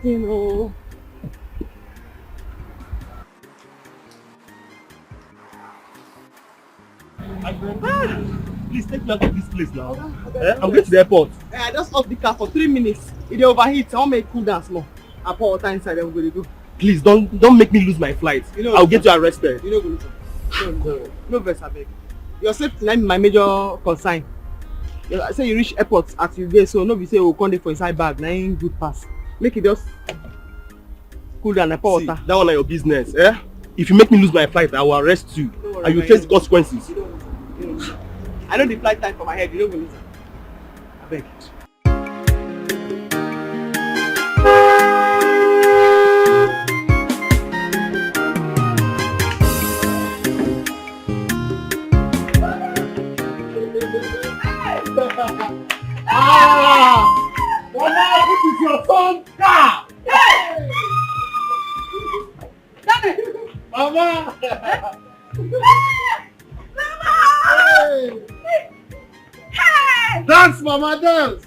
thing, oh. Please take me out of this place now. I'm going to the airport. I just off the car for 3 minutes. It overheats. I want to make cool down small. I pour water inside. I'm going to go. Please don't make me lose my flight. You know, I'll get you arrested. You know, no verse, I beg. Your safety is my major concern. I say you reach airport as you get, so no be say we come there for inside bag. Na ain't good pass. Make it just cool down. I pour water. That one is your business, eh? If you make me lose my flight, I will arrest you, and you face the consequences. I know the flight time for my head. You don't believe it. I beg. Mama, this is your son's car! Hey! Mama! Mama! Hey! Dance, Mama, dance!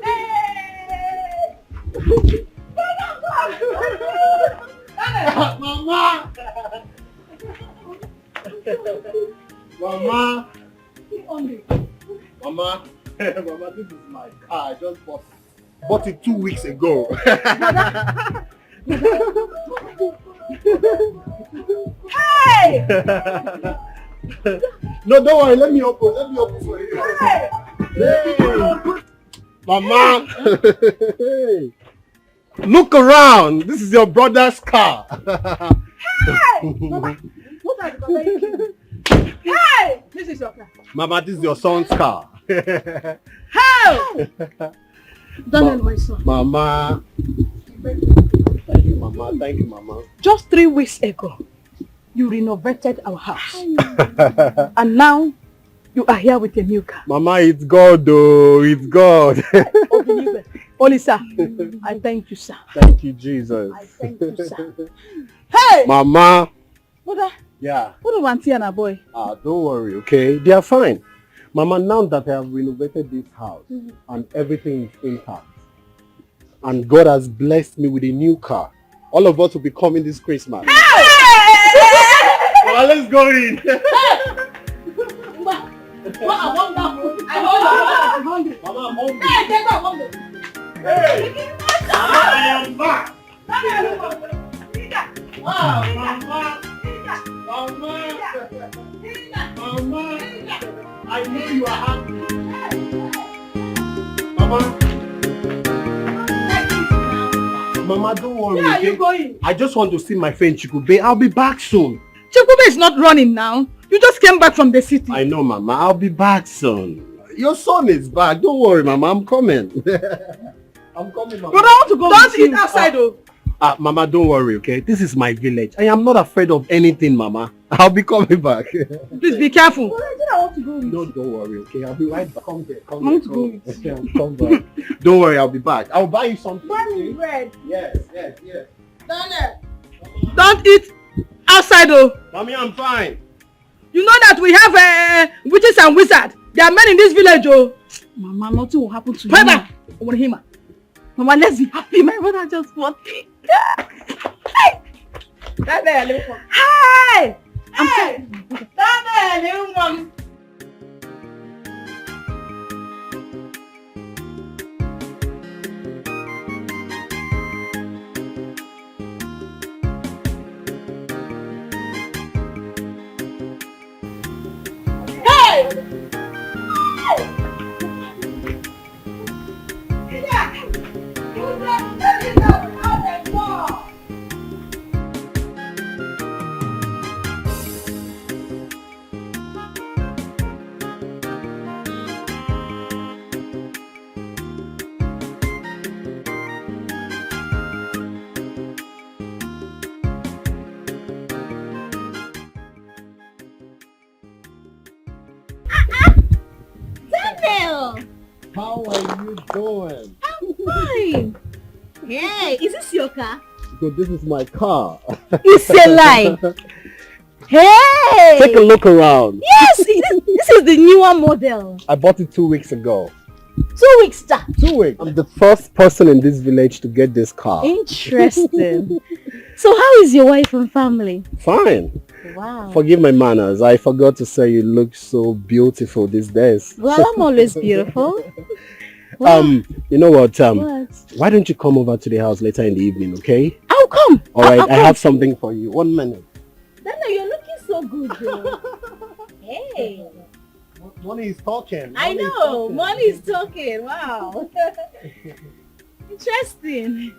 Hey! Mama! Mama! Mama, Mama, this is my car. I just bought it 2 weeks ago. Hey! No, don't worry. Let me open for you. Hey! Hey! Mama, hey! Look around. This is your brother's car. Hey! Mama, what are you doing? Hey! This is your car. Mama, this is your son's car. Hey! Daniel, my son. Mama. Thank you, Mama. Thank you, Mama. Just 3 weeks ago, you renovated our house. And now, you are here with a new car. Mama, it's God, though. It's God. Only, sir, I thank you, sir. Thank you, Jesus. I thank you, sir. Hey! Mama. Mother. Yeah. What do Auntie and a boy? Don't worry, okay? They are fine. Mama, now that I have renovated this house and everything is intact, and God has blessed me with a new car, all of us will be coming this Christmas. Hey! Well, let's go in. What a wonderful! I'm hungry. Mama, I'm hungry. Hey, get up, hungry. Hey! Mama, I am back. Wow, Mama. Mama. Mama. I know you are happy. Mama. Mama, don't worry. Where are you going? I just want to see my friend Chikube. I'll be back soon. Chikube is not running now. You just came back from the city. I know, Mama. I'll be back soon. Your son is back. Don't worry, Mama. I'm coming. I'm coming, Mama. But I want to go. Don't eat outside, though. Mama, don't worry, okay? This is my village. I am not afraid of anything, Mama. I'll be coming back. Please be careful. Well, I want to go with No, don't worry, okay? I'll be right back. Come here, come I want here. to go with Okay, come back. Don't worry, I'll be back. I'll buy you something. Buy me bread. Yes, yes, yes. Daniel. Don't eat outside, though. Mommy, I'm fine. You know that we have witches and wizards. There are men in this village, oh. Mama, nothing will happen to you. Mama, let's be happy. My brother just wants me. Hey! Daniel. Hi! Hey! Daniel. How are you doing? I'm fine. Hey, is this your car? So this is my car. It's a lie. Hey! Take a look around. Yes, this is the newer model. I bought it 2 weeks ago. 2 weeks, sir. 2 weeks. I'm the first person in this village to get this car. Interesting. So how is your wife and family? Fine. Wow. Forgive my manners. I forgot to say you look so beautiful these days. Well, I'm always beautiful. Wow. You know what? What? Why don't you come over to the house later in the evening, okay? I'll come. All right, I'll I have something for you. 1 minute. Dana, you're looking so good, though. Hey. Money is talking. I know. Money is talking. Wow. Interesting.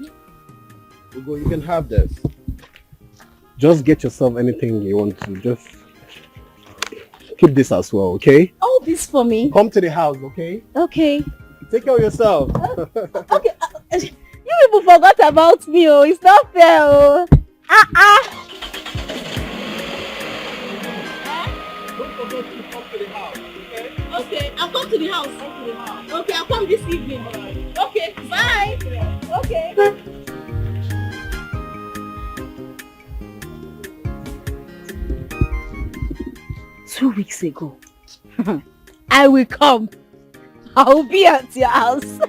Ugo, you can have this. Just get yourself anything you want to. Just keep this as well, okay? All this for me. Come to the house, okay? Okay. Take care of yourself. Okay. You people forgot about me, oh. It's not fair, oh. Don't forget to come to the house, okay? Okay, I'll come to the house. Okay, I'll come this evening. Right. Okay, bye. Okay. 2 weeks ago. I will come. I will be at your house.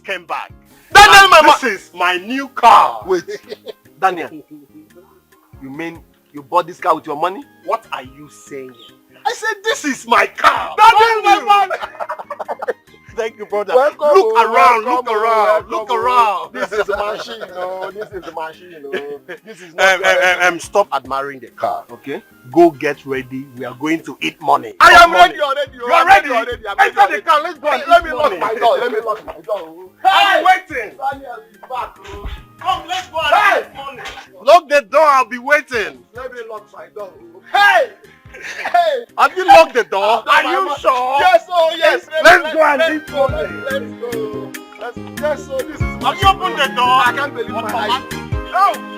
Came back. Daniel, this is my new car. Wait, Daniel, you mean you bought this car with your money? What are you saying? I said this is my car. Daniel, my man. Thank you, brother. Welcome, look around. This is the machine, This is the machine, This is not stop admiring the car. Okay. Go get ready. We are going to eat money. I am ready already. You are ready? Enter the car. Let's go. Let me lock my door. I'm waiting. Daniel is back. Come, let's go and eat money. Lock the door. I'll be waiting. Let me lock my door. Hey! Have you locked the door? Are you sure? Yes, oh yes. Let's go and eat money. Let's go. Yes, so this is. Have you opened the door? I can't believe my eyes. No.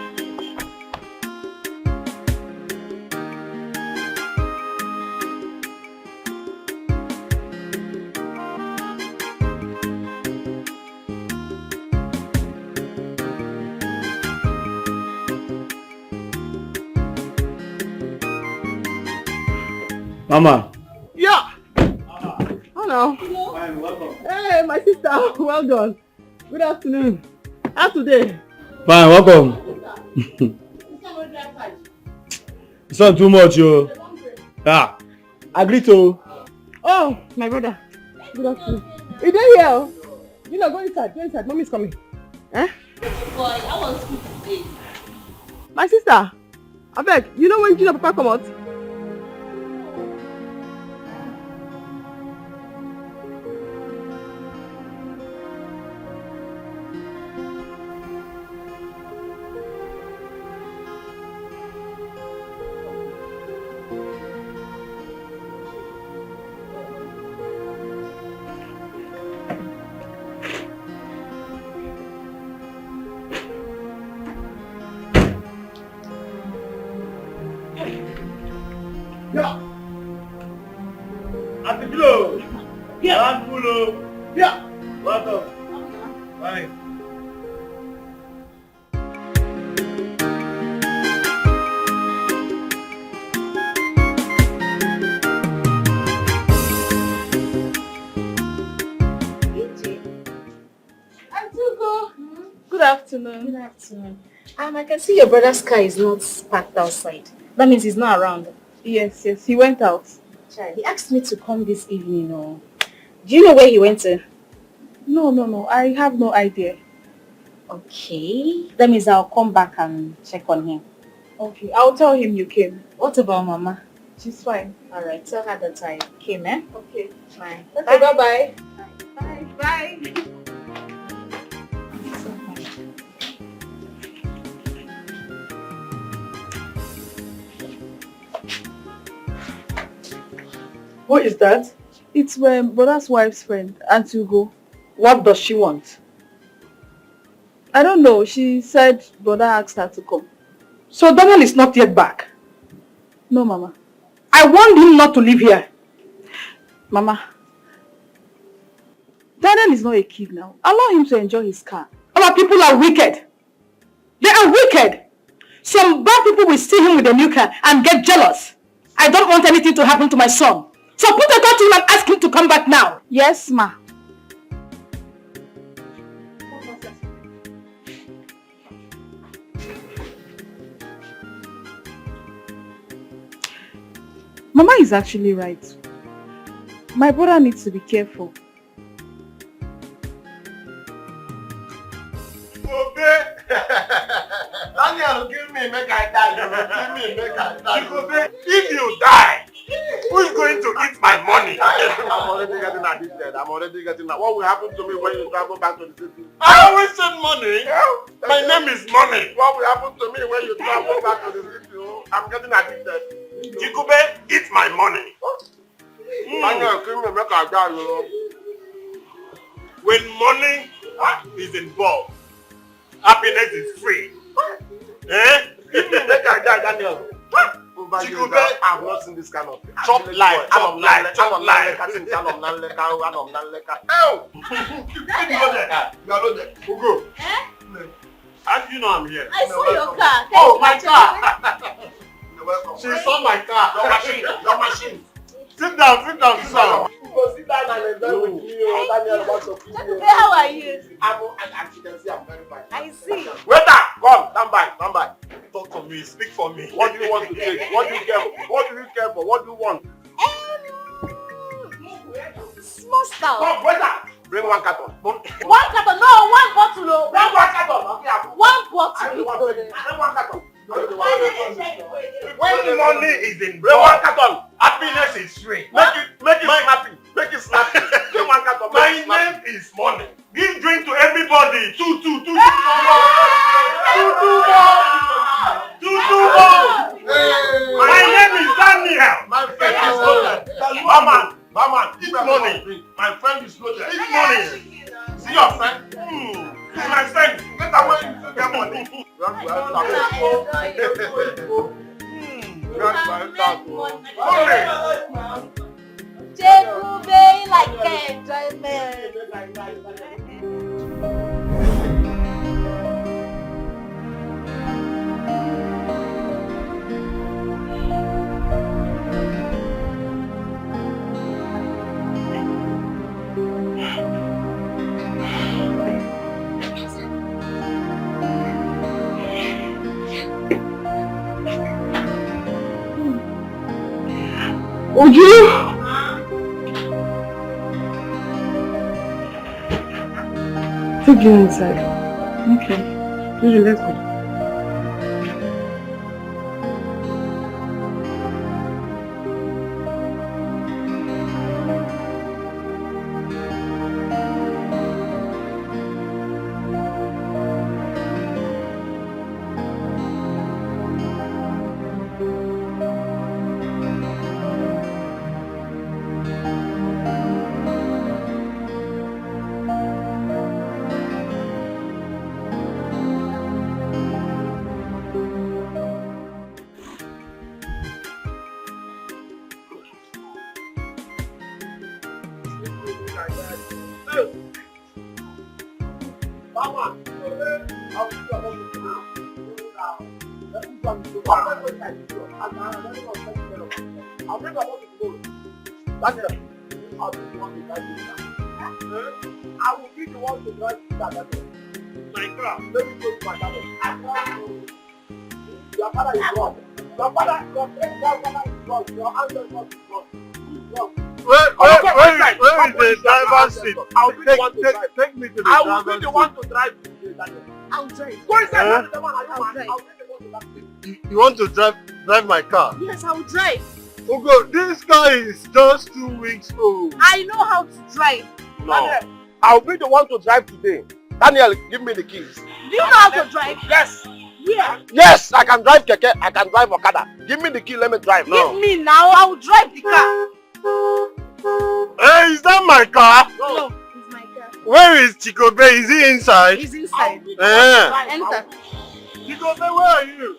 Mama. Yeah. Oh no. Fine, welcome. Hey, my sister. Well done. Good afternoon. How today? Fine, welcome. It's not too much, yo. Ah, agree to. Oh, my brother. Good afternoon. You there here? You know, go inside. Go inside. Mommy's coming. Eh? Boy, I was good today. My sister. I beg. You know when Gina Papa come out? Good afternoon. Good afternoon. I can see your brother's car is not parked outside. That means he's not around. Yes, he went out. Child, he asked me to come this evening. Oh. Do you know where he went to? No. I have no idea. Okay. That means I'll come back and check on him. Okay, I'll tell him you came. What about Mama? She's fine. Alright, tell her that I came, eh? Okay. Fine. Okay, bye-bye. Bye. Bye. Who is that? It's my brother's wife's friend, Auntie Ugo. What does she want? I don't know. She said brother asked her to come. So Daniel is not yet back. No, Mama. I warned him not to live here. Mama. Daniel is not a kid now. Allow him to enjoy his car. Our people are wicked. They are wicked. Some bad people will see him with a new car and get jealous. I don't want anything to happen to my son. So put a call to him and ask him to come back now. Yes, ma. Mama is actually right. My brother needs to be careful. Daniel, give me, make I die. Give me, make I die. If you die, who's going to eat my money? I'm already getting addicted. What will happen to me when you travel back to the city? I always said money. My name is money. What will happen to me when you travel back to the city? I'm getting addicted. Jikube, eat my money. Daniel, give me, make I die, When money is involved, happiness is free. Eh? Give me, make I die, Daniel. Jikube, I've not seen this kind of thing. chop life. Ow! You are loaded. Ugo, Eh? how do you know I'm here? I saw your car. Oh, my car. You're welcome. She saw my car. Your machine. Sit down. Go sit down and enjoy with me, Daniel. What's up? Jacube, how are you? I'm very fine. I see. Waiter, come, stand by. Talk to me. Speak for me. What do you want to take? What do you care for? What do you want? Small style. Come, waiter. Bring one carton. One carton, no, one bottle. Oh. Bring one carton. One Bring bottle. one carton. When money is involved, Bring one carton. happiness is free. Make it snappy. Bring one carton. My name is money. Give drink to everybody. Two. My name is Daniel. My friend is loaded. Mama, Eat money. My friend is loaded. Eat money. See your friend? He's my friend. Get away to get money. Jacube, like enjoyment. Uju! Take you inside. Okay. Uju, let's go. Take me to the I will be the one to drive. I'll drive. Go inside. I'll drive. You want to drive my car? Yes, I will drive. Oh God, this car is just 2 weeks old. I know how to drive. No. I'll be the one to drive today. Daniel, give me the keys. Do you know how to drive? Yes. Yeah. Yes, I can drive keke. I can drive Okada. Give me the key. Let me drive now. Give me now. I will drive the car. Hey, is that my car? No, it's my car. Where is Chikobe? Is he inside? He's inside. Enter. Enter. Chikobe, where are you?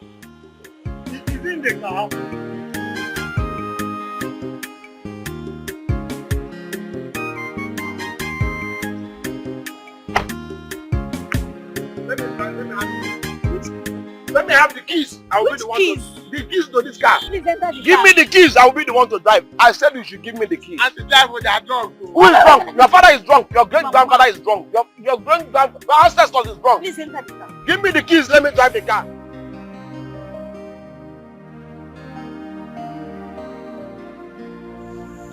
He's in the car. Let me have the keys. I will be the one keys? the keys to this car. Please enter the Give car. me the keys. I will be the one to drive. I said you should give me the keys. And the driver, they are drunk. Who is drunk? Your father is drunk. Your great-grandfather is drunk. Your ancestors is drunk. Please enter the car. Give me the keys. Let me drive the car.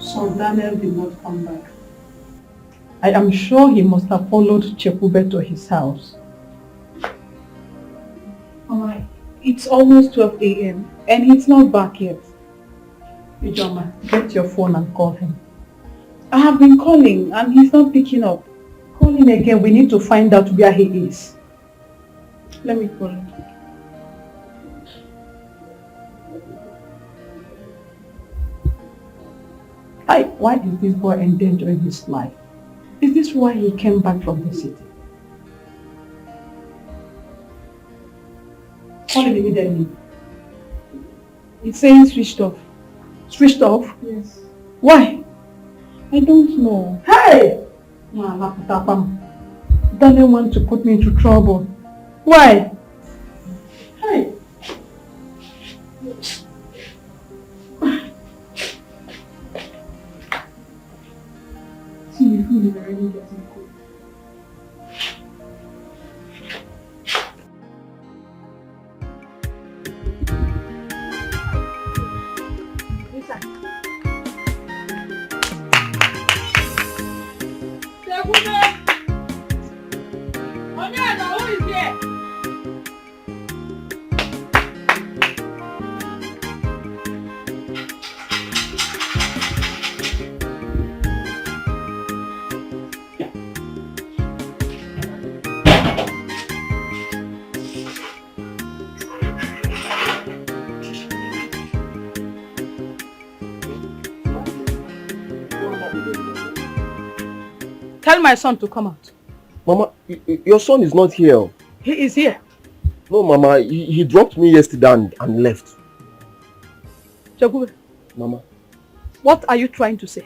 So Daniel did not come back. I am sure he must have followed Chekube to his house. Alright, it's almost 12 a.m. and he's not back yet. Ijoma, get your phone and call him. I have been calling and he's not picking up. Call him again, we need to find out where he is. Let me call him. Why is this boy endangering his life? Is this why he came back from the city? Call him immediately. It's saying switched off. Switched off? Yes. Why? I don't know. Hey! Daniel wants to put me into trouble. Why? Hey! See, you food is already getting cold. Tell my son to come out. Mama, your son is not here. He is here. No, Mama, he dropped me yesterday and left. Chekube, Mama. what are you trying to say?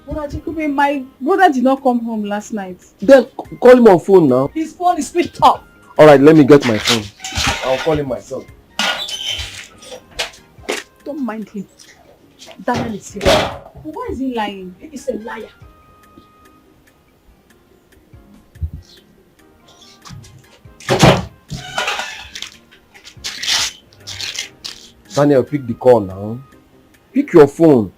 Brother Chekube, my brother did not come home last night. Then call him on phone now. His phone is switched off. Alright, let me get my phone. I'll call him myself. Don't mind him. Daniel is here. Why is he lying? He is a liar. Daniel, pick the call now. Pick your phone.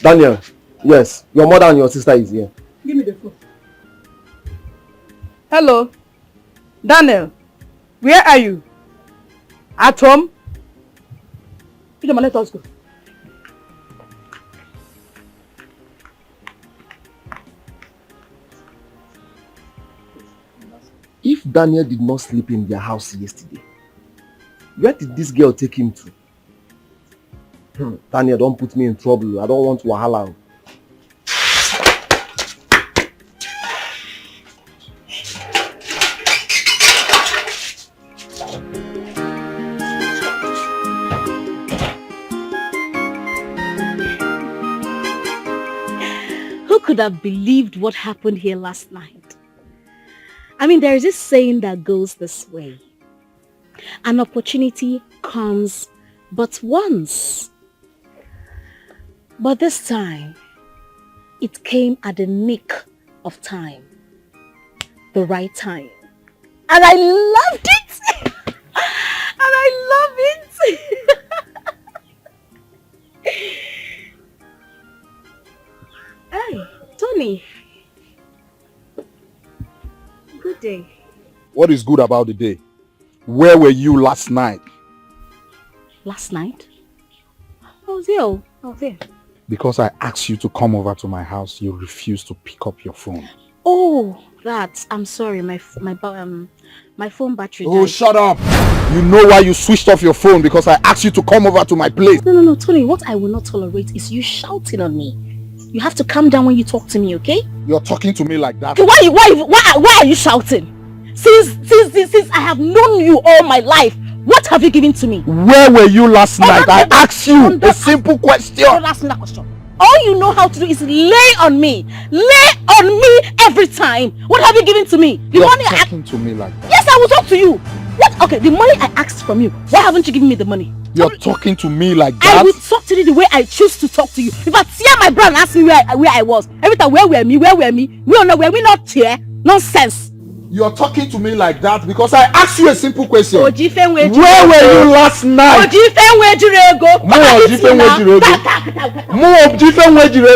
Daniel, yes, your mother and your sister is here. Give me the phone. Hello? Daniel, where are you? At home? Ijoma, let us go. If Daniel did not sleep in their house yesterday, where did this girl take him to? Daniel, don't put me in trouble. I don't want wahala. Who could have believed what happened here last night? I mean, there is this saying that goes this way. An opportunity comes but once. But this time, it came at the nick of time. The right time. And I loved it! And I love it! Hey, Tony. day. What is good about the day? Where were you last night? Last night? I was here. Because I asked you to come over to my house, you refused to pick up your phone. Oh, that. I'm sorry. My phone battery died. Oh, shut up! You know why you switched off your phone? Because I asked you to come over to my place. No, Tony. What I will not tolerate is you shouting on me. You have to calm down when you talk to me, okay? You're talking to me like that. Okay, why are you shouting? Since I have known you all my life, what have you given to me? Where were you last night? I asked you a simple question. Don't ask me that question. All you know how to do is lay on me. Lay on me every time. What have you given to me? You're talking to me like that. Yes, I will talk to you. What? Okay, the money I asked from you. Why haven't you given me the money? You're talking to me like that? I will talk to you the way I choose to talk to you. If I tear my bra and ask me where I was, every time where were me? We don't know where we not here. Nonsense. You're talking to me like that because I asked you a simple question. Where were you last night?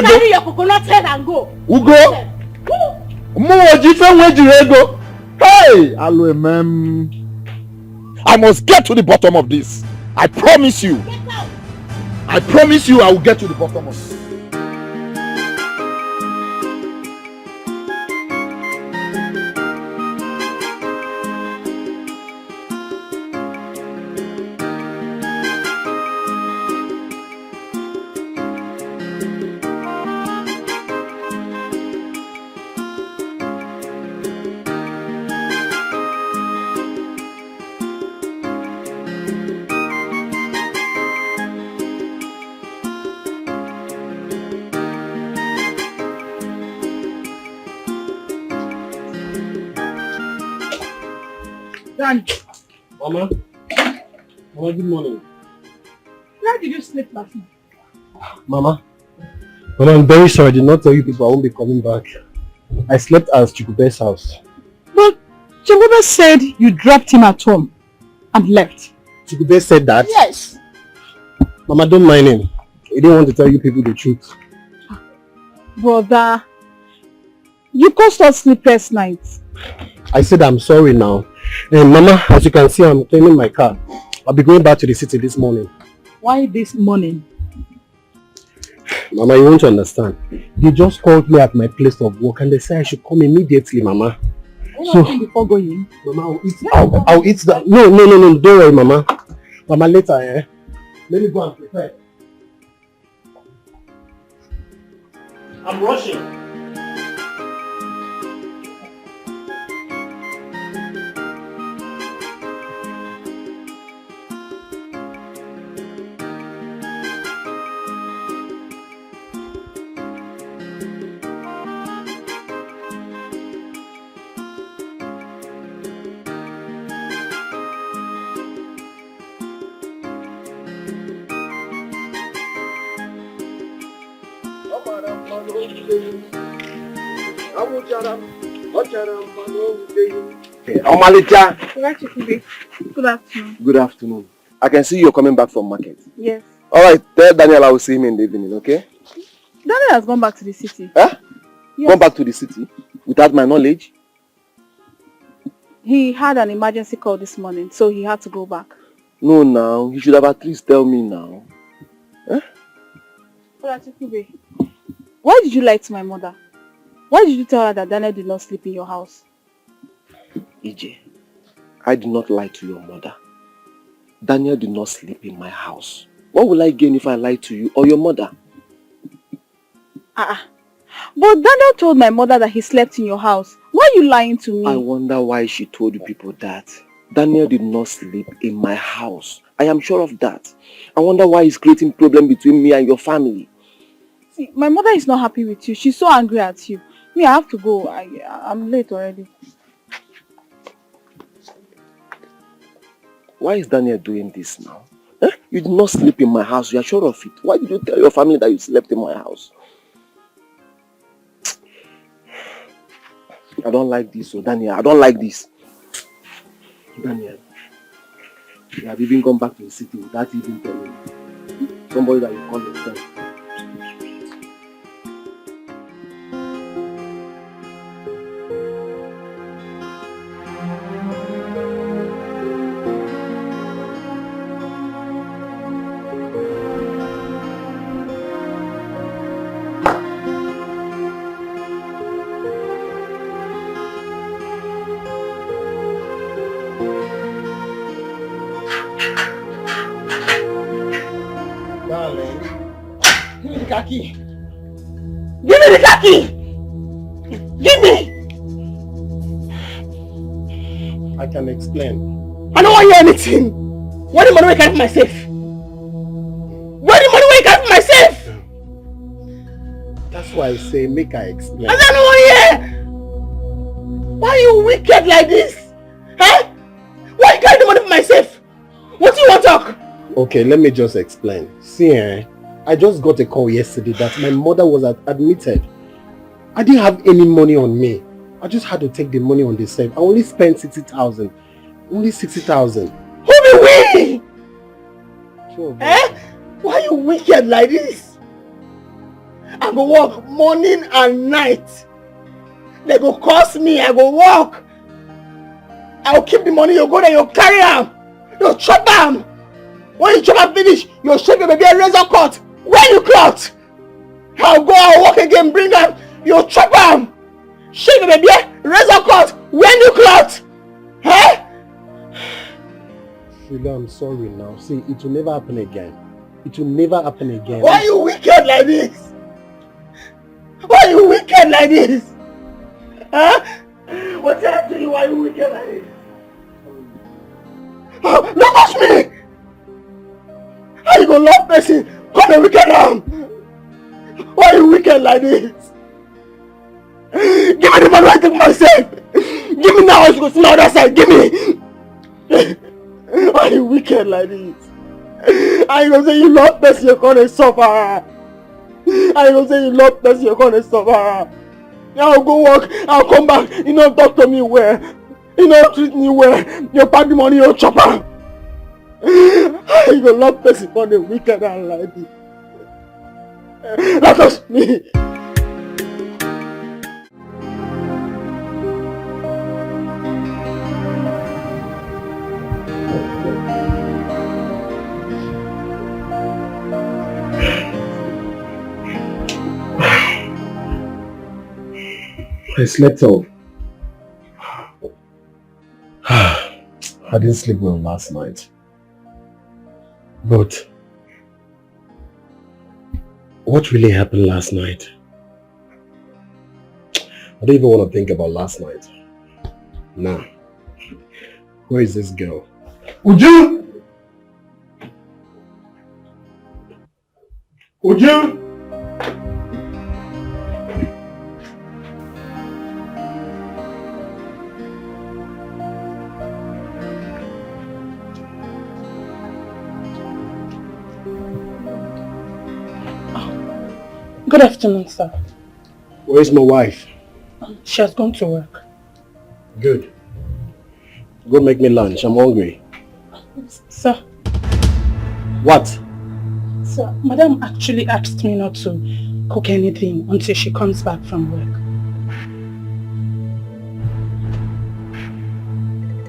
Carry your coconut head and go. Ugo. Hey, I must get to the bottom of this. I promise you. I promise you I will get to the bottom of it. Mama, good morning. Where did you sleep last night? Mama, I'm very sorry. I did not tell you people I won't be coming back. I slept at Chikube's house. But Chikube said you dropped him at home and left. Chikube said that? Yes. Mama, don't mind him. He didn't want to tell you people the truth. Brother, you caused us sleepless nights. I said I'm sorry now. And Mama, as you can see, I'm cleaning my car. I'll be going back to the city this morning. Why this morning? Mama, you won't understand. They just called me at my place of work and they said I should come immediately, Mama. So, before going? Mama, I'll eat that. No, don't worry, Mama. Mama, later, let me go and prepare. I'm rushing. Omalicha. Good afternoon. Good afternoon. I can see you're coming back from market. Yes. Alright, tell Daniel I will see him in the evening, okay? Daniel has gone back to the city. Huh? Yes. Gone back to the city? Without my knowledge? He had an emergency call this morning, so he had to go back. No, now. He should have at least tell me now. Huh? Why did you lie to my mother? Why did you tell her that Daniel did not sleep in your house? EJ, I did not lie to your mother. Daniel did not sleep in my house. What will I gain if I lie to you or your mother? But Daniel told my mother that he slept in your house. Why are you lying to me? I wonder why she told you people that. Daniel did not sleep in my house. I am sure of that. I wonder why he's creating problem between me and your family. See, my mother is not happy with you. She's so angry at you. Me, I have to go. I'm late already. Why is Daniel doing this now? Huh? You did not sleep in my house. You are sure of it. Why did you tell your family that you slept in my house? I don't like this, so Daniel. I don't like this. Daniel, you have even gone back to the city without even telling me. Somebody that you call your friend. the car key. Give me the car key. Give me. I can explain. I don't want to hear anything. Where the money we carry for myself? Where the money we carry for myself? That's why I say make I explain. I don't want to hear. Why are you wicked like this? Huh? Why you carry the money for myself? What do you want to talk? Okay, let me just explain. See, I just got a call yesterday that my mother was admitted. I didn't have any money on me. I just had to take the money on the safe. I only spent 60,000. Only 60,000. Who be we? Sure, Why are you wicked like this? I go work morning and night. They go cost me. I go work. I'll keep the money. You go there, you carry them. You chop them. When you chop and finish, you shave your baby a razor cut. When you cut, I'll go and work again, bring them. You chop them. Shave your baby a razor cut. When you cut. Huh? Sheila, I'm sorry now. See, it will never happen again. It will never happen again. Why are you wicked like this? Why are you wicked like this? Huh? What's happening to you? Why are you wicked like this? Oh, don't touch me! How you gonna love person? Come and wicked now! Why are you wicked like this? Give me the money I take myself! Give me now, I should go to the other side, give me! Why are you wicked like this? How you gonna say you love person, you're gonna suffer? How you gonna say you love person, you're gonna suffer? I'll go work, I'll come back, you don't talk to me well. You don't treat me well. You pack the money, you chop her. How you gonna love person for the wicked and like this? That was me. I slept off. I didn't sleep well last night. But what really happened last night? I don't even want to think about last night. Nah. Where is this girl? Uju! Uju! Good afternoon, sir. Where's my wife? She has gone to work. Good. Go make me lunch. I'm hungry. Sir. What? Sir, Madam actually asked me not to cook anything until she comes back from work.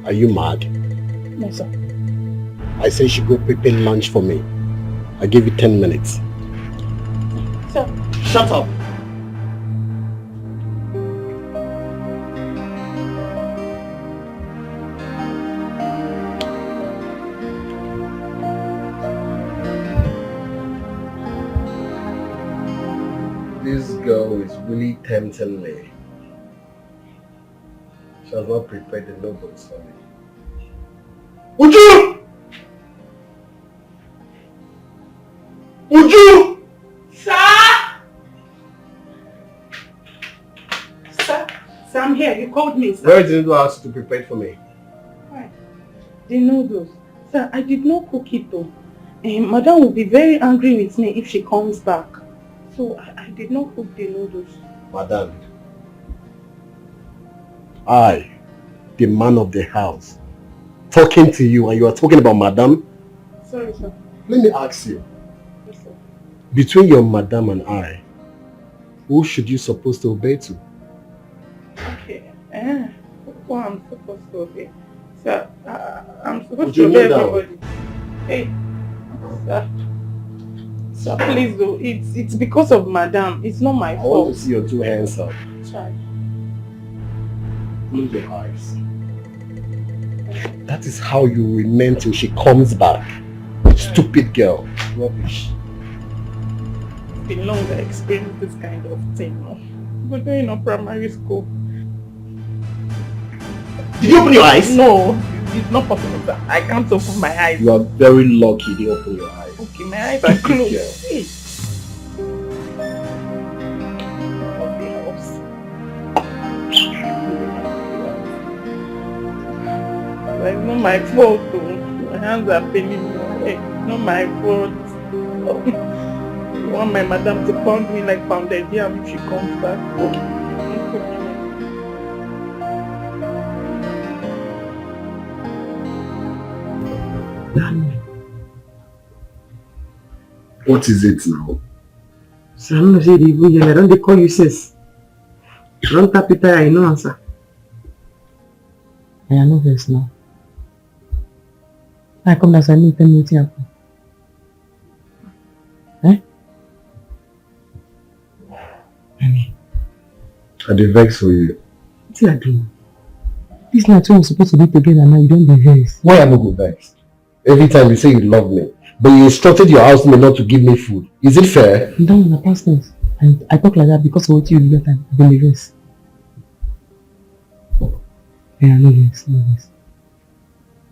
Are you mad? No, sir. I say she go prepare lunch for me. I give you 10 minutes. Sir. Shut up! This girl is really tempting me. She has not prepared the noodles for me. Uju! Uju! Sir, I'm here. You called me, sir. Where did you ask to prepare for me? Right. The noodles. Sir, I did not cook it though. Madam will be very angry with me if she comes back. So I did not cook the noodles. Madam, I, the man of the house, talking to you and you are talking about madam? Sorry, sir. Let me ask you. Yes, sir. Between your madam and I, who should you supposed to obey to? Okay. Who I'm supposed to obey? Sir, I'm supposed Would to you obey kneel down? everybody. Hey, sir. Sir, please though. It's because of madam. It's not my I fault. want to see your two hands up. Try. Close your eyes. That is how you remain till she comes back. Stupid girl. Rubbish. been long I experienced this kind of thing. We're going on primary school. Did you open your eyes? No, it's not possible, sir. I can't open my eyes. You are very lucky you open your eyes. Okay, my eyes are closed. Hey. It's not my fault though. My hands are paining me. Hey, not my fault. I want my madam to pound me like pounded yam if she comes back. What is it now? So I'm not saying I don't they call you sis. Don't tap it I know answer. I know this now. I come as I need to meet you. Eh? I dey vex for you. What you are doing? This night when we're supposed to be together now, you don't be vex. Why I no go vex? Every time you say you love me, but you instructed your housemate not to give me food. Is it fair? You don't want to pass things. And I talk like that because of what you do that time. I don't be vex. Yeah, no vex, no vex.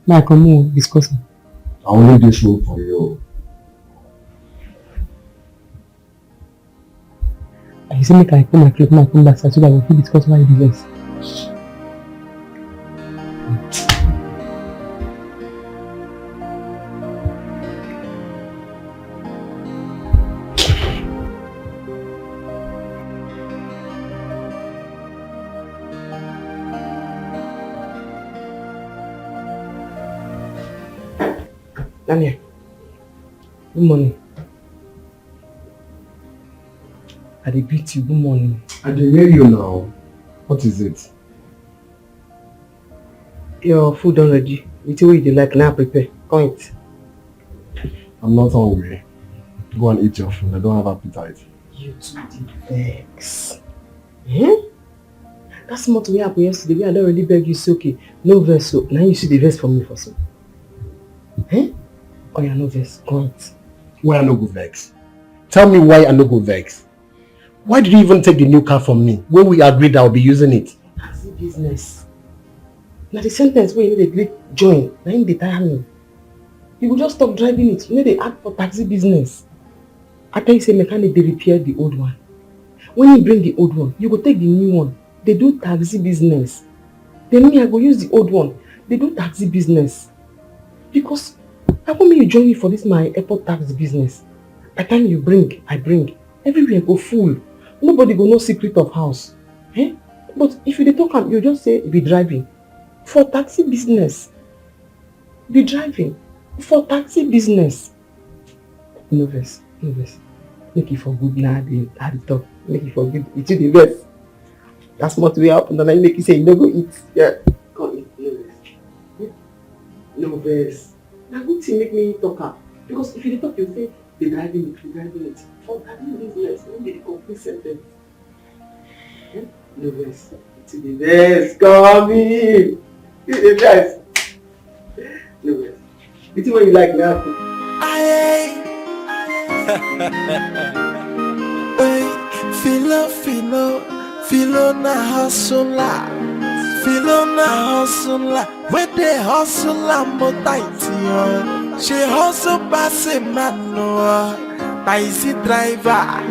Now I come more discussing. I only do this room for you. I say make I put my clothes, now come back so that we will discuss why you do vex. Daniel, good morning. I dey greet you, good morning. I dey hear you now. What is it? Your food done ready. It's the way you like now prepare. Come eat. I'm not hungry. Go and eat your food. I don't have appetite. You too did vex. Eh? That's not what happened yesterday. We had already begged you, say okay, no vex, so now you see the vex for me for so. Eh? Oh yeah, no vex. Go eat. Why I no go vex? Tell me why I no go vex. Why did you even take the new car from me when we agreed I'll be using it? That's the business. Now the sentence where you need a great join, now you dey tire me. You will just stop driving it. You know they act for taxi business. After you say mechanic, they repair the old one. When you bring the old one, you go take the new one. They do taxi business. Then me, I go use the old one. They do taxi business. Because how come you join me for this my airport tax business? By the time you bring, I bring. Everywhere go full. Nobody go know secret of house. Eh? But if you dey talk am, you just say be driving. For taxi business. Be driving. For taxi business. No vex. No vex. Make it for good now. I dey talk. Make it for good. It's the best. That's what we happen. And I make you say you no go eat. Yeah. Come eat. No vex. No vex. Na good thing make me talk am. Because if you dey talk, you say be driving it. For driving business, no be the complete sentence. No vex. It's the best. Come in. It's the best. No vex. It's what you like now. Filo na hustler. Filo na hustler. Where they hustler mo tight yo. She hustle pass a man no. Taxi driver.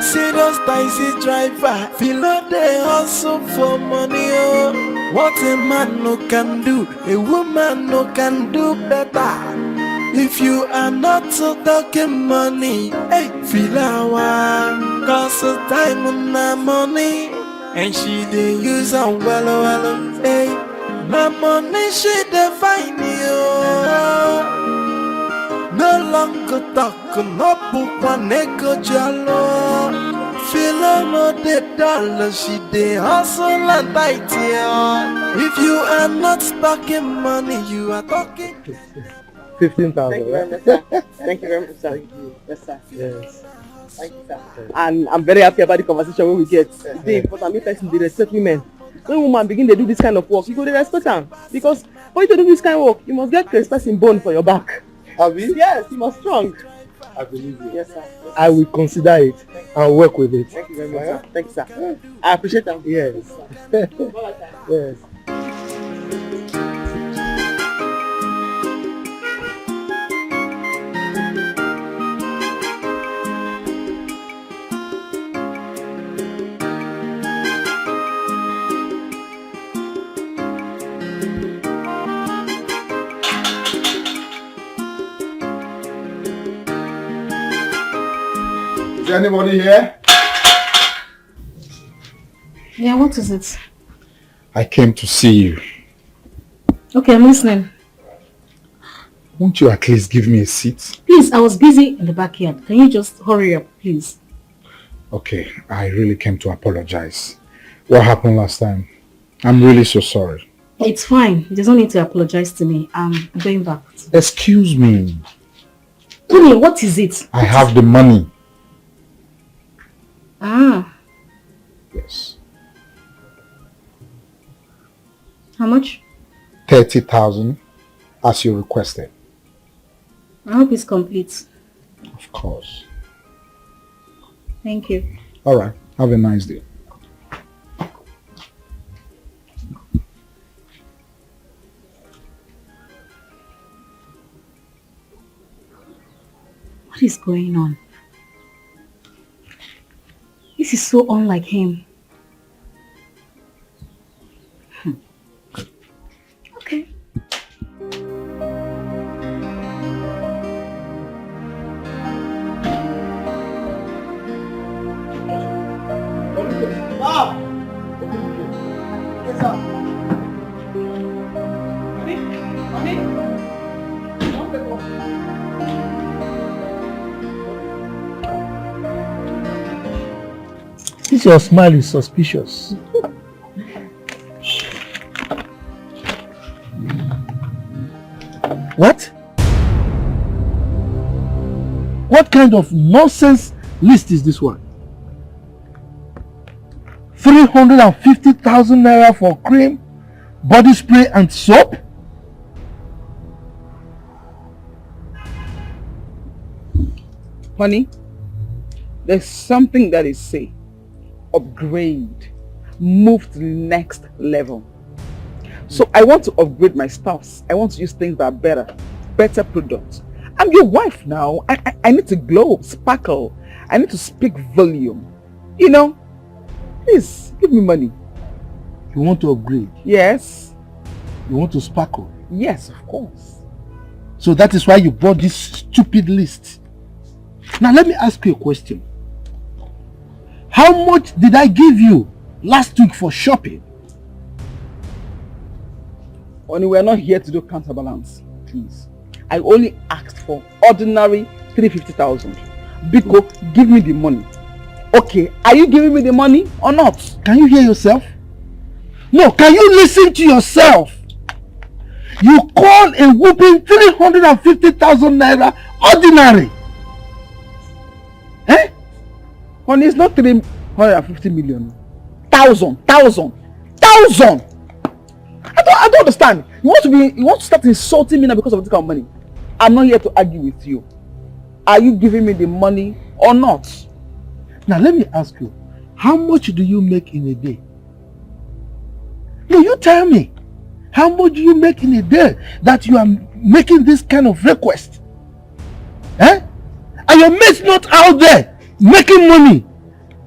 Serious taxi driver. Filo they hustle for money oh. What a man no can do, a woman no can do better. If you are not so talking money, hey, feel our cause of time and money, and she dey use am well, hey, my money she dey find you. No longer talk, no book one ego jalo. Feel no the dollar, she dey hustle and tight here. If you are not talking money, you are talking. 15,000. Thank you very much, sir. Yes, sir. Yes. Thank you, sir. And I'm very happy about the conversation when we get. Today, but I mean, person they respect women. When woman begin to do this kind of work, you go to respect them. Because for you to do this kind of work, you must get Chris person bone for your back. Have you? Yes, you must strong. I believe you. Yes, sir. I will consider it and work with it. Thank you very much, sir. Thank you, sir. I appreciate that. Yes. Yes. Is anybody here? Yeah, what is it? I came to see you. Okay, I'm listening. Won't you at least give me a seat? Please, I was busy in the backyard. Can you just hurry up, please? Okay, I really came to apologize. What happened last time? I'm really so sorry. It's fine. There's no need to apologize to me. I'm going back. Excuse me. Kuni, what is it? I have the money. Ah. Yes. How much? 30,000 as you requested. I hope it's complete. Of course. Thank you. All right. Have a nice day. What is going on? This is so unlike him. Okay. Bob! Yes, sir. Honey? Don't pick up. This your smile is suspicious. What? What kind of nonsense list is this one? 350,000 naira for cream, body spray and soap? Honey, there's something that is say, upgrade, move to the next level. So I want to upgrade my stuffs. I want to use things that are better products. I'm your wife now. I need to glow, sparkle. I need to speak volume. You know, please give me money. You want to upgrade? Yes. You want to sparkle? Yes, of course. So that is why you bought this stupid list. Now let me ask you a question. How much did I give you last week for shopping? Only we're not here to do counterbalance, please. I only asked for ordinary 350,000. Biko, give me the money. Okay, are you giving me the money or not? Can you hear yourself? No, can you listen to yourself? You call a whooping 350,000 naira ordinary. Eh? Honey, it's not 350 million. Thousand. I don't understand. You want to start insulting me now because of this kind of money. I'm not here to argue with you. Are you giving me the money or not? Now let me ask you, how much do you make in a day? No, you tell me. How much do you make in a day that you are making this kind of request? Eh? Are your mates not out there making money?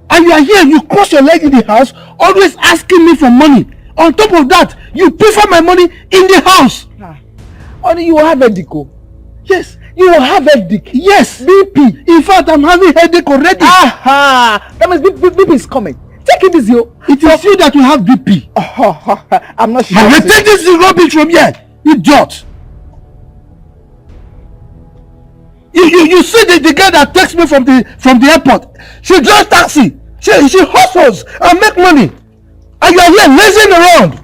And you are here, you cross your leg in the house, always asking me for money. On top of that, you prefer my money in the house. Only you will have a deco. Yes. You will have headache. Yes. BP. In fact, I'm having headache already. Aha! That means BP is coming. Take it easy. It is you that will have BP. I'm not sure. I will take this rubbish from here, idiot. You see the girl that takes me from the airport. She drives taxi. She hustles and make money. And you are here lazing around.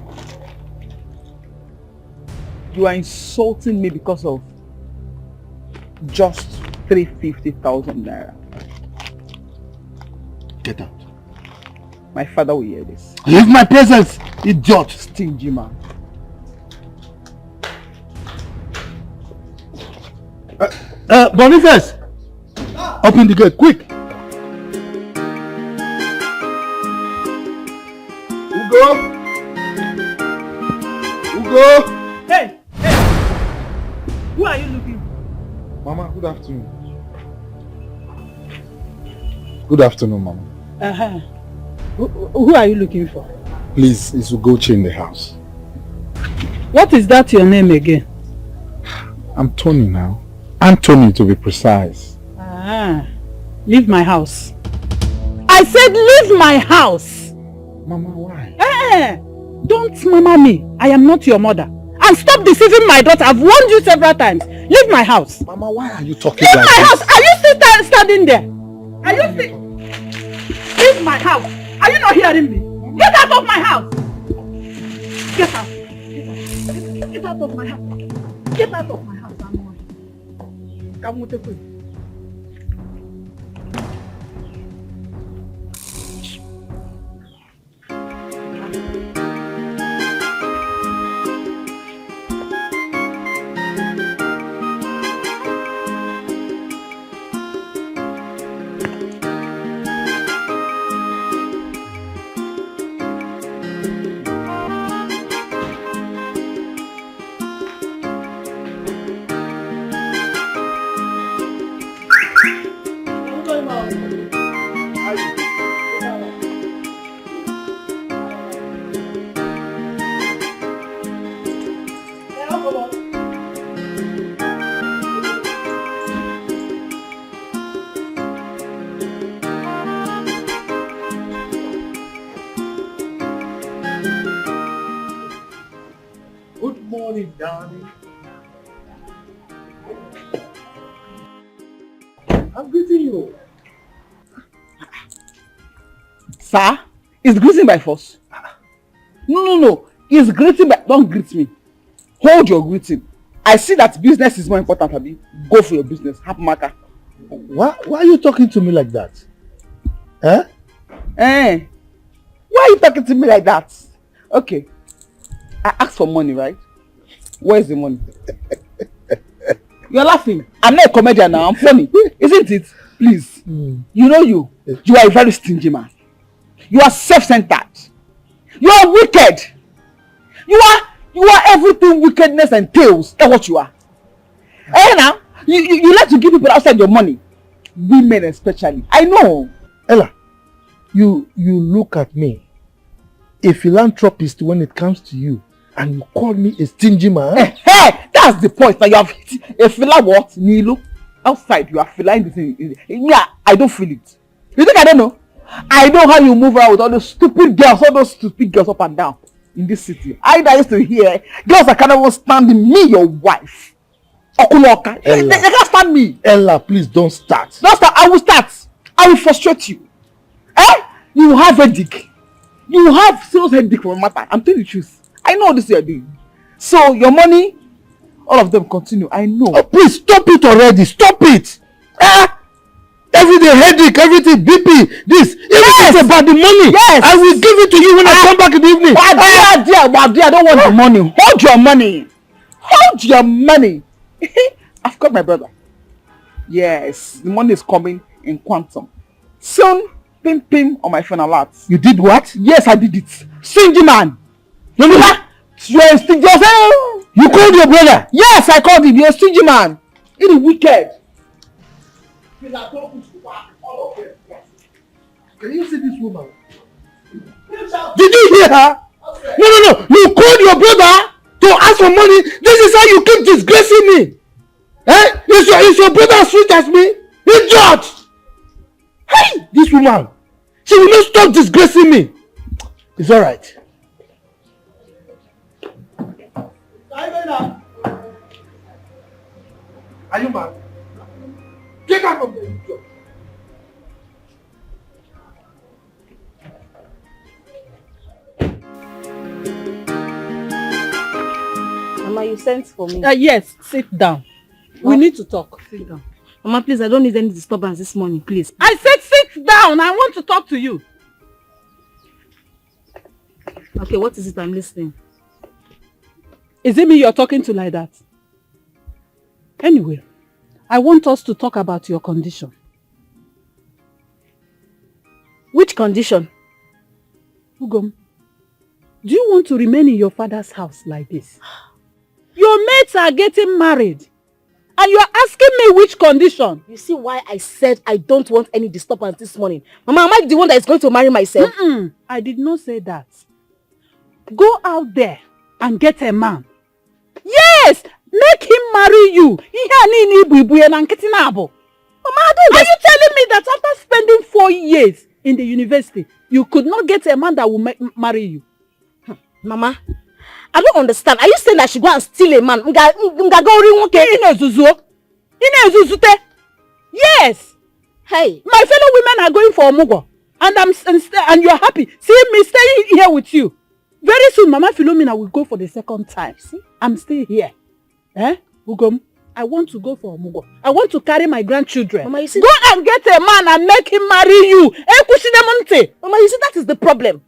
You are insulting me because of just 350,000 naira. Get out. My father will hear this. Leave my presence, idiot. Stingy man. Boniface, Open the gate, quick. Ugo! Hey! Who are you looking for? Mama, good afternoon. Good afternoon, Mama. Uh-huh. Who are you looking for? Please, is Ugochi in the house? What is that your name again? I'm Tony now. Anthony, to be precise. Leave my house. I said leave my house! Mama, why? Don't mama me. I am not your mother. And stop deceiving my daughter. I've warned you several times. Leave my house. Mama, why are you talking Leave like my this? house. Are you still standing there? Are you still... Leave my house. Are you not hearing me? Get out of my house. Get out. Get out of my house. Get out of my house. Come with the Good morning, darling. I'm greeting you. Sir, is greeting by force? No. Is greeting by... Don't greet me. Hold your greeting. I see that business is more important, Abi. Go for your business. Have matter. Why are you talking to me like that? Why are you talking to me like that? Okay. I asked for money, right? Where's the money? You're laughing. I'm not a comedian now. I'm funny. Isn't it? Please. You know you. You are a very stingy man. You are self-centered. You are wicked. You are everything wickedness entails. That's what you are. Now, you like to give people outside your money. Women especially. I know. Ella, you look at me, a philanthropist when it comes to you, and you call me a stingy man? Hey, that's the point. Now you have hit a filler what? Nilo. Outside you are feeling the thing. Yeah, I don't feel it. You think I don't know? I know how you move around with all those stupid girls, up and down in this city. I used to hear girls that cannot stand me, your wife. Okuloka. They can't stand me. Ella, please don't start. Don't start. I will start. I will frustrate you. You have headache. You have serious headache for a matter. I'm telling you the truth. I know this you are doing. So your money, all of them continue. I know. Oh, please stop it already. Stop it. Every day headache, everything, BP, this. It's about the money. Yes. I will give it to you when I come back in the evening. Dear, I don't want the money. Hold your money. Hold your money. I've got my brother. Yes, the money is coming in quantum. Soon, pim on my phone alert. You did what? Yes, I did it. Stingy man. No. You're a stingy man. You called your brother? Yes, I called him. You're a stingy man. It is wicked. Can you see this woman? Did you hear her? No. You called your brother to ask for money. This is how you keep disgracing me. Is your brother as sweet as me? Idiot! Hey, this woman. She will not stop disgracing me. It's alright. Are you mad? Get out of there, idiot. Mama, you sent for me. Yes, sit down. We need to talk. Sit down. Mama, please, I don't need any disturbance this morning, please. I said sit down. I want to talk to you. Okay, what is it? I'm listening. Is it me you're talking to like that? Anyway, I want us to talk about your condition. Which condition? Ugom, do you want to remain in your father's house like this? Your mates are getting married. And you are asking me which condition? You see why I said I don't want any disturbance this morning? Mama, am I the one that is going to marry myself? I did not say that. Go out there and get a man. Yes! Make him marry you. Mama, are you telling me that after spending 4 years in the university, you could not get a man that will marry you? Mama, I don't understand. Are you saying that I should go and steal a man? Yes. Hey. My fellow women are going for Omugo. And you are happy seeing me staying here with you. Very soon, Mama Philomena will go for the second time. See? I'm still here. Ugom, I want to go for Omugo. I want to carry my grandchildren. Mama, you see, go and get a man and make him marry you. Mama, you see, that is the problem.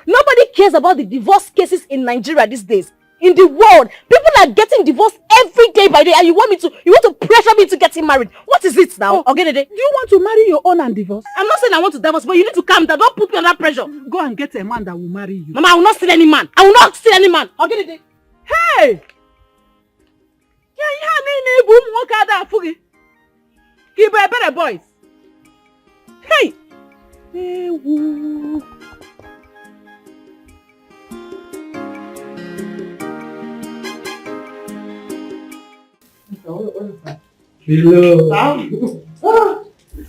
Nobody cares about the divorce cases in Nigeria these days. In the world, people are getting divorced every day by day, and you want to pressure me to get him married. What is it now? Do you want to marry your own and divorce? I'm not saying I want to divorce, but you need to calm down. Don't put me under pressure. Go and get a man that will marry you. Mama, I will not steal any man. I will not steal any man. Hey! Keep a better boys. Hey! Hello.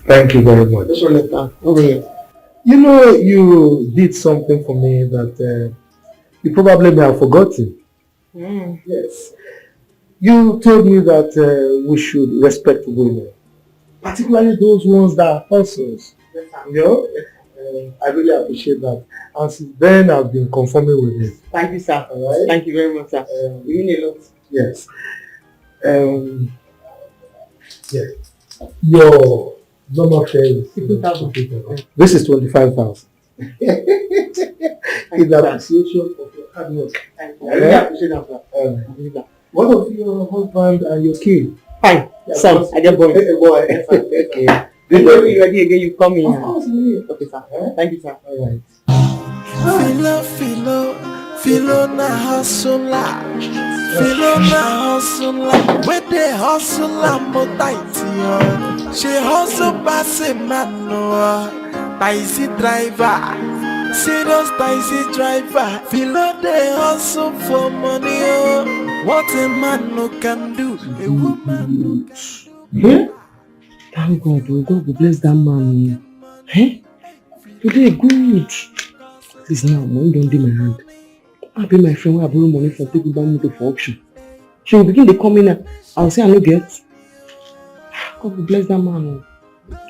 Thank you very much. You know, you did something for me that you probably may have forgotten. Yes. You told me that we should respect women, particularly those ones that are hustlers. You know, I really appreciate that. And since then, I've been conforming with it. Thank you, sir. All right? Thank you very much, sir. You mean a lot. Yes. Yeah. Your normal fare is 15,000. This is 25,000. In appreciation of your hard work. Thank you. I really appreciate that, sir. What of your husband and your kid? Fine. Son, I get boy. Boy. Okay. When you're ready again, you come in. Of course, okay, sir. Thank you, sir. All right. Filo na hustler. Filo na hustler. Where they hustle and motivate. She hustle pass a man no. Taxi driver. Serious taxi driver. Filo they hustle for money. What a man no can do. A woman no can do. Yeah? Thank God, God will bless that man. Hey? Today, good. Please now, money don't do my hand. I'll be my friend where I borrow money from people buy motor for auction. She will begin to come in. I'll say I no get. God will bless that man.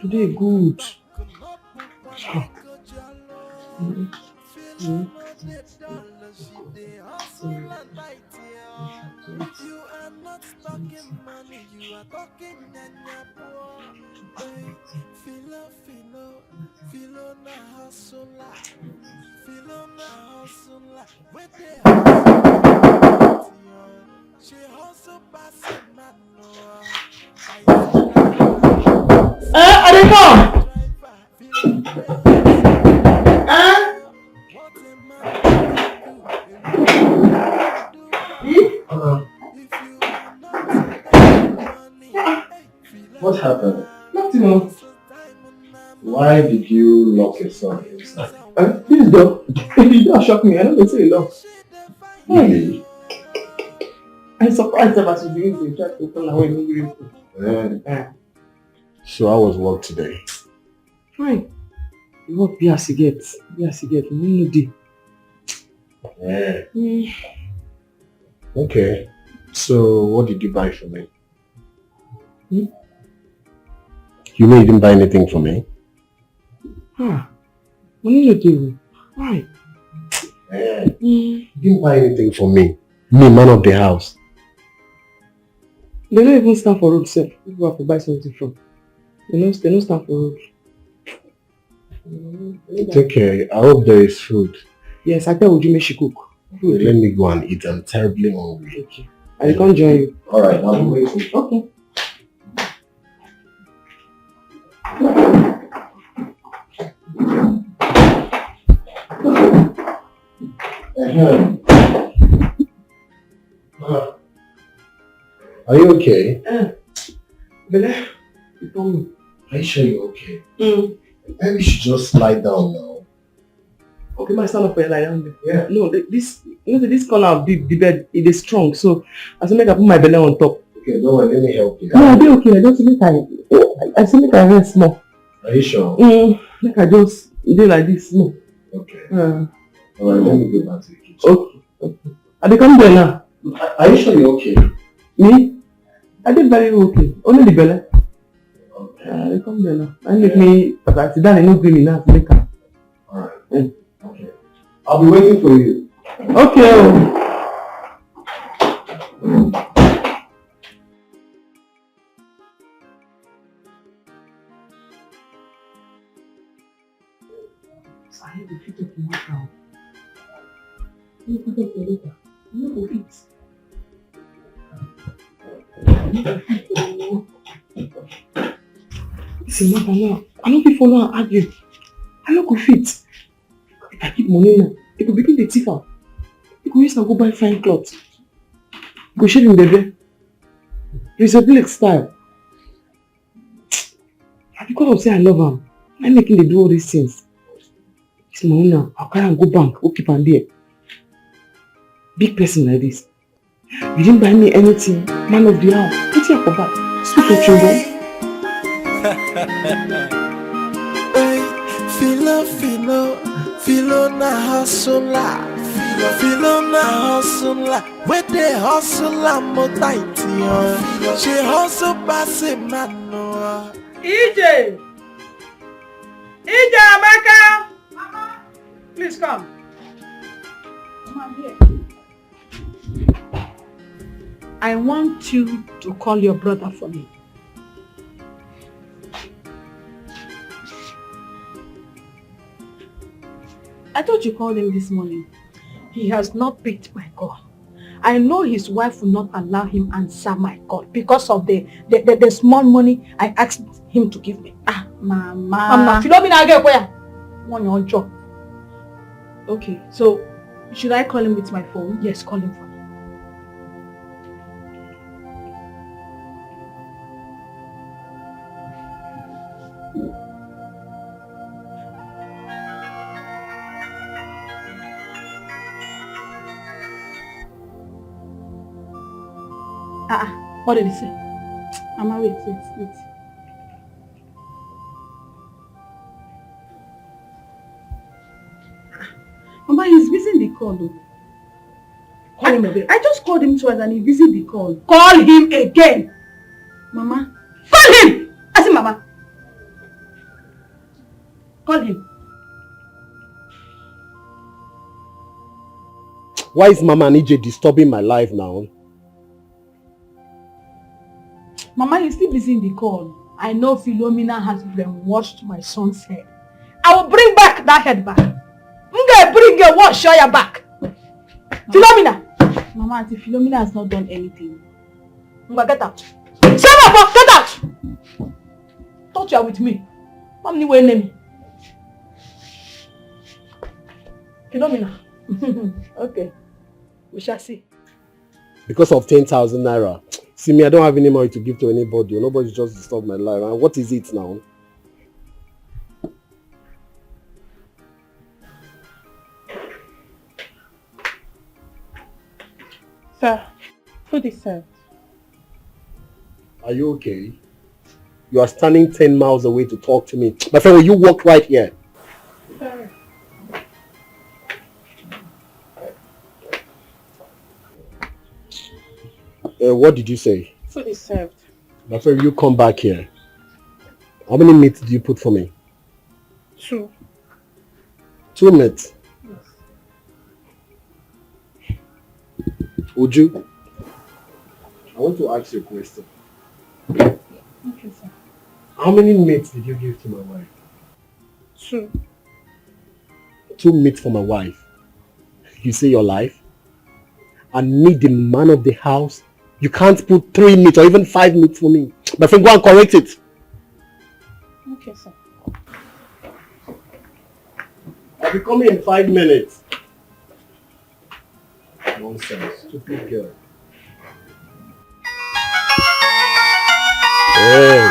Today, good. I don't know. What happened? Nothing more. Why did you lock yourself inside? Please don't. You don't shock me. I don't say lock. Really? I'm surprised about you doing the try to open away and So how was work today? fine. The work be as you get. Be as you get. No day. Yeah. Okay. So what did you buy for me? You mean you didn't buy anything for me? Money no day. Why? You didn't buy anything for me. Me, man of the house. They don't even stand for road sef. People have to buy something from. They don't stand for road. It's okay. I hope there is food. Yes, I tell Uju make she cook. Food. Let me go and eat. I'm terribly hungry. Okay. I can't join you. Alright, I'll be waiting. Okay. Are you okay? Bele, you told me. Are you sure you're okay? Maybe you should just lie down now. Okay, my stand up for you lie down there. Yeah. No, this corner of the bed, it is strong, so I say make I put my belly on top. Okay, no one, let me help you. No, I'll be okay. I just make I say make I rest small. Are you sure? Make I just do like this small. Okay. Alright, let me go back to the kitchen. Okay. I dey come there now. Are you sure you're okay? Me? I did very okay. Only the belly. Okay. I dey come there now. I make me, but I sit down and no green enough to make am. Alright. Okay. I'll be waiting for you. Okay. I have to fit up in my town. You put up later. You go fit. Listen, what now? I don't fit follow and argue. I don't go fit. If I keep money now, it will begin the thief out. You go use and go buy fine clothes. Go shave him baby. It's a black style. Because of say I love him, I'm making them do all these things. It's money now. I'll carry and go bank, go keep on there. Big person like this. You didn't buy me anything, man of the house. What's your for back? Sweet your children. Filo na hustler. Filo na hustler. Where they hustler mo tight yo. She hustle pass it man no. EJ Amaka. Mama, please come. Come here. I want you to call your brother for me. I thought you called him this morning. He has not picked my call. I know his wife will not allow him answer my call because of the small money I asked him to give me. Mama, okay, so should I call him with my phone? Yes, call him for me. What did he say? Mama, wait. Mama, he's missing the call though. Call him again. I just called him twice and he missing the call. Call him again! Mama. Call him! I said Mama. Call him. Why is Mama and EJ disturbing my life now? Mama, he's still busy in the call. I know Philomena has brainwashed my son's head. I will bring back that head back. I'm going to bring your what? Show your back. Philomena! Mama, Auntie Philomena has not done anything. Get out. Shut up! Get out! Thought you are with me. Mom, you name me. Philomena. Okay. We shall see. Because of 10,000 naira. See me, I don't have any money to give to anybody. Nobody just disturbed my life. And what is it now? Sir, food is served. Are you okay? You are standing 10 miles away to talk to me. My friend, will you walk right here? Sorry. What did you say? Food is served. My friend, will you come back here? How many meats do you put for me? 2. 2 meats? Yes. Uju, I want to ask you a question. Okay, sir. How many meats did you give to my wife? 2. 2 meats for my wife. You say your life? And me, the man of the house, you can't put 3 meats or even 5 meats for me. My friend, go and correct it. Okay, sir. I'll be coming in 5 minutes. Nonsense. Stupid girl. Hey.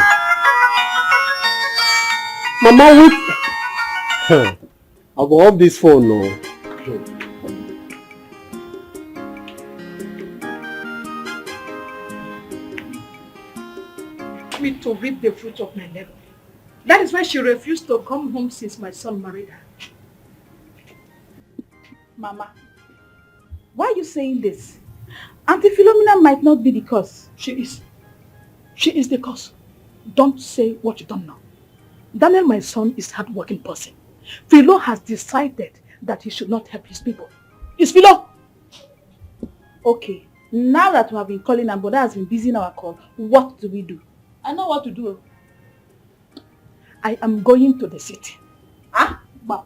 Mama, wait. I'll go off this phone now. Me to reap the fruit of my labor. That is why she refused to come home since my son married her. Mama, why are you saying this? Auntie Philomena might not be the cause. She is. She is the cause. Don't say what you don't know. Daniel, my son, is a hard-working person. Philo has decided that he should not help his people. Is Philo? Okay, now that we have been calling and Boda has been busy in our call, what do we do? I know what to do. I am going to the city. Ah, wow.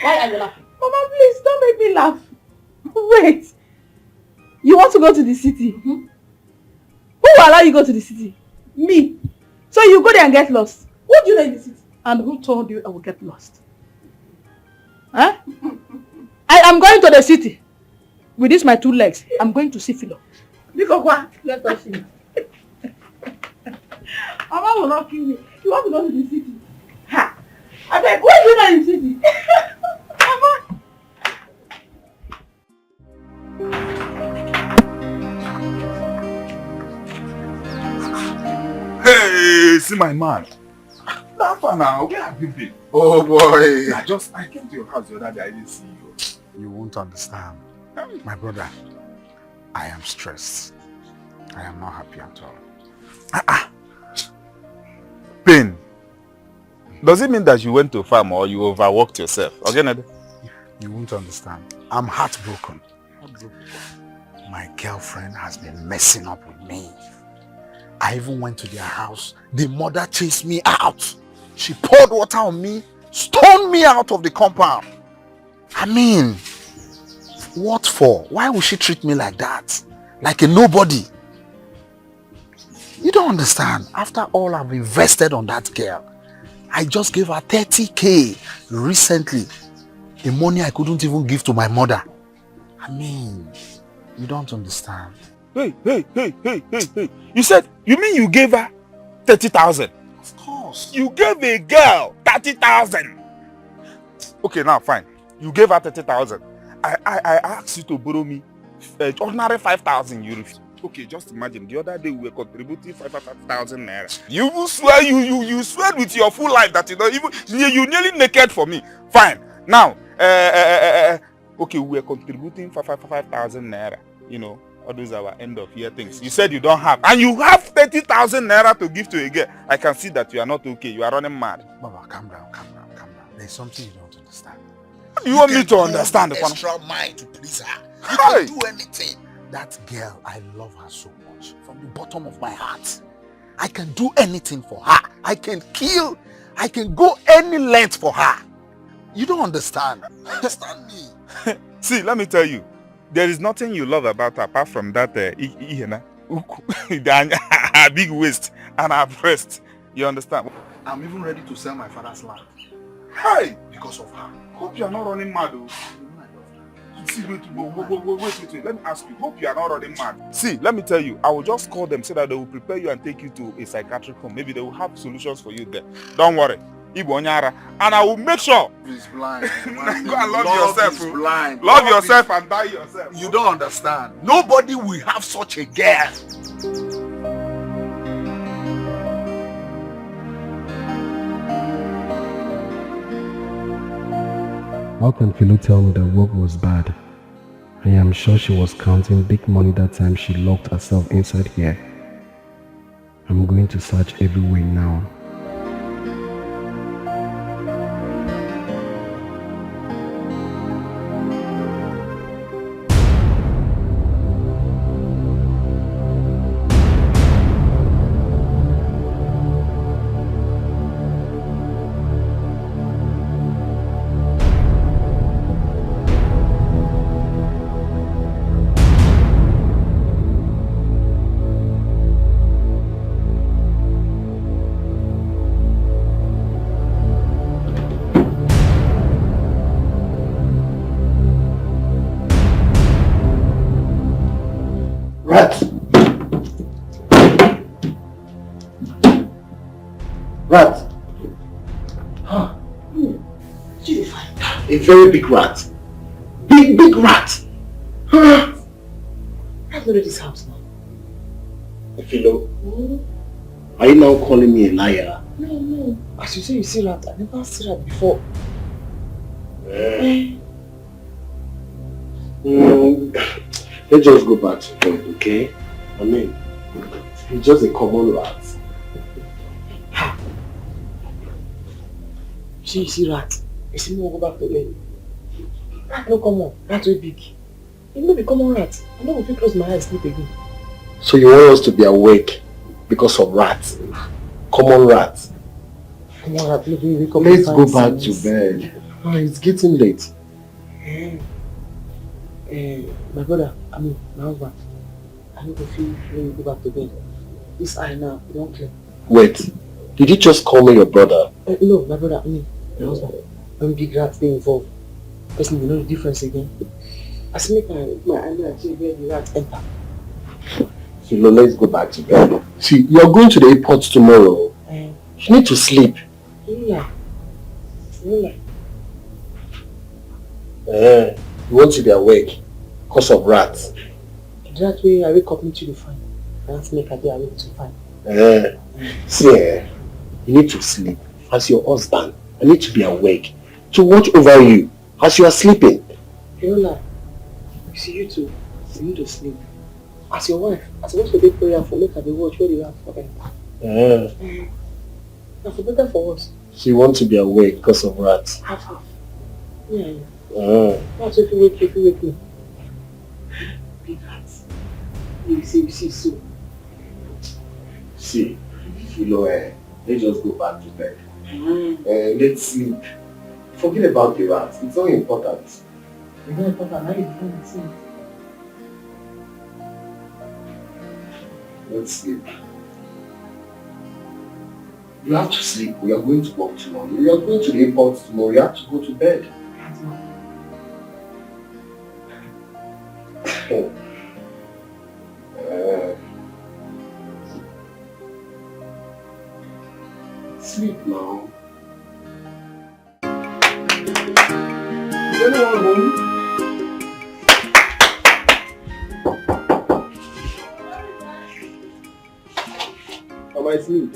Why are you laughing? Mama, please don't make me laugh. Wait. You want to go to the city? Mm-hmm. Who will allow you to go to the city? Me. So you go there and get lost. What do you know in the city? And who told you I will get lost? Huh? I am going to the city. With these my 2 legs, I'm going to see Philo. Because let us see. Mama will not kill me. You want to go to the city? Ha! I beg, what do you know in the city? Mama! Hey, see my man. That far now, where have you been? Oh boy. I came to your house the other day, I didn't see you. You won't understand. My brother, I am stressed. I am not happy at all. Pain. Does it mean that you went to a farm or you overworked yourself? Again, you won't understand. I'm heartbroken. My girlfriend has been messing up with me. I even went to their house. The mother chased me out. She poured water on me, stoned me out of the compound. I mean, what for? Why would she treat me like that? Like a nobody? You don't understand. After all I've invested on that girl, I just gave her 30K recently. The money I couldn't even give to my mother. I mean, you don't understand. Hey. You mean you gave her 30,000? Of course. You gave a girl 30,000. Okay, now fine. You gave her 30,000. I asked you to borrow me ordinary 5,000 euros. Okay, just imagine. The other day we were contributing 5,000 naira. You swear you swear with your full life that you nearly naked for me. Fine. Now, okay, we were contributing 5,000 naira. You know, all those are our end of year things. You said you don't have, and you have 30,000 naira to give to a girl. I can see that you are not okay. You are running mad. Baba, calm down. There's something you don't understand. You want me to understand? Extra mind to please her. You can do anything. That girl, I love her so much. From the bottom of my heart. I can do anything for her. I can kill. I can go any length for her. You don't understand. Understand me. See, let me tell you. There is nothing you love about her apart from that big waist and her breast. You understand? I'm even ready to sell my father's land. Hey! Because of her. Hope you are not running mad, though. See, wait, let me ask you. Hope you are not running mad. See, let me tell you, I will just call them so that they will prepare you and take you to a psychiatric home. Maybe they will have solutions for you there. Don't worry. And I will make sure. He's blind. Go and love yourself. Is blind. Love yourself and die yourself. You don't understand. Nobody will have such a girl. How can Philo tell me that work was bad? I am sure she was counting big money that time she locked herself inside here. I'm going to search everywhere now. Rat! Rat! Huh. A very big rat. Big rat! Huh. I've not this house now. Philo, are you now calling me a liar? No. As you say you see rat, I never see rat before. Let's just go back to bed, okay? I mean, it's just a common rat. You see rat, you see me go back to bed. Rat no come on, rat way big. It no be common rat. I no go fit close my eyes sleep again. So you want us to be awake because of rats? Common rats? Common rat, we come. Let's go back to bed. It's getting late. My brother, I mean, my husband, I no go feel when you go back to bed. This eye now, you don't clear. Wait, did you just call me your brother? No, my brother, I mean, my husband. When big rats they involved, person you know the difference again. I see make my eye actually where the rat enter. So let's go back to bed. See, you're going to the airport tomorrow. You need to sleep. Yeah. You want to be awake because of rats. That way I wake up need to find. That's make a day I wake to find. See, you need to sleep. As your husband, I need to be awake to watch over you as you are sleeping. You know, you see you too. You need to sleep. As your wife, I'm supposed to be prayer for make her watch where you are for them. That's better for us. So you want to be awake because of rats? Half. Yeah. That's if you wake me. Big rats. You see so. See, you know, let's just go back to bed. Let's sleep. Forget about the rats. It's not important. It's not important. Now you can't see. Let's sleep. You have to sleep. We are going to work tomorrow. We are going to the airport tomorrow. You have to go to bed. Sleep now. Is anyone home? Am I asleep?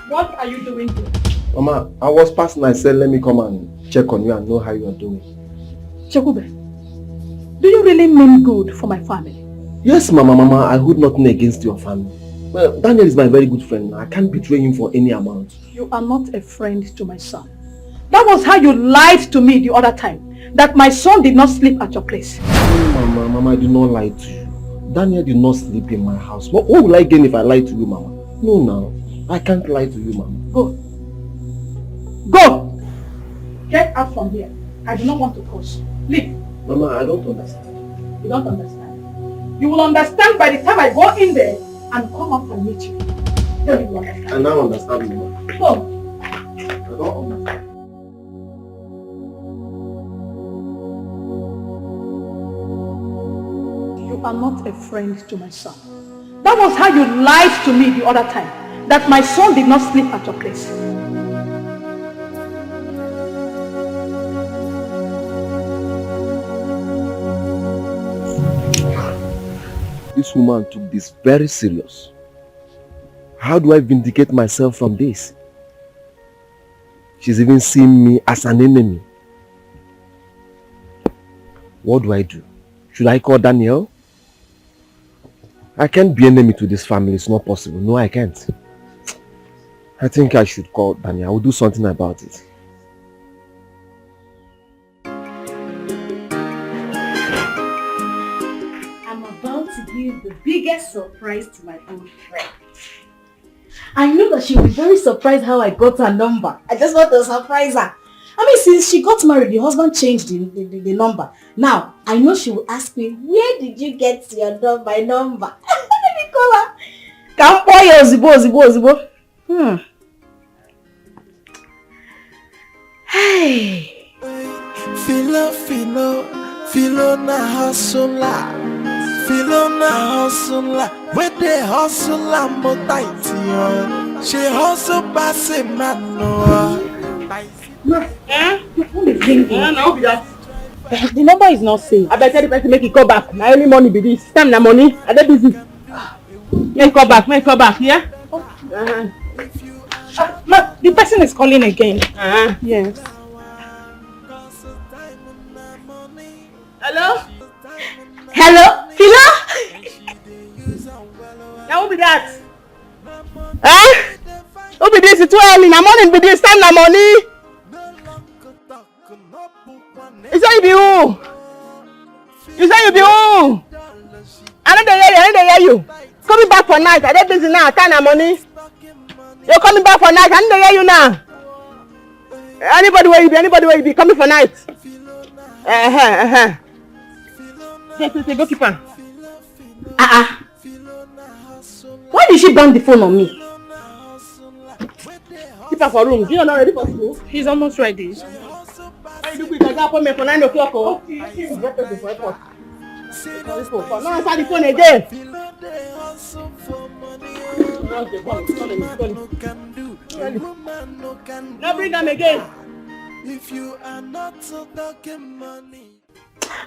What are you doing here? Mama, I was passing. I said, let me come and check on you and know how you are doing. Chekube, do you really mean good for my family? Yes, Mama, I hold nothing against your family. Well, Daniel is my very good friend. I can't betray him for any amount. You are not a friend to my son. That was how you lied to me the other time, that my son did not sleep at your place. No, Mama, I did not lie to you. Daniel did not sleep in my house. What will I gain if I lie to you, Mama? No, now. I can't lie to you, Mama. Go. Go! Get out from here. I do not want to curse you. Leave. Mama, I don't understand. You don't understand. You will understand by the time I go in there and come up and meet you. Then you will understand. I now understand, Mama. Go. I don't understand. You are not a friend to my son. That was how you lied to me the other time, that my son did not sleep at your place. This woman took this very serious. How do I vindicate myself from this? She's even seeing me as an enemy. What do I do? Should I call Daniel? I can't be enemy to this family. It's not possible. No, I can't. I think I should call Daniel. I will do something about it. I'm about to give the biggest surprise to my old friend. I know that she'll be very surprised how I got her number. I just want to surprise her. I mean, since she got married, the husband changed the number. Now, I know she will ask me, where did you get your number? Let me call her. Come boy, Ozibo. Hey. Filo na hustle la. Filo on a hustler, where they hustle and more tight, yo. She hustle by say man, no. Who is ringing? Now be that. The number is not safe. I better tell the person make it call back. Now only money be this. Time na money. I dey busy. Make call back, yeah? Ma, the person is calling again. Yes. Hello? Hello? Philo? Now who be that? Who be this? It's too early. Na morning be this. Time na money. You say you be who? You say you be who? I don't hear you. Coming back for night. I dey busy now. Time na money. You're coming back for night. I don't hear you now. Anybody where you be coming for night. Say, go keep on. Why did she bang the phone on me? Keep her for room. You not ready for school? He's almost ready. Why you do quick? I got appointment for 9 o'clock. Oh. Okay. Get ready for airport. No, answer the phone again. No, bring them again. If you are not so talking money.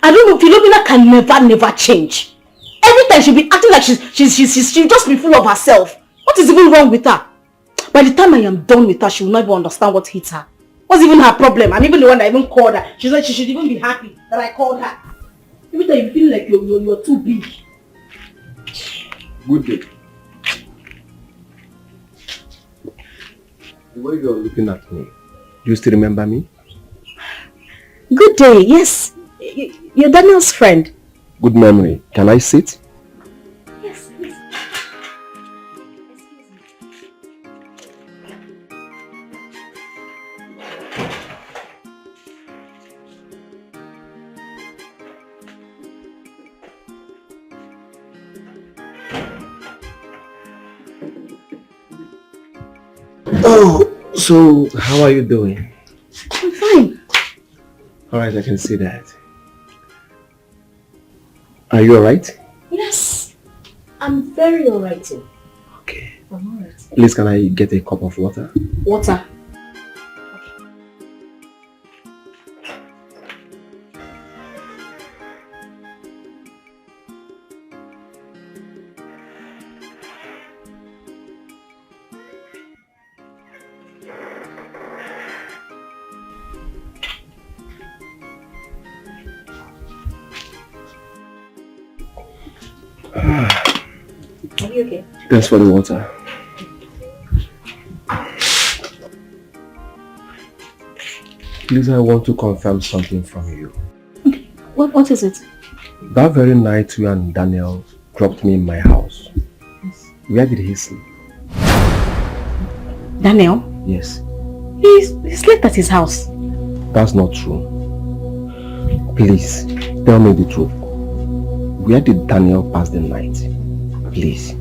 I don't know, Philomena can never change. Every time she be acting like she just be full of herself. What is even wrong with her? By the time I am done with her, she will not even understand what hit her. What's even her problem? I'm even the one that even called her. She said she should even be happy that I called her. Every time you feel like you're too big. Good day. The way you're looking at me, do you still remember me? Good day, yes. You're Daniel's friend. Good memory. Can I sit? Yes, please. Oh, so how are you doing? I'm fine. Alright, I can see that. Are you alright? Yes. I'm very alright. Okay. I'm alright. Please, can I get a cup of water? Water. Are you okay? Thanks for the water. Please, I want to confirm something from you. Okay. What is it? That very night you and Daniel dropped me in my house. Yes. Where did he sleep? Daniel? Yes. He slept at his house. That's not true. Please, tell me the truth. Where did Daniel pass the night? Please.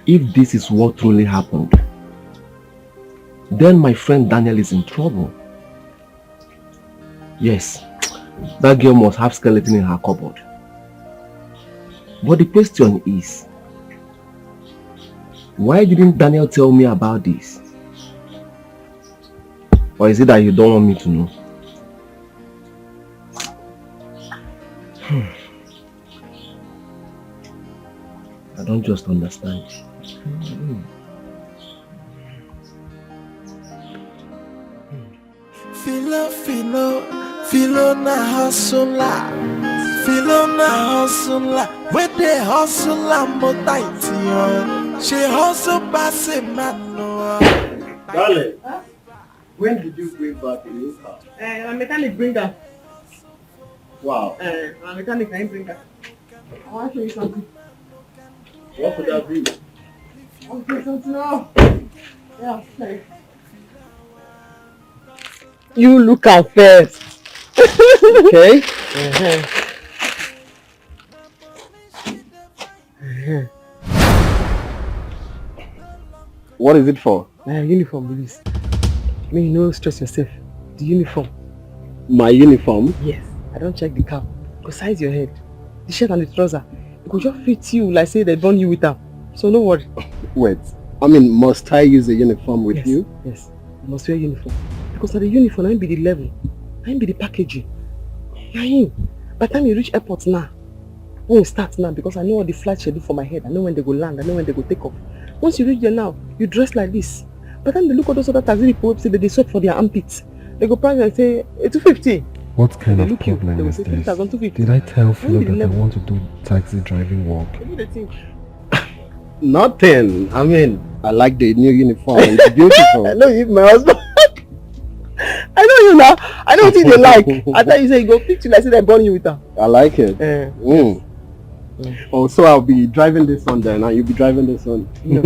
If this is what truly happened, then my friend Daniel is in trouble. Yes, that girl must have skeleton in her cupboard. But the question is, why didn't Daniel tell me about this? Or is it that you don't want me to know? I don't just understand. Philo na hustler. Philo na hustler. Where they hustle more tight, yo. She hustle by say man, no. Darling, when did you bring back the new car? My mechanic bring her. Wow. My mechanic can bring her. I want to show you something. What could that be? I'll do something now. Yeah, sorry. You look at first. Okay. What is it for? Uniform, please. May you no stress yourself. The uniform. My uniform? Yes. I don't check the cap. Go size your head. The shirt and the trouser. It could just fit you like say they burn you with them. So no worry. Wait. I mean, must I use a uniform with you? Yes. You must wear uniform. Because at the uniform, I ain't be the level. I ain't be the packaging. I ain't. By the time you reach airport now, when we start now, because I know what the flight schedule for my head. I know when they go land. I know when they go take off. Once you reach there now, you dress like this. By the time they look at those other taxi people, say they sweat for their armpits. They go price and say, 250. What kind they of look you, problem they will is say this? 250. Did I tell Philo that I want to do taxi driving work? What do they think? Nothing. I mean, I like the new uniform. It's beautiful. I know you, my husband. I know you now. I know what you like. I thought you say you go fit you like say they burn you with her. I like it. Oh, so I'll be driving this one then, and you'll be driving this one. No.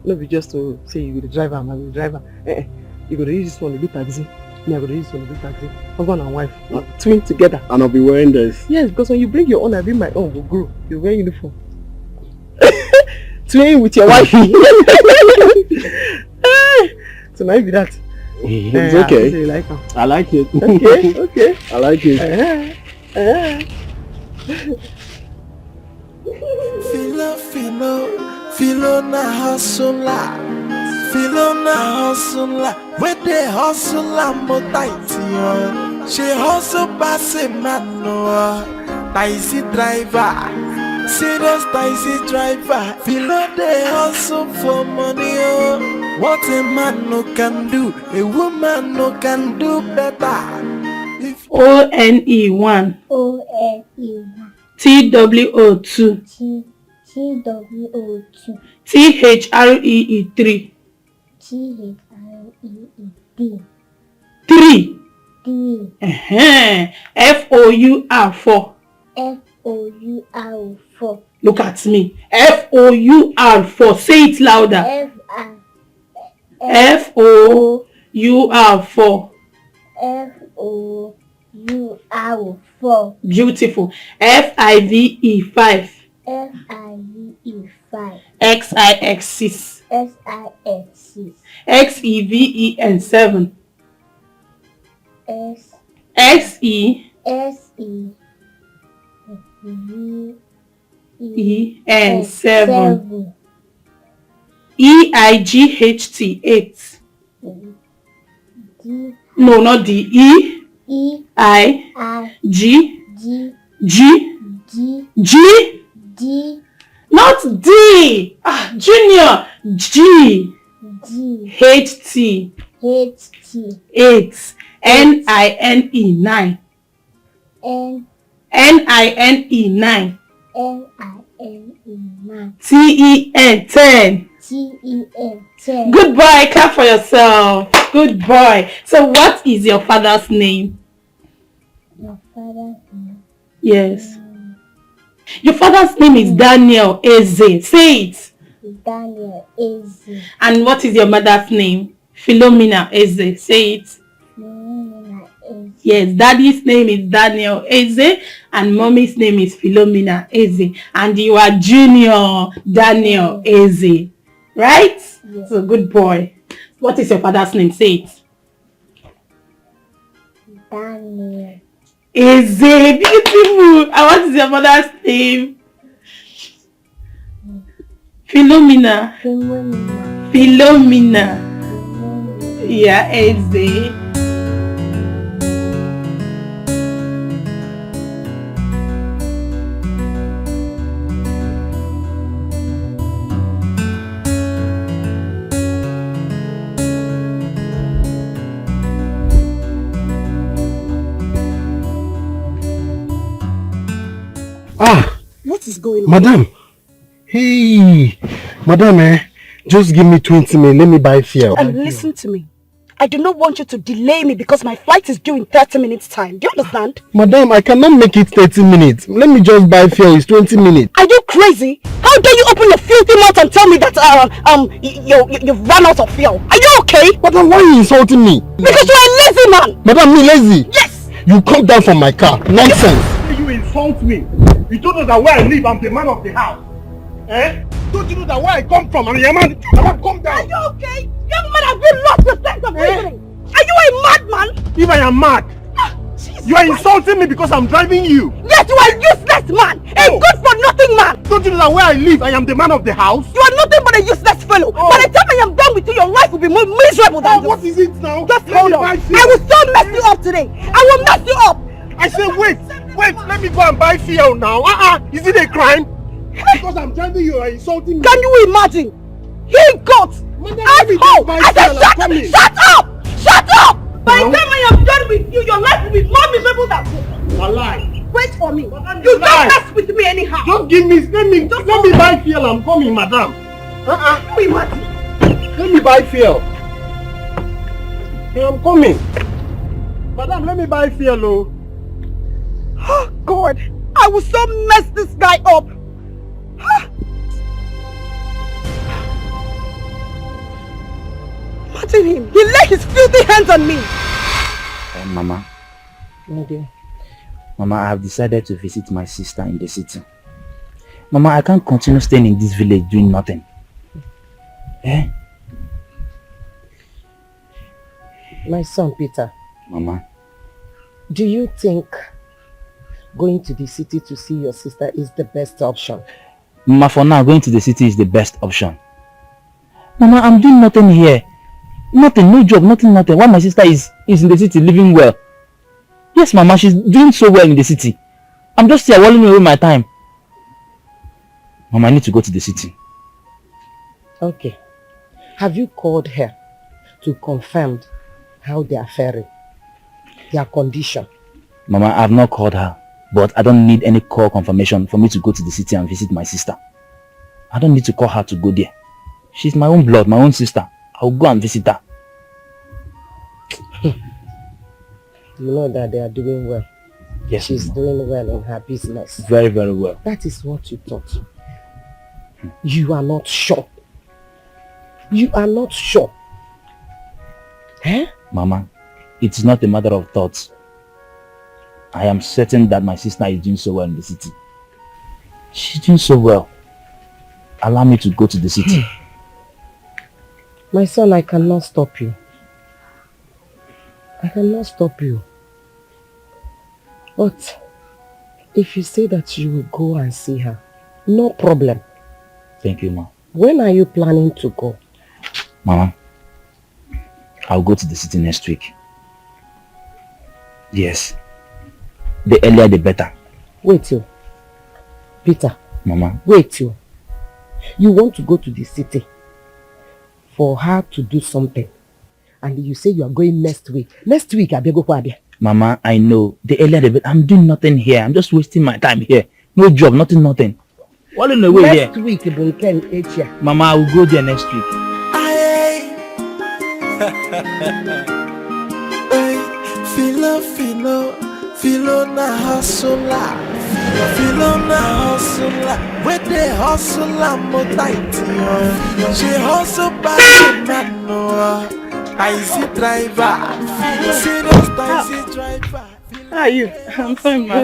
No, be just to say you will drive am, I will drive am. You go to use this one to do taxi. Me, I go to use this one to do taxi. Husband and wife, twin together. And I'll be wearing this. Yes, because when you bring your own, I bring my own. We'll grow. You wear uniform. Twin with your wife. So now be that. It's okay. So you like her. I like it. Okay. I like it. Philo na hustler. Philo na hustler. Where they hustle and motivate. She hustle pass a man no. Taxi driver. Serious taxi driver. Philo they hustle for money. What a man no can do, a woman no can do better. ONE1 ONE1 TWO2 TWO2 THREE3 THREE3 FOUR4 FOUR4 Look at me. FOUR4. Say it louder. FOUR4 FOUR4 Beautiful. FIVE5 FIVE5 XIX6 SIX6 XEVEN7 SEVEN7 EIGHT8 No, not D. G not D. Junior. HT 8 NINE9 NINE9 TEN10 Good boy, clap for yourself. Good boy. So what is your father's name? My father's name? Yes. Your father's name is Daniel Eze. Say it. Daniel Eze. And what is your mother's name? Philomena Eze. Say it. Philomena Eze. Yes, daddy's name is Daniel Eze and mommy's name is Philomena Eze. And you are Junior Daniel Eze. Right? Yes. So good boy. What is your father's name? Say it. Daniel Eze. Beautiful. And what is your mother's name? Philomena. Yeah, Eze. What is going on? Madam. Hey, madam, just give me 20 minutes. Let me buy fuel. And listen to me. I do not want you to delay me because my flight is due in 30 minutes time. Do you understand? Madam, I cannot make it 30 minutes. Let me just buy fuel. It's 20 minutes. Are you crazy? How dare you open your filthy mouth and tell me that you've run out of fuel? Are you okay? Madam, why are you insulting me? Because you're a lazy man. Madam, me lazy? Yes. You come down from my car. Nonsense. You insult me. You don't know that where I live, I'm the man of the house. Eh? Don't you know that where I come from, I'm the man? Madam, come down. Are you okay? Young man, have you lost your sense of reasoning? if I am mad? You are insulting me because I'm driving you. Yes, you are a useless man. A good for nothing man. Don't you know that where I live, I am the man of the house? You are nothing but a useless fellow. By the time I am done with you, your life will be more miserable than this. What is it now? Just hold on. I will so mess you up today. I will mess you up. I say wait, let me go and buy fuel now. Is it a crime? Because I'm driving you, you are insulting me. Can you imagine? He got asshole. I said shut up! Shut up! By the time I am done with you, your life will be more miserable than this. A lie. Wait for me. You don't mess with me anyhow. Just give me, let me buy fuel. I'm coming, madam. Let me buy fuel. I'm coming. Madam, let me buy fuel, oh. Oh God, I will so mess this guy up. Imagine him. He laid his filthy hands on me. Mama. My dear. Mama, I have decided to visit my sister in the city. Mama, I can't continue staying in this village doing nothing. Eh? My son Peter. Mama. Do you think going to the city to see your sister is the best option? Mama, for now, going to the city is the best option. Mama, I'm doing nothing here. Nothing, no job, nothing. While my sister is in the city living well. Yes, Mama, she's doing so well in the city. I'm just here whiling away my time. Mama, I need to go to the city. Okay. Have you called her to confirm how they are faring? Their condition? Mama, I have not called her. But I don't need any call confirmation for me to go to the city and visit my sister. I don't need to call her to go there. She's my own blood, my own sister. I'll go and visit her. You know that they are doing well. Yes, she's Mama. doing well in her business. Very, very well. That is what you thought. You are not sure. You are not sure. Eh? Mama, it's not a matter of thoughts. I am certain that my sister is doing so well in the city. She's doing so well. Allow me to go to the city. My son, I cannot stop you. I cannot stop you. But if you say that you will go and see her, no problem. Thank you, Ma. When are you planning to go? Mama, I'll go to the city next week. Yes. The earlier the better. Wait you. Peter. Mama. Wait you. You want to go to the city for her to do something. And you say you are going next week. Next week, I'll be go there. Mama, I know. The earlier the better. I'm doing nothing here. I'm just wasting my time here. No job, nothing. What in the way here? Next week, Mama, I will go there next week. Filo na hustler. Filo na hustler. Where they hustle mo tight. She hustle by the man no. Taxi driver. Serious taxi driver. How are you? I'm fine, ma.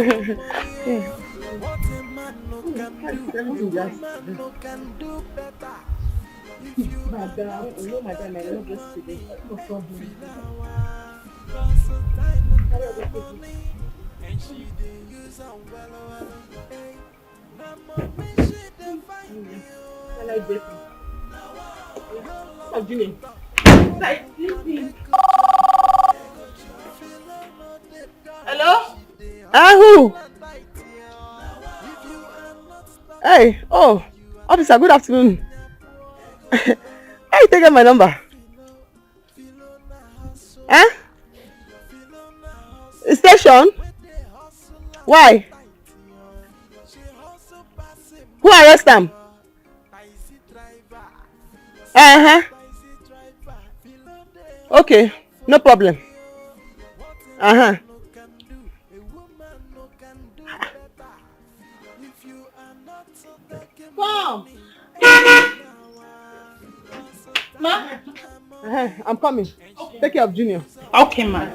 Madam, I love this today. No problem. Hello? Who? Hey, oh, officer, good afternoon. How you taking my number? Station? Why? Who arrest them? Okay, no problem. Come. Ma? I'm coming. Okay. Take care of Junior. Okay, ma.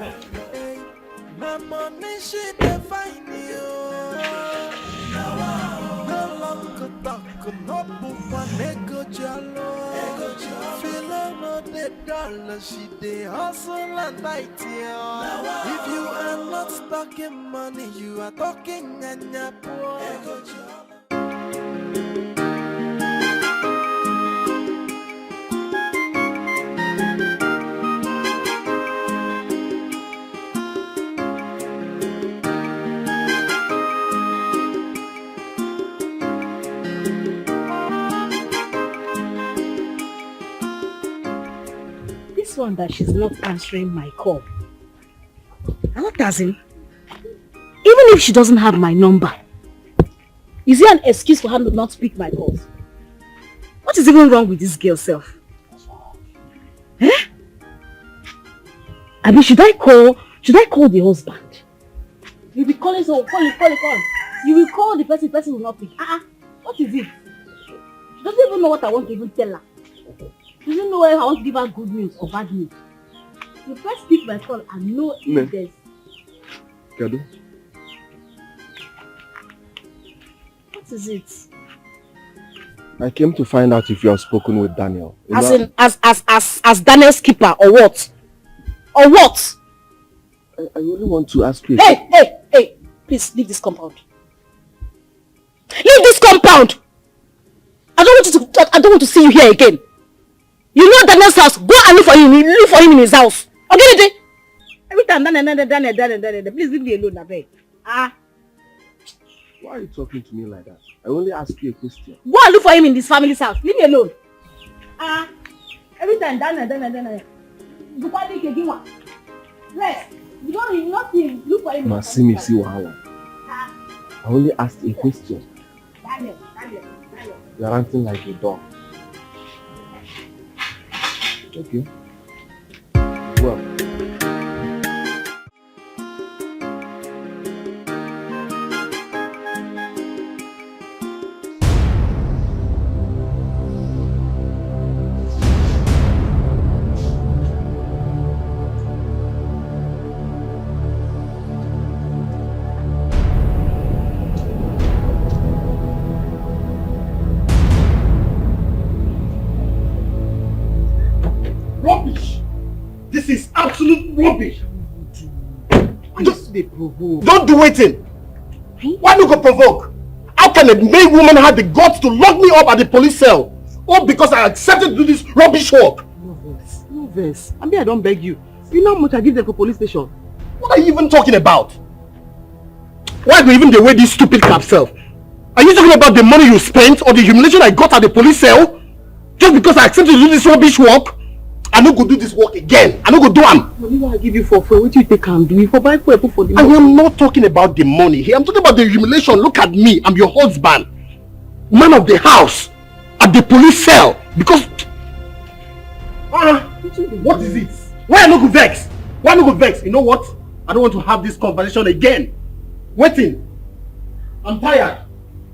no book ego jalo. Feel no the dollar, she dey hustle and night. If you are not talking money, you are talking and you're poor. This one that she's not answering my call. And what does him? Even if she doesn't have my number, is there an excuse for her to not pick my calls? What is even wrong with this girl self? Eh? I mean, should I call the husband? You'll be calling, so call. You will call the person will not pick. What is it? She doesn't even know what I want to even tell her. She doesn't know if I want to give her good news or bad news. You first pick my call and know if there's... Kado? What is it? I came to find out if you have spoken with Daniel. As Daniel's keeper or what? Or what? I really want to ask you. Hey! Please leave this compound. Leave this compound! I don't want to see you here again. You know Daniel's house. Go and look for him. Look for him in his house. Okay? Every time Daniel. Please leave me alone, Nabe. Why are you talking to me like that? I only ask you a question. Go and look for him in this family's house. Leave me alone. Every time Daniel. Rest. You don't nothing. Look for him. Masimi si wahala. I only asked a question. Daniel. You are acting like a dog. Okay. Well. Rubbish! This is absolute rubbish! Don't do it! Why do you go provoke? How can a maid woman have the guts to lock me up at the police cell? All because I accepted to do this rubbish work? No verse. I mean, I don't beg you. You know how much I give them for police station? What are you even talking about? Why do you even the way this stupid cab self? Are you talking about the money you spent or the humiliation I got at the police cell? Just because I accepted to do this rubbish work? I no go do this work again. I no go do am. Money what I give you for what you take and do you for buy for the money? I am not talking about the money here. I'm talking about the humiliation. Look at me. I'm your husband. Man of the house. At the police cell. Because... what is it? Why I no go vex? Why I no go vex? You know what? I don't want to have this conversation again. Waiting. I'm tired.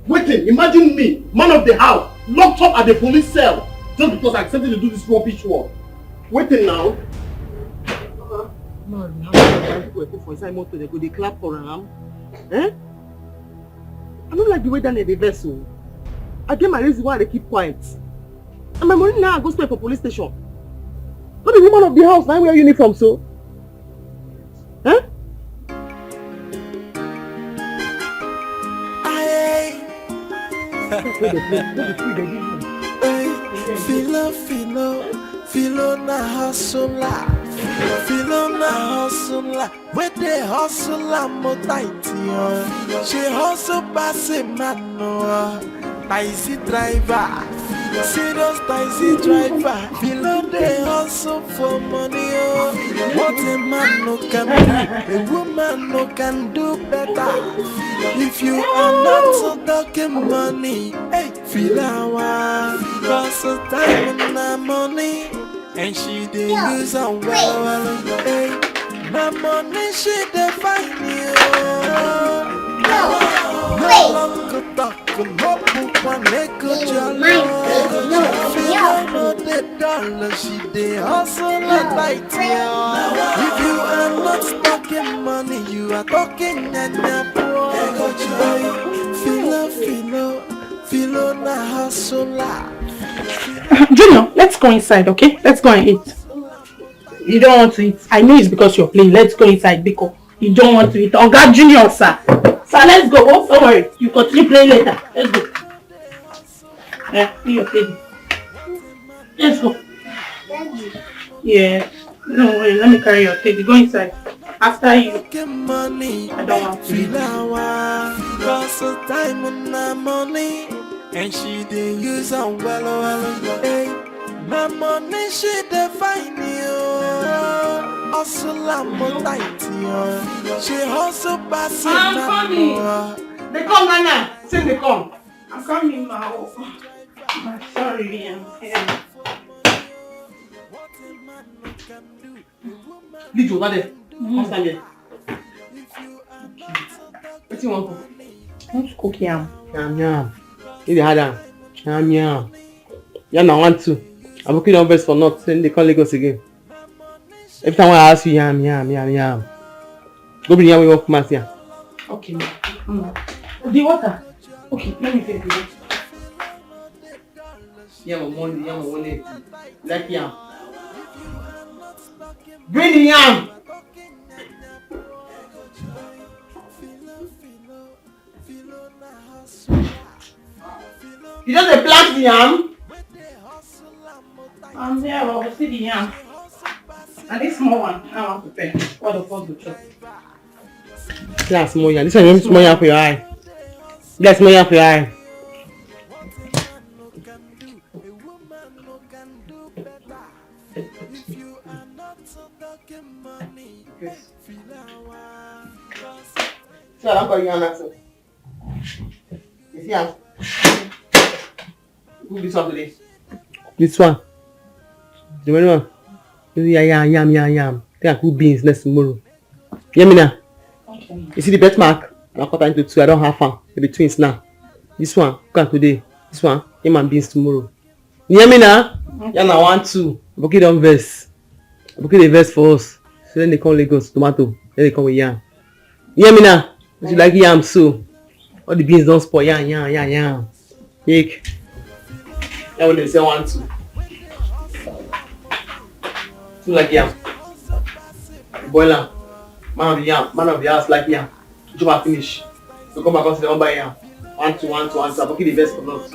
Waiting. Imagine me, man of the house, locked up at the police cell. Just because I accepted to do this rubbish work. Waiting now. Man, how people put for inside motor, they go, they clap for him. Eh? I don't like the way Daniel they vessel. I get my reason why they keep quiet. And my money now I go spend for police station. Not the woman of the house, now wear uniform so. Eh? Feel na hustle, where they hustle mo tight yo. She hustle pass a man no, taxi driver, serious taxi driver. Feel they hustle for money oh. What a man no can do, a woman no can do better. If you are not so talking money, hey, feel our cause of time and money. And she dey use and well, hey. My money she dey find you. No longer talk, no book one ego jolly. Feel no the dollar, she dey hustle and fight you. If you are not talking money, you are talking and you're poor. Filona hustler. Junior, let's go inside, okay? Let's go and eat. You don't want to eat. I know it's because you're playing. Let's go inside because you don't want to eat. Oh God, Junior, sir. Sir, let's go. Oh, don't worry. You continue playing later. Let's go. Yeah, be your baby. Let's go. Yeah. No worry. Let me carry your teddy. Go inside. After you. I don't want to eat. Cause of time on my money. And she didn't use on well. Hey, my money she define you. Hustle I'm tight. She hustle pass. I'm coming. They come, Nana. Say they come. I'm coming now. I'm sorry. Lead over there. Come stand there. What do you want to cook? I want to cook yam. Yam. If they had yam. Yam I want to. I'm looking on best for not. Then they can't Lagos again. Every time I ask you yam. Go bring yam we walk past here. Okay. The water. Okay, let me get the water. Yam on Monday. Like yam. Bring the yam. You just plant the yam? I'm there, but we'll see the yam. And this small one, I want to prepare. What the fuck do you chop? That's small yam. This one is small yam for your eye. That's small yam for your eye. So I don't call you answer. You see how? Who this one today? This one. The one. Yam. Then I cook beans next tomorrow. Hear me now? Okay. You see the birthmark? I'll cut into two. I don't have one. They'll be twins now. This one, cook today. This one, yam and beans tomorrow. You hear me now? Okay. Yam now 1, 2. Book don't verse. Book the verse for us. So then they come Lagos, tomato. Then they come with yam. You hear me now? If you like yam, so all the beans don't spoil. Yam. Take. That when they say 1, 2. Two like yam. Boil am. Man of the house like yam. Job finish. So come back and say one by yam. 1, 2. I book the best for us.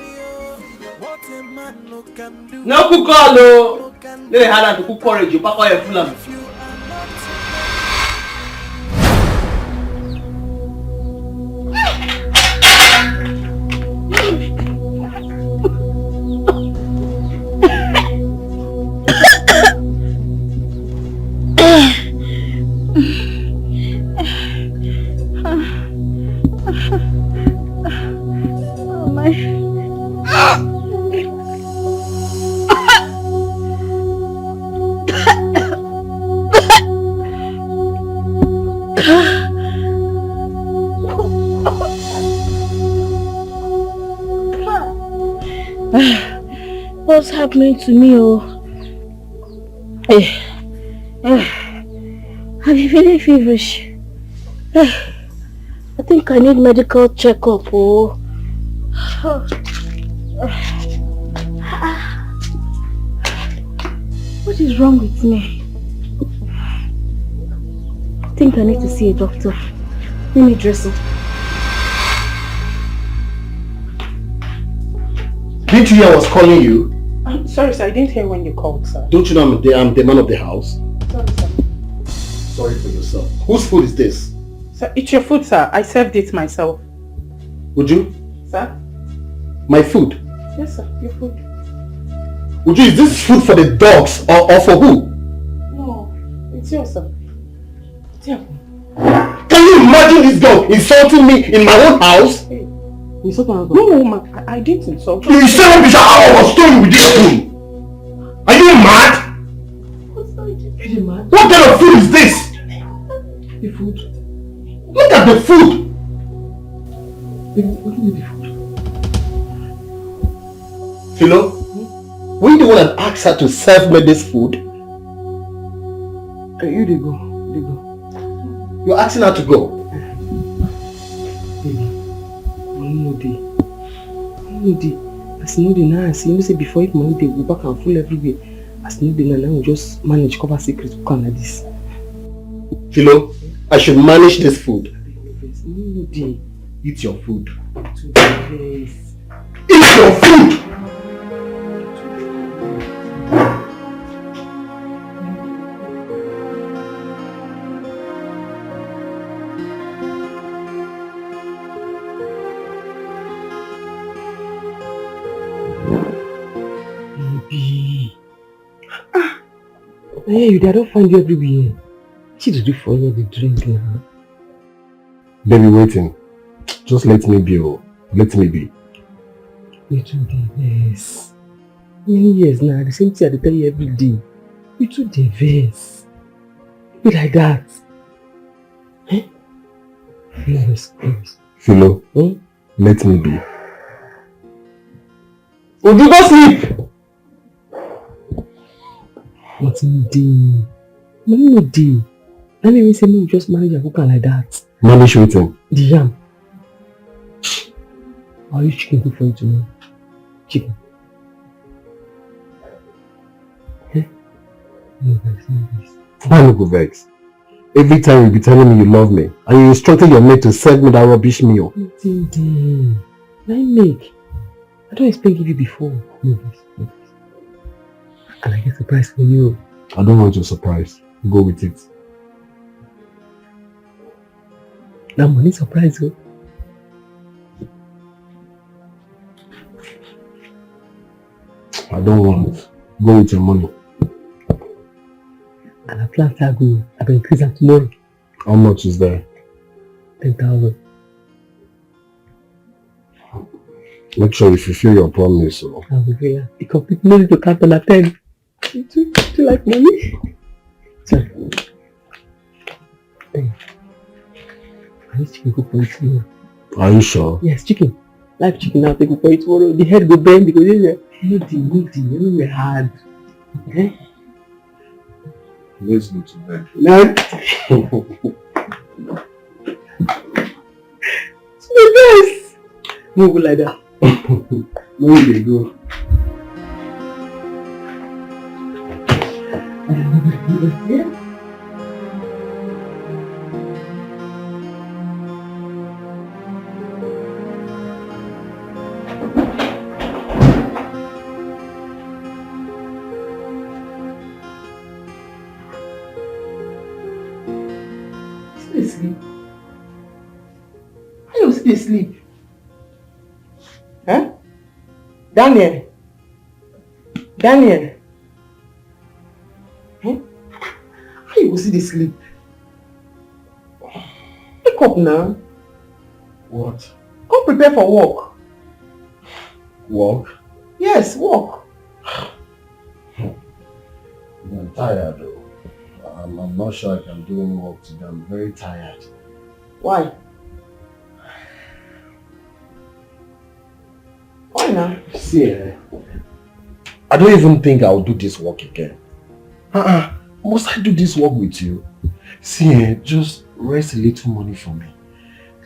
No cook all though. They had to cook porridge. You pack all your full am. What's happening to me? I'm feeling feverish. I think I need medical checkup. What is wrong with me? I think I need to see a doctor. Let me dress up. Didn't you hear I was calling you? I'm sorry, sir. I didn't hear when you called, sir. Don't you know I'm the man of the house? Sorry, sir. Sorry for yourself. Whose food is this? Sir, it's your food, sir. I served it myself. Would you? Sir? My food? Yes, sir. Your food. Would you? Is this food for the dogs or for who? No, it's yours, sir. It's your food. Can you imagine this girl insulting me in my own house? Hey. No, ma, I didn't insult you. You said what Mr. Howard was doing with this food. Are you mad? What kind of food is this? The food. Look at the food. What do you mean the food? Philo, were you the one that asked her to serve me this food? You they go. You're asking her to go? No As you know the now, as you know say before if money they go back and full everywhere. As you know the now, we just manage cover secrets to come like this. Philo, I should manage this food. No, dear. Eat your food. Yes. Eat your food! Baby. Hey, you don't find you everywhere. What did you do for you the drink now? Baby, waiting. Just let me be. Let me be. You too diverse. Many years now, the same thing I tell you every day. You too diverse. Be like that. Eh? Yes. Philo, let me be. Would you go sleep? Nothing day. No day. Let me say me just manage your cooker like that. Manage waiting. The yam. I'll use chicken cook for you tomorrow. Chicken. Eh? No vex. Why no go vex? Every time you be telling me you love me, and you instructed your mate to serve me that rubbish meal. Nothing day. Let me make. I don't expect give you before. No vex. And I get surprise for you. I don't want your surprise. Go with it. That money surprise you. I don't want. Go with your money. And I plan to go. I will increase that tomorrow. How much is there? 10,000. Make sure you fulfill your promise. So. I will be here. You complete money to count on a 10. Do you like money? Sorry. Hey. I need chicken cook for you tomorrow. Are you sure? Yes, chicken. Live chicken I'll take for you tomorrow. The head go bend because it's hard. Okay? Let's go to bed. No. It's my best. Move like that. No, they go. Yeah. Sleep. How you still sleep? Huh? Daniel? Huh? How you still sleep? Wake up now. What? Come prepare for work. Work? Yes, work. I'm tired though. I'm not sure I can do any work today. I'm very tired. Why? Why now? See, I don't even think I'll do this work again. Must I do this work with you? See, just raise a little money for me.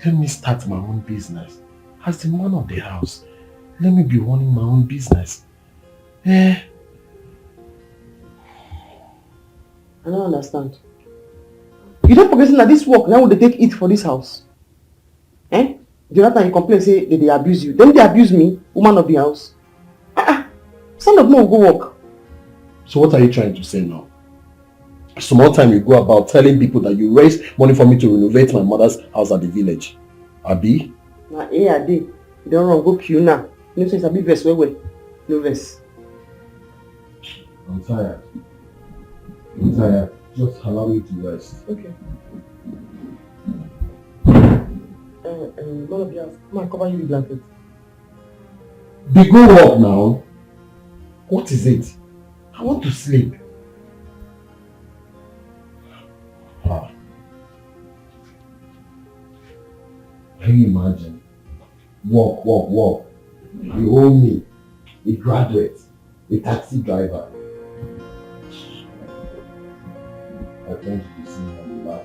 Let me start my own business. As the man of the house, let me be running my own business. I don't understand. You don't forget that this work now will they take it for this house? The other time you complain say that they abuse you. Then they abuse me, woman of the house. Son of man will go work. So what are you trying to say now? Some more time you go about telling people that you raise money for me to renovate my mother's house at the village. Abi? Nah, Ade. You don't run, go queue now. You know, since I be verse well. No verse. I'm tired. I'm tired. Just allow me to rest. Okay. One of you, come and cover you with blanket. Be go work now. What is it? I want to sleep. Can you imagine? Work. You owe me. A graduate. A taxi driver. I want to be seen on the back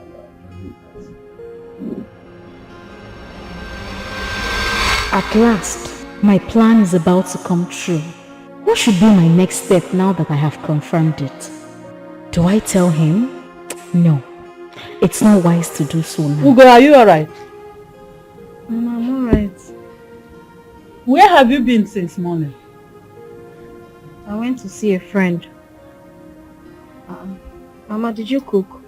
At last, My plan is about to come true. What should be my next step now that I have confirmed it? Do I tell him? No. It's not wise to do so now. Ugo, are you alright? Mama, I'm alright. Where have you been since morning? I went to see a friend. Mama, did you cook?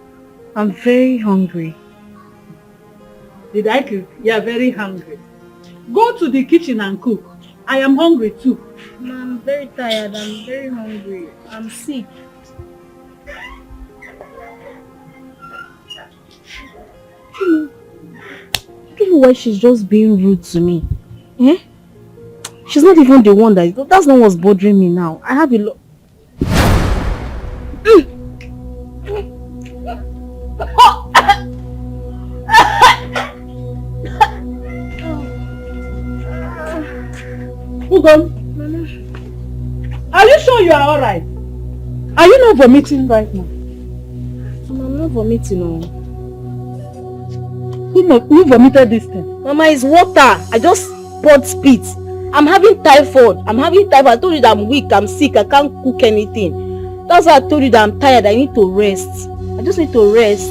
I'm very hungry. Did I cook? You are very hungry. Go to the kitchen and cook. I am hungry too. Mama, I'm very tired. I'm very hungry. I'm sick. I don't know why she's just being rude to me. Eh? She's not even the one that's not what's bothering me now. I have a lot. Ugo, are you sure you are alright? Are you not vomiting right now? Mama, I'm not vomiting, no. Who vomited this thing? Mama, it's water. I just poured spit. I'm having typhoid. I told you that I'm weak, I'm sick, I can't cook anything. That's why I told you that I'm tired. I need to rest. I just need to rest.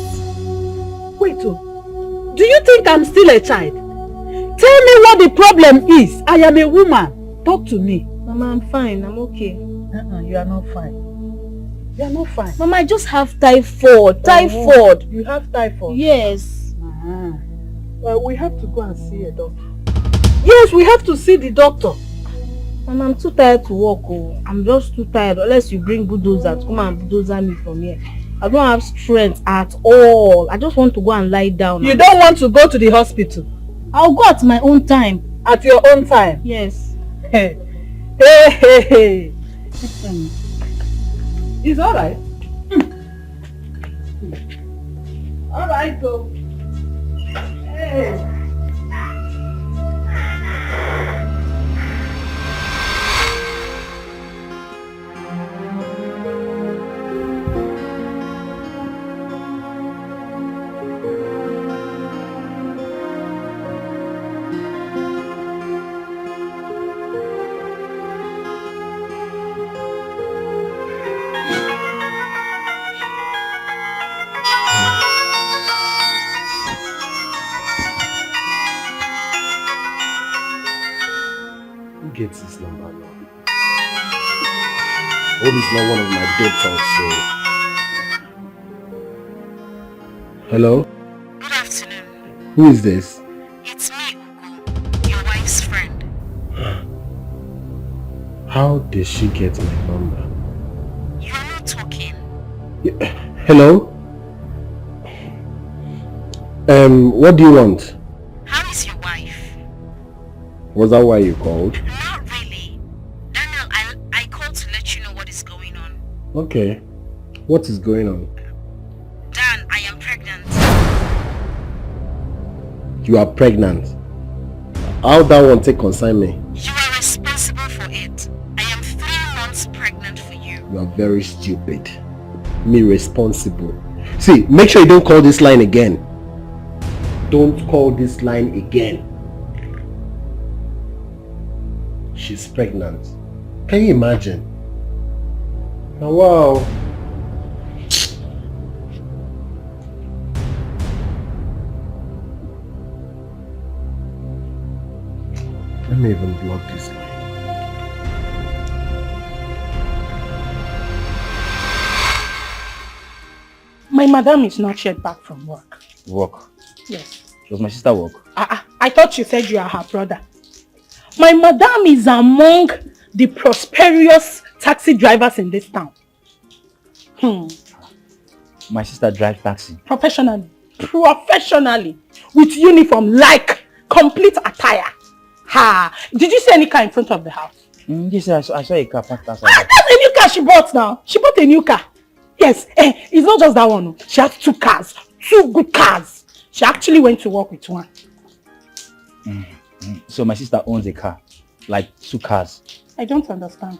Wait, do you think I'm still a child? Tell me what the problem is. I am a woman. Talk to me. Mama, I'm fine. I'm okay. You are not fine. You are not fine. Mama, I just have typhoid. Typhoid. You have typhoid? Yes. Well, we have to go and see a doctor. Yes, we have to see the doctor. Mama, I'm too tired to walk. Oh. I'm just too tired. Unless you bring bulldozer to come and bulldozer me from here. I don't have strength at all. I just want to go and lie down. You don't want to go to the hospital? I'll go at my own time. At your own time? Yes. Hey. It's alright. Alright, go. Hey. Gets his number now. Hope he's not one of my debtors, so... Hello? Good afternoon. Who is this? It's me, Ugo, your wife's friend. How did she get my number? You are not talking. Hello? What do you want? How is your wife? Was that why you called? Not really. Daniel, I called to let you know what is going on. Okay. What is going on? Dan, I am pregnant. You are pregnant. How that one take concern me? You are responsible for it. I am 3 months pregnant for you. You are very stupid. Me responsible. See, make sure you don't call this line again. Don't call this line again. She's pregnant. Can you imagine? Oh, wow. Let me even block this line. My madam is not yet back from work. Work? Yes. Does my sister work? I thought you said you are her brother. My madam is among the prosperous taxi drivers in this town. My sister drives taxi. Professionally, with uniform, like complete attire. Did you see any car in front of the house? Yes, I saw a car parked outside. That's a new car she bought now. She bought a new car. Yes, it's not just that one. She has 2 cars, 2 good cars. She actually went to work with one. So my sister owns a car, like 2 cars. I don't understand.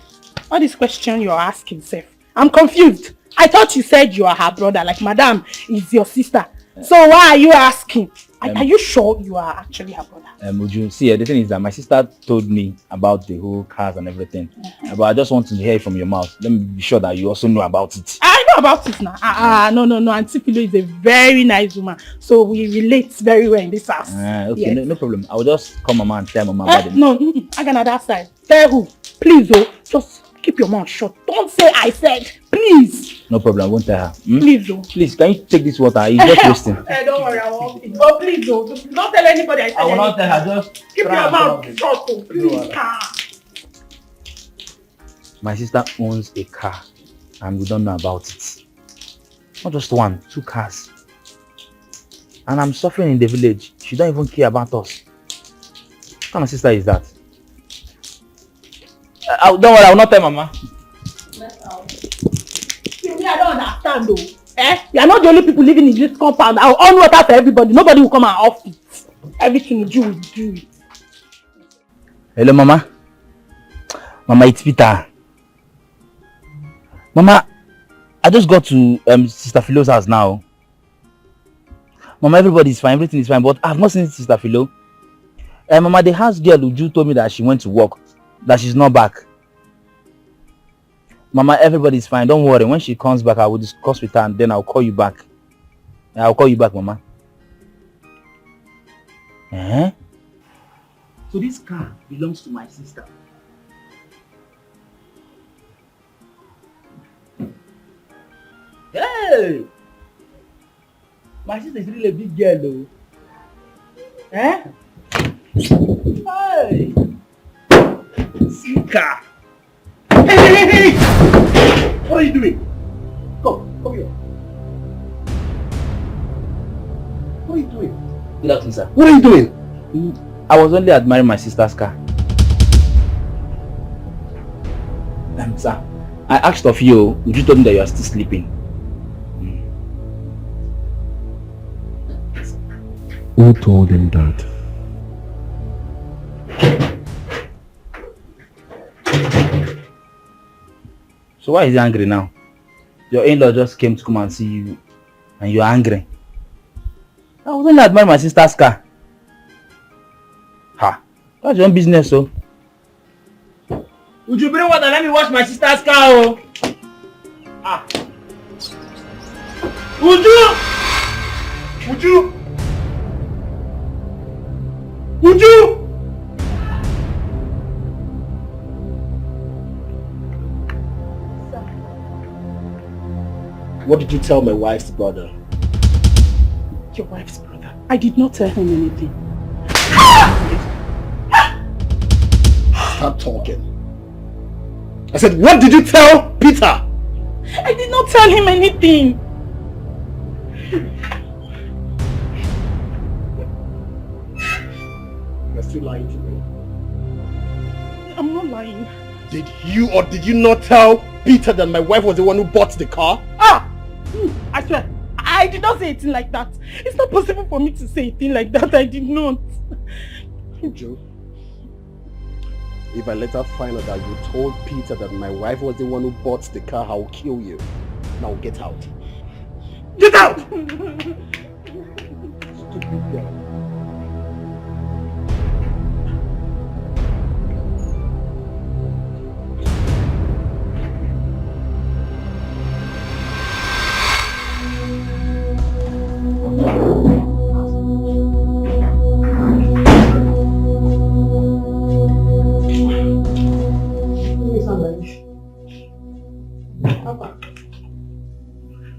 All this question you're asking, Seth. I'm confused. I thought you said you are her brother, like madam is your sister. So why are you asking? Are you sure you are actually her brother? Uju, see, the thing is that my sister told me about the whole cars and everything. But I just want to hear it from your mouth. Let me be sure that you also know about it. I know about it now. No. Auntie Philo is a very nice woman. So we relate very well in this house. Okay, yes. no problem. I will just call Mama and tell Mama about it. No, I can that side. Tell who? Please, just keep your mouth shut. Don't say I said. Please. No problem. I won't tell her. Please, Please, can you take this water? It's just wasting. Don't worry, I won't. But please, don't tell anybody I said I will not tell her. Just keep your mouth shut. Please, My sister owns a car and we don't know about it. Not just one, 2 cars. And I'm suffering in the village. She don't even care about us. What kind of sister is that? Don't worry, I will not tell Mama. I don't understand though. You are not the only people living in this compound. I'll on water for everybody. Nobody will come and off it. Everything you do, do it. Hello, Mama. Mama, it's Peter. Mama, I just got to Sister Philo's house now. Mama, everybody is fine. Everything is fine. But I've not seen Sister Philo. Mama, the house girl Uju told me that she went to work. That she's not back. Mama, everybody's fine. Don't worry. When she comes back, I will discuss with her and then I'll call you back. I'll call you back, Mama. So this car belongs to my sister. Hey! My sister is really a big girl though. Hey! See car. Hey! What are you doing? Come here. What are you doing? Good afternoon, sir. What are you doing? I was only admiring my sister's car. Sir, I asked of you, would you tell me that you are still sleeping? Who told him that? So why is he angry now? Your in-law just came to come and see you and you're angry. I was only admiring my sister's car. That's your own business, so. Would you bring water? Let me wash my sister's car, Would you? What did you tell my wife's brother? Your wife's brother? I did not tell him anything. Stop talking. I said, what did you tell Peter? I did not tell him anything. You're still lying to me. I'm not lying. Did you or did you not tell Peter that my wife was the one who bought the car? I swear, I did not say a thing like that. It's not possible for me to say a thing like that. I did not. Joe, if I later find out that you told Peter that my wife was the one who bought the car, I will kill you. Now get out. Get out! Stupid girl.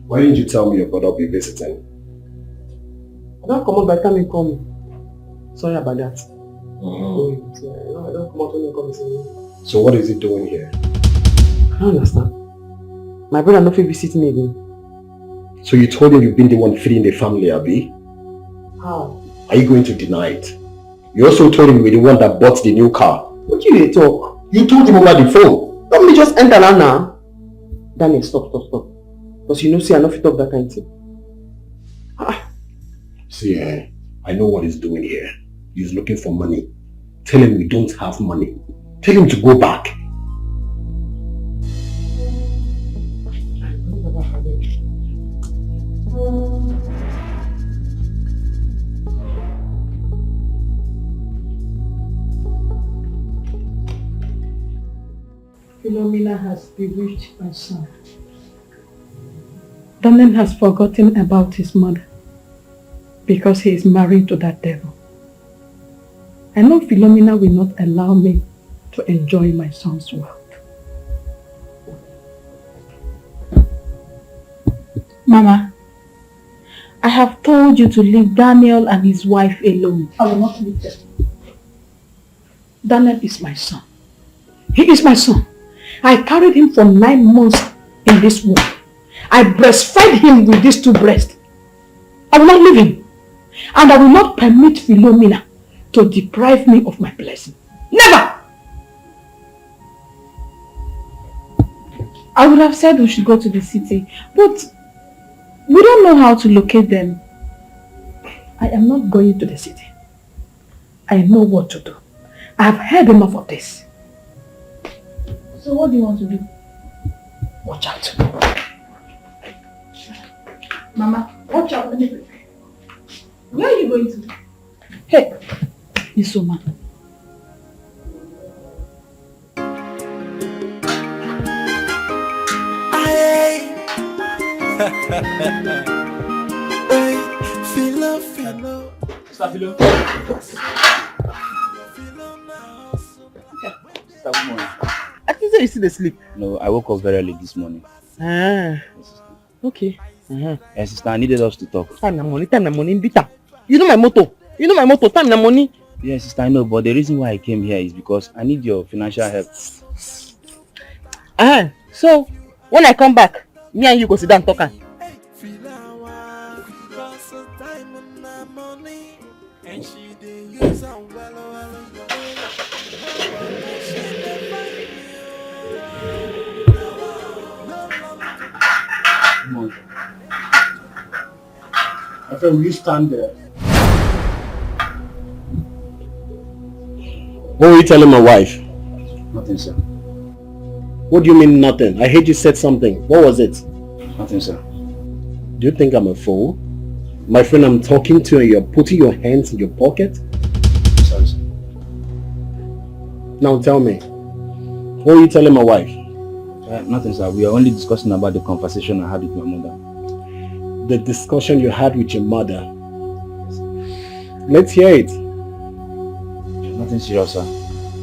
Why didn't you tell me your brother will be visiting? I don't come out by the time you come. Sorry about that. I don't come out when you come. So what is he doing here? I don't understand. My brother not fit visit me again. So you told him you've been the one feeding the family, Abi? How? Are you going to deny it? You also told him you were the one that bought the new car. What do you talk? You told him over the phone. Don't me just enter now. Daniel, stop. Because you know, see, I not fit talk that kind of thing. See, I know what he's doing here. He's looking for money. Tell him we don't have money. Tell him to go back. Philomena has bewitched my son. Daniel has forgotten about his mother because he is married to that devil. I know Philomena will not allow me to enjoy my son's wealth. Mama, I have told you to leave Daniel and his wife alone. I will not leave them. Daniel is my son. He is my son. I carried him for 9 months in this womb. I breastfed him with these 2 breasts. I will not leave him. And I will not permit Philomena to deprive me of my blessing. Never! I would have said we should go to the city, but we don't know how to locate them. I am not going to the city. I know what to do. I have heard enough of this. So what do you want to do? Watch out. Mama, watch out. Where are you going to? Hey, Isoma. Philo. Sister Philo. Sister, good morning. I think so you still asleep. No, I woke up very early this morning. Ah, okay. Yes, sister, I needed us to talk. Time na money, bitter. You know my motto. Time na money. Yes, sister, I know, but the reason why I came here is because I need your financial help. So when I come back, me and you go sit down talk. I said, will you stand there? What were you telling my wife? Nothing, sir. What do you mean nothing? I heard you said something. What was it? Nothing, sir. Do you think I'm a fool? My friend I'm talking to and you're putting your hands in your pocket? Sorry, sir. Now tell me, what were you telling my wife? Nothing, sir. We are only discussing about the conversation I had with my mother. The discussion you had with your mother. Let's hear it. Nothing serious, sir.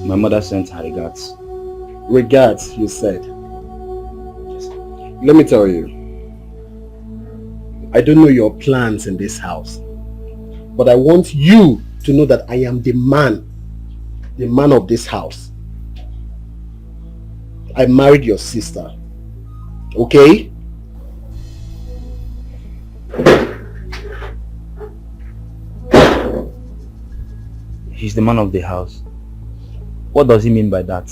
My mother sent her regards. Regards, you said. Let me tell you. I don't know your plans in this house. But I want you to know that I am the man of this house. I married your sister. Okay? He's the man of the house. What does he mean by that?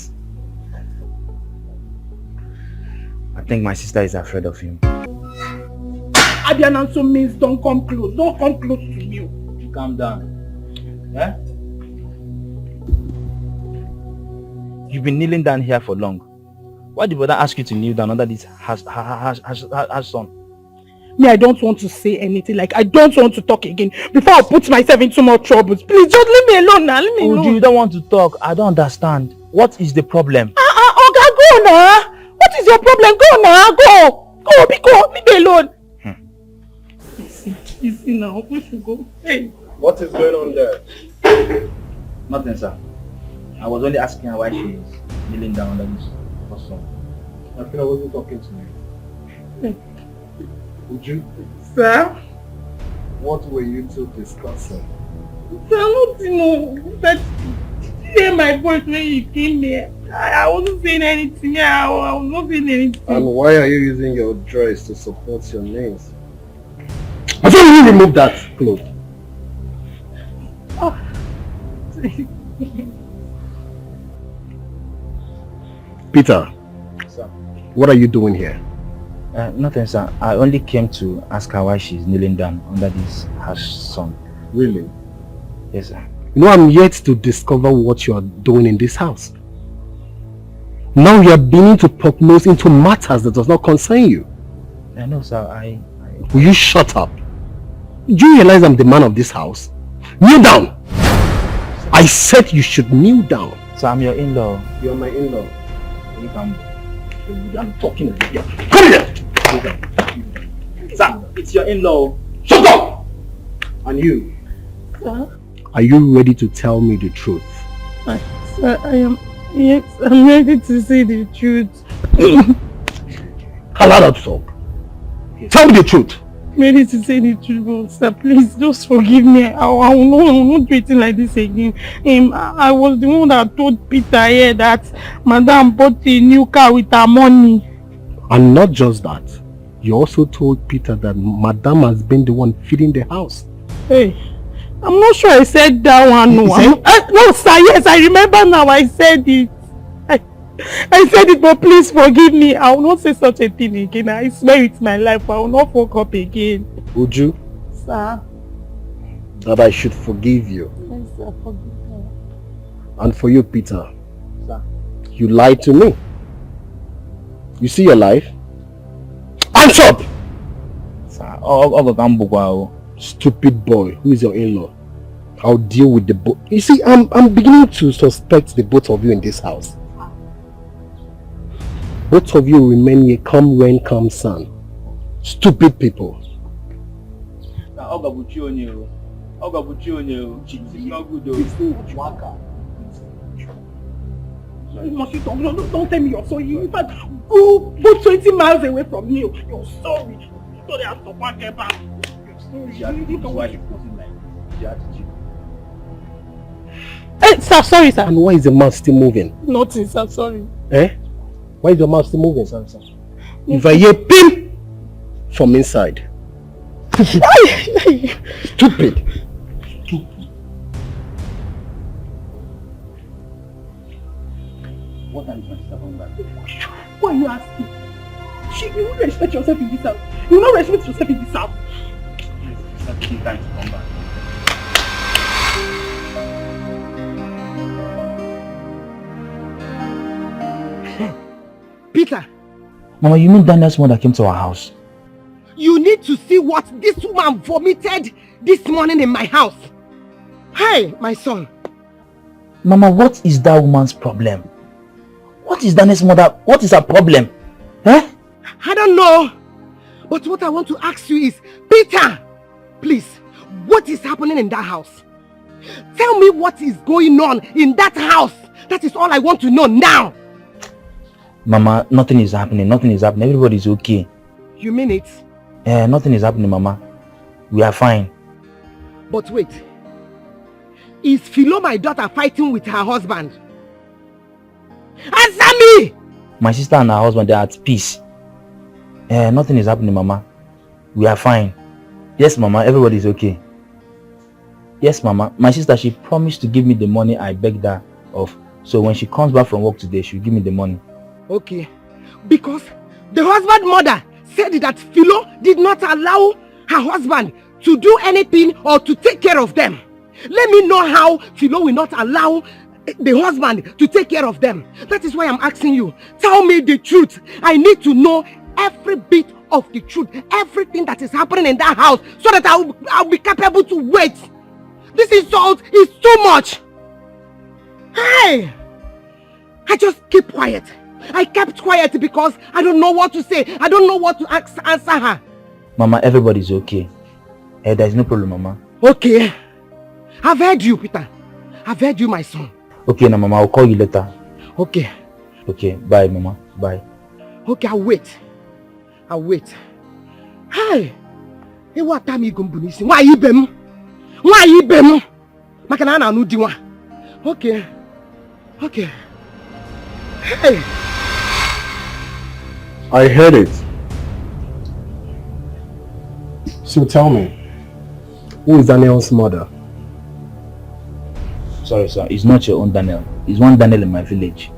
I think my sister is afraid of him. Abiananso means don't come close. Don't come close to me. Calm down. Eh? You've been kneeling down here for long. Why did brother ask you to kneel down under this harsh sun? Me, I don't want to say anything. Like, I don't want to talk again before I put myself into more troubles. Please, just leave me alone now. Leave me alone. You don't want to talk. I don't understand. What is the problem? Oga, go now. What is your problem? Go now. Go. Leave me alone. Easy now. We should go. Hey. What is going on there? Nothing, sir. I was only asking her why she is kneeling down under this sun. I feel I wasn't talking to you. Would you? Sir? What were you two discussing? Sir, nothing. But hear my voice when you came here. I wasn't saying anything. I was not saying anything. And why are you using your dress to support your nails? I thought you remove that cloth. Oh. Peter. Sir. What are you doing here? Nothing, sir. I only came to ask her why she's kneeling down under this harsh sun. Really? Yes, sir. You know, I'm yet to discover what you are doing in this house. Now you are beginning to poke nose into matters that does not concern you. I know, sir. Will you shut up? Do you realize I'm the man of this house? Kneel down! I said you should kneel down. So I'm your in-law. You're my in-law. I'm talking to you. Come here! Sir, it's your in-law. Shut up! And you, Sir? are you ready to tell me the truth? Sir, yes, I'm ready to say the truth. Allow that talk. Tell me the truth. Ready to say the truth, but sir, please just forgive me. I will not do anything like this again. I was the one that told Peter here that Madam bought a new car with her money. And not just that, you also told Peter that Madam has been the one feeding the house. Hey, I'm not sure I said that one. No, no sir, yes, I remember now. I said it. I said it, but please forgive me. I will not say such a thing again. I swear it's my life. I will not fuck up again. Would you? Sir. That I should forgive you. Yes, sir, forgive me. And for you, Peter. Sir. You lied to me. You see your life? Hands up! Sir, I'll stupid boy. Who is your in-law? I'll deal with the both. You see, I'm beginning to suspect the both of you in this house. Both of you remain here, come rain, come sun. Stupid people. Don't tell me you're sorry. In fact, go 20 miles away from me. You're sorry. Sorry, I'm so back. You're sorry. Hey, sir, sorry, sir. And why is the mouth still moving? Nothing, sir, sorry. Eh? Why is your mouth still moving? Sorry, sir. If I hear pim from inside. Stupid. What are you going to say about that? Why are you asking? You won't respect yourself in this house. You will not respect yourself in this house. It's not taking time to come back. Peter. Mama, you mean Daniel's mother came to our house? You need to see what this woman vomited this morning in my house. Hey, my son. Mama, what is that woman's problem? What is Daniel's mother? What is her problem? Eh? I don't know. But what I want to ask you is, Peter, please, what is happening in that house? Tell me what is going on in that house. That is all I want to know now. Mama, nothing is happening. Nothing is happening. Everybody's okay. You mean it? Nothing is happening, Mama. We are fine. But wait. Is Philo, my daughter, fighting with her husband? Answer me! My sister and her husband, they are at peace. Nothing is happening, Mama. We are fine. Yes, Mama, everybody's okay. Yes, Mama. My sister, she promised to give me the money I begged her of. So when she comes back from work today, she'll give me the money. Okay. Because the husband mother said that Philo did not allow her husband to do anything or to take care of them. Let me know how Philo will not allow the husband to take care of them. That is why I'm asking you. Tell me the truth. I need to know every bit of the truth. Everything that is happening in that house so that I'll be capable to wait. This insult is too much. Hey! I just keep quiet. I kept quiet because I don't know what to say. I don't know what to answer her. Mama, everybody's okay. There's no problem, Mama. Okay. I've heard you, Peter. I've heard you, my son. Okay, now, Mama, I'll call you later. Okay. Okay, bye, Mama. Bye. Okay, I'll wait. I'll wait. Hey! Hey, what time you going to be? Why you been? Why you been? Makanana no diwa. Okay. Okay. Hey! I heard it. So tell me, who is Daniel's mother? Sorry, sir. It's not your own Daniel. It's one Daniel in my village.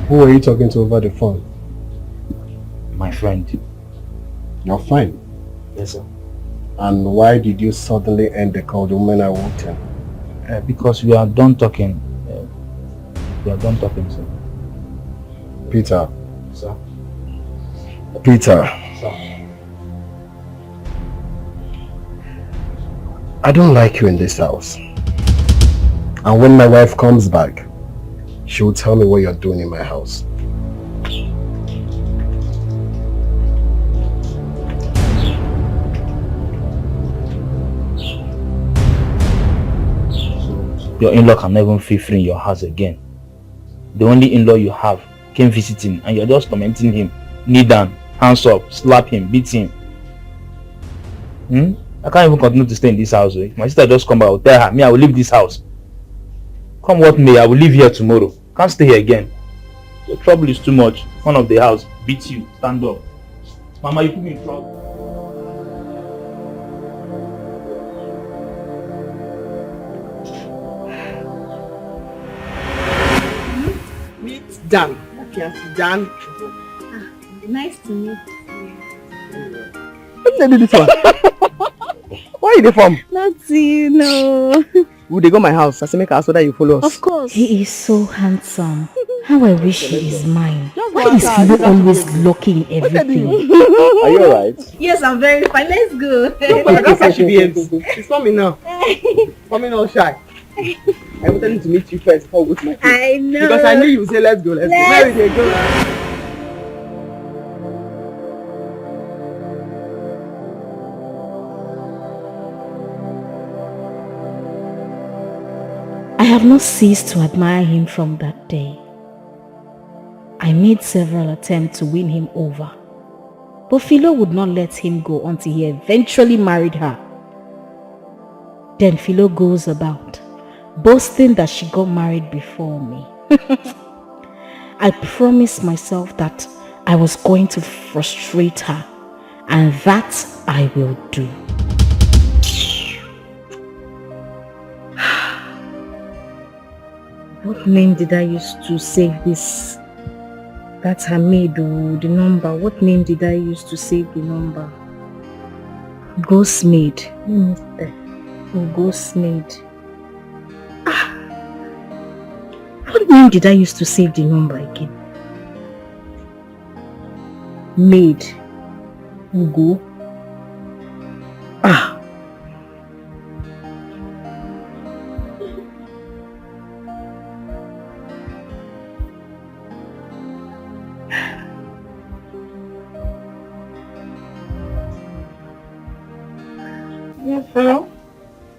Who are you talking to over the phone? My friend. Your friend? Yes, sir. And why did you suddenly end the call the moment I walked in? Because we are done talking. We are done talking, sir. Peter. Sir. Peter. Sir. I don't like you in this house. And when my wife comes back, She will tell me what you're doing in my house. Your in-law can never feel free in your house again. The only in-law you have came visiting and you're just tormenting him. Kneel down, hands up, slap him, beat him. I can't even continue to stay in this house. If my sister just come back, I will tell her, me, I will leave this house. Come what may, I will leave here tomorrow. Can't stay here again. The trouble is too much. One of the house beats you, stand up. Mama, you put me in trouble. Meet Dan. Okay, Dan. Nice to meet you. What did they do this one? Where are you from? Nothing, no. Would they go my house? I say make her so that you follow us. Of course. He is so handsome. How I wish he is mine. Why is Philo always lucky in everything? Are you alright? Yes, I'm very fine. Let's go. That's how she behaves. She's coming now. Coming all shy. I wanted him to meet you first before we go to my place. I know. Because I knew you would say let's go, let's go. Where did they go? I have not ceased to admire him from that day. I made several attempts to win him over, but Philo would not let him go until he eventually married her. Then Philo goes about boasting that she got married before me. I promised myself that I was going to frustrate her, and that I will do. What name did I use to save this? That's her maid, or the number. What name did I use to save the number? Ghost maid. Ghost maid. What name did I use to save the number again? Maid. Ugo. Yes, hello?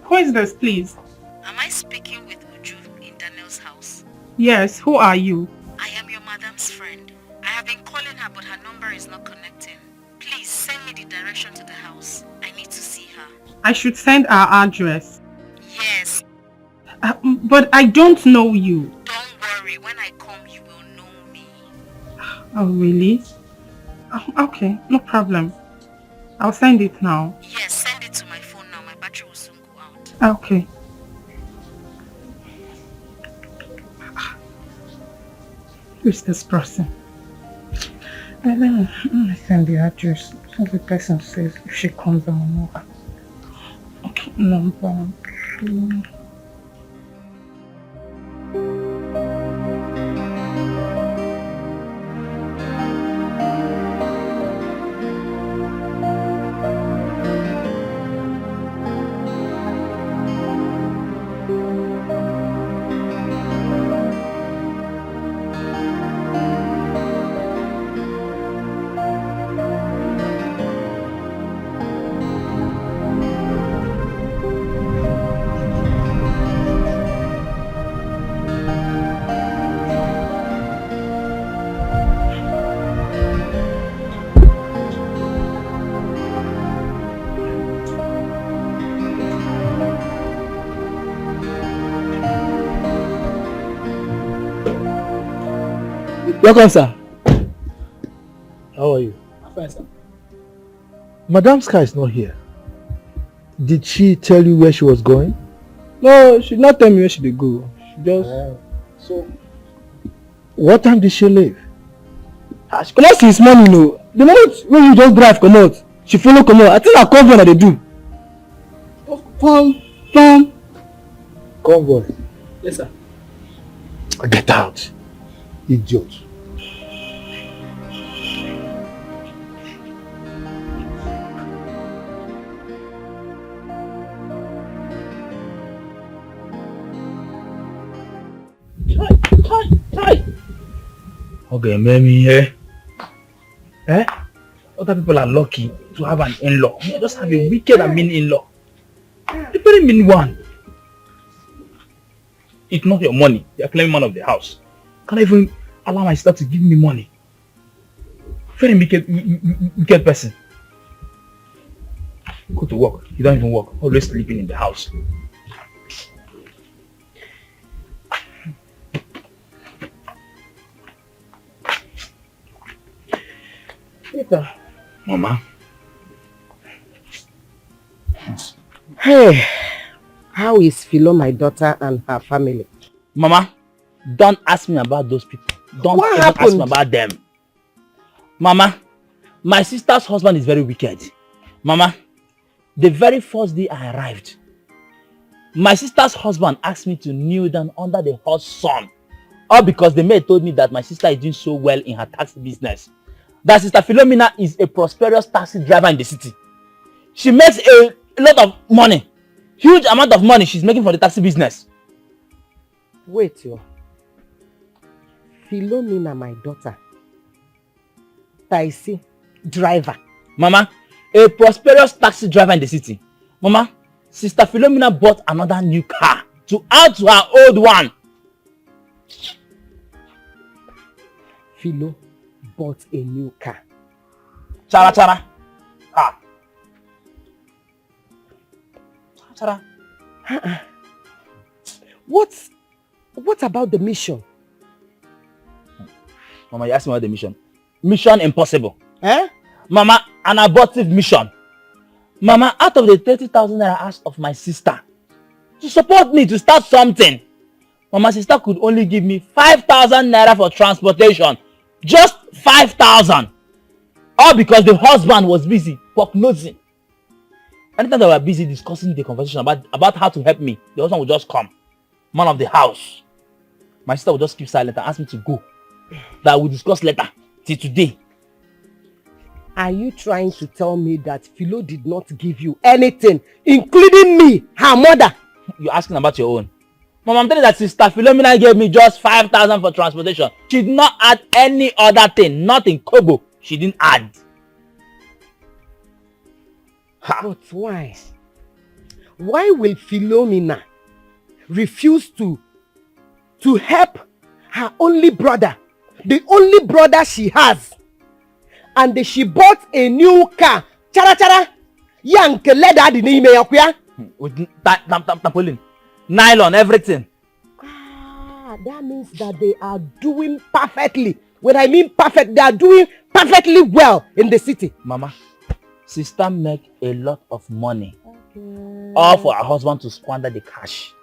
Who is this, please? Am I speaking with Uju in Daniel's house? Yes, who are you? I am your madam's friend. I have been calling her, but her number is not connecting. Please send me the direction to the house. I need to see her. I should send our address. Yes. But I don't know you. Don't worry, when I come you will know me. Oh, really? Okay, no problem. I'll send it now. Yes, send it to my phone now. My battery will soon go out. Okay. Who's this person? Let me send the address. So the person says if she comes I will know her. Okay, number 2. Welcome, sir. How are you? Fine, sir. Madame Sky is not here. Did she tell you where she was going? No, she did not tell me where she did go. She just... So, what time did she leave? She come out since morning, no. The moment when you just drive, come out. She follow, come out. I think I convoy that they do. Convoy. Yes, sir. Get out. Idiot. Okay, maybe, eh? Other people are lucky to have an in-law. I just have a wicked and mean in-law. A very mean one. It's not your money. You're claiming man of the house. Can't even allow my sister to give me money. Very wicked person. Go to work. You don't even work. Always sleeping in the house. Mama. Hey, how is Philo, my daughter, and her family? Mama, don't ask me about those people. Don't even ask me about them. Mama, my sister's husband is very wicked. Mama, the very first day I arrived, my sister's husband asked me to kneel down under the hot sun. All because the maid told me that my sister is doing so well in her taxi business. That Sister Philomena is a prosperous taxi driver in the city. She makes a lot of money. Huge amount of money she's making for the taxi business. Wait, yo. Philomena, my daughter. Taxi driver. Mama, a prosperous taxi driver in the city. Mama, Sister Philomena bought another new car to add to her old one. Philo bought a new car. Chara chara. Ah. Chara. What about the mission? Mama, you asked me about the mission. Mission impossible. Eh? Mama, an abortive mission. Mama, out of the 30,000 naira asked of my sister to support me to start something, Mama, sister could only give me 5,000 naira for transportation. Just 5,000. All because the husband was busy prognosing. Anytime they were busy discussing the conversation about how to help me, the husband would just come. Man of the house. My sister would just keep silent and ask me to go. That we discuss later. Till today. Are you trying to tell me that Philo did not give you anything, including me, her mother? You're asking about your own. Mom, I'm telling you that Sister Philomena gave me just 5,000 for transportation. She did not add any other thing. Nothing. Kobo. She didn't add. But why? Why will Philomena refuse to help her only brother? The only brother she has. And she bought a new car. Chara chara. Yanke leather di name yakuya. With tampolin, nylon, everything. Ah, that means that they are doing perfectly. When I mean perfect, they are doing perfectly well in the city. Mama, sister make a lot of money. Okay. All for her husband to squander the cash.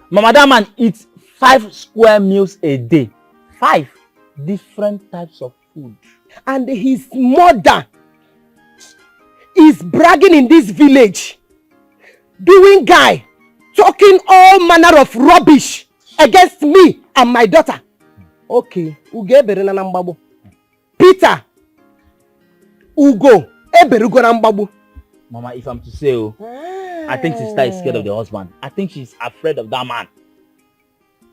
Mama, that man eats 5 square meals a day. 5 different types of food. And his mother is bragging in this village, doing guy, talking all manner of rubbish against me and my daughter. Okay, Peter, Ugo, Mama, if I'm to say, I think sister is scared of the husband. I think she's afraid of that man.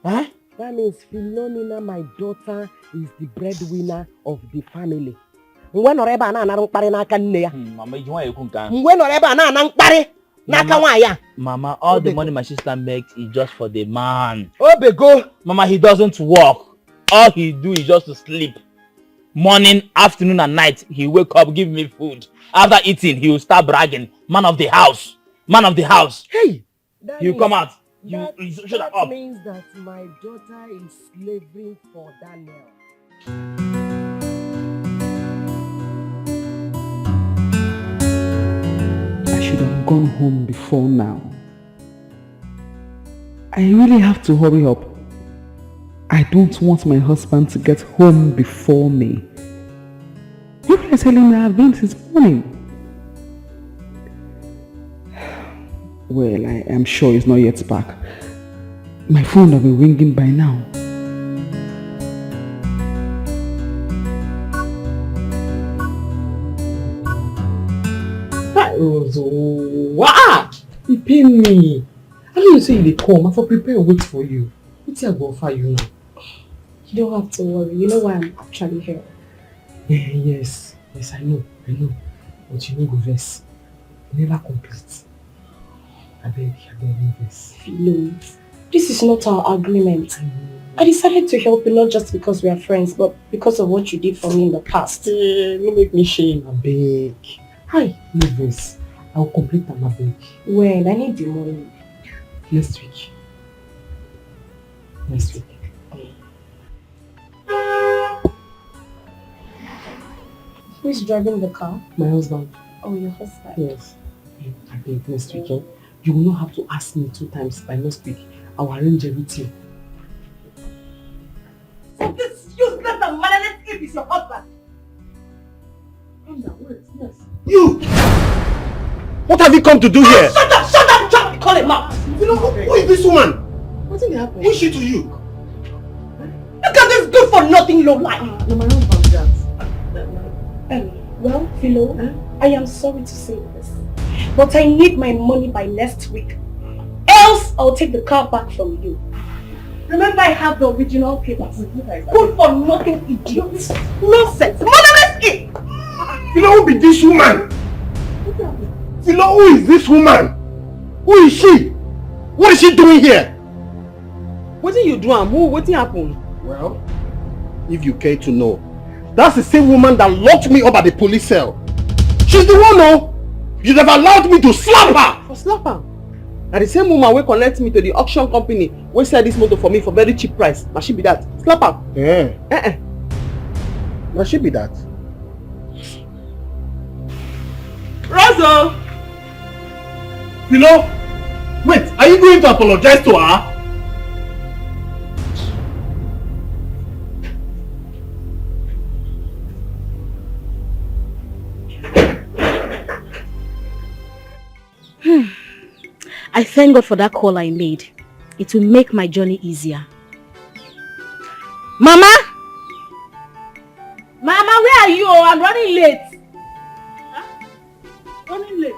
Huh? That means Philomena, my daughter, is the breadwinner of the family. Mama, all the money my sister makes is just for the man. Mama, he doesn't work. All he do is just to sleep. Morning, afternoon, and night, he wake up, give me food. After eating, he will start bragging. Man of the house. Man of the house. Hey! He'll come out. That means that my daughter is slaving for Daniel. I should have gone home before now. I really have to hurry up. I don't want my husband to get home before me. What did I tell him I have done since morning? Well, I am sure he's not yet back. My phone will be ringing by now. That was wow! He pain me. I know you say they come. I for prepare wait for you. What's I go for you now? You don't have to worry. You know why I'm actually here. Yes, I know. But you know go vex. Never complete. I beg no vex. Philo, this is not our agreement. I decided to help you not just because we are friends, but because of what you did for me in the past. No make me shame, I beg. Hi, no vex. I'll complete them, I beg. When? I need the money. Next week. Who is driving the car? My husband. Oh, your husband? Yes. I beg next week. You will not have to ask me 2 times by next week. I will arrange everything. So this useless and mannerless ape is your husband? Yes. You! What have you come to do here? Shut up, John! Call him out! You know, who is this woman? What did happen? Who is she to you? Look at this good for nothing low life! No, my husband, that. Well, Philo, I am sorry to say this, but I need my money by next week. Else, I'll take the car back from you. Remember, I have the original papers. Good for nothing idiots. Nonsense. Motherless ape! Philo, who be this woman? Philo, who is this woman? Who is she? What is she doing here? What did you do? What happened? Well, if you care to know, that's the same woman that locked me up at the police cell. She's the one, no? You'd have allowed me to slap her! For slap her? Now the same woman will connect me to the auction company will sell this motor for me for very cheap price. Now she be that. Slap her. Yeah. Now she be that. Rosa! Philo! Wait, are you going to apologize to her? I thank God for that call I made. It will make my journey easier. Mama! Mama, where are you? I'm running late. Running late?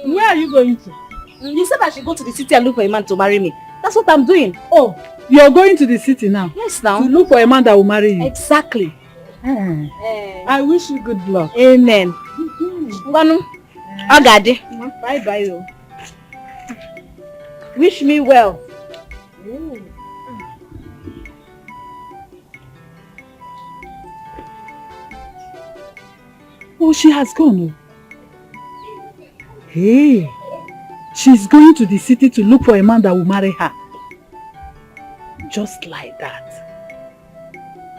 Where are you going to? You said I should go to the city and look for a man to marry me. That's what I'm doing. Oh, you're going to the city now? Yes, now. To look for a man that will marry you? Exactly. I wish you good luck. Amen. Wanu, Agade. Bye-bye. Wish me well. Oh, she has gone. Hey, she's going to the city to look for a man that will marry her. Just like that.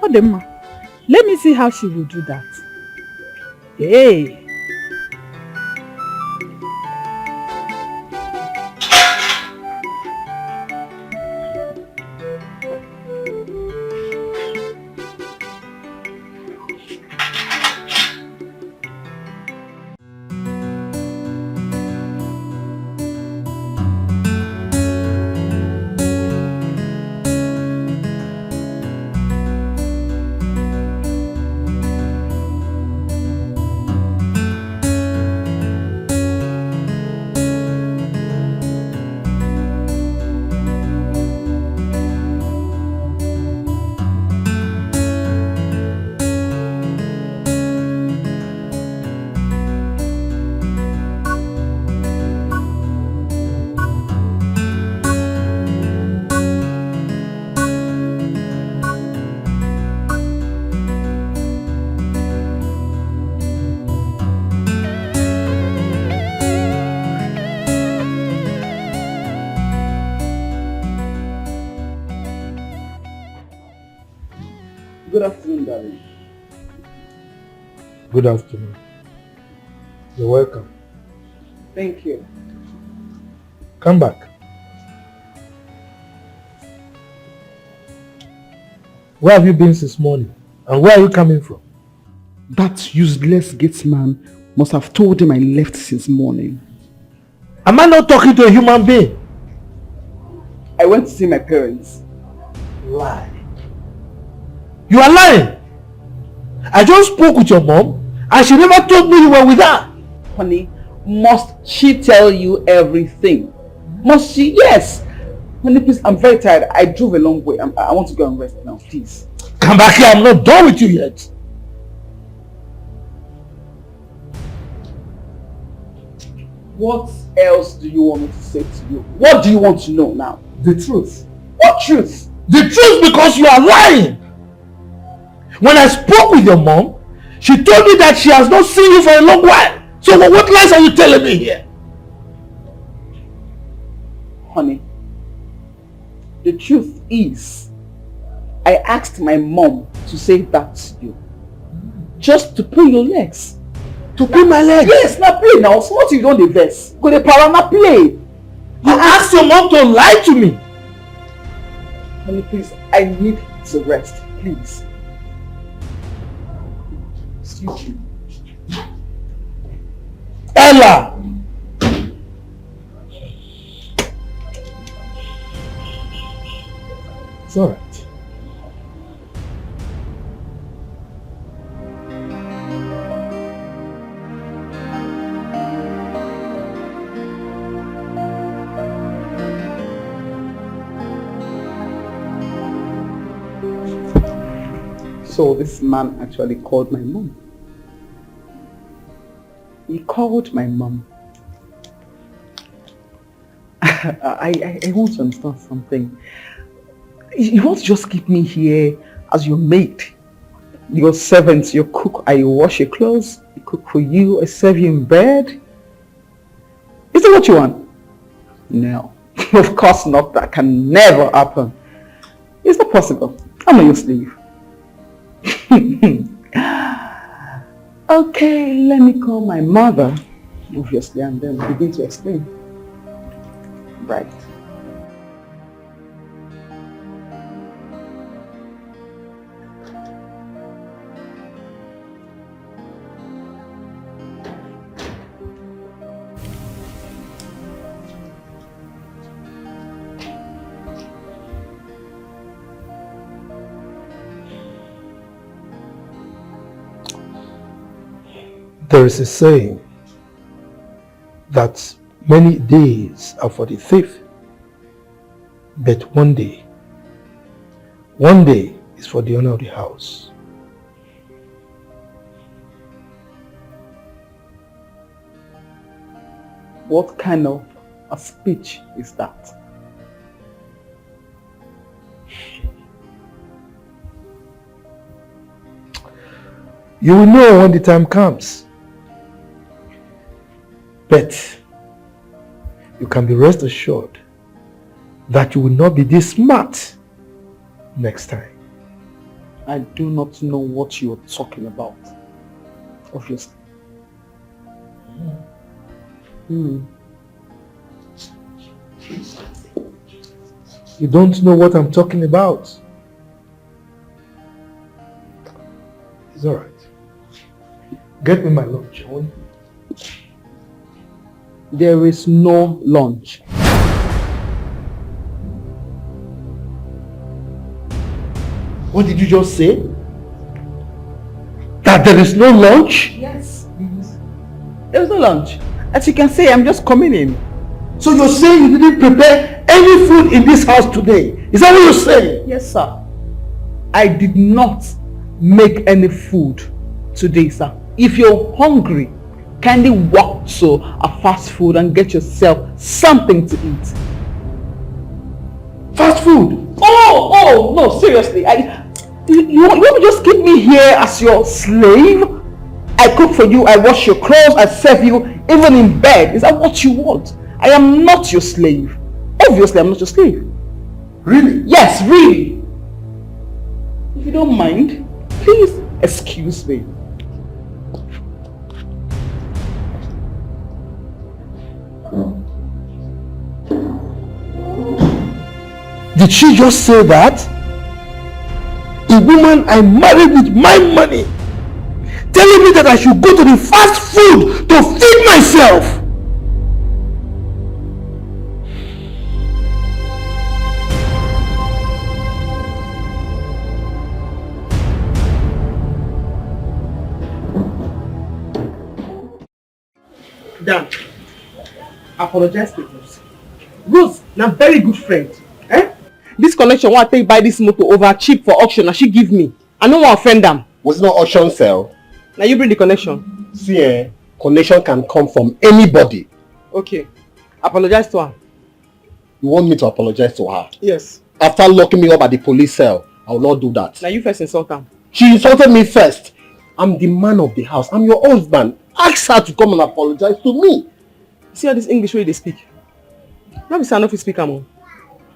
Odemma, let me see how she will do that. Hey. Good afternoon, darling. Good afternoon. You're welcome. Thank you. Come back. Where have you been since morning? And where are you coming from? That useless gate man must have told him I left since morning. Am I not talking to a human being? I went to see my parents. Lie. You are lying. I just spoke with your mom and she never told me you were with her. Honey, must she tell you everything? Must she? Yes. Honey, please, I'm very tired. I drove a long way. I want to go and rest now, please. Come back here. I'm not done with you yet. What else do you want me to say to you? What do you want to know now? The truth. What truth? The truth, because you are lying. When I spoke with your mom, she told me that she has not seen you for a long while. So what lies are you telling me here? Honey, the truth is, I asked my mom to say that to you. Just to pull your legs. To pull my legs? Yes, now play now. So what you don't invest? Go to power now play. You asked your mom to lie to me. Honey, please, I need to rest. Please. Excuse me. Ella! It's alright. So this man actually called my mom. He called my mom. I want to understand something. You want to just keep me here as your maid, your servant, your cook. I wash your clothes, I cook for you, I serve you in bed. Is that what you want? No, of course not. That can never happen. It's not possible. I'm not your slave. Okay, let me call my mother, obviously, and then begin to explain. Right. There is a saying that many days are for the thief, but one day is for the owner of the house. What kind of a speech is that? You will know when the time comes. But you can be rest assured that you will not be this smart next time. I do not know what you are talking about, obviously. You don't know what I'm talking about. It's alright. Get me my lunch, won't you? There is no lunch. What did you just say? That there is no lunch? Yes. There is no lunch. As you can see, I'm just coming in. So you're saying you didn't prepare any food in this house today? Is that what you're saying? Yes, sir. I did not make any food today, sir. If you're hungry, kindly walk to a fast food and get yourself something to eat. Fast food? Oh, no, seriously. You want to just keep me here as your slave? I cook for you, I wash your clothes, I serve you, even in bed. Is that what you want? I am not your slave. Obviously, I'm not your slave. Really? Yes, really. If you don't mind, please excuse me. Did she just say that? A woman I married with my money telling me that I should go to the fast food to feed myself. Dan, apologize to Rose. Rose, na very good friend. this connection want to take buy this motor over cheap for auction and she give me. I don't want to offend them. Was it not auction sale? Now you bring the connection. See, connection can come from anybody. Okay. Apologize to her. You want me to apologize to her? Yes. After locking me up at the police cell, I will not do that. Now you first insult her. She insulted me first. I'm the man of the house. I'm your husband. Ask her to come and apologize to me. See all this English way they speak? Not be say I no fit speak am o.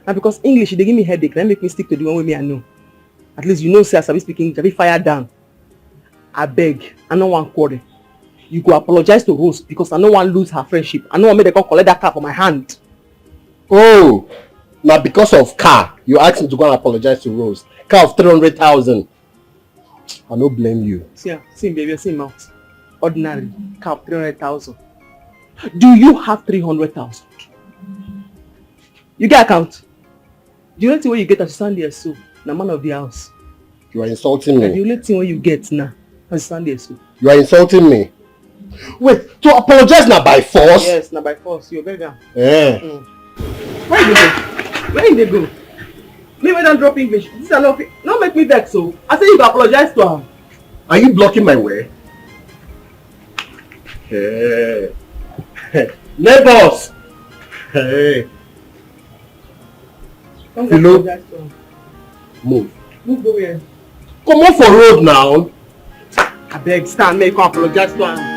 Na because English they give me headache, that make me stick to the one way me I know. At least you know say I sabi speak English, I be fire down. I beg, I no wan quarrel. You go apologize to Rose because I no wan lose her friendship. I no wan make them come collect that car from my hand. Oh, now because of car, you asked me to go and apologize to Rose. Car of 300,000. I no blame you. See baby, see mouth. Ordinary car of 300,000. Do you have 300,000? You get account? The only thing where you get as you stand there so, na man of the house. You are insulting me. And the only thing where you get now, as you stand there so. You are insulting me. Wait, to apologize now by force? Yes, now by force. You're begging. Yeah. Where you go? Where they go? Me when I drop English. This is not make me vex so. I say you go apologize to her. Are you blocking my way? Hey. Neighbors. Hey. Come Hello? apologize to her. Move. Move go where? Come on for road now. I beg, stand, make you apologize to her.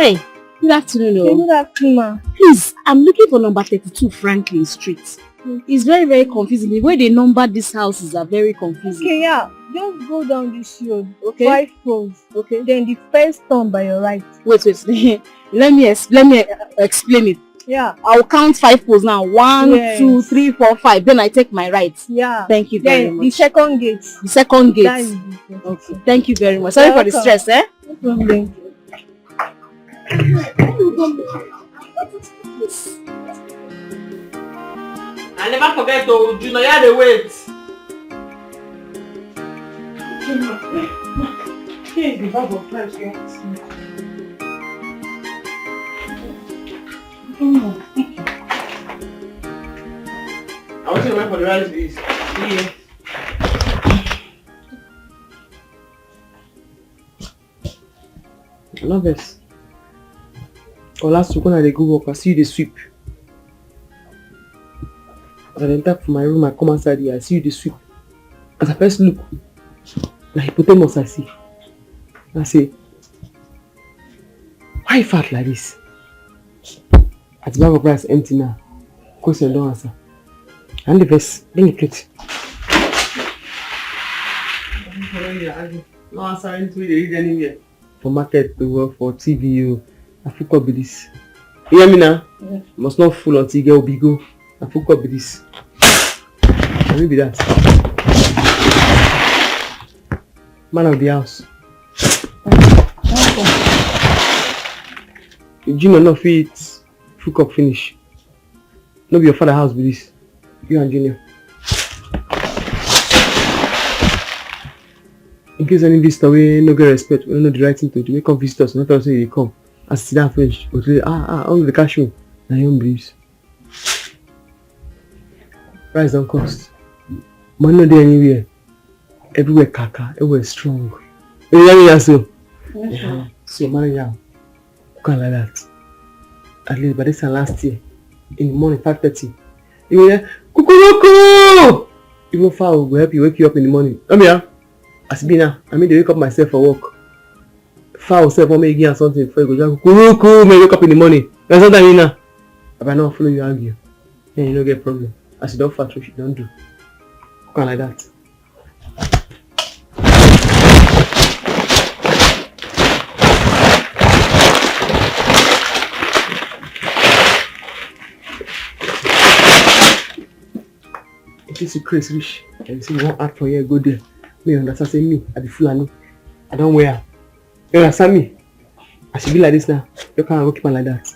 Hey, good afternoon. Good afternoon, ma. Please, I'm looking for number 32 Franklin Street. It's very, very confusing. The way they number these houses are very confusing. Okay, yeah. Just go down this road. Okay. 5 roads. Okay. Then the first turn by your right. Wait. let me explain it. Yeah. I'll count 5 poles now. 1, Yes. 2, 3, 4, 5. Then I take my right. Yeah. Thank you very Then much. the second gate. The second gate. That is the Okay. Thank you very much. Sorry for the Welcome. stress, eh? No problem. I never forget to do not have the wait. Here is the bag of plants you have to see. I want you to wait for the rice please. Yeah. No vex. Or last week when I dey go work, I see you dey sweep. As I dey enter from my room, I come outside here, I see you dey sweep. As I first look, na hippopotamus I see. I say, why you fat like this? At the bag of rice empty now. Question don't answer. And the vex, bring a plate. No answer anything they read anywhere. For market to work, for TV, I forgot about this. You hear me now? Yeah. Must not fool until you get big go. I forgot about this. Maybe that. Man of the house. The Junior no fit hook up finish. No be your father house be this. You and Junior. In case any visitor we no get respect, we don't know the right thing to do. We come visit us, not tell us say they come. As sit down finish, we say on the cash room. Na your own briefs. Price don't cost. Money no dey anywhere. Everywhere kaka, everywhere strong. You hear me so? Yeah. So marry now. Come like that. At least by this time last year, in the morning 5:30, you will hear kukuruku. Even fowl will help you wake you up in the morning. Come here. As be now, I mean they wake up myself for work. Fowl self want me again or something before you go just kukuruku. May wake up in the morning. There's something in now. If I not follow you argue, then you don't get problem. As you don't fat, you don't do. Come like that. This is crazy rich. And say you want act for here, go there. Me understand say me, I be Fulani. I don't wear. You understand me? I should be like this now. You can't go keep on like that.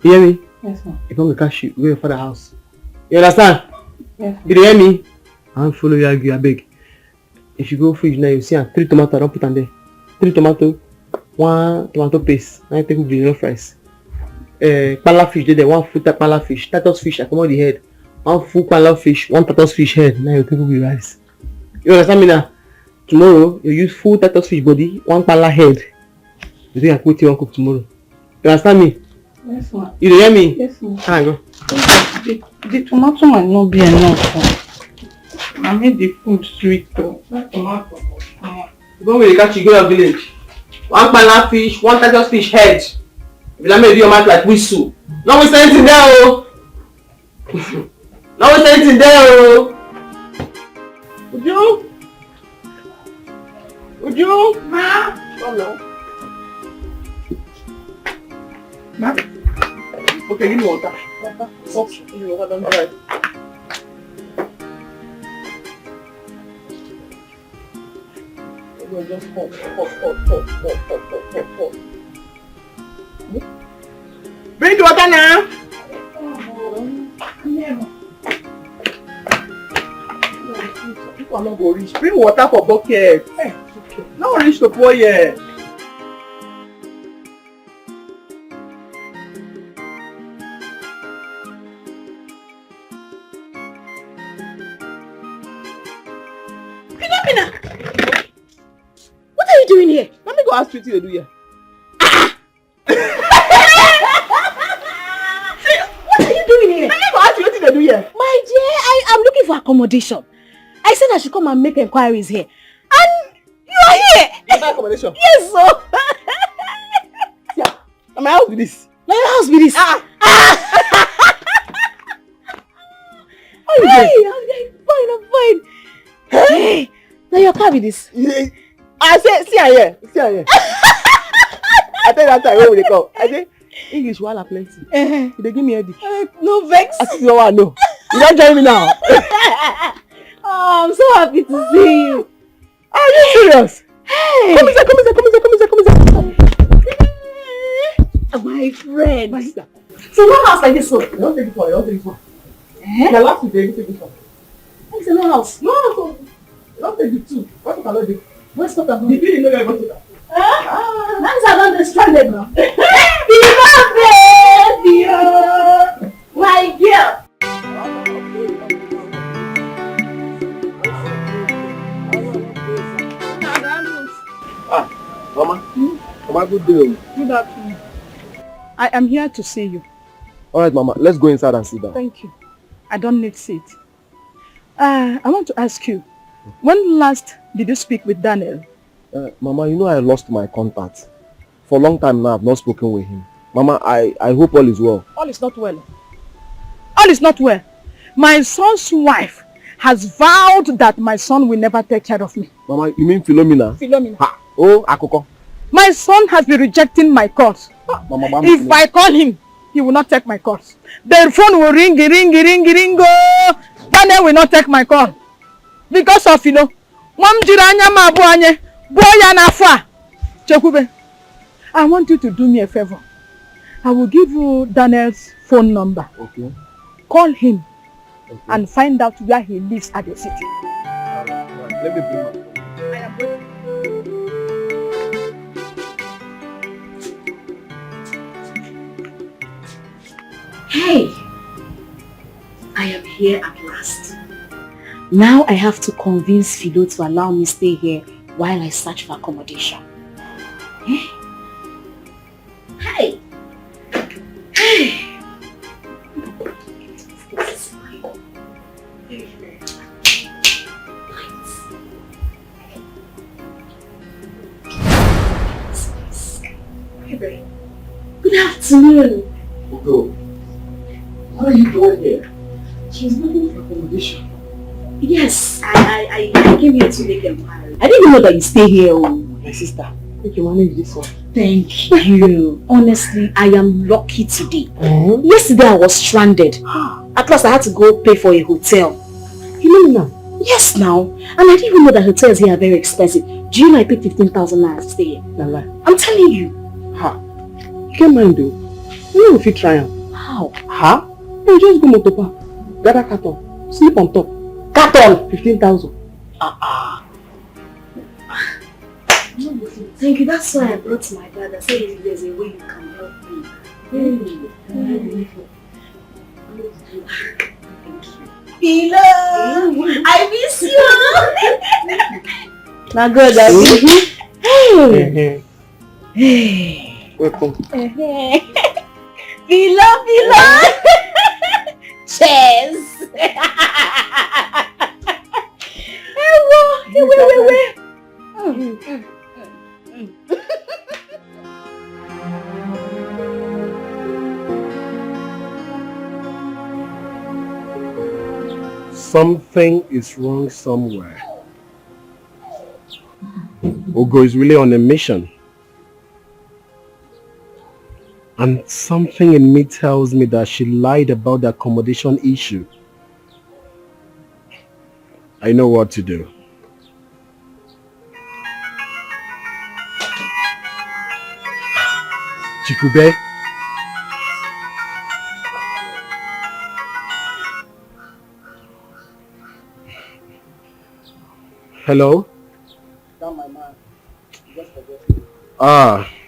You hear me? Yes, ma'am. If I'm gonna catch you, go to your father's house. You understand? Yes. You hear me? I don't follow you, I beg. If you go fridge now, you see 3 tomatoes, I don't put on there. 3 tomatoes, 1 tomato paste. Now you take with the fries. Pala fish, there 1 full pala fish. Titus fish, I come out the head. 1 full pala fish, 1 Titus fish head. Now you take with rice. You understand me now? Tomorrow, you use full Titus fish body, 1 pala head. You think I put you on cook tomorrow? You understand me? Yes, ma'am. You hear me? Yes, ma'am. Can I go? The tomato might not be enough. I made the food sweet though. That tomato. When we catch you, go to village. 1 pala fish, 1 Titus fish head. If you let me do your mouth like whistle. No waste anything there, oh. No waste anything there, oh. Would you? Ma? Come now. Ma? Okay, give me water. Oh, give me water, don't dry. Just pop. Bring the water now. People are not going to reach. Bring water for bucket. Hey, okay. Not reach to pour yet. What are you doing here? Let me go ask Sweetie to do here. What are you doing here? Let me go ask you what to do here. My dear, I am looking for accommodation. I said I should come and make inquiries here. And you are here. You buy accommodation? Yes, so. Yeah. And my house be this. Now your house be this. How are you doing? I'm fine. Hey, now your car be this. I say, see her here. I tell you that time when they come. I say, English while I plenty. They give me a headache. No vex. I see you all I know. You don't join me now. Oh, I'm so happy to see you. Are you serious? Hey. Come inside. My friend. My sister. So what house like this one? You don't take this one. The last two days, you take this one. It's no house. No. You don't take the 2. What you cannot do? Where's what I'm The feeling you know you're going to that. That's how I'm stranded now. Baby, my girl. Mama. Mama, good day. Good afternoon. I am here to see you. Alright, Mama. Let's go inside and sit down. Thank you. I don't need seat. I want to ask you, when last did you speak with Daniel? Mama, you know I lost my contact. For a long time now, I've not spoken with him. Mama, I hope all is well. All is not well. All is not well. My son's wife has vowed that my son will never take care of me. Mama, you mean Philomena? Philomena. Ha. Oh, Akoko. My son has been rejecting my calls. Mama, if I call him, he will not take my calls. The phone will ring. Oh. Daniel will not take my call. Because of, I want you to do me a favor. I will give you Daniel's phone number. Okay. Call him and find out where he lives at the city. Let me bring him. I am waiting. Hey, I am here at last. Now I have to convince Philo to allow me stay here while I search for accommodation. Hey. Hey. Hey. This is fine. Hey, babe. Good afternoon. Ugo, what are you doing here? She's looking for accommodation. Yes, I came here to make inquiry. I didn't even know that you stay here, My sister, make you manage this one. Thank you. Honestly, I am lucky today. Yesterday I was stranded. At last I had to go pay for a hotel. Philomena? Yes, now. And I didn't even know that hotels here are very expensive. Do you know I paid 15,000 naira to stay here? Lala. I'm telling you. Ha. You can't mind though. You know if you try am. How? Ha? You just go motor park. Gather carton. Sleep on top. Carton! 15,000. Thank you. That's why I brought my dad. I said if there's a way you can help me. Hello! I miss you! Now good, Hey! Welcome. Vila! Cheers! Wait. Something is wrong somewhere. Ogo is really on a mission. And something in me tells me that she lied about the accommodation issue. I know what to do. Chikube? Hello?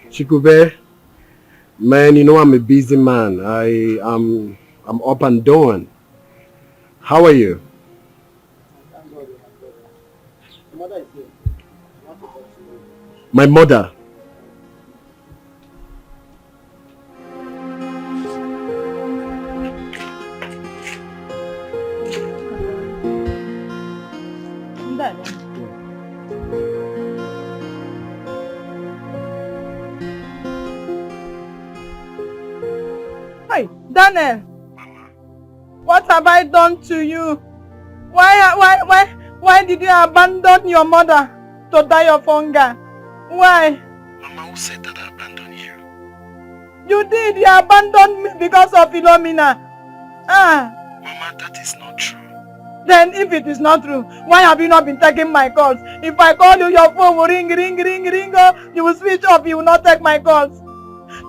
Chikube? Man, you know I'm a busy man. I'm up and doing. How are you? My mother. Hi, Daniel. What have I done to you? Why did you abandon your mother to die of hunger? Why? Mama, who said that I abandoned you? You did. You abandoned me because of Philomena. Mama, that is not true. Then if it is not true, why have you not been taking my calls? If I call you, your phone will ring. Oh, you will switch off. You will not take my calls.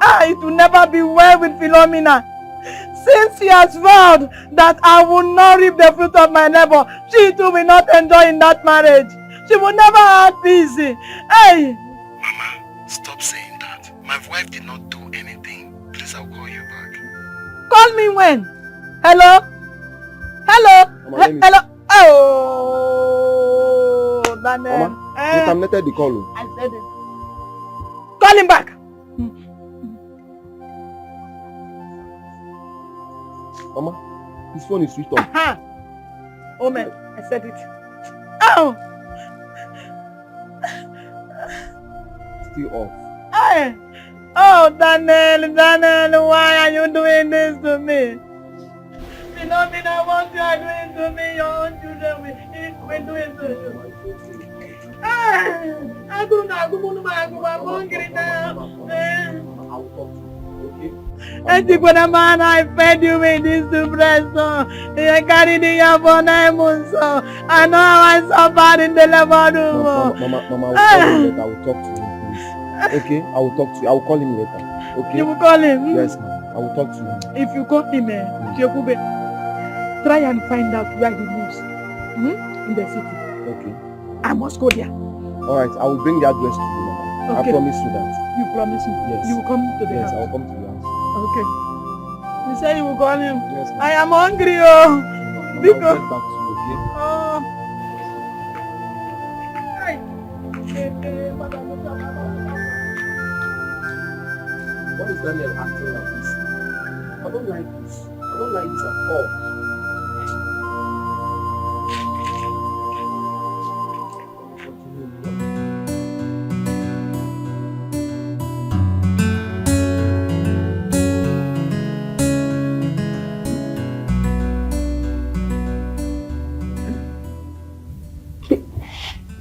It will never be well with Philomena. Since she has vowed that I will not reap the fruit of my labor, she too will not enjoy in that marriage. She will never have peace. Hey! Mama, stop saying that. My wife did not do anything. Please, I'll call you back. Call me when? Hello? Hello? Oh, Daniel. Mama, you terminated the call. I said it. Call him back. Mama, his phone is switched off. Oh man, I said it. Oh! Still off. Hey! Oh, Daniel, why are you doing this to me? Philomena, what you are doing to me, your own children will do it to you. I'm hungry now. And when a man I fed you with this depression, I carried in your phone, I know how I suffered in the laboratory. Mama, I will talk to him later. I will talk to him, please. Okay, I will talk to you. I will call him later. Okay. You will call him? Yes, ma'am. I will talk to him. If you call him, Chekube, try and find out where he lives. In the city. Okay. I must go there. Alright, I will bring the address to you, Mama. Okay. I promise you that. You promise me? Yes. You will come to the house? Yes, I will come to the house. Okay. You say you will call him? Yes, ma'am. I am hungry, oh. Mama, Because... I'll get back to you, okay? Oh. Why is Daniel acting like this? I don't like this. I don't like this at all.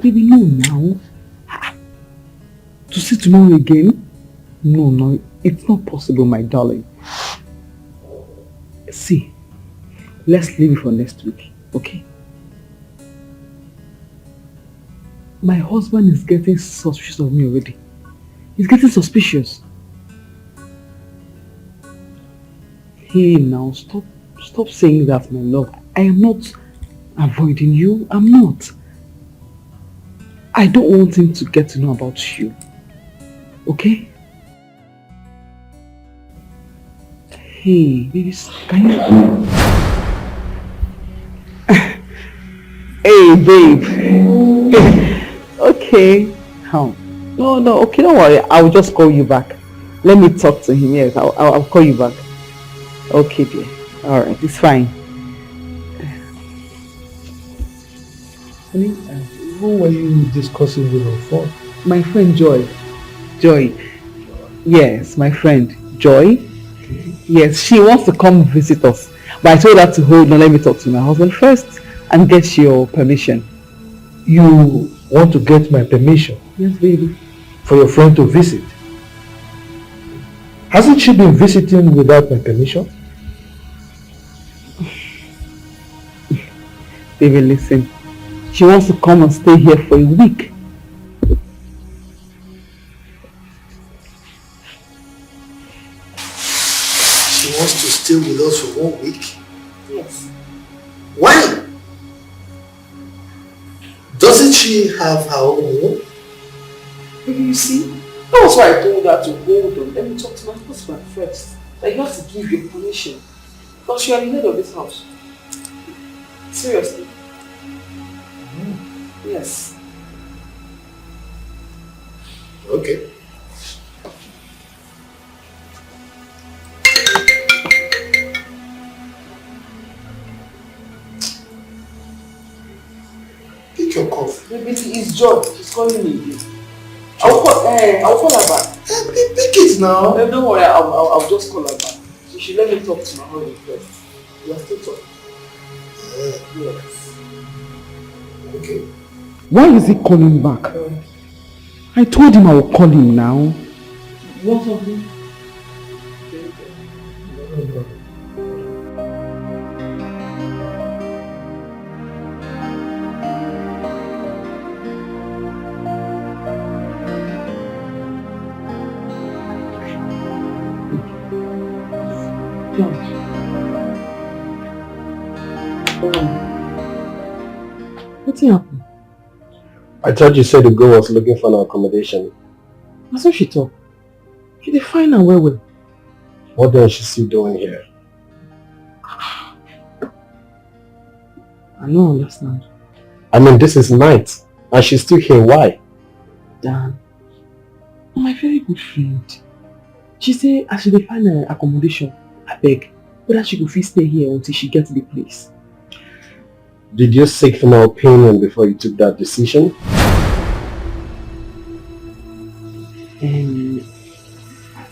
Baby, no now. To see tomorrow again? No, it's not possible, my darling. See, let's leave it for next week, okay? My husband is getting suspicious of me already. He's getting suspicious. Hey now, stop saying that, my love. I am not avoiding you. I'm not. I don't want him to get to know about you. Okay? Hey, baby, can you... Hey, babe. Okay. No, okay, don't worry. I'll just call you back. Let me talk to him. Yes, I'll call you back. Okay, dear. Alright, it's fine. Honey, who were you discussing with on phone? My friend Joy. Joy. Yes, my friend Joy. Okay. Yes, she wants to come visit us. But I told her to hold on, let me talk to my husband first and get your permission. You want to get my permission? Yes, baby. For your friend to visit? Hasn't she been visiting without my permission? Baby, listen. She wants to come and stay here for a week. She wants to stay with us for 1 week? Yes. Why? Doesn't she have her own home? Baby, you see? That was why I told her to hold on. Let me talk to my husband first. That you have to give your permission. Because you are the head of this house. Seriously. Yes. Okay. Pick your cough. Baby, it's Joy. She's calling me again. I'll call her back. Pick it now. Don't worry, I'll just call her back. She should let me talk to my husband first. We are still talking. Yes. Okay. Why is he calling back? I told him I will call him now. Want something? What's happened? I thought you said the girl was looking for an accommodation. That's what she talk. She dey find her well. What then is she still doing here? I don't understand. I mean, this is night and she's still here. Why? Dan, my very good friend. She say I should find her accommodation. I beg, whether she could fit stay here until she gets the place. Did you seek my opinion before you took that decision?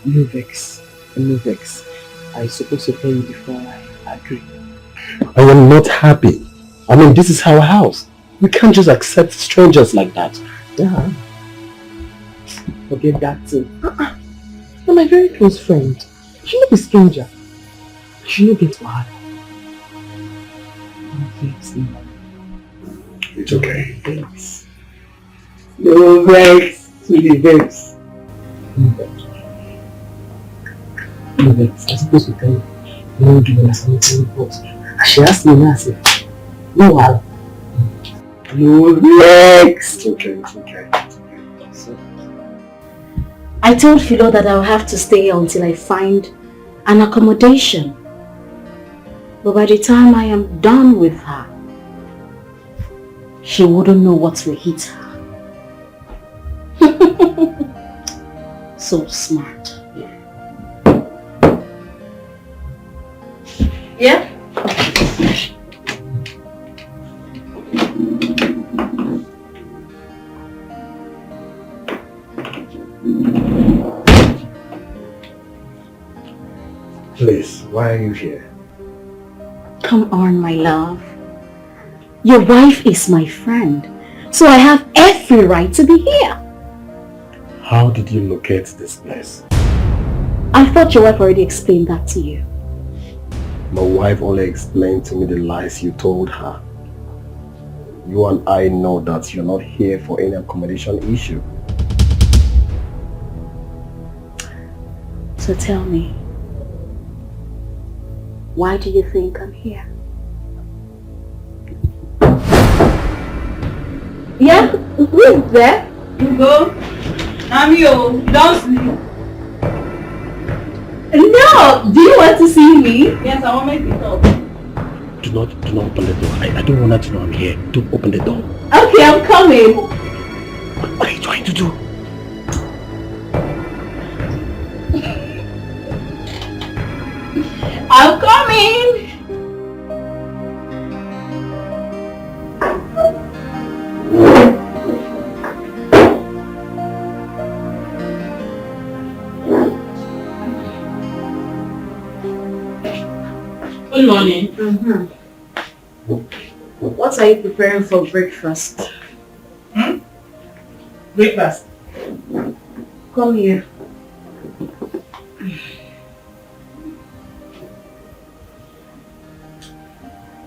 No vex. I supposed to tell you before I agree. I am not happy. I mean, this is our house. We can't just accept strangers like that. Yeah. Forget that too. You're my very close friend. She not be stranger. She no get mad. It's okay. Vex. No vex to the vex. No vex. I'm supposed to tell you. No do my sanitary report. She asked me now, I said, no wow. No vex. It's okay. I told Philo that I'll have to stay until I find an accommodation. But by the time I am done with her, she wouldn't know what will hit her. So smart. Yeah? Please, why are you here? Come on, my love. Your wife is my friend, so I have every right to be here. How did you locate this place? I thought your wife already explained that to you. My wife only explained to me the lies you told her. You and I know that you're not here for any accommodation issue. So tell me, why do you think I'm here? Yeah? Who is there? You go. I'm you. Don't sleep. No! Do you want to see me? Yes, I want to make it up. Do not open the door. I don't want her to know I'm here. Don't open the door. Okay, I'm coming. What are you trying to do? I'm coming! Good morning. What are you preparing for breakfast? Breakfast. Come here.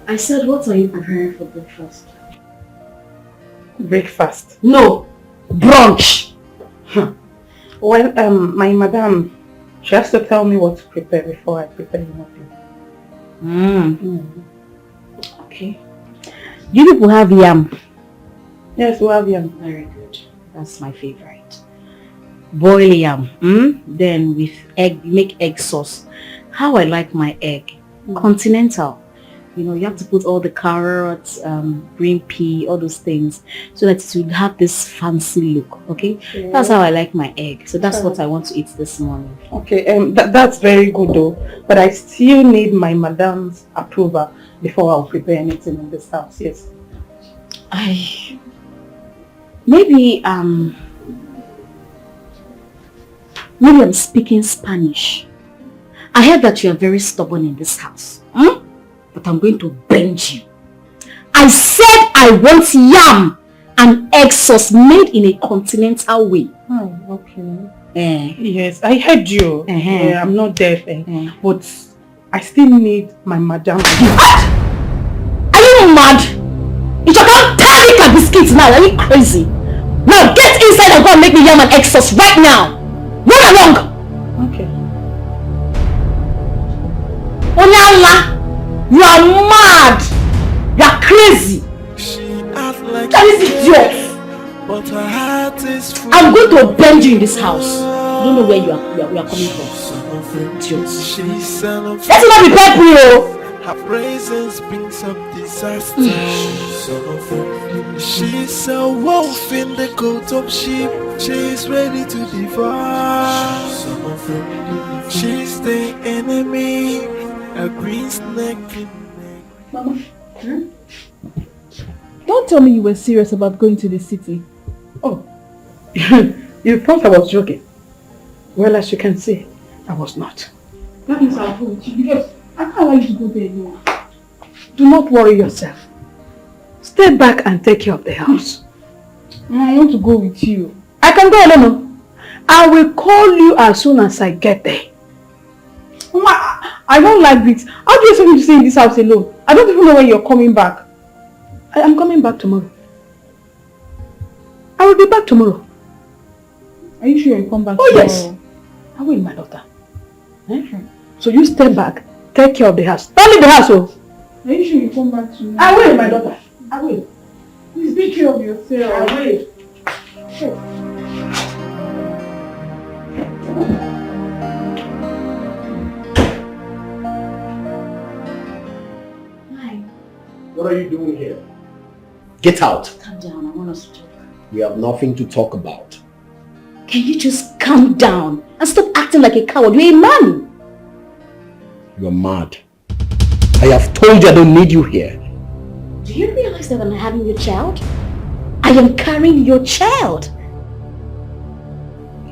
I said, what are you preparing for breakfast? Breakfast. No, brunch. Well, my madam, she has to tell me what to prepare before I prepare anything. Okay. You people have yam? Yes, we have yam. Very good. That's my favorite. Boil yam. Then with egg, make egg sauce. How I like my egg. Continental. You know, you have to put all the carrots, green pea, all those things, so that it will have this fancy look, okay? Yeah. That's how I like my egg. So that's what I want to eat this morning. Okay, that's very good though. But I still need my madam's approval before I'll prepare anything in this house, yes. Maybe I'm speaking Spanish. I heard that you are very stubborn in this house. But I'm going to bend you. I said I want yam and egg sauce made in a continental way. Oh, okay. Yes, I heard you. Yeah, I'm not deaf, but I still need my madam. What? Are you mad? You can't tell me like biscuits now. Are you crazy? Now get inside and go and make me yam and egg sauce right now. Run along. Okay. Onyala, you are mad. You are crazy. That is idiot. But her heart is full. I'm going to bend you in this house. I don't know where you are coming from. Idiot. Let's not be purple. Her presence brings up disaster. She's a wolf in the coat of sheep. She's ready to devour. She's the enemy. A green snake in neck. Mama, don't tell me you were serious about going to the city. Oh, you thought I was joking? Well, as you can see, I was not. That means I'll go with you because I can't allow you to go there alone. Do not worry yourself. Stay back and take care of the house. I want to go with you. I can go alone. I will call you as soon as I get there. Mama, I don't like this. How do you expect me to stay in this house alone? I don't even know when you're coming back. I am coming back tomorrow. I will be back tomorrow. Are you sure you'll come back tomorrow? Yes. I will, my daughter. So you stay back, take care of the house. Don't leave the house, oh. Are you sure you'll come back tomorrow? I will, my daughter. I will. Please be care of yourself. I will. Sure. What are you doing here? Get out. Calm down, I want us to talk. We have nothing to talk about. Can you just calm down and stop acting like a coward? You're a man. You're mad. I have told you I don't need you here. Do you realize that I'm having your child? I am carrying your child.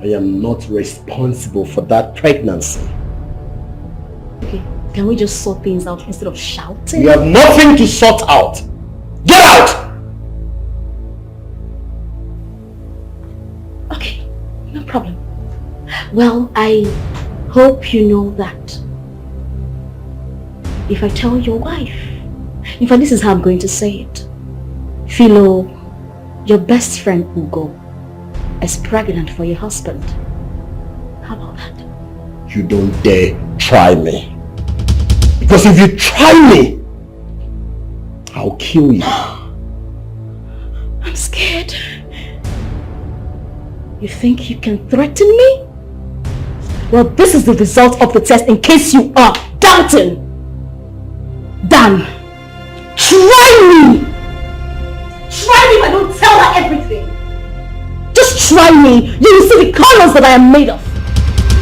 I am not responsible for that pregnancy. Okay, can we just sort things out instead of shouting? You have nothing to sort out. Get out! Okay, no problem. Well, I hope you know that if I tell your wife, in fact, this is how I'm going to say it. Philo, your best friend Ugo is pregnant for your husband. How about that? You don't dare try me. Because if you try me, I'll kill you. I'm scared. You think you can threaten me? Well, this is the result of the test in case you are doubting. Dan, try me! Try me if I don't tell her everything. Just try me. You will see the colors that I am made of.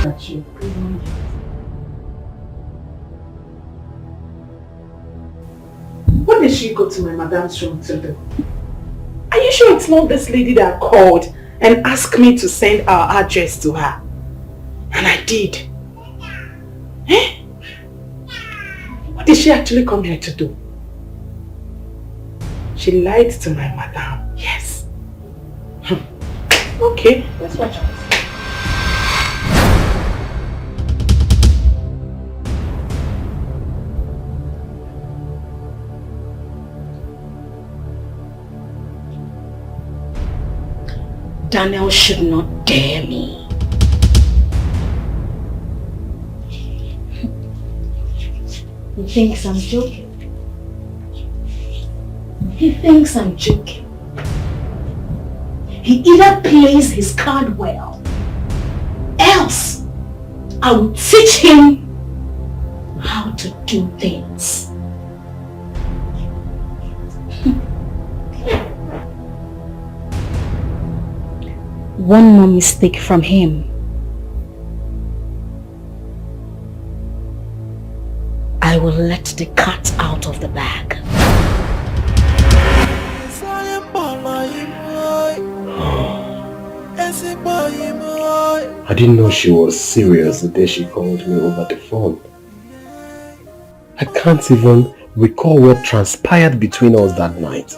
Got you. What did she go to my madam's room to do? Are you sure it's not this lady that called and asked me to send our address to her? And I did. Eh? What did she actually come here to do? She lied to my madam. Yes. Okay, let's watch out. Daniel should not dare me. He thinks I'm joking. He thinks I'm joking. He either plays his card well, else I will teach him how to do things. One more mistake from him, I will let the cat out of the bag. I didn't know she was serious the day she called me over the phone. I can't even recall what transpired between us that night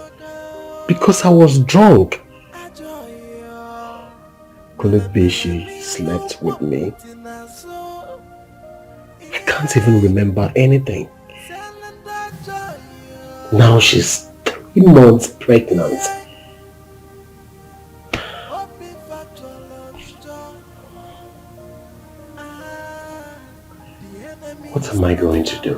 because I was drunk. Could it be she slept with me? I can't even remember anything. Now she's 3 months pregnant. What am I going to do?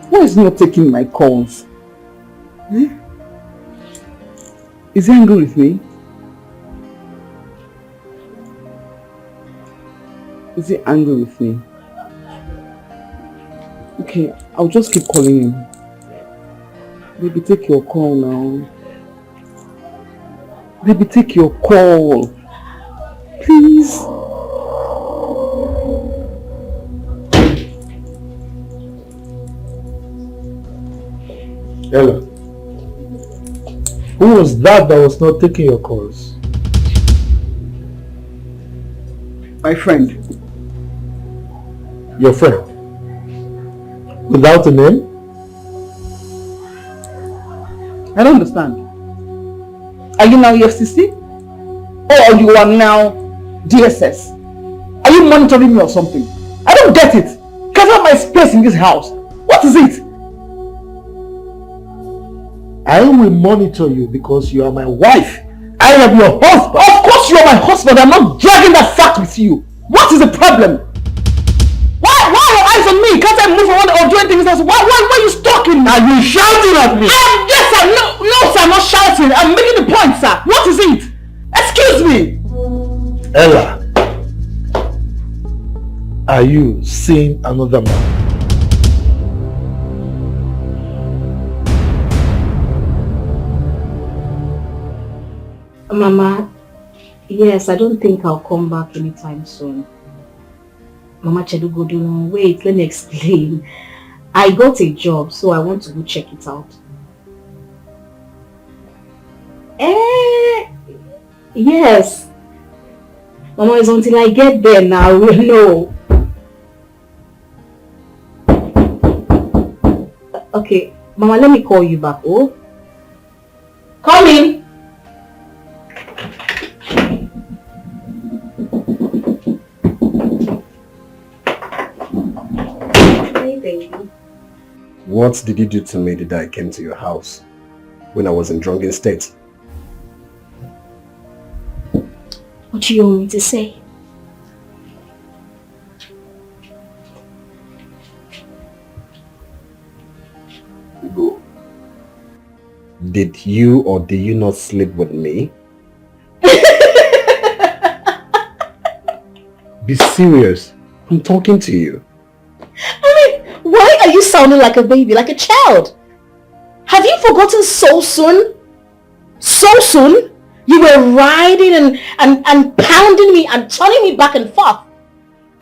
Why is he not taking my calls? Eh? Is he angry with me? Is he angry with me? Okay, I'll just keep calling him. Baby, take your call now. Baby, take your call. Please. Ella, who was that was not taking your calls? My friend. Your friend? Without a name? I don't understand. Are you now EFCC? Or you are now DSS? Are you monitoring me or something? I don't get it. Cover my space in this house. What is it? I will monitor you because you are my wife. I am your husband. Of course you are my husband. I'm not dragging that fact with you. What is the problem? Why are your eyes on me? Can't I move around or do anything else? Why are you stalking me? Are you shouting at me? Yes, sir. No, sir. I'm not shouting. I'm making the point, sir. What is it? Excuse me. Ella, are you seeing another man? Mama, yes, I don't think I'll come back anytime soon. Mama Chedugodu, wait, let me explain. I got a job, so I want to go check it out. Yes. Mama, it's until I get there now, I will know. Okay, Mama, let me call you back, oh? Come in! Hey, baby. What did you do to me the day I came to your house when I was in drunken state? What do you want me to say? Go. Did you or did you not sleep with me? Be serious. I'm talking to you. I mean, why are you sounding like a baby, like a child? Have you forgotten so soon? So soon? You were riding and pounding me and turning me back and forth.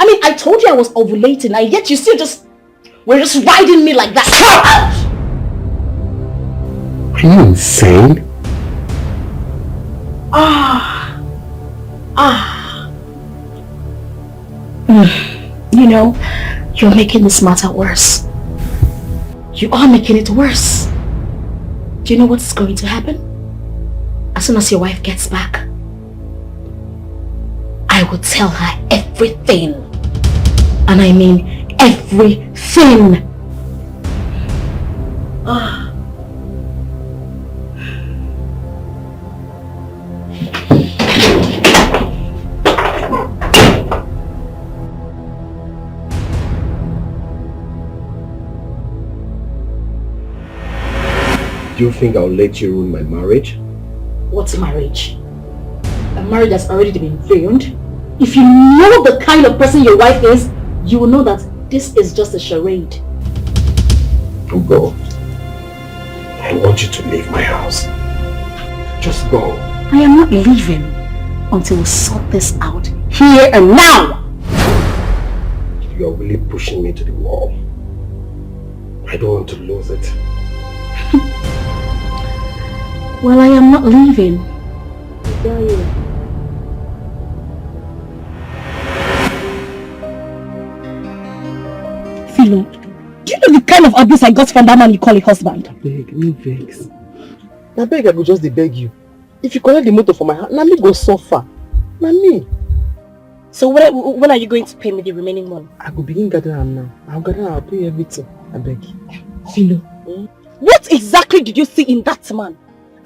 I mean, I told you I was ovulating and yet you still were just riding me like that. Are you insane? You know, you're making this matter worse. You are making it worse. Do you know what's going to happen? As soon as your wife gets back, I will tell her everything. And I mean everything. Do you think I'll let you ruin my marriage? What's marriage? A marriage that's already been ruined? If you know the kind of person your wife is, you will know that this is just a charade. Go. I want you to leave my house. Just go. I am not leaving until we sort this out here and now. You are really pushing me to the wall. I don't want to lose it. Well, I am not leaving. I tell you. Philo, do you know the kind of abuse I got from that man you call a husband? Beg, no vex. Now beg, I go just beg you. If you collect the motor for my hand, now me go suffer. Now me. So when are you going to pay me the remaining money? I go begin gathering am now. I'll gather, I'll pay everything. I beg. Philo. What exactly did you see in that man?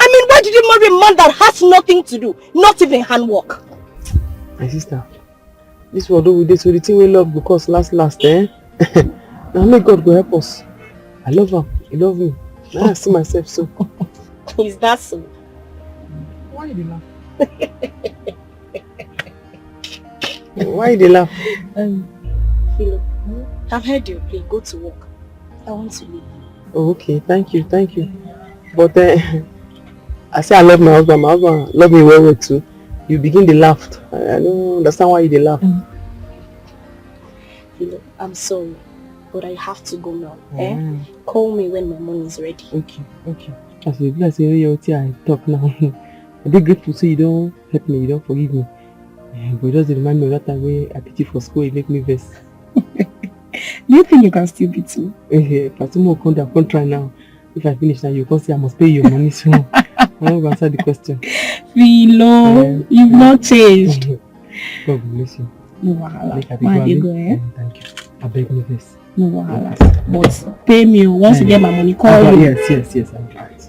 I mean, why did you marry a man that has nothing to do? Not even handwork. My sister, this world do with this, so the thing we love because last, eh? Now may God go help us. I love him. He love me. Now I see myself so. Is that so? Why you laugh? Why they laugh? Philo, I've heard your play. Go to work. I want to leave. Oh, okay. Thank you. But I say I love my husband. My husband love me well too. You begin to laugh. I don't understand why you laugh. Philo, I'm sorry, but I have to go now. Call me when my money is ready. Okay. As you say, I talk now. I'm grateful so you don't help me, you don't forgive me. But just remind me of that time where I teach you for school, it make me vex. Do you think you can still beat me? If I tomorrow come try now. If I finish now, you can say I must pay your money soon. I'm not going to answer the question. Philo, you've not changed. God bless you. No wahala. Why you go, Thank you. I beg me this. No wahala. But pay me once you get my money. Call me. Yes. I'm right.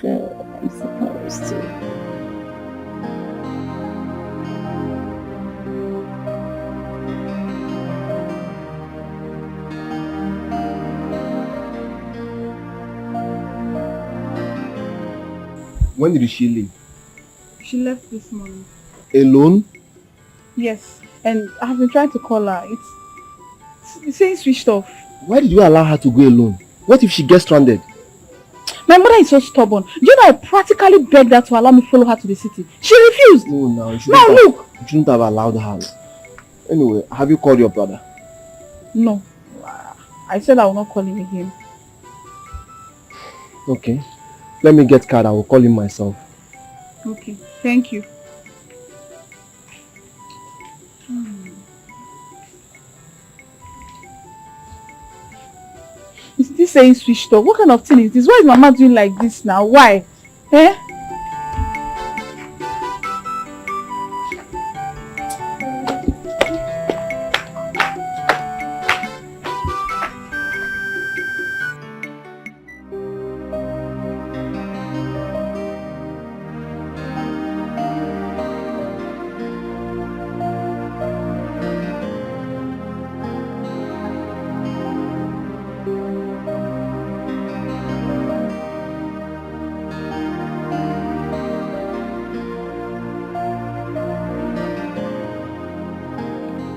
So I'm supposed to. When did she leave? She left this morning. Alone? Yes, and I've been trying to call her. It's saying switched off. Why did you allow her to go alone? What if she gets stranded? My mother is so stubborn. You know, I practically begged her to allow me follow her to the city. She refused. No, no. Now look. You shouldn't have allowed her. Anyway, have you called your brother? No. I said I will not call him again. Okay. Let me get card. I will call him myself. Okay. Thank you. Is this saying switched off? What kind of thing is this? Why is Mama doing like this now? Why? Eh?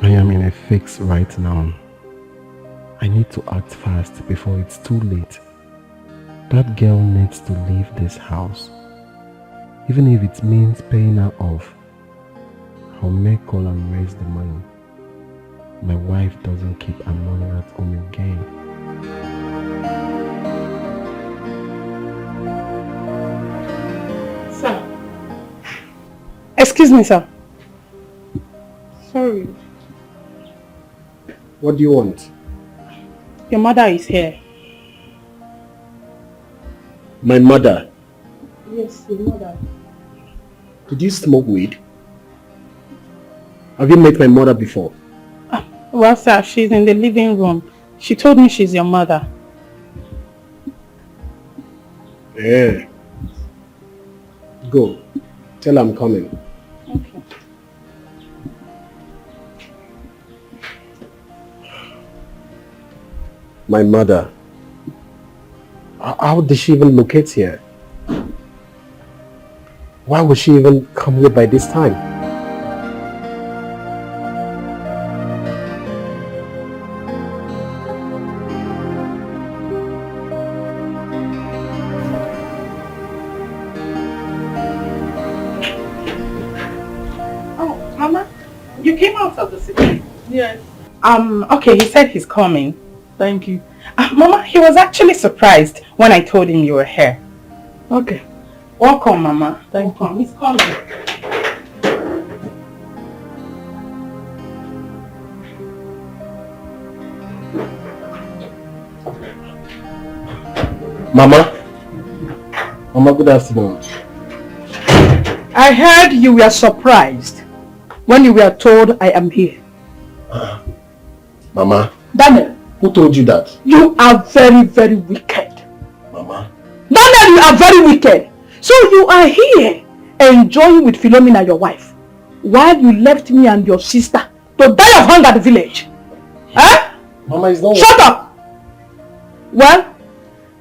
I am in a fix right now. I need to act fast before it's too late. That girl needs to leave this house. Even if it means paying her off, I'll make call and raise the money. My wife doesn't keep her money at home again. Sir. Excuse me, sir. Sorry. What do you want? Your mother is here. My mother? Yes, your mother. Did you smoke weed? Have you met my mother before? Well, sir, she's in the living room. She told me she's your mother. Yeah. Go. Tell her I'm coming. Okay. My mother. How did she even locate here? Why would she even come here by this time? Oh, Mama, you came out of the city? Yes. Okay, he said he's coming. Thank you. Mama, he was actually surprised when I told him you were here. Okay. Welcome, Mama. Thank you. He's coming. Mama? Mama, good afternoon. I heard you were surprised when you were told I am here. Mama? Daniel. Who told you that? You are very, very wicked. Mama? Daniel, you are very wicked. So you are here enjoying with Philomena, your wife, while you left me and your sister to die of hunger at the village. Huh? Mama, is not. Shut up! Well,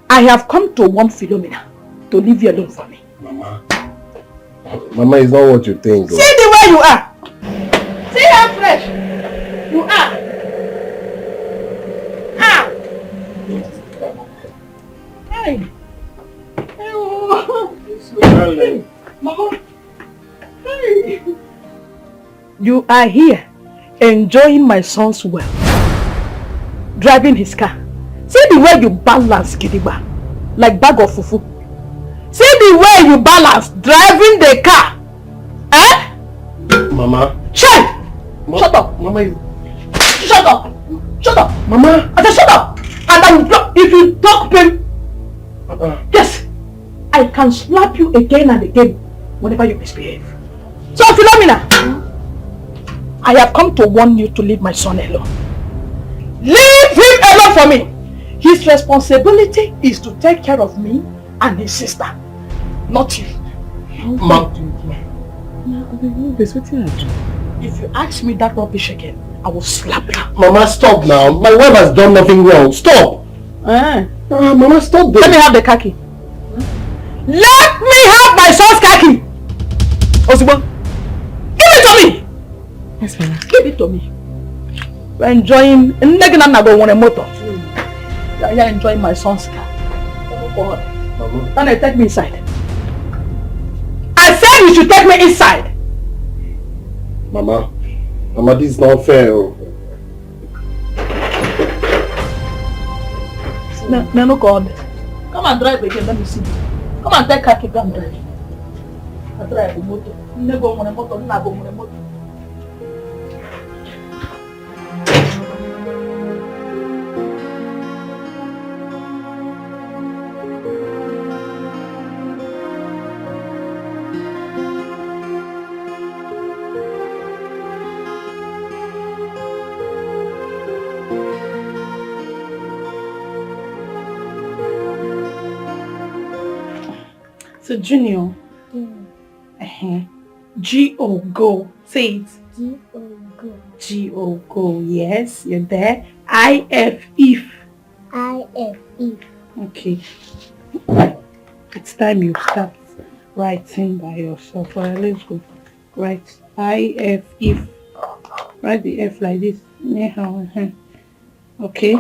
I have come to warn Philomena to leave you alone for me. Mama. Mama, is not what you think. See the way you are. See how fresh you are. Hey. Mama. Hey. You are here enjoying my son's wealth, driving his car. See the way you balance, Gidigba, like bag of fufu. See the way you balance driving the car. Eh? Mama. Shut up. Mama. Shut up. Shut up. Mama. I said shut up. And I will drop if you talk pain. Yes. I can slap you again and again whenever you misbehave. So Philomena, I have come to warn you to leave my son alone. Leave him alone for me. His responsibility is to take care of me and his sister, not you. If you ask me that rubbish again, I will slap you. Mama, stop now. My wife has done nothing wrong. Stop. Mama, stop this. Let me have the khaki. Let me have my son's khaki. Osibo, give it to me. Yes, Mama. Give it to me. We're enjoying. Neganam na go want a motor. I'm here enjoying my son's car. Oh God. Mama. Daniel, take me inside. I said you should take me inside. Mama, this is not fair. No, God. Come and drive again, let me see. Come and take car to go and drive. I drive the motor. Never go on a motor, never go on a motor. So Junior, G-O, go. Say it. G-O, go. G-O, go. Yes, you're there. I-F, if. I-F, if. Okay. It's time you start writing by yourself. Alright, let's go. Write I-F, if. Write the F like this. Okay.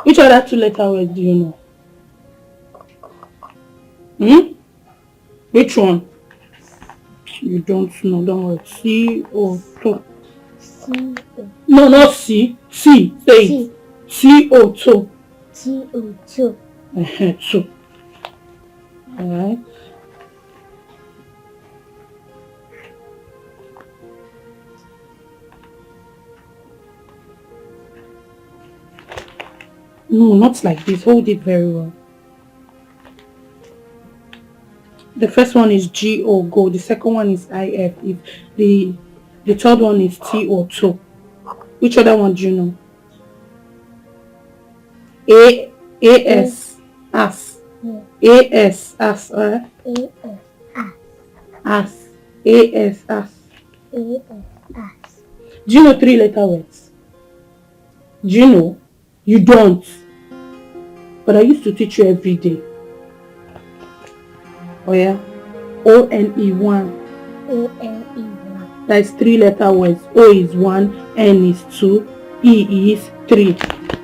Which other two letter words do you know? Which one? You don't know, don't worry. C-O-2. C-O. No, not C. C. Say it. C-O-2. C-O-2. 2. Alright. No, not like this. Hold it very well. The first one is G-O, go. The second one is I-F, if. The third one is T-O-2. Which other one do you know? A-S, as. A-S, as, alright? A-S, as. As. A-S, as. A-S, as. Do you know 3-letter words? Do you know? You don't. But I used to teach you every day. Oh yeah? O-N-E-1. O-N-E-1. That is 3-letter words. O is 1, N is 2, E is 3.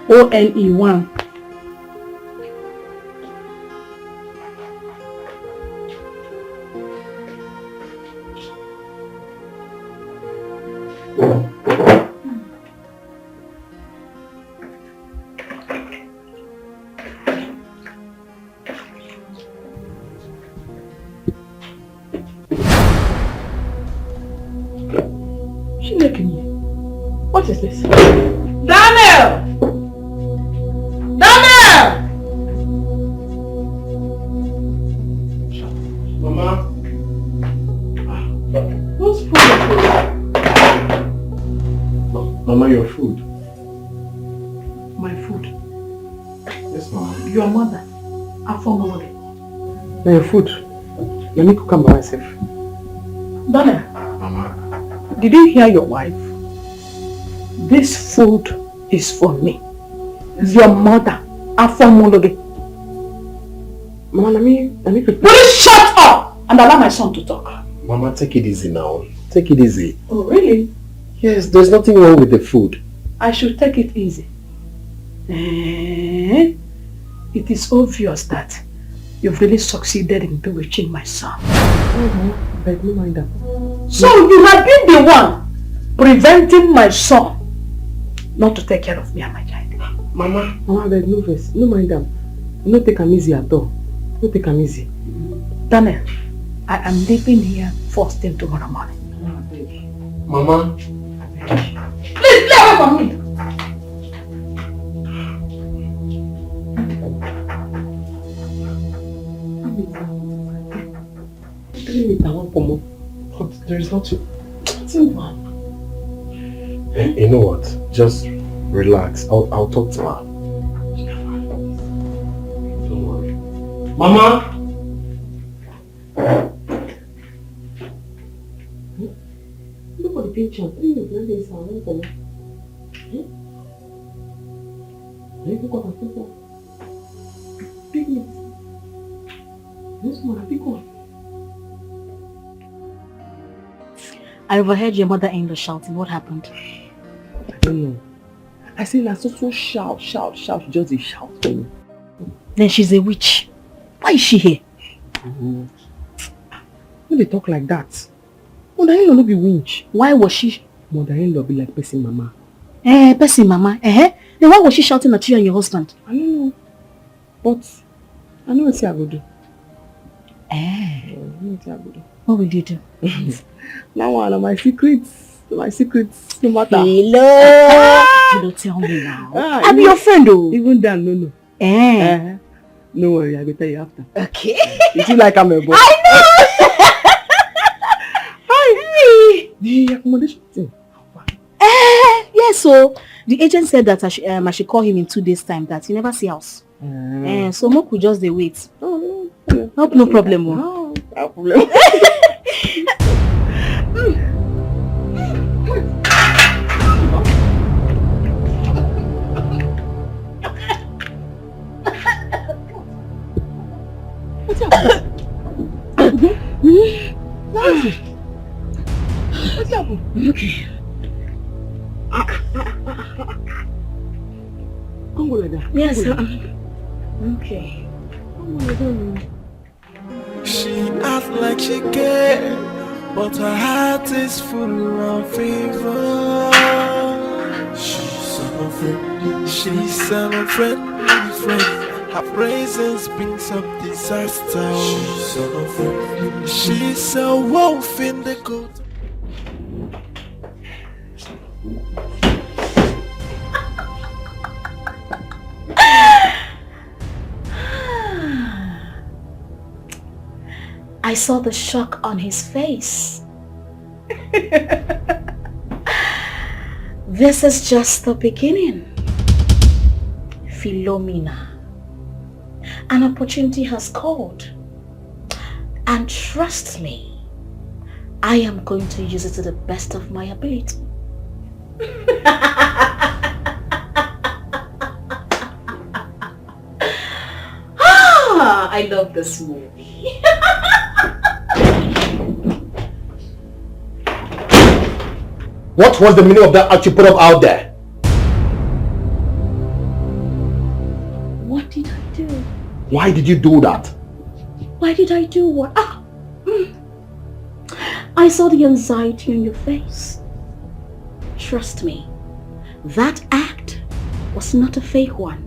O-N-E-1. What is this? Daniel! Daniel! Mama? Whose food is this? Mama, your food. My food. Yes, Mama. Your mother. Afomode. Now your food. Let me cook them by myself. Daniel. Mama. Did you hear your wife? This food is for me. Your mother. Afomode. Mama, let me prepare. Will you shut up and allow my son to talk? Mama, take it easy now. Take it easy. Oh, really? Yes, there's nothing wrong with the food. I should take it easy. It is obvious that you've really succeeded in bewitching my son. But no mind that. So you have been the one preventing my son not to take care of me and my child. Mama, beg, no verse. No mind them. No take them easy at all. No take them easy. Daniel, I am leaving here first thing tomorrow morning. Mama. Please, stay away from me. But there is nothing. You know what? Just relax. I'll talk to her. Don't worry. Mama! Look at the picture. I overheard your mother in the shouting. What happened? I don't know. I say na so shout, she just dey shout for me. Then she's a witch. Why is she here? When they talk like that, mother-in-law no be winch. Why was she? Mother-in-law be like person mama. Person mama. Then why was she shouting at you and your husband? I don't know. But I know what I go do. What will you do? Now one of my secrets. My secrets, no matter. Hello. You don't tell me now. I'm your friend though. Even then, no. No worry, I will tell you after. Okay. You feel like I'm a boss. I know. Hi. The accommodation thing. Yes, so the agent said that I should call him in 2 days' time, that he never see house. So Mo could just wait. No problem. No problem. What's happened? Okay. Come go like that. Yes, okay. She acts like she cares, but her heart is full of fever. She's an unfriendly friend. Her presence brings up disaster. She's a wolf in the coat. I saw the shock on his face. This is just the beginning. Philomena. An opportunity has called. And trust me, I am going to use it to the best of my ability. I love this movie. What was the meaning of that act you put up out there? What did I do? Why did you do that? Why did I do what? I saw the anxiety on your face. Trust me, that act was not a fake one.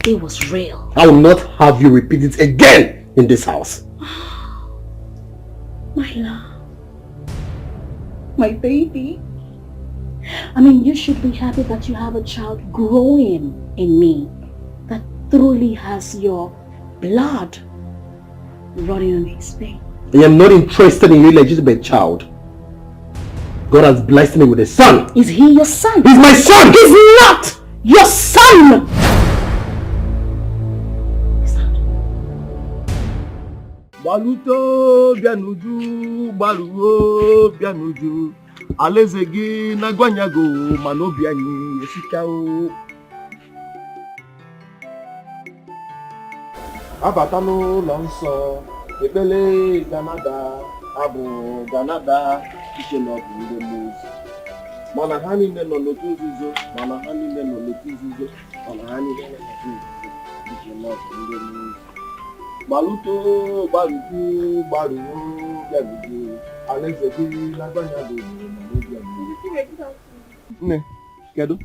It was real. I will not have you repeat it again in this house. My love. My baby. I mean, you should be happy that you have a child growing in me that truly has your blood running on his veins. I am not interested in your legitimate child. God has blessed me with a son. Is he your son? He's my son! He's not your son! Baluto bianuju, baluo bianuju. Alezegi nagwanyago manobiani esikao. Abatano lonso, ebele Ganada, Abu Ganada, Kishenot in the news. Manahani no lotuzo, Manahani no lotuzo, Manahani no Kishenot in the news. Baluto, Balutu, Balu, Gabu, Alexeki, Naganyado, Ne, Kedu?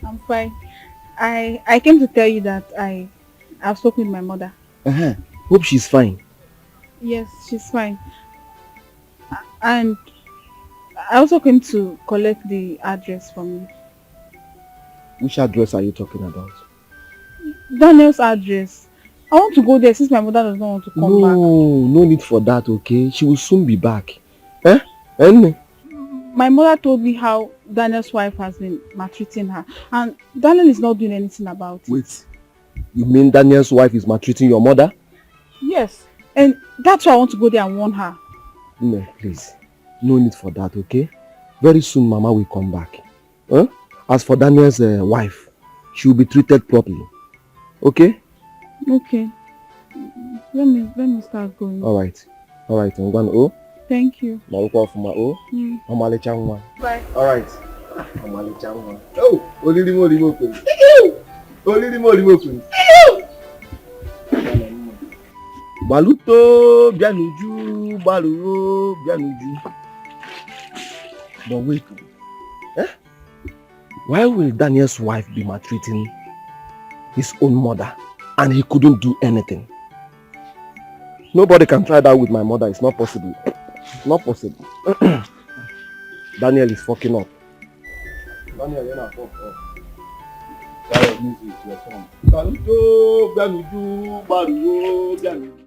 I'm fine. I came to tell you that I've spoken with my mother. Hope she's fine. Yes, she's fine. And I also came to collect the address from you. Which address are you talking about? Daniel's address. I want to go there since my mother does not want to come back. No need for that, okay? She will soon be back. My mother told me how Daniel's wife has been maltreating her. And Daniel is not doing anything about it. Wait. You mean Daniel's wife is maltreating your mother? Yes. And that's why I want to go there and warn her. No, please. No need for that, okay? Very soon Mama will come back. As for Daniel's wife, she will be treated properly. Okay? Okay. Let me start going. Alright, I'm going to Thank you. Bye. Bye. Alright. Oh, only more remote. Only more remote. Baluto, Bianuju, Baluro, Bianuju. But wait. Eh? Why will Daniel's wife be maltreating his own mother and he couldn't do anything? Nobody can try that with my mother. It's not possible. It's not possible. Daniel is fucking up. Daniel, you're not fucked up. That music, your song. Baluto, Bianuju, Baluro, Bianuju.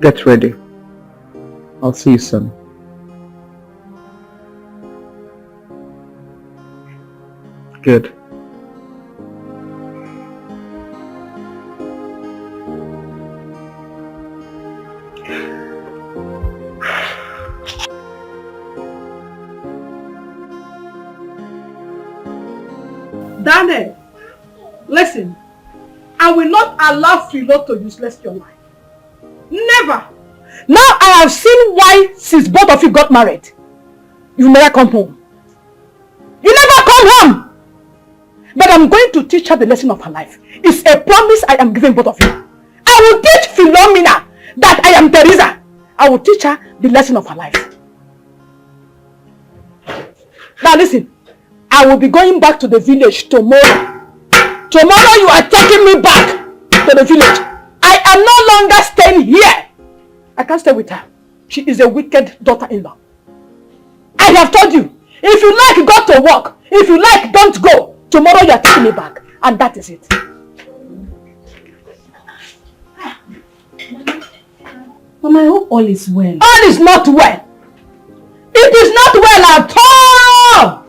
Get ready. I'll see you soon. Good. Daniel, listen. I will not allow Philo to useless your life. Never. Now I have seen why since both of you got married, you never come home. You never come home. But I'm going to teach her the lesson of her life. It's a promise I am giving both of you. I will teach Philomena that I am Teresa. I will teach her the lesson of her life. Now listen, I will be going back to the village tomorrow. Tomorrow you are taking me back to the village. I am no longer staying here. I can't stay with her. She is a wicked daughter-in-law. I have told you, if you like, go to work. If you like, don't go. Tomorrow you are taking me back. And that is it. Mama, I hope all is well. All is not well. It is not well at all.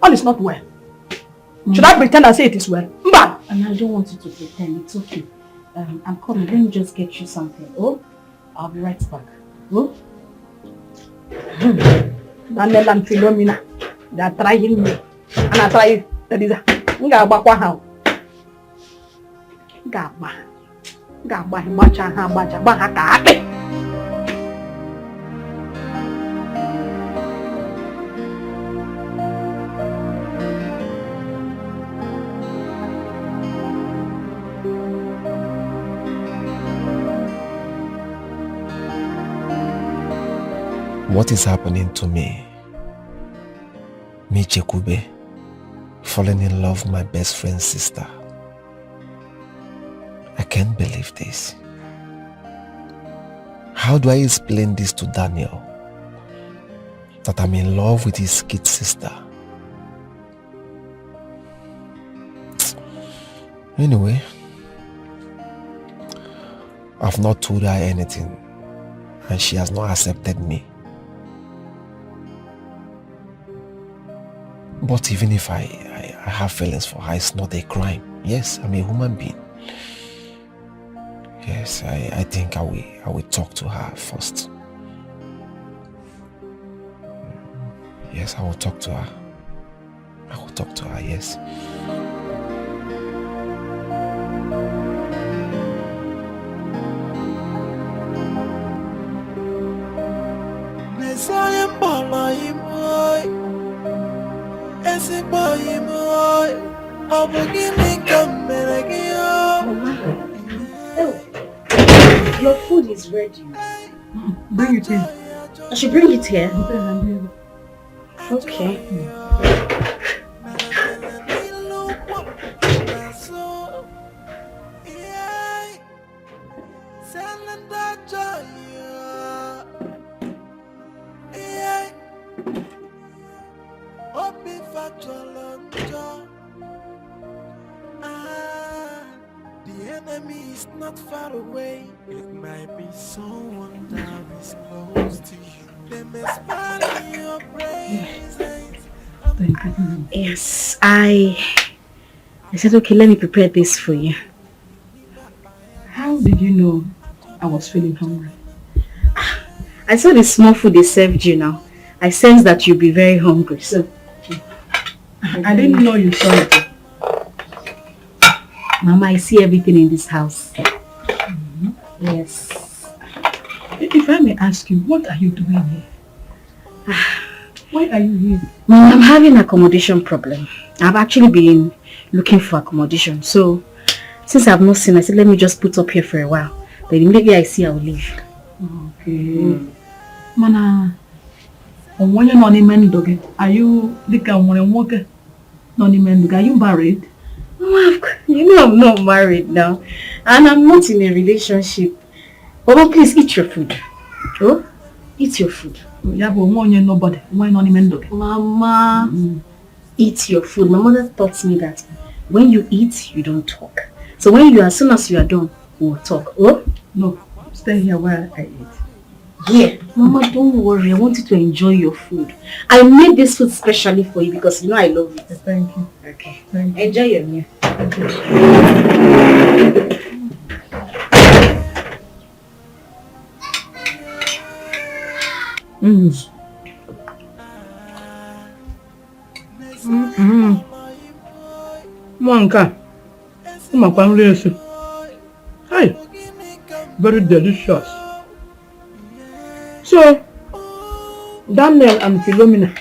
All is not well. Should I pretend and say it is well? Mba. And I don't want you to pretend. It's okay. I'm coming. Let me just get you something. Oh, I'll be right back. Oh. Daniel and Philomena, they are trying me. And I try Teresa. What is happening to me? Me Chekube, falling in love with my best friend's sister. I can't believe this. How do I explain this to Daniel? That I'm in love with his kid sister. Anyway, I've not told her anything and she has not accepted me. But even if I have feelings for her, it's not a crime. Yes, I'm a human being. Yes, I think I will talk to her first. Yes, I will talk to her. I will talk to her, yes. Your food is ready. Bring it in. I should bring it here. Okay. The enemy is not far away. It might be someone that is close to you. They may smile in your presence. Yes, I said, okay, let me prepare this for you. How did you know I was feeling hungry? I saw the small food they served you now. I sensed that you'll be very hungry, so... I didn't know you saw it. Mama, I see everything in this house. Yes. If I may ask you, what are you doing here? Why are you here? Mama, I'm having an accommodation problem. I've actually been looking for accommodation. So, since I've not seen, I said, let me just put up here for a while. Then immediately I see, I'll leave. Okay. Mana, when you're not in dog, are you the are you married? Mama, you know I'm not married now. And I'm not in a relationship. Mama, please eat your food. Oh? Eat your food. Yeah, but nobody. Why not in dog? Mama, eat your food. My mother taught me that when you eat, you don't talk. So as soon as you are done, we'll talk. Oh? No, stay here while I eat. Yeah, Mama, don't worry. I want you to enjoy your food. I made this food specially for you because you know I love it. Thank you. Okay. Thank you. Enjoy your meal. Manka. Hi. Very delicious. So, Daniel and Philomena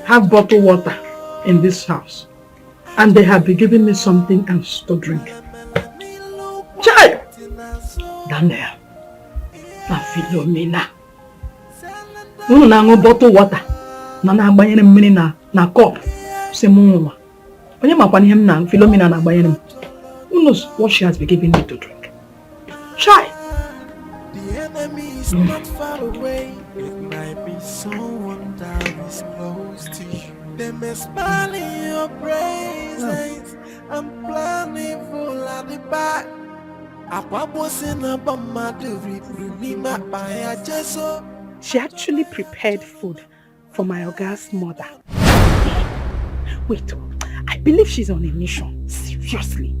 have bottled water in this house. And they have been giving me something else to drink. Child! Daniel and Philomena. Una bottle water. Na banyere mmiri na cup. Se munwa. Onye makwa ihe m na Philomena na banyere m. Who knows what she has been giving me to drink? Child! The enemy is not far away. It might be someone that is close to you. They may smile in your presence. I'm planning full at the back. She actually prepared food for my Oga's mother. Wait, I believe she's on a mission. Seriously.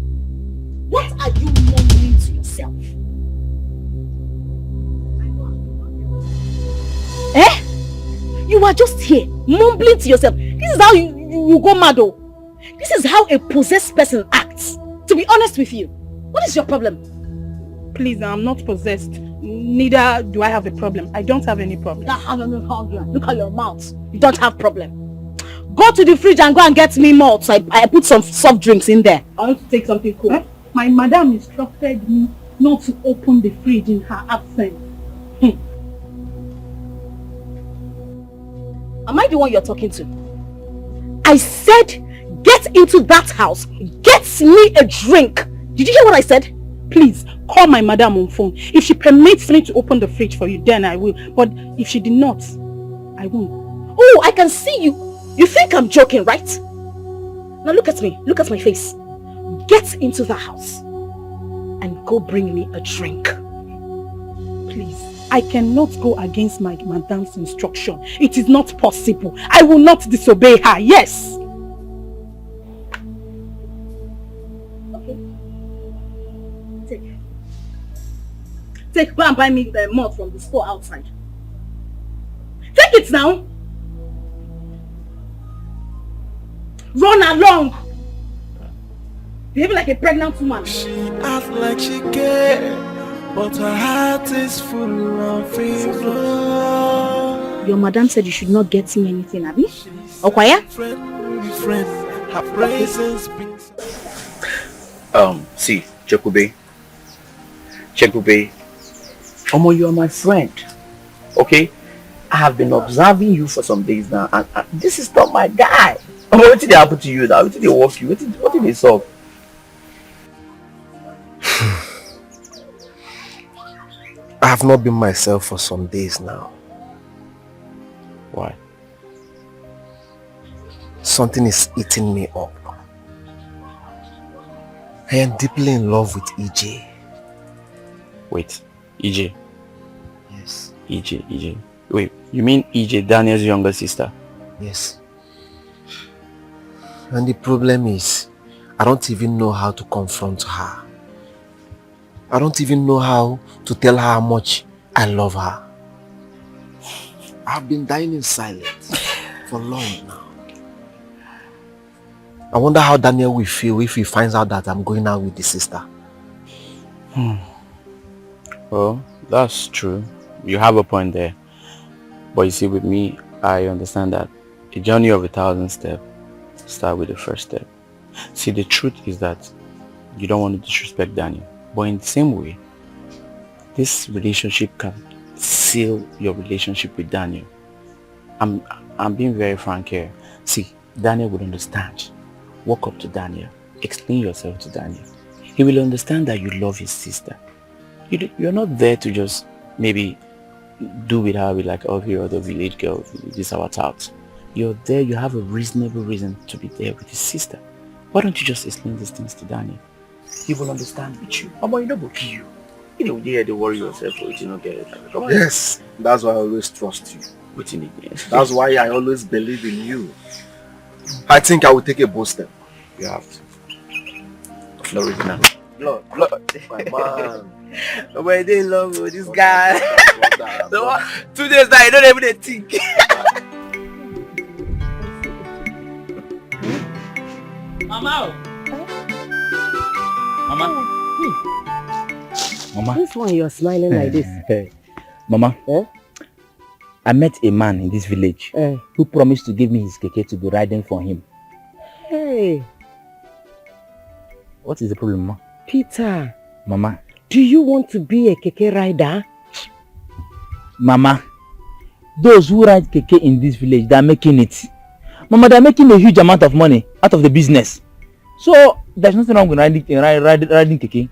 What are you mumbling to yourself? Eh? You are just here, mumbling to yourself. This is how you go mad, oh. This is how a possessed person acts. To be honest with you, what is your problem? Please, I'm not possessed. Neither do I have a problem. I don't have any problem. Look at your mouth. You don't have problem. Go to the fridge and go and get me more. So I put some soft drinks in there. I want to take something cool. Eh? My madam instructed me not to open the fridge in her absence. Am I the one you're talking to? I said, get into that house. Get me a drink. Did you hear what I said? Please, call my madam on phone. If she permits me to open the fridge for you, then I will. But if she did not, I won't. Oh, I can see you. You think I'm joking, right? Now look at me. Look at my face. Get into the house and go bring me a drink. Please, I cannot go against my madam's instruction. It is not possible. I will not disobey her. Yes. Take, go and buy me the malt from the store outside. Take it now. Run along. Behave like a pregnant woman. She acts like she cares, but her heart is full of fever. Your madam said you should not get me anything, Abby. Okay? Friend, her presence brings. See, Chekube, Omo, you are my friend. Okay? I have been observing you for some days now, and this is not my guy. What did they happen to you now? What did they work you? What did they solve? I have not been myself for some days now. Why? Something is eating me up. I am deeply in love with EJ. Wait, EJ? Yes. EJ. Wait, you mean EJ, Daniel's younger sister? Yes. And the problem is, I don't even know how to confront her. I don't even know how to tell her how much I love her. I've been dying in silence for long now. I wonder how Daniel will feel if he finds out that I'm going out with the sister. Well, that's true. You have a point there. But you see, with me, I understand that a journey of 1,000 steps starts with the first step. See, the truth is that you don't want to disrespect Daniel. But in the same way, this relationship can seal your relationship with Daniel. I'm being very frank here. See, Daniel would understand. Walk up to Daniel. Explain yourself to Daniel. He will understand that you love his sister. You're not there to just maybe do with her with like every other village girl. This is our tout. You're there, you have a reasonable reason to be there with his sister. Why don't you just explain these things to Daniel? He will understand with you. Mama, you know go kill you. You know, you don't worry yourself, but you don't get it. Come on. Yes, that's why I always trust you. Waiting again. That's why I always believe in you. I think I will take a bold step. You have to. Florida. Blood. My man. But they in love with this guy. 2 days now, you don't even think. Mama. Mama. This one you're smiling like this. Mama. I met a man in this village who promised to give me his keke to be riding for him. Hey. What is the problem, Mama? Peter. Mama. Do you want to be a keke rider? Mama. Those who ride keke in this village, they are making it. Mama, they are making a huge amount of money out of the business. So, there's nothing wrong with riding keke.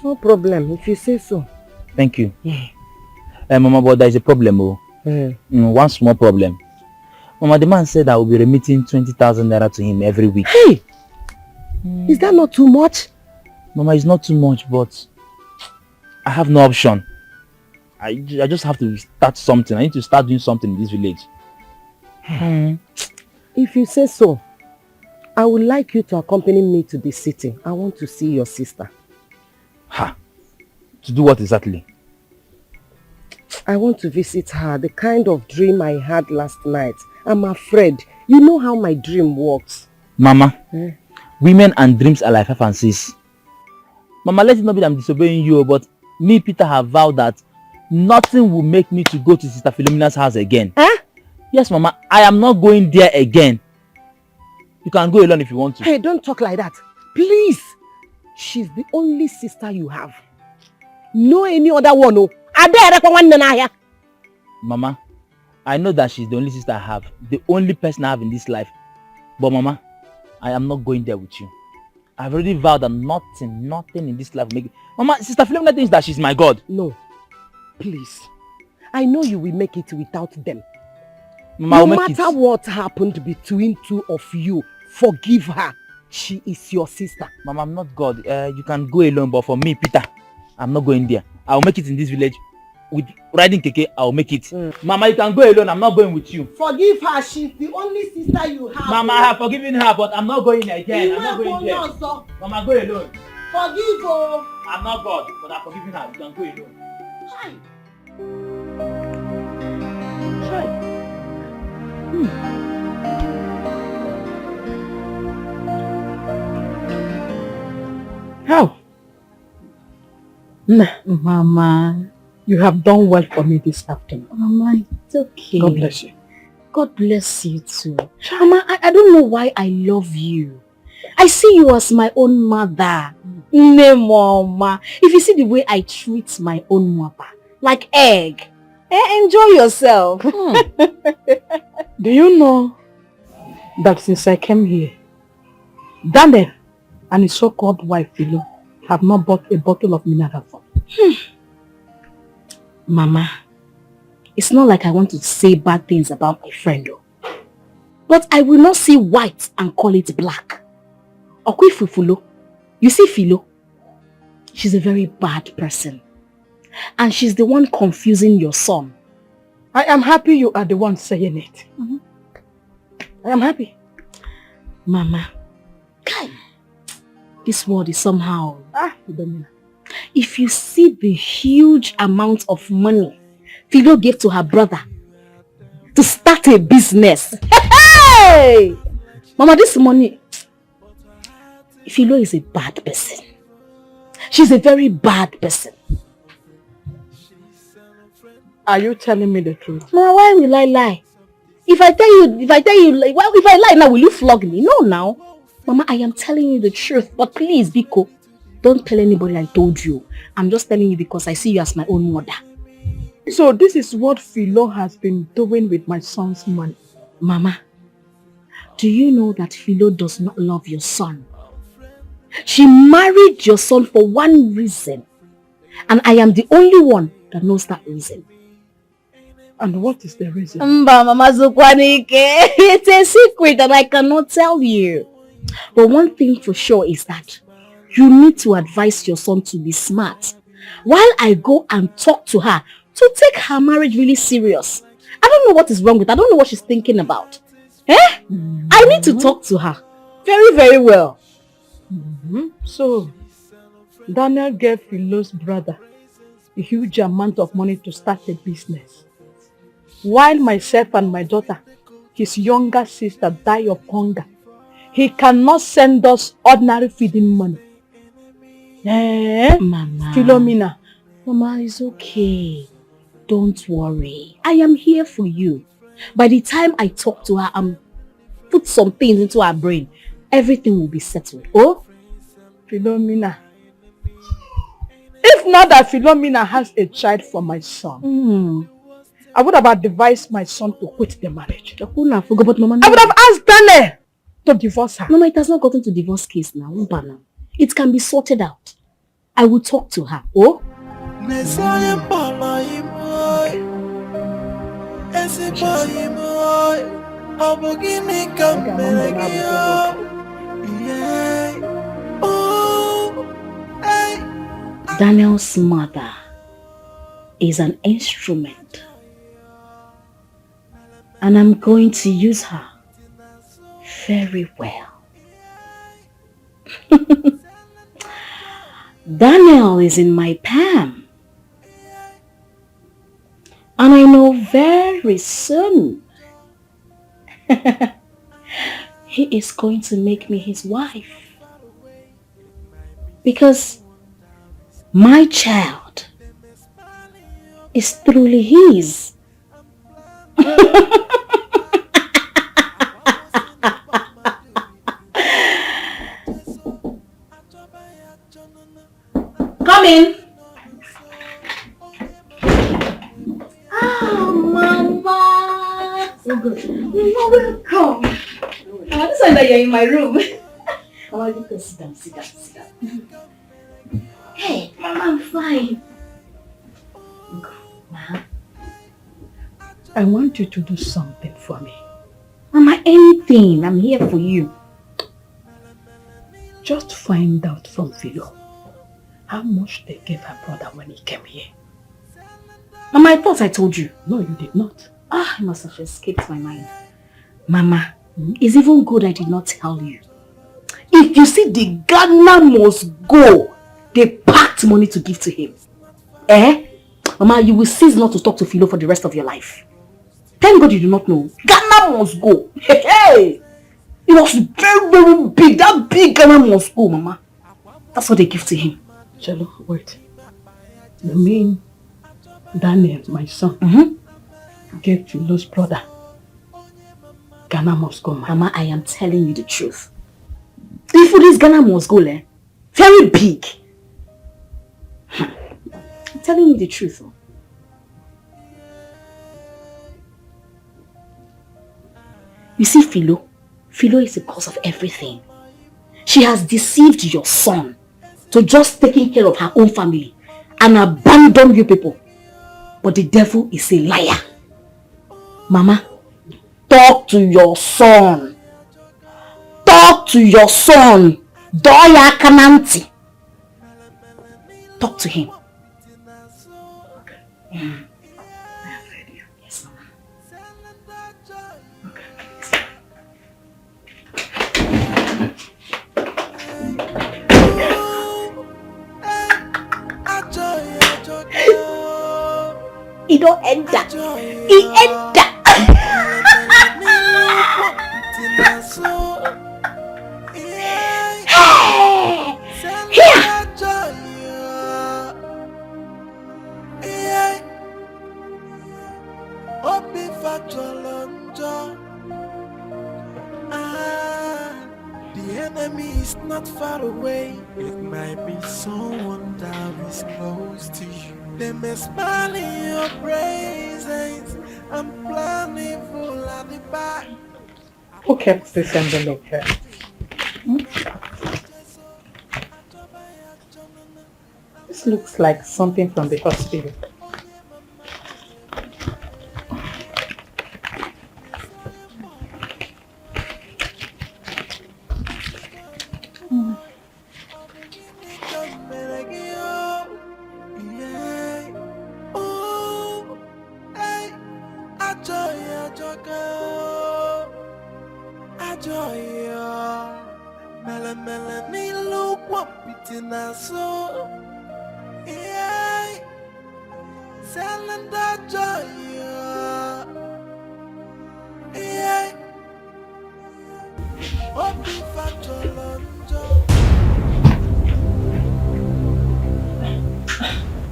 No problem, if you say so. Thank you. Mama, but there is a problem. One small problem. Mama, the man said I will be remitting 20,000 naira to him every week. Hey! Is that not too much? Mama, it's not too much, but I have no option. I just have to start something. I need to start doing something in this village. If you say so, I would like you to accompany me to the city. I want to see your sister. Ha! To do what exactly? I want to visit her. The kind of dream I had last night. I'm afraid. You know how my dream works. Mama, women and dreams are like 5 and 6. Mama, let it not be that I'm disobeying you, but me, Peter, have vowed that nothing will make me to go to Sister Philomena's house again. Yes, Mama, I am not going there again. You can go alone if you want to. Hey, don't talk like that. Please. She's the only sister you have. No any other one. Mama, I know that she's the only sister I have. The only person I have in this life. But Mama, I am not going there with you. I've already vowed that nothing in this life will make it. Mama, Sister Philomena thinks that she's my God. No. Please. I know you will make it without them. Mama, no matter what happened between two of you, forgive her. She is your sister. Mama, I'm not God. You can go alone, but for me, Peter, I'm not going there. I'll make it in this village. With riding keke, I'll make it. Mama, you can go alone. I'm not going with you. Forgive her. She's the only sister you have. Mama, I have forgiven her, but I'm not going again. I'm not going there. Mama, go alone. Forgive her. I'm not God, but I'm forgiving her. You can go alone. Hi. How? Mama, you have done well for me this afternoon. Mama, it's okay. God bless you. God bless you too. Mama, I don't know why I love you. I see you as my own mother. Mama. If you see the way I treat my own mother, like egg. Enjoy yourself. Do you know that since I came here, Daniel and his so-called wife, Philo, have not bought a bottle of mineral for me? Mama, it's not like I want to say bad things about my friend, though. But I will not see white and call it black. Okwi Fufulo, you see Philo? She's a very bad person. And she's the one confusing your son. I am happy you are the one saying it. I am happy. Mama, this world is somehow... If you see the huge amount of money Philo gave to her brother to start a business. Hey! Mama, this money... Philo is a bad person. She's a very bad person. Are you telling me the truth? Mama, why will I lie? If I tell you, if I lie now, will you flog me? No, now. Mama, I am telling you the truth. But please, Biko, don't tell anybody I told you. I'm just telling you because I see you as my own mother. So this is what Philo has been doing with my son's money. Mama, do you know that Philo does not love your son? She married your son for one reason. And I am the only one that knows that reason. And what is the reason? Mama Zukwanike, it's a secret that I cannot tell you. But one thing for sure is that you need to advise your son to be smart. While I go and talk to her to take her marriage really serious. I don't know what is wrong with her. I don't know what she's thinking about. I need to talk to her. Very, very well. So, Daniel gave Philo's brother a huge amount of money to start a business. While myself and my daughter, his younger sister, die of hunger, he cannot send us ordinary feeding money. Mama. Philomena. Mama, it's okay. Don't worry. I am here for you. By the time I talk to her and put some things into her brain, everything will be settled. Oh? Philomena. If not that Philomena has a child for my son, I would have advised my son to quit the marriage. I would have asked Daniel to divorce her. Mama, it has not gotten to divorce case now. It can be sorted out. I will talk to her. Oh? Daniel's mother is an instrument. And I'm going to use her very well. Daniel is in my palm. And I know very soon he is going to make me his wife. Because my child is truly his. Come in. Mama. So good. Welcome. This one that you're in my room. Mama, you can sit down, sit down, sit down. Hey, Mama, I'm fine. Mama. I want you to do something for me. Mama, anything. I'm here for you. Just find out from Philo how much they gave her brother when he came here. Mama, I thought I told you. No, you did not. It must have escaped my mind. Mama, it's even good I did not tell you. If you see the gardener must go, they packed money to give to him. Mama, you will cease not to talk to Philo for the rest of your life. Thank God you do not know. Ghana must go. Hey! It was very, very big. That big Ghana must go, Mama. That's what they give to him. Jello, wait. You mean Daniel, my son, gave Philo's brother Ghana must go, Mama, I am telling you the truth. If this Ghana must go, very big. I'm telling you the truth. You see, Philo is the cause of everything. She has deceived your son to just taking care of her own family and abandon you people. But the devil is a liar. Mama, talk to your son. Talk to your son. Doya Kananti. Talk to him. Mm. Yes, Mama. He don't end that. He end that. The enemy is not far away. It might be someone that is close to you. They may smile in your presence and plan evil at the back. Who kept this envelope here? This looks like something from the hospital.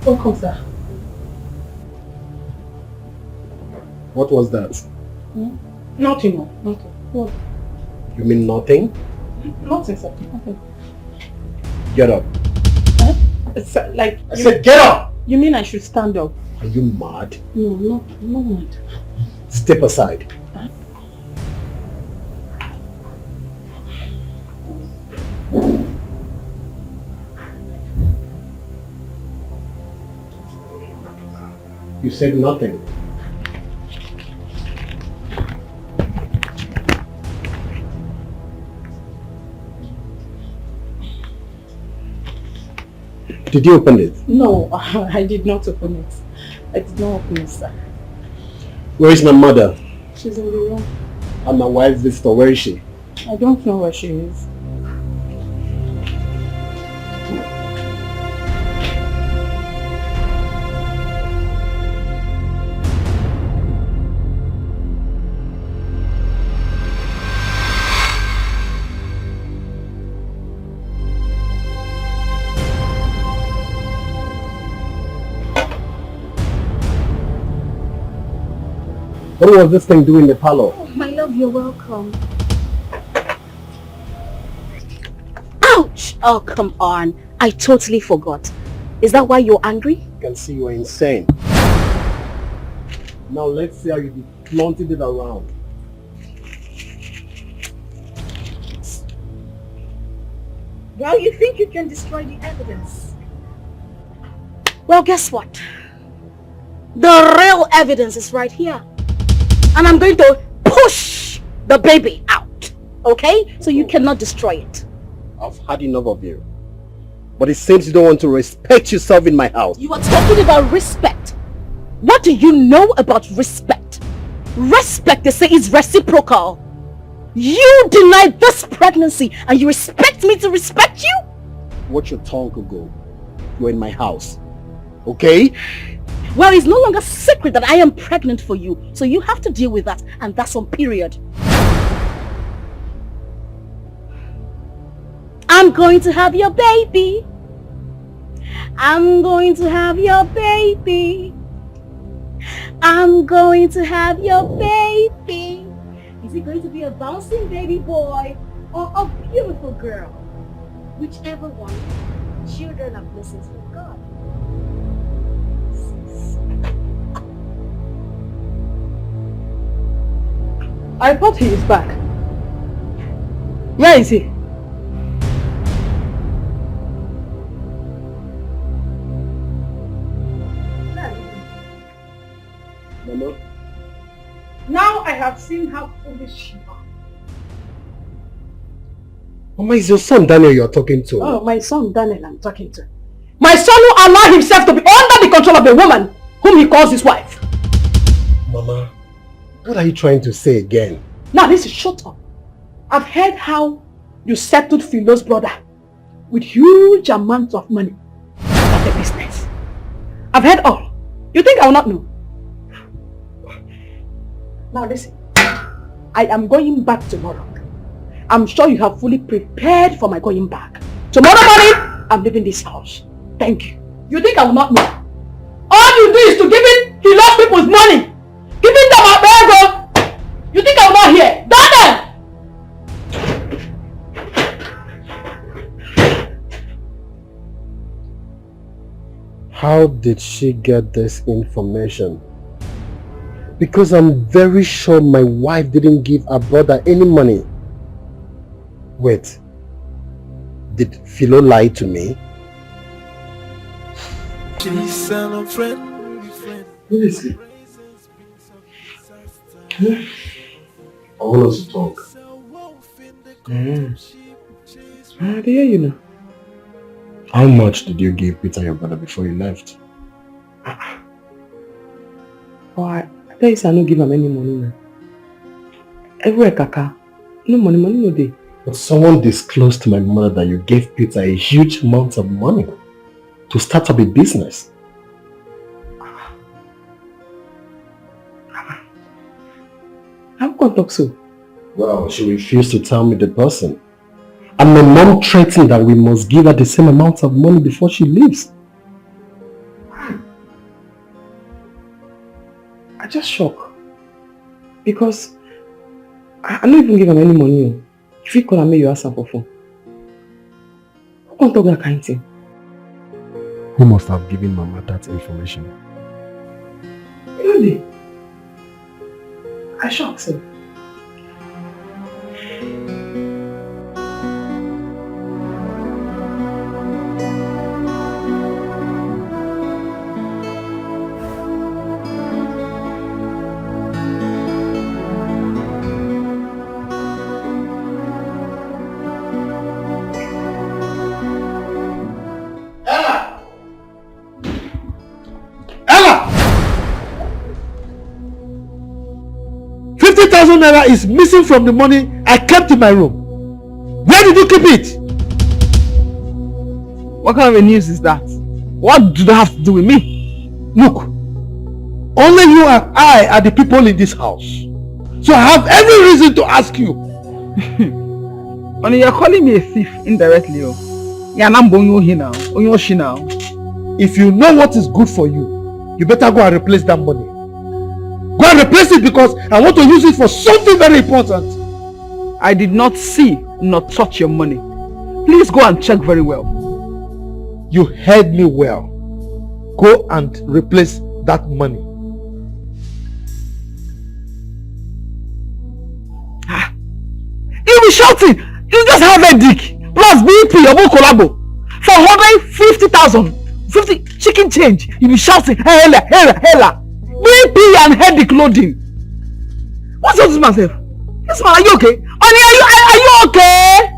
Welcome, sir. What was that? Nothing more. Nothing. What? You mean nothing? Nothing, sir. Nothing. Get up. It's like... I said get up! You mean I should stand up? Are you mad? No, I'm not mad. Step aside. You said nothing. Did you open it? No, I did not open it. I did not open it, sir. Where is my mother? She's in the room. And my wife's visitor, where is she? I don't know where she is. What was this thing doing in the parlor? Oh, my love, you're welcome. Ouch! Oh, come on. I totally forgot. Is that why you're angry? I can see you're insane. Now let's see how you flaunted it around. Well, you think you can destroy the evidence. Well, guess what? The real evidence is right here. And I'm going to push the baby out. Okay? So you cannot destroy it. I've had enough of you. But it seems you don't want to respect yourself in my house. You are talking about respect. What do you know about respect? Respect, they say, is reciprocal. You denied this pregnancy and you expect me to respect you? Watch your tongue could go. You're in my house. Okay? Well, it's no longer secret that I am pregnant for you. So you have to deal with that, and that's on period. I'm going to have your baby. I'm going to have your baby. I'm going to have your baby. Is it going to be a bouncing baby boy or a beautiful girl? Whichever one, children are blessings from God. I thought he is back. Where is he? Mama. Now I have seen how foolish you are. Mama, it's your son Daniel you're talking to. Oh, my son Daniel I'm talking to. My son who allowed himself to be under the control of a woman whom he calls his wife. Mama, what are you trying to say again? Now listen, shut up. I've heard how you settled Philo's brother with huge amounts of money for the business. I've heard all. You think I will not know? Now listen, I am going back tomorrow. I'm sure you have fully prepared for my going back. Tomorrow morning, I'm leaving this house. Thank you. You think I will not know? All you do is to give in he lost people's money. Giving them a burger. You think I will not hear? Daniel! How did she get this information? Because I'm very sure my wife didn't give her brother any money. Wait, did Philo lie to me? She's a friend. Who is he? I want us to talk. I hear you now. How much did you give Peter your brother before you left? Oh, I tell you, I don't give him any money now. Everywhere, Kaka. No money no day. But someone disclosed to my mother that you gave Peter a huge amount of money to start up a business. How can talk so? Well, she refused to tell me the person. And my mom threatened that we must give her the same amount of money before she leaves. I just shocked. Because I don't even give him any money. If you call and make you ask her for phone. Who can talk that kind of thing? Who must have given Mama that information? Really? I shocked, sir. ₦50,000 is missing from the money I kept in my room. Where did you keep it? What kind of a news is that? What do they have to do with me? Look, only you and I are the people in this house. So I have every reason to ask you. Only you're calling me a thief indirectly. If you know what is good for you, you better go and replace that money. Go and replace it because I want to use it for something very important. I did not see nor touch your money. Please go and check very well. You heard me well. Go and replace that money. You'll be shouting. You just have a dick. Plus BP, your collabo. For 150,000. 50 chicken change. You'll be shouting. Hella. BP and headache clothing. What's up with myself? Yes, man, are you okay? Are you okay?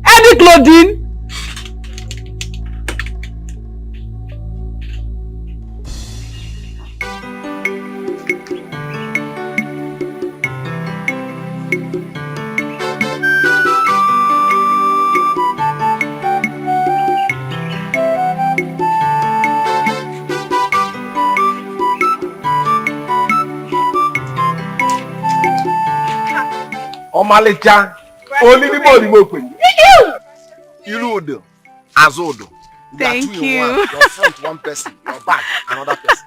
Headache clothing? Omalecha, only the body open. Irudo, Azodo. Thank you. Your front one person, your back another person.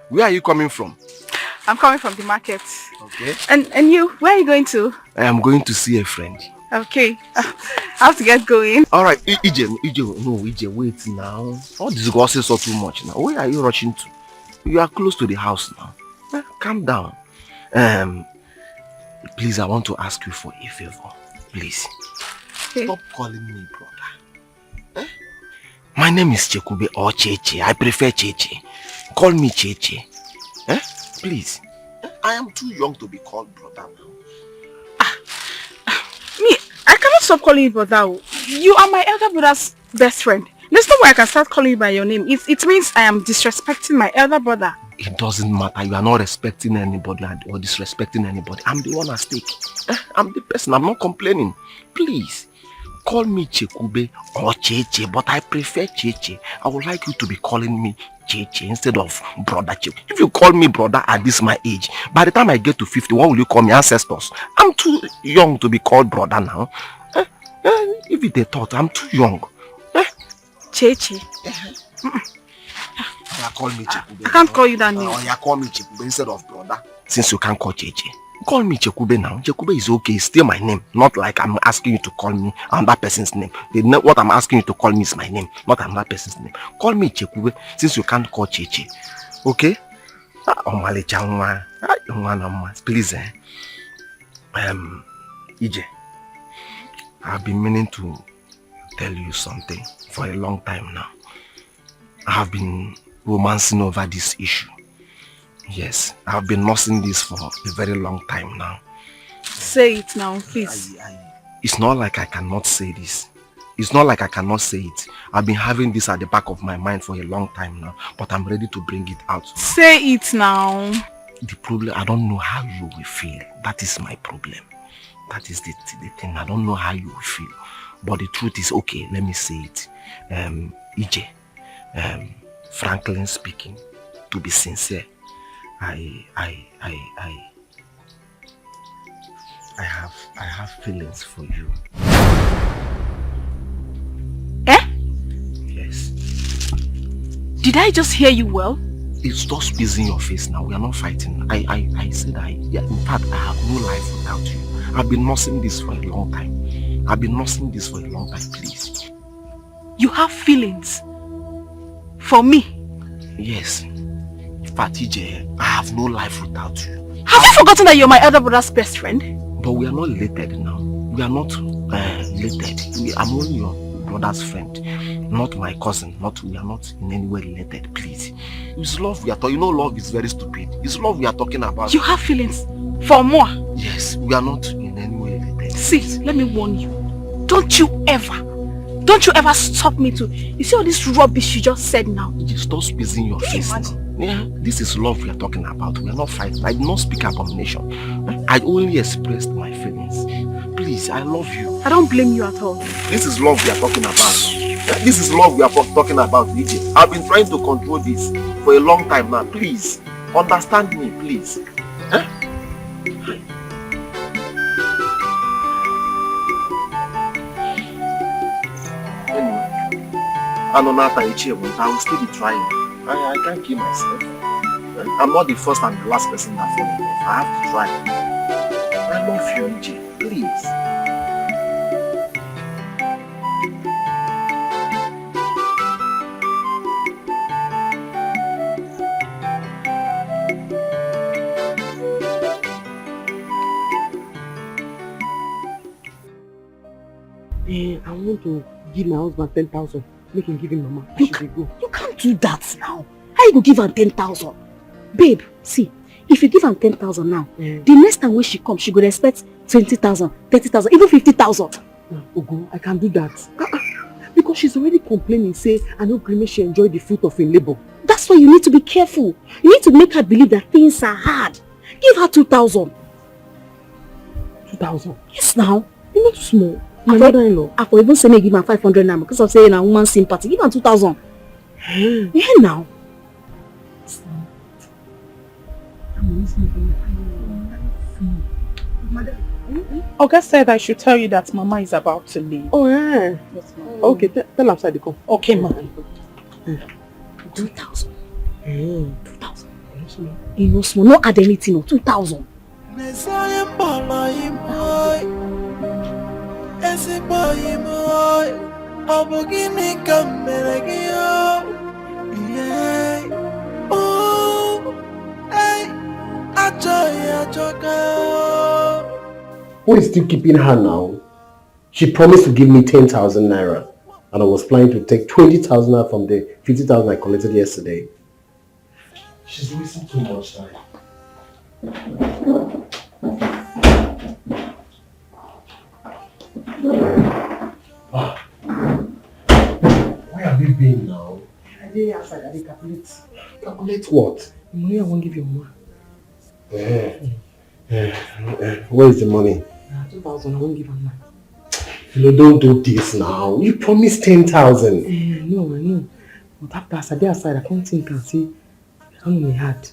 Where are you coming from? I'm coming from the market. Okay. And you, where are you going to? I am going to see a friend. Okay. I have to get going. Alright, Ije, wait now. All these gossips are too much now. Where are you rushing to? You are close to the house now. calm down. Please, I want to ask you for a favor. Please. Okay. Stop calling me brother. My name is Chekube or Cheche. I prefer Cheche. Call me Cheche. Please. I am too young to be called brother now. Me, I cannot stop calling you brother. You are my elder brother's best friend. There's no way I can start calling you by your name. It means I am disrespecting my elder brother. It doesn't matter. You are not respecting anybody or disrespecting anybody. I'm the one at stake. I'm the person. I'm not complaining. Please. Call me Chekube or Cheche, but I prefer Cheche. I would like you to be calling me Cheche instead of brother Cheche. If you call me brother at this my age, by the time I get to 50, what will you call me? Ancestors? I'm too young to be called brother now. If it's a thought, I'm too young. Cheche. Call me Chekube. I can't call you that name. You call me Chekube instead of brother. Since you can't call Cheche. Call me Chekube now. Chekube is okay. It's still my name. Not like I'm asking you to call me another person's name. What I'm asking you to call me is my name, not another person's name. Call me Chekube since you can't call Cheche. Okay? Please, EJ. I've been meaning to tell you something for a long time now. I have been romancing over this issue. Yes, I've been nursing this for a very long time now. Say it now, please. It's not like I cannot say this. It's not like I cannot say it. I've been having this at the back of my mind for a long time now, but I'm ready to bring it out. Say it now. The problem, I don't know how you will feel. That is my problem. That is the thing. I don't know how you will feel. But the truth is, okay, let me say it. EJ, Franklin speaking, to be sincere, I have feelings for you. Yes. Did I just hear you well? It's stop squeezing your face now. We are not fighting. I said in fact, I have no life without you. I've been nursing this for a long time. Please. You have feelings for me? Yes. Fatije, I have no life without you. Have you forgotten that you're my elder brother's best friend? But we are not related now. We are not related. I'm only your brother's friend, not my cousin. We are not in any way related, please. It's love we are talking. You know love is very stupid. It's love we are talking about. You have feelings for more? Yes, we are not in any way related. See, let me warn you. Don't you ever stop me to... You see all this rubbish you just said now? Just stop squeezing your face now. Yeah, this is love we are talking about. We are not fighting. I did not speak abomination. I only expressed my feelings. Please, I love you. I don't blame you at all. This is love we are talking about. This is love we are talking about, EJ. I've been trying to control this for a long time now. Please, understand me, please. I will still be trying. I can't kill myself. I'm not the first and the last person that fall in love. I have to try. I love you, EJ. Please. I want to give my husband 10,000. Make him give him mama. You can't do that now. How you go give her 10,000? Babe, see, if you give her 10,000 now, the next time when she comes, she go expect 20,000, 30,000, even 50,000. Ogo, I can do that. Because she's already complaining, say, I don't agree she enjoy the fruit of her labor. That's why you need to be careful. You need to make her believe that things are hard. Give her 2,000. 2,000? Yes, now. You're not too small. My mother-in-law. I could even say me give her 500 now because I'm saying a woman's sympathy. Give her 2,000. Yeah, now. Oga said I should tell you that Mama is about to leave. Oh, yeah. Yes, ma'am. Okay, tell outside to come. Okay, ma. 2,000. 2,000. You know, small. Not add anything. No, 2,000. Who is still keeping her now? She promised to give me 10,000 naira. And I was planning to take 20,000 naira from the 50,000 I collected yesterday. She's wasting too much time. Where have you been now? I did outside, I did calculate. Calculate what? The money I won't give your mom. Where is the money? 2,000, I won't give her now. Philo, don't do this now. You promised 10,000. No, I know. But after I did outside, I can't think and see. The economy hard.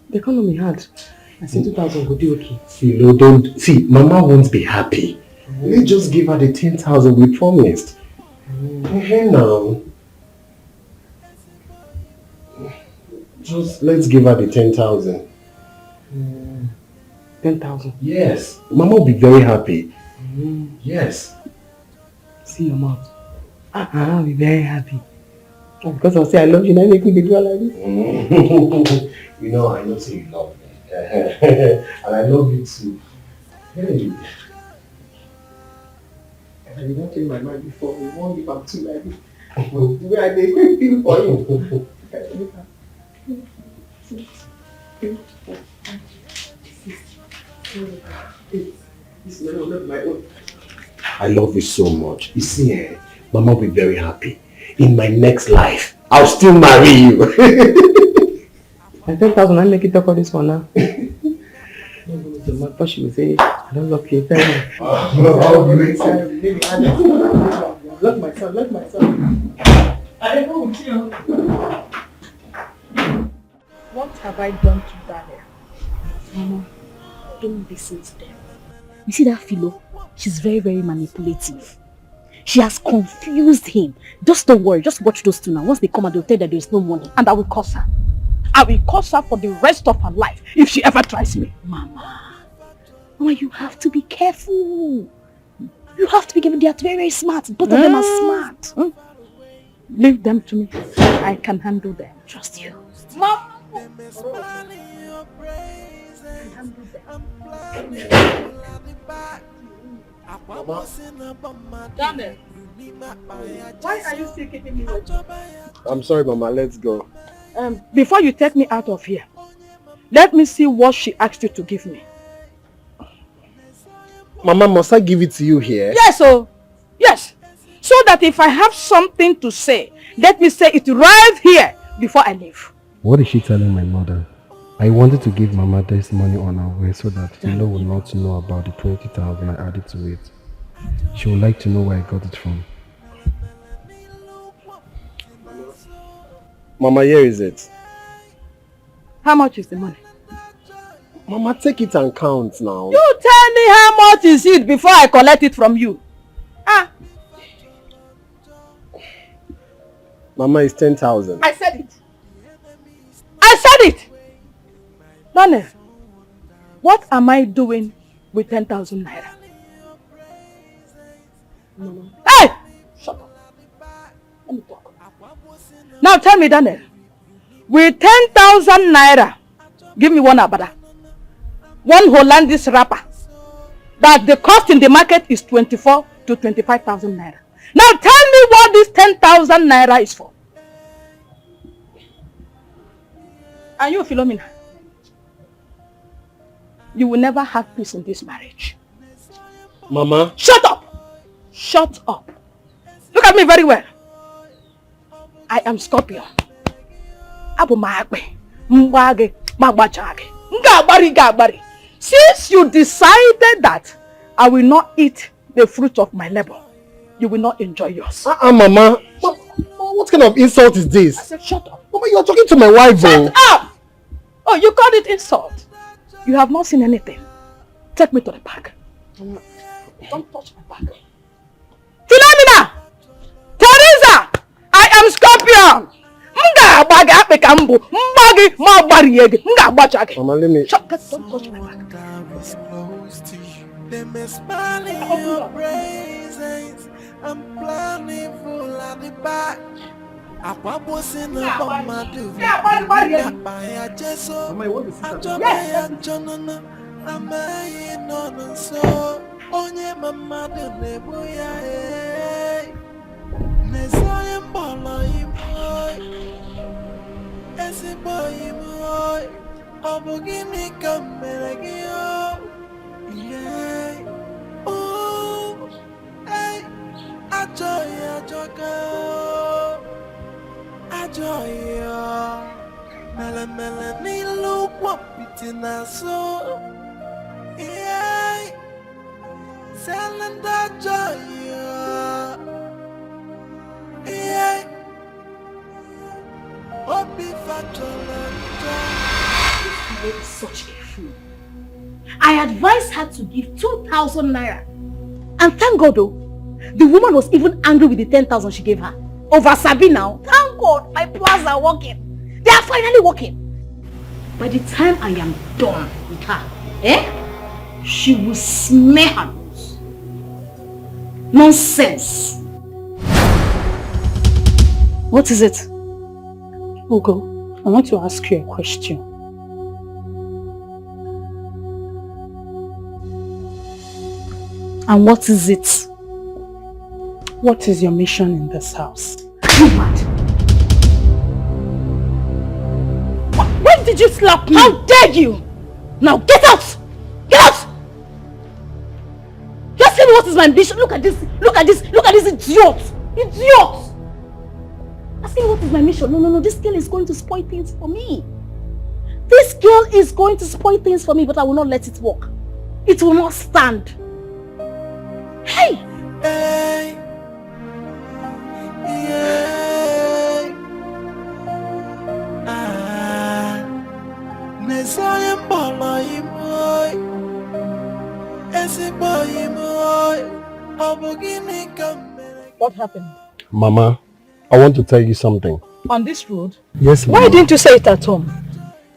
The economy hard. I said 2,000 would be okay. Philo, don't. See, Mama won't be happy. Let's just give her the 10,000 we promised. Now. Just let's give her the 10,000. 10,000? Yes. Mama will be very happy. Yes. See your mouth. I'll be very happy. Because I'll say I love you, now make me do like this. You know, I know say you love me. And I love you too. Hey. I did not change my mind before. We won't give up too like this. The way I did feel for you. This is not my own. I love you so much. You see, Mama will be very happy. In my next life, I'll still marry you. And 10,000, I make it up for this one now. But she will say, I don't love you very much. Love myself, love myself. I don't know with you. What have I done to Daniel? Mama, don't listen to them. You see that Philo? She's very, very manipulative. She has confused him. Just don't worry, just watch those two now. Once they come out, they'll tell that there is no money. And I will curse her. I will curse her for the rest of her life if she ever tries me. Mama, you have to be careful. You have to be careful. They are very, very smart. Both of them are smart. Leave them to me. I can handle them. Trust you. Mom! Mama? Daniel, why are you still keeping me waiting? I'm sorry, Mama. Let's go. Before you take me out of here, let me see what she asked you to give me. Mama, must I give it to you here? Yes, yes. So that if I have something to say, let me say it right here before I leave. What is she telling my mother? I wanted to give Mama this money on our way so that Philo will not know about the 20,000 I added to it. She would like to know where I got it from. Mama, here is it. How much is the money? Mama, take it and count now. You tell me how much is it before I collect it from you. Mama, it's 10,000. I said it. I said it. Daniel, what am I doing with 10,000 naira? Mama. Hey! Shut up. Let me talk. Now tell me, Daniel, with 10,000 naira, give me one abada, one Hollandis wrapper, that the cost in the market is 24 to 25,000 naira. Now tell me what this 10,000 naira is for. And you, Philomena, you will never have peace in this marriage. Mama? Shut up! Shut up. Look at me very well. I am Scorpio. Since you decided that I will not eat the fruit of my labor, you will not enjoy yours. Mama. What kind of insult is this? I said shut up. Mama, you are talking to my wife. Shut up! Oh, you called it insult. You have not seen anything. Take me to the park. Don't touch my back. Philomena! Teresa! I am Scorpion! Mama, let me... Shut up, don't touch my back. They may smile in your presence. I'm planning full at the back. Akwabosi na bamadu. Apaya jeso. Ajobaya jonana. Amayi nono so. Onye mamadu nebuya eh. Nesaye mbolo imoy. Esi boy imoy. Obugini kamere giyo. Yeah. Oh. Hey. Ajoya joga. Ajoya. Mele mele nilu wapiti naso. Yeah. Selenda joya. Yeah. Obi fatolenta. This is such a fool. I advised her to give 2,000 naira. And thank God though, the woman was even angry with the 10,000 she gave her. Over Sabi now. Thank God, my plans are working. They are finally working. By the time I am done with her, she will smear her nose. Nonsense. What is it? Ugo, I want to ask you a question. And what is it? What is your mission in this house? You mad? When did you slap me? How dare you? Now get out! Get out! Just tell me what is my ambition. Look at this idiot! Idiot! Ask me what is my mission. No, this girl is going to spoil things for me. This girl is going to spoil things for me, but I will not let it work. It will not stand. Hey! Hey! Yeah! Nesaye mbolo imoy. Esi boy imoy. Obugini kamere. What happened? Mama, I want to tell you something. On this road? Yes, Mama. Why didn't you say it at home?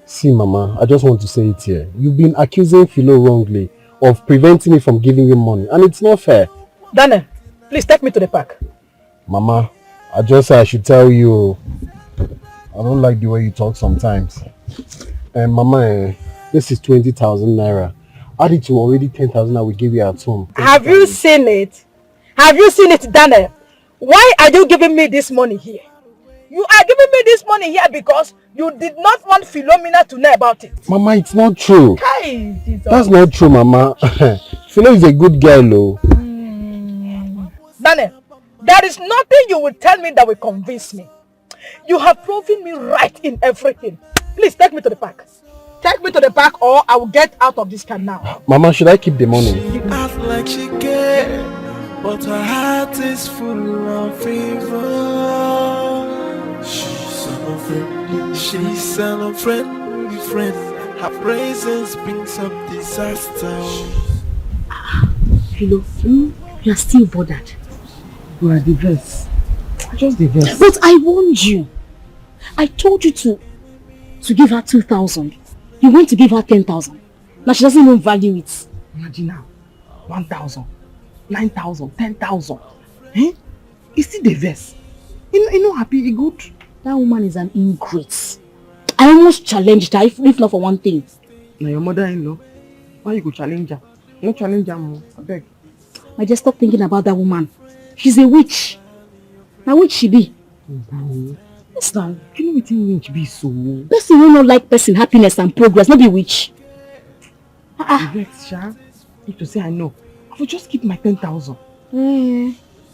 See, Mama, I just want to say it here. You've been accusing Philo wrongly of preventing me from giving you money, and it's not fair. Daniel, please take me to the park. Mama, I just said I should tell you. I don't like the way you talk sometimes. Mama, this is 20,000 naira. Add it to already 10,000 I will give you at home. Have you seen it? Have you seen it, Daniel? Why are you giving me this money here? You are giving me this money here because you did not want Philomena to know about it. Mama, it's not true. Hey, Jesus. That's not true, Mama. Philo is a good girl, though. Daniel, there is nothing you will tell me that will convince me. You have proven me right in everything. Please take me to the park. Take me to the park or I will get out of this car now. Mama, should I keep the money? She acts like she cares, but her heart is full of fever. She's an unfriendly friend. Her presence brings up disaster. Philo, you are still bothered. You are the best. Just the best. But I warned you. I told you to give her 2,000. You went to give her 10,000. Now she doesn't even value it. Imagine now. 1,000, 9,000, 10,000. Eh? Is still the best. You know happy, good. That woman is an ingrate. I almost challenged her, if not for one thing. Now your mother-in-law, why you go challenge her? No challenge her, I beg. I just stop thinking about that woman. She's a witch. Now which she be? Yes, now. You know what witch be so? Person will not like person happiness and progress, not be witch. Vex, Sha. If to say I know, I will just keep my 10,000.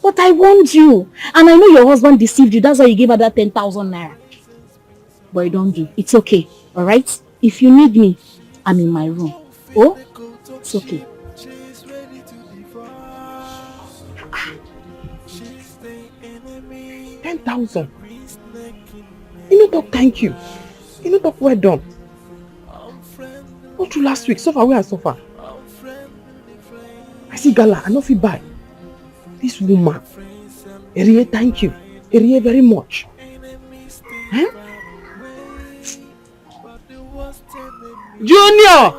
But I warned you. And I know your husband deceived you. That's why you gave her that 10,000 naira. But I don't do. It's okay. Alright? If you need me, I'm in my room. Oh? It's okay. 10,000. You know talk thank you. You know talk well done. Not through last week, suffer where I suffer. I see Gala, I know feel bad. This woman, Erie, thank you. Erie very much. Huh? Junior!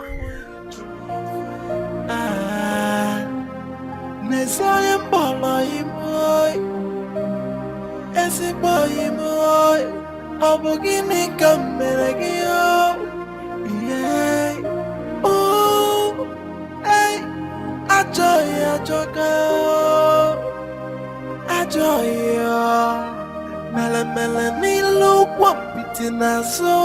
ezigbo enyi m ọ bụ gịnị ka m mere gị ihe achọghị achọka achọghị melemele n'ilu ụkwụ mpịtị n'azụ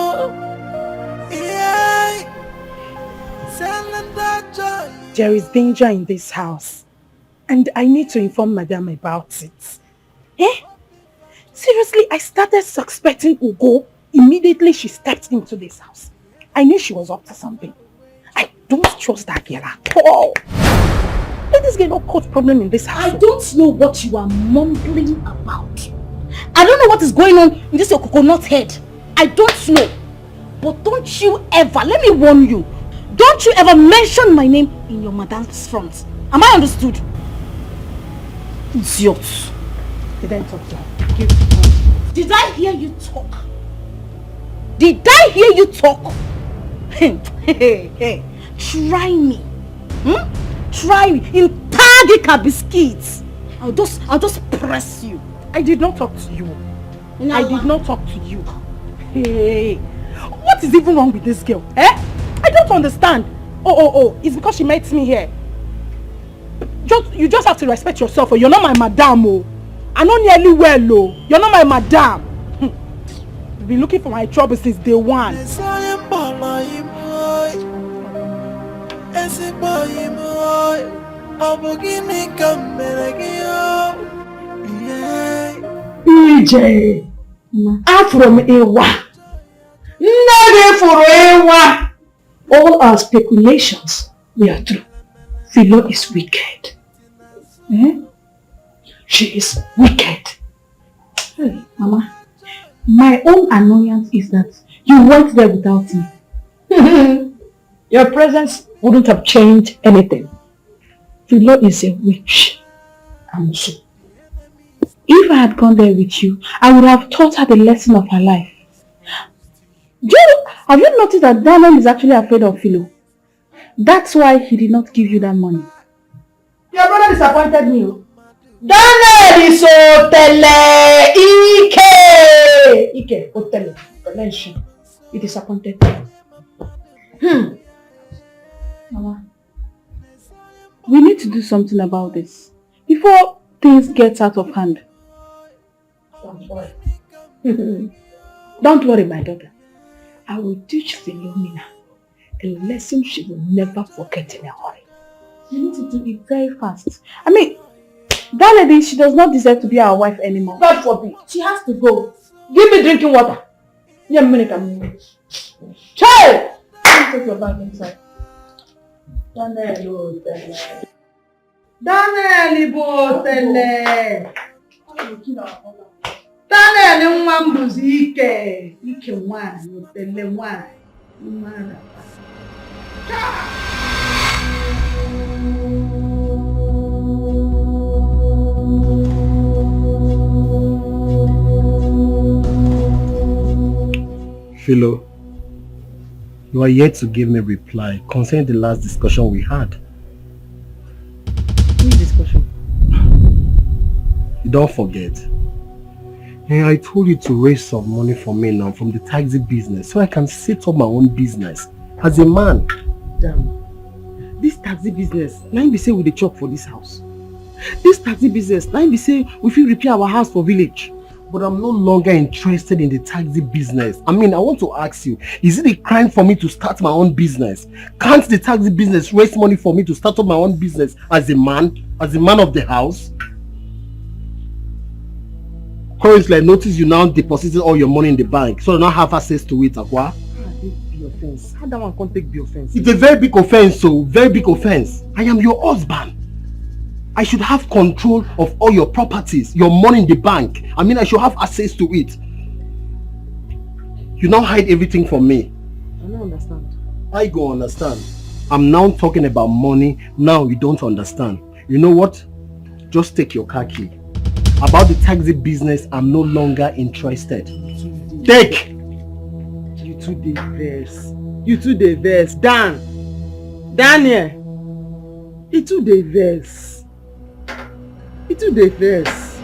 There is danger in this house, and I need to inform Madam about it. Seriously, I started suspecting Ugo immediately she stepped into this house. I knew she was up to something. I don't trust that girl at all. Let this girl not cause problem in this house. I don't know what you are mumbling about. I don't know what is going on in this your coconut head. I don't know. But don't you ever, let me warn you, don't you ever mention my name in your madam's front. Am I understood? Idiot. Did I talk to her? Did I hear you talk? Did I hear you talk? Hey, try me. Try me. In Tagika biscuits. I'll just press you. I did not talk to you. No. I did not talk to you. Hey, what is even wrong with this girl? I don't understand. Oh, it's because she met me here. You just have to respect yourself, or you're not my madam. Oh, I know nearly well. Oh, you're not my madam. You've been looking for my trouble since day one. PJ, from Ewa. Never for Ewa. All our speculations were true. Philo is wicked. She is wicked. Hey, Mama. My own annoyance is that you went there without me. Your presence wouldn't have changed anything. Philo is a witch. And so, if I had gone there with you, I would have taught her the lesson of her life. Have you noticed that Daniel is actually afraid of Philo? That's why he did not give you that money. Your brother disappointed me. Daniel is Otele Ike Otele. He disappointed me. Mama, we need to do something about this before things get out of hand. Don't worry. Don't worry, my daughter. I will teach Philomena a lesson she will never forget in a hurry. You need to do it very fast. I mean, that lady, she does not deserve to be our wife anymore. God forbid. She has to go. Give me drinking water. Yeah, minute. Child! Take your bag inside. Daniel, Daniel nwa mbuzi ike nwaanyị otele nwaanyị mara. Philo, you are yet to give me a reply concerning the last discussion we had. Which discussion? Don't forget. And I told you to raise some money for me now from the taxi business so I can set up my own business as a man. Damn. This taxi business, now be say we dey chop for this house. This taxi business, now be say we fit repair our house for village. But I'm no longer interested in the taxi business. I mean, I want to ask you, is it a crime for me to start my own business? Can't the taxi business raise money for me to start up my own business as a man of the house? Currently, I notice you now deposited all your money in the bank, so you now have access to it, Akwa. Be offense. How that one can't take the offense? It's a very big offense, so very big offense. I am your husband. I should have control of all your properties, your money in the bank. I mean, I should have access to it. You now hide everything from me. I don't understand. I go understand. I'm now talking about money. Now you don't understand. You know what? Just take your car key. About the taxi business, I'm no longer interested. Take! You two diverse. You two diverse. Daniel. You two diverse. You two diverse.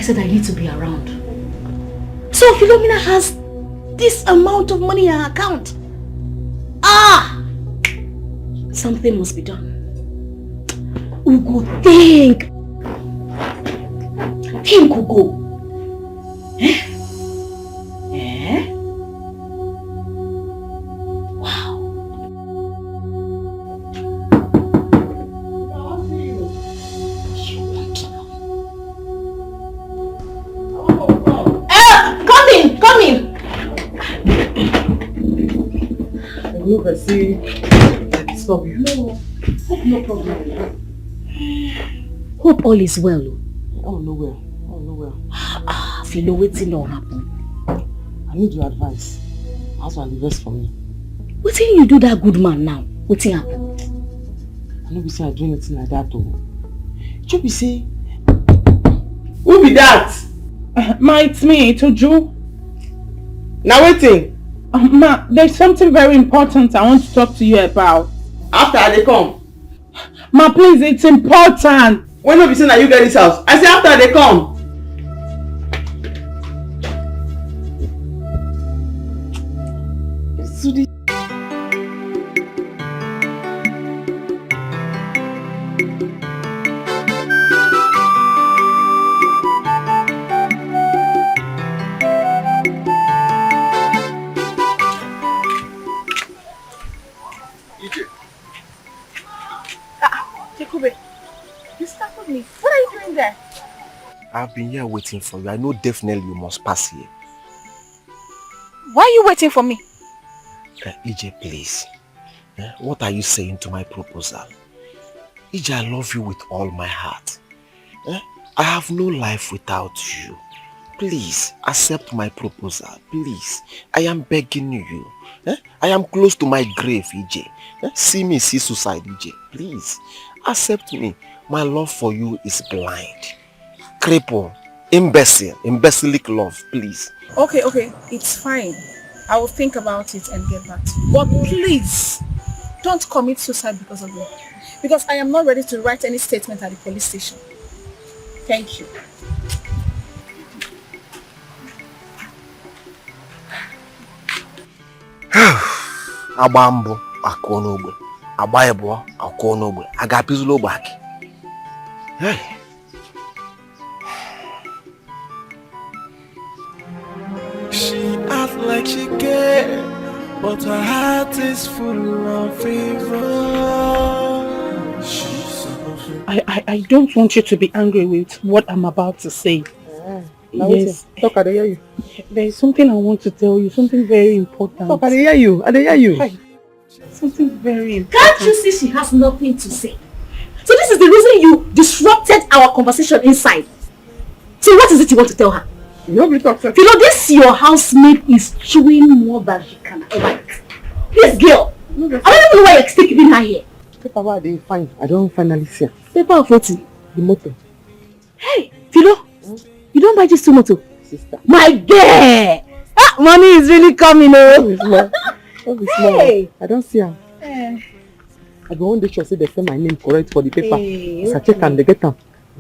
said I need to be around. So Philomena has this amount of money in her account. Something must be done. Ugo, think! Think, Ugo. Wow. Come in! I will never see disturb you. No problem. Hope all is well. Oh, no well. Philo, wetin don happen? I need your advice. How's an invest for me? Wetin you do that good man now? Wetin happen? I no be say I do anything like that though. You be say, who be that? Ma, it's me, Toju. Now waiting. Ma, there's something very important I want to talk to you about. After they come. Ma, please, it's important. When no be saying that you get this house? I say after they come. So this What are you doing there? I've been here waiting for you. I know definitely you must pass here. Why are you waiting for me? EJ, please. What are you saying to my proposal? EJ, I love you with all my heart. I have no life without you. Please, accept my proposal. Please. I am begging you. I am close to my grave, EJ. See me, see suicide, EJ. Please, accept me. My love for you is blind. Cripple. Imbecilic love, please. Okay, it's fine. I will think about it and get back to you. But please, don't commit suicide because of me. Because I am not ready to write any statement at the police station. Thank you. Abambo, akonobo. Abayebo, akonobo. Agapizulo back. Hey. She acts like she cares, but her heart is full of fever. I don't want you to be angry with what I'm about to say. Yes. Talk, I hear you. There is something I want to tell you, something very important. Talk, I hear you. Hi. Something very important. Can't you see she has nothing to say? So this is the reason you disrupted our conversation inside. So what is it you want to tell her? Nobody talks. You know, this your housemaid is chewing more than she can ever eat. This girl, I don't even know why you're still keeping her here. Paper why they fine. I don't finally see. Paper of what? The motor. Hey, Philo, you don't buy this two motor? Sister. My girl! Money is really coming, oh. Hey. I don't see her. I go on the show say they say my name correct for the paper. Hey, I check and they get them.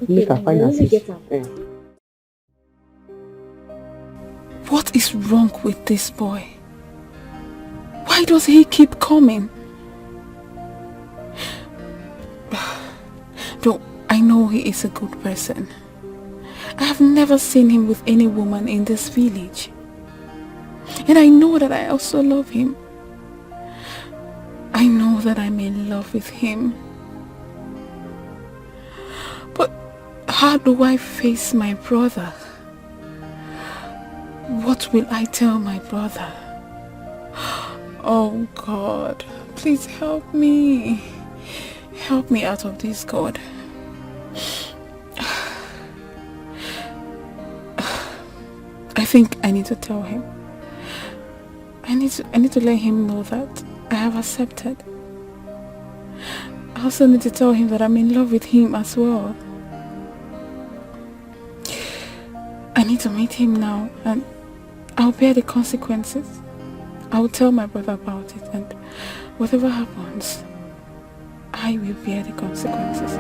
Make her find her. What is wrong with this boy? Why does he keep coming? Though I know he is a good person. I have never seen him with any woman in this village. And I know that I also love him. I know that I'm in love with him. But how do I face my brother? What will I tell my brother? Oh God, please help me. Help me out of this, God. I think I need to tell him. I need to let him know that I have accepted. I also need to tell him that I'm in love with him as well. I need to meet him now and I'll bear the consequences. I will tell my brother about it and whatever happens, I will bear the consequences.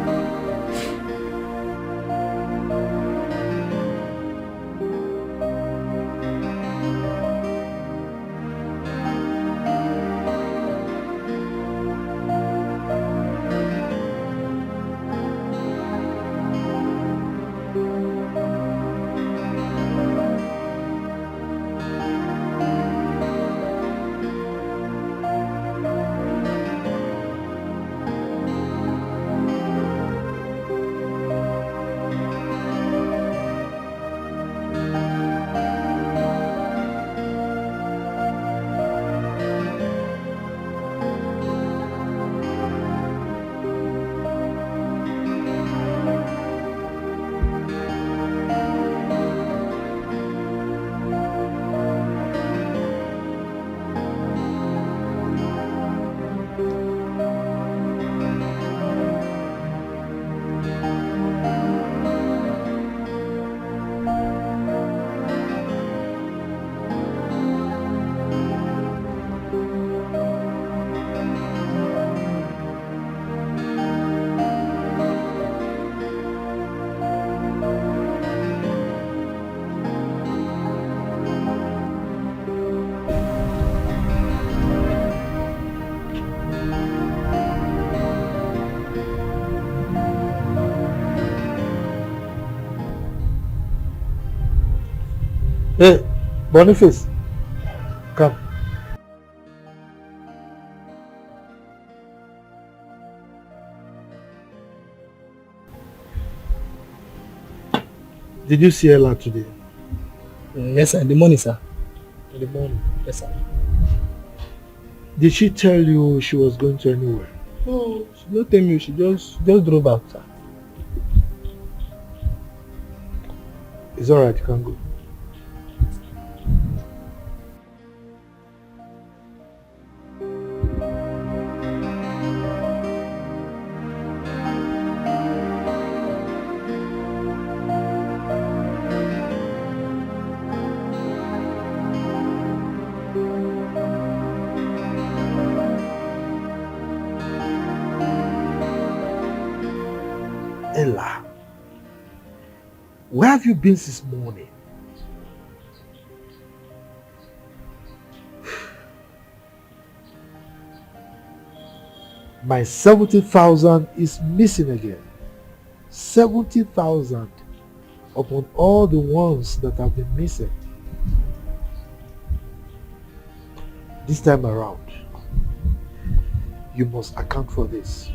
Hey, Boniface, come. Did you see Ella today? Yes, sir. In the morning, sir. In the morning? Yes, sir. Did she tell you she was going to anywhere? No, she didn't tell me. She just drove out, sir. It's alright, you can go. Ella, where have you been since morning? My 70,000 is missing again. 70,000 upon all the ones that have been missing. This time around, you must account for this.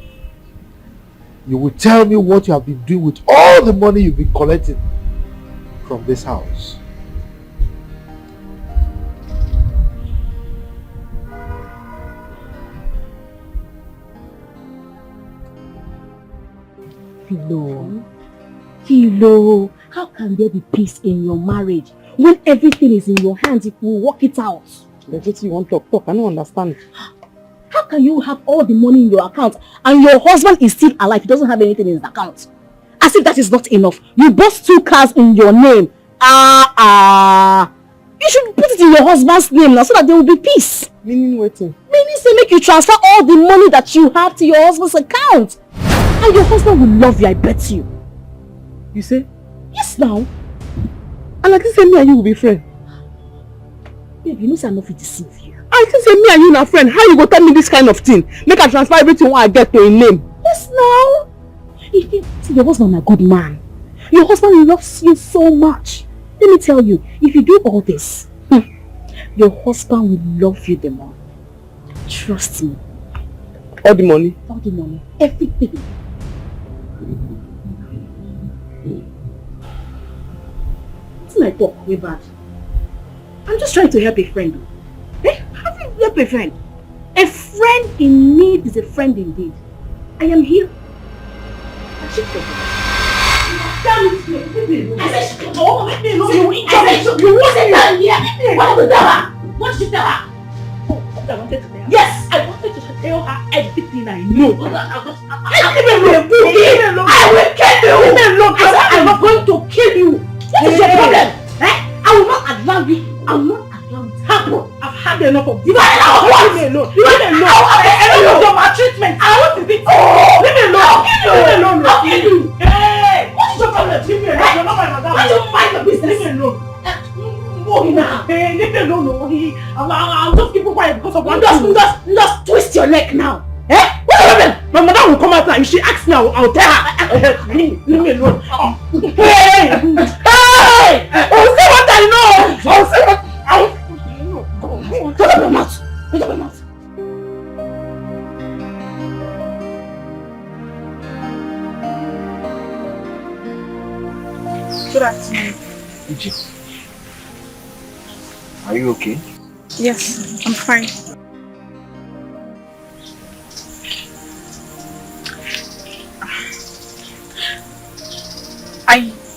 You will tell me what you have been doing with all the money you've been collecting from this house. Philo, how can there be peace in your marriage when everything is in your hands if we work it out? That's what you want to talk. I don't understand. How can you have all the money in your account and your husband is still alive? He doesn't have anything in his account. As if that is not enough. You bought 2 cars in your name. You should put it in your husband's name now so that there will be peace. Meaning waiting. Meaning say make you transfer all the money that you have to your husband's account. And your husband will love you, I bet you. You say? Yes now. And like this say me and you will be friends. Babe, you know say I'm not fit to deceive you. I think say me and you na friend. How you go tell me this kind of thing? Make I transfer everything what I get to his name. Yes now. If you see, your husband is a good man. Your husband loves you so much. Let me tell you, if you do all this, your husband will love you the more. Trust me. All the money? All the money. Everything. It's my talk way bad. I'm just trying to help a friend. How do you help a friend? A friend in need is a friend indeed. I am here. I should take it. I said shut up. I said you wasn't down here. What did you tell her? What did you tell her? Oh, I wanted to tell her. Yes, I wanted to tell her everything I know. I will kill you. I said I'm going to kill you. What is your problem? I will not allow you. I will not allow it to happen. I've had enough of this. Leave me alone. Leave me alone. Enough of your maltreatment. I want to be. Leave me alone. Leave me alone. I'll kill you. Hey, what is your problem? Leave me alone. You're not my madam. Why don't you mind the business? Leave me alone. Hey, leave me alone. I'll just keep quiet because of one thing. Just twist your neck now. Eh? What's your problem? My mother will come out now. If she asks me, I'll tell her. Leave me alone. Hey! Hey! I'll say what I know. I'll say what I know. Shut up your mouth. Shut up your mouth. Good afternoon. Are you okay? Yes, I'm fine.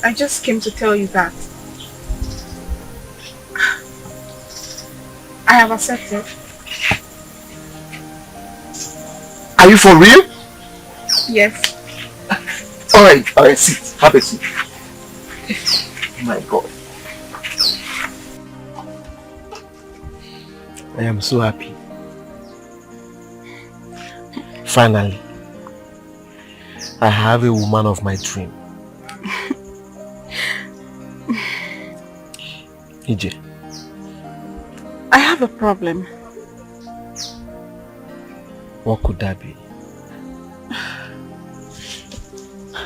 I just came to tell you that I have accepted. Are you for real? Yes. Alright, sit. Have a seat. Oh my God. I am so happy. Finally, I have a woman of my dream. EJ. I have a problem. What could that be?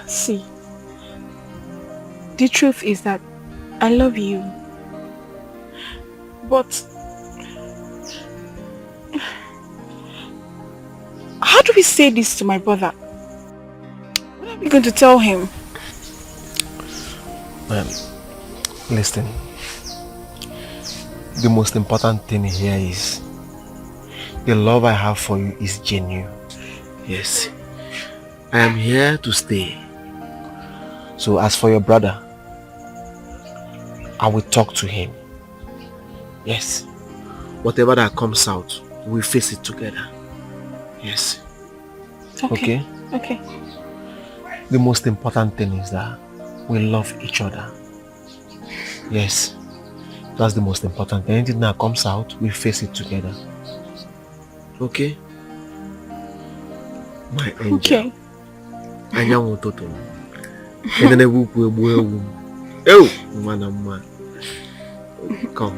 See, the truth is that I love you. But how do we say this to my brother? What are we going to tell him? Listen. The most important thing here is the love I have for you is genuine. Yes. I am here to stay. So as for your brother, I will talk to him. Yes. Whatever that comes out, we'll face it together. Yes. Okay. Okay. The most important thing is that we love each other. Yes. That's the most important thing. Anything that comes out, we face it together. Okay? My angel. Okay. Anyanwụ ụtụtụ. Enene ukwu egbu ewu. Ew! Mma na mma. Come.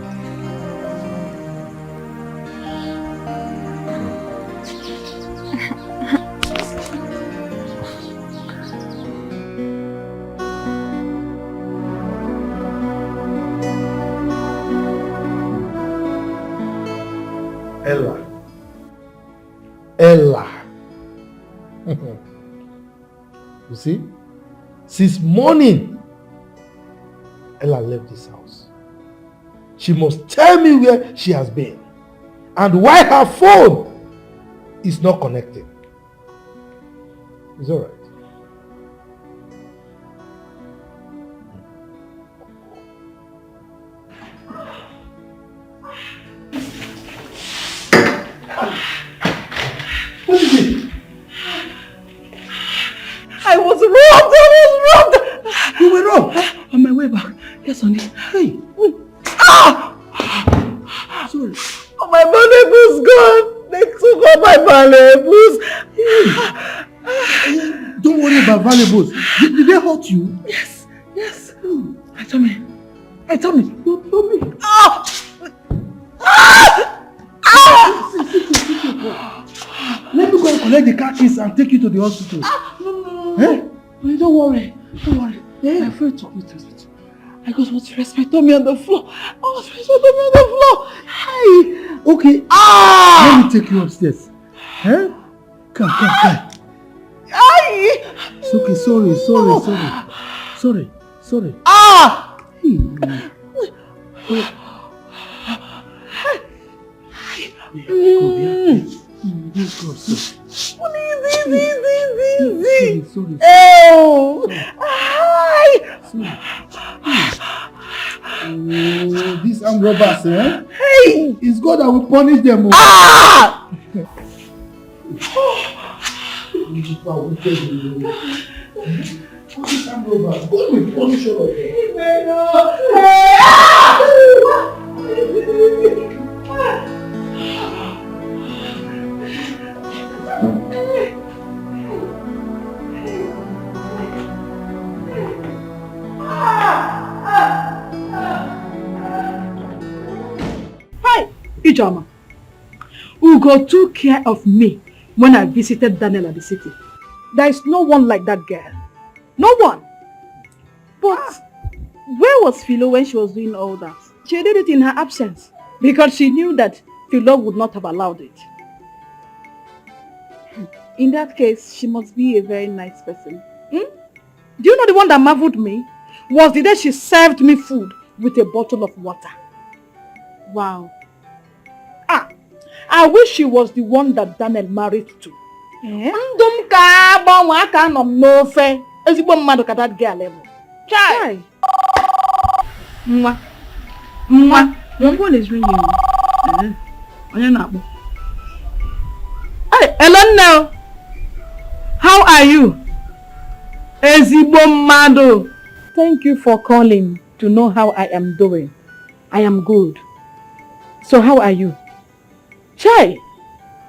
Ella. You see? Since morning, Ella left this house. She must tell me where she has been and why her phone is not connected. It's all right. What is it? I was robbed! You were robbed? On my way back. Yes, honey. Hey. Ah! Sorry. Oh, my valuables gone. They took all my valuables. Don't worry about valuables. Did they hurt you? Yes. Yes. I told me. You told me. Ah! Let me go and collect the car keys and take you to the hospital. No. Eh? Don't worry. Yeah. My friend took me to the hospital. I just want to respect me on the floor. Hey. Okay. Ah! Let me take you upstairs. Eh? Come. Ay! It's okay. Sorry. Ah! Hey. Go. Sorry. Oh! Hi! Oh, these armed robbers, eh? Hey! It's God that will punish them. Ah! These armed robbers, God will punish all of them. Hi, Ijoma. Ugo took care of me when I visited Daniel at the city. There is no one like that girl. No one. But where was Philo when she was doing all that? She did it in her absence because she knew that Philo would not have allowed it. In that case, she must be a very nice person. Do you know the one that marveled me? Was the day she served me food with a bottle of water. Wow. I wish she was the one that Daniel married to. Ndum ka agbanwe aka nọ m n'ofe ezigbo mmadụ ka that girl level. Chai. Nwa. Your phone is ringing. Onye na-akpọ. Hey, hello now. How are you? Ezigbo mmadụ. Thank you for calling to know how I am doing. I am good. So how are you? Chai,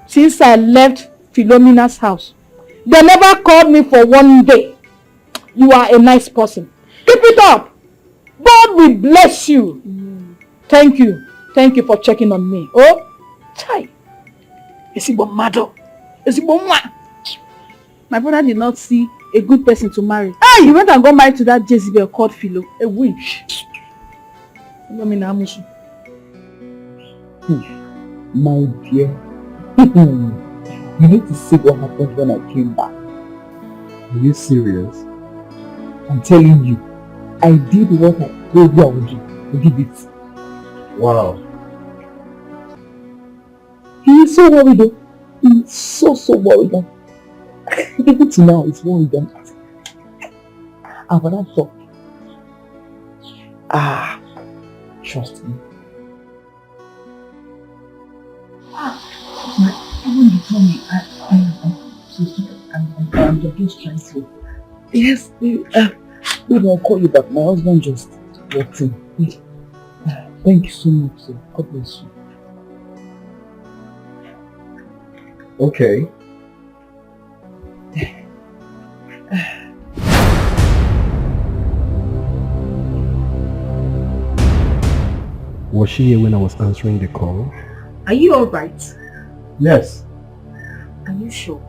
since I left Philomena's house, they never called me for one day. You are a nice person. Keep it up. God will bless you. Thank you. Thank you for checking on me. Oh, Chai. My brother did not see a good person to marry. Hey! He went and got married to that Jezebel called Philo, a witch. My dear, you need to see what happened when I came back. Are you serious? I'm telling you, I did what I told you I would do. I did it. Wow. He is so worried though. He is so worried. Even to now, he's worried. But I'm shocked. Trust me. When you told me, I'm just trying to. Yes, maybe I'll call you back. My husband just walked in. Thank you so much, sir. God bless you. Okay. Was she here when I was answering the call? Are you alright? Yes. Are you sure?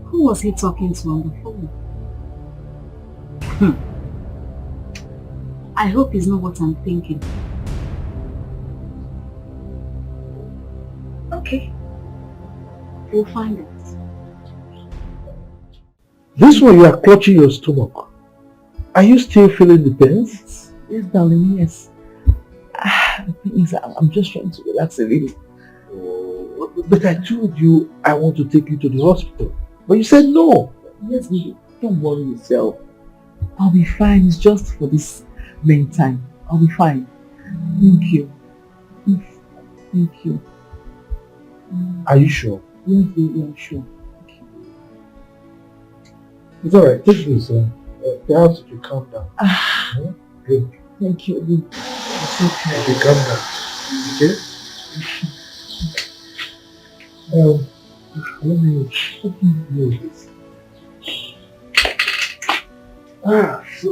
Who was he talking to on the phone? I hope it's not what I'm thinking. Okay. We'll find it. This one, you are clutching your stomach. Are you still feeling the pains? Yes, darling, yes. The thing is, I'm just trying to relax a little. But I told you I want to take you to the hospital. But you said no. Yes, baby. Don't worry yourself. I'll be fine. It's just for this meantime. I'll be fine. Thank you. Thank you. Are you sure? Yes, baby, I'm sure. It's alright. Take this. Perhaps if you calm down. Good. Thank you. It's okay. Okay, calm down. Okay? Let me move this. So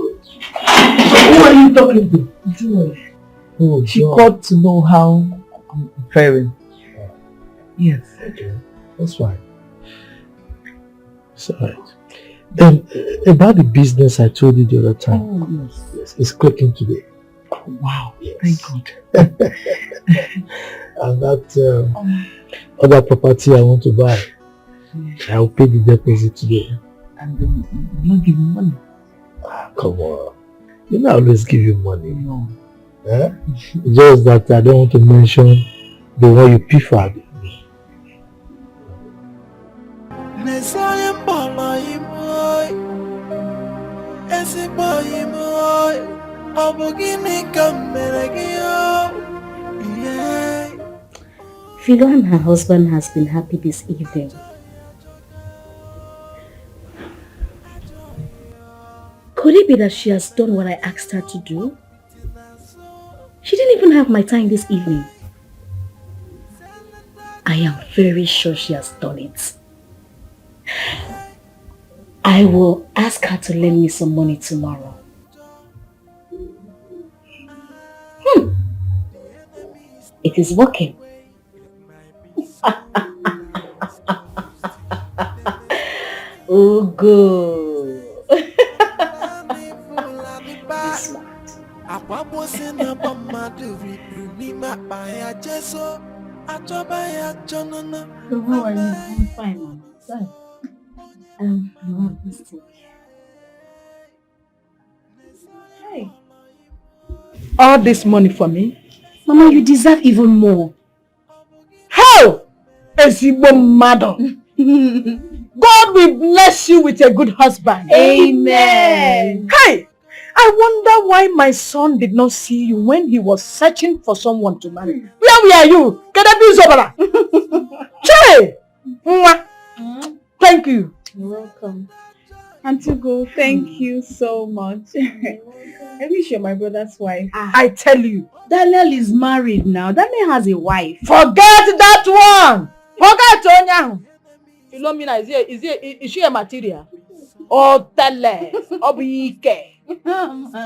who are you talking to? Joy. Oh, she Joy. called to know how I'm faring. Yes. Okay, that's fine. It's alright. About the business I told you the other time. Oh, yes. It's clicking today. Wow. Yes. Thank God. And that other property I want to buy, I'll pay the deposit today. And then you're not giving money. Come on. You know I always give you money. No. Eh? Just that I don't want to mention the one you preferred. Philo and her husband has been happy this evening. Could it be that she has done what I asked her to do? She didn't even have my time this evening. I am very sure she has done it. I will ask her to lend me some money tomorrow. It is working. Oh, good. So how are you? I'm fine, Mom. Sorry. You have this thing. Hey. All this money for me? Mama, you deserve even more. How? Ezigbo mmadụ. God will bless you with a good husband. Amen. Hey, I wonder why my son did not see you when he was searching for someone to marry. Where were you? Che! Thank you. You're welcome. Auntie Go, thank you so much. I wish you're my brother's wife. I tell you. Daniel is married now. Daniel has a wife. Forget that one. Forget Onyahu. Philomena, is she a material? Oh, tele. Obike.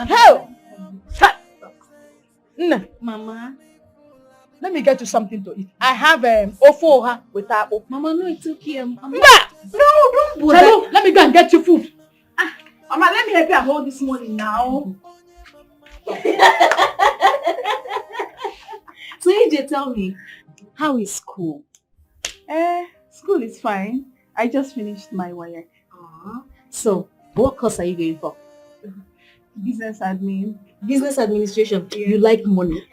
Hell. Mama. Let me get you something to eat. I have ofoha with apple. Mama, no, it's okay. No, Hello, let me go and get you food. Mama, let me help you at home this morning now. So AJ, tell me, how is school? School is fine. I just finished my work. So, what course are you going for? Business admin. Business administration. Yeah. You like money.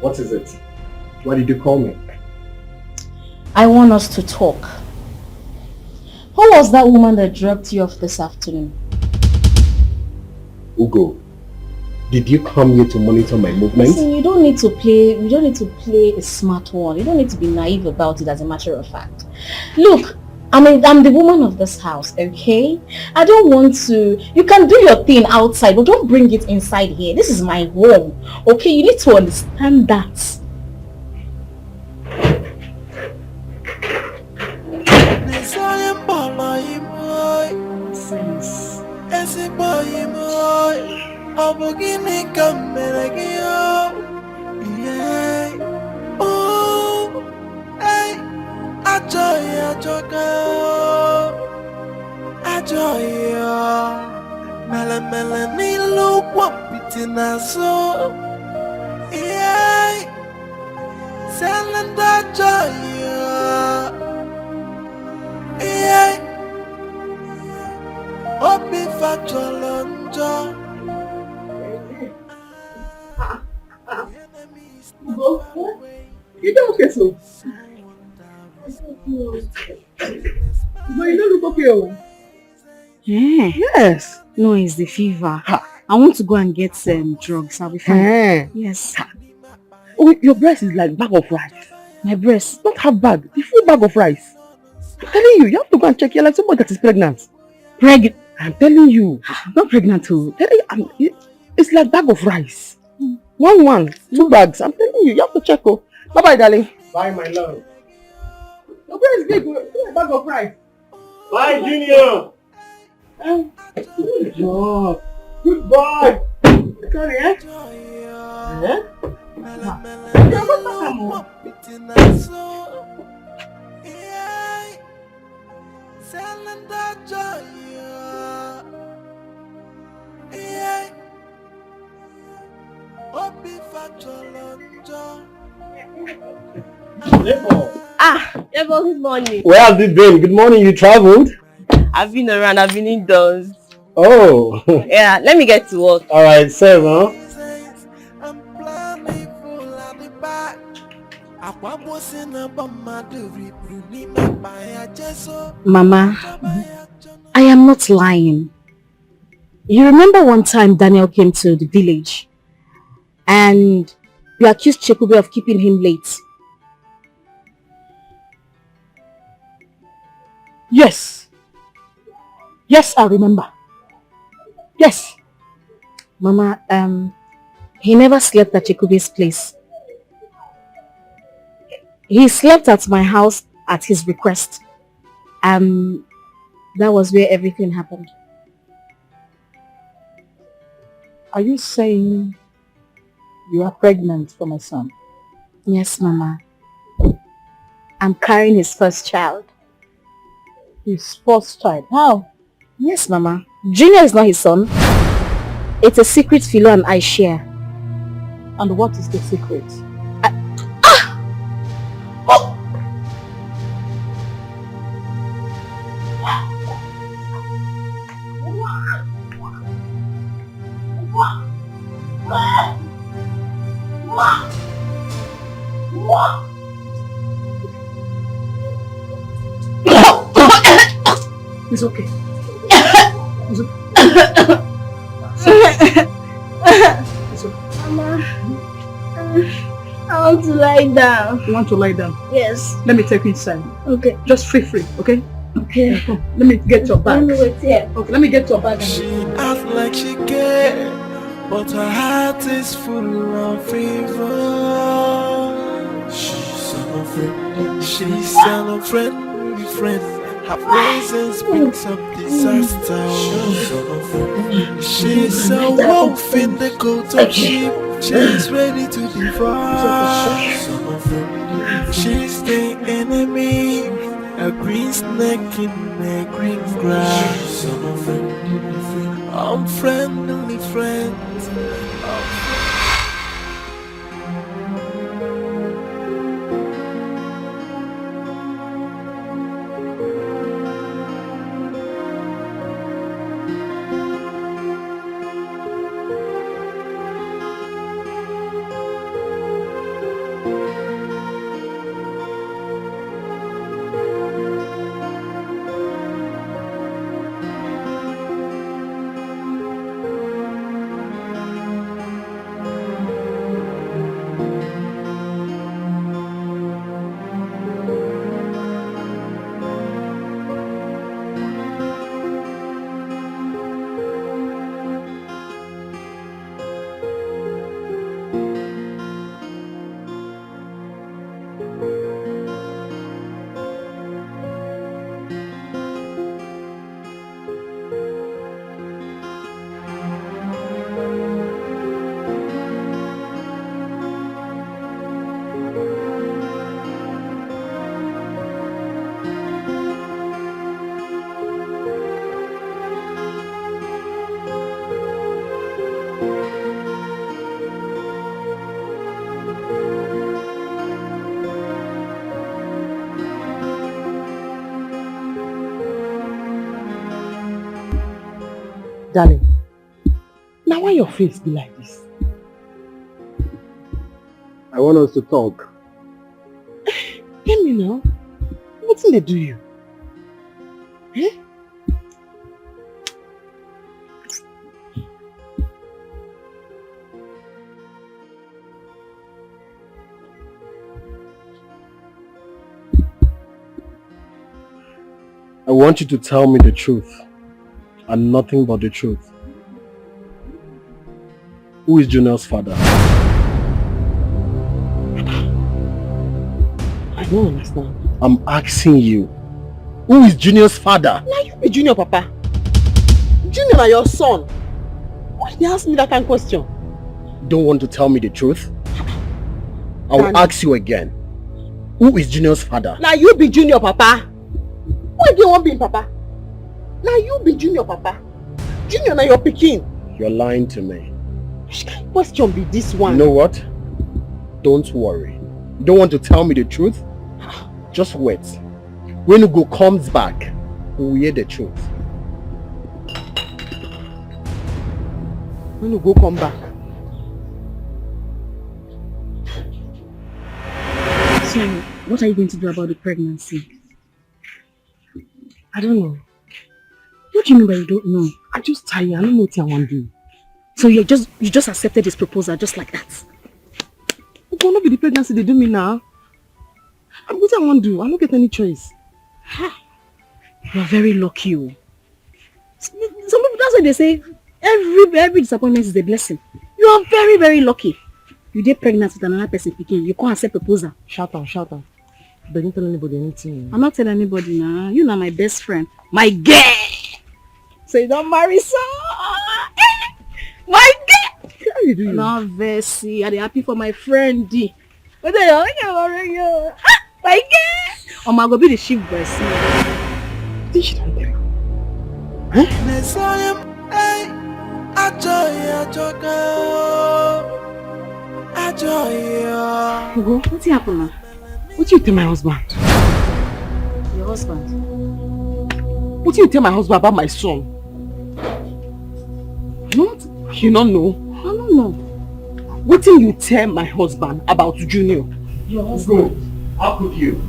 What is it? Why did you call me? I want us to talk. Who was that woman that dropped you off this afternoon? Ugo, did you come here to monitor my movements? See, you don't need to play a smart one. You don't need to be naive about it, as a matter of fact. Look, I'm the woman of this house, okay? I don't want to... You can do your thing outside, but don't bring it inside here. This is my home, okay? You need to understand that. Sense. You don't okay, so? But you don't look okay. Yeah. Yes. No, it's the fever. I want to go and get some drugs. I'll be fine. Yes. Oh, your breast is like bag of rice. My breast? Not half bag, the full bag of rice. I'm telling you, you have to go and check. You're like somebody that is pregnant. Pregnant? I'm telling you. Not pregnant too. It's like bag of rice. One, 2 bags. I'm telling you, you have to check. Oh. Bye-bye, darling. Bye, my love. Your breast is big. It's a bag of rice. Bye, Junior. Good job. Good boy. Sorry, eh? Yeah? Ebo, good morning. Where have you been? Good morning, you traveled? I've been around, I've been indoors. Oh. Yeah, let me get to work. Alright, same, huh? Mama, I am not lying. You remember one time Daniel came to the village and you accused Chekube of keeping him late. Yes. Yes, I remember. Yes. Mama, he never slept at Chekube's place. He slept at my house at his request. That was where everything happened. Are you saying you are pregnant for my son? Yes, Mama. I'm carrying his first child. His first child? How? Yes, Mama. Junior is not his son. It's a secret Philo and I share. And what is the secret? It's okay. It's okay. Mama, I want to lie down. You want to lie down? Yes. Let me take you inside. Okay. Just free, okay? Okay. Come. Let me get your bag. Let me wait here. Okay, let me get your bag. She acts like she cares, but her heart is full of fever. She's an unfriendly friend. Her presence brings up disaster. She's a wolf in the coat of sheep. She's ready to devour. She's the enemy, a green snake in a green grass. Unfriendly friends. Darling, now why your face be like this? I want us to talk. Tell me now, what's they do you? Eh? I want you to tell me the truth and nothing but the truth. Who is Junior's father? I don't understand. I'm asking you. Who is Junior's father? Now you be Junior, Papa. Junior are your son. Why did you ask me that kind of question? Don't want to tell me the truth? I will ask you again. Who is Junior's father? Now you be Junior, Papa. Why do you want being Papa? Now you be Junior, Papa. Junior now your pikin. You're lying to me. Which kind of question be this one? You know what? Don't worry. You don't want to tell me the truth? Just wait. When Ugo comes back, we'll hear the truth. When Ugo come back? So, what are you going to do about the pregnancy? I don't know. What do you mean by you don't know? I'm just tired. I don't know what I want to do. So you just accepted his proposal just like that? It's gonna be the pregnancy they do me now. And what I want to do? I don't get any choice. You are very lucky. Some people, that's why they say every disappointment is a blessing. You are very, very lucky. You get pregnant with another person picking. You can't accept proposal. Shout out. But you tell anybody anything. I'm not telling anybody now. You know my best friend. My girl. So you don't marry so. My girl. How you do? No, Vessi. I'm happy for my friend D. What the hell? My girl. Oh my God, be the sheep Vessi. This shit don't tell you. Ugo, what's happened now? What do you tell my husband? Your husband? What do you tell my husband about my son? What? You don't know? I don't know. What do you tell my husband about Junior? Your husband? Go. How could you?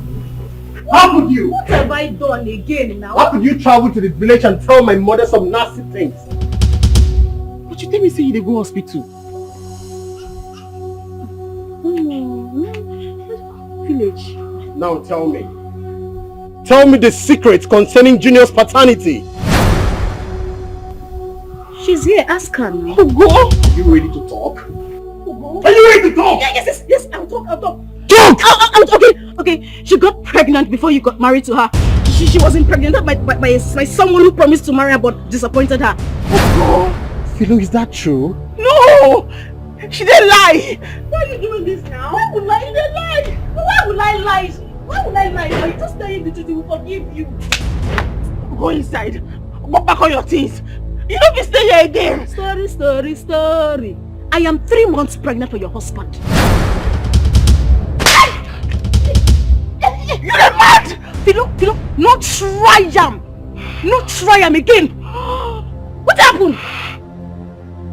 How could you? What have I done again now? How could you travel to the village and tell my mother some nasty things? But you tell me say you dey go hospital. Village. Now tell me. Tell me the secret concerning Junior's paternity. She's here. Ask her now. Ugo! Are you ready to talk? Ugo? Are you ready to talk? Yes. I'll talk. Talk! Okay. She got pregnant before you got married to her. She was impregnated by someone who promised to marry her but disappointed her. Ugo! Philo, is that true? No! She didn't lie! Why are you doing this now? Why would I lie? Why would I lie? Why would I lie? Are you just telling the truth? He will forgive you. Go inside. Go back on your things. You don't be staying here again. Story. I am 3 months pregnant for your husband. You're mad! Philo, not try him again. What happened?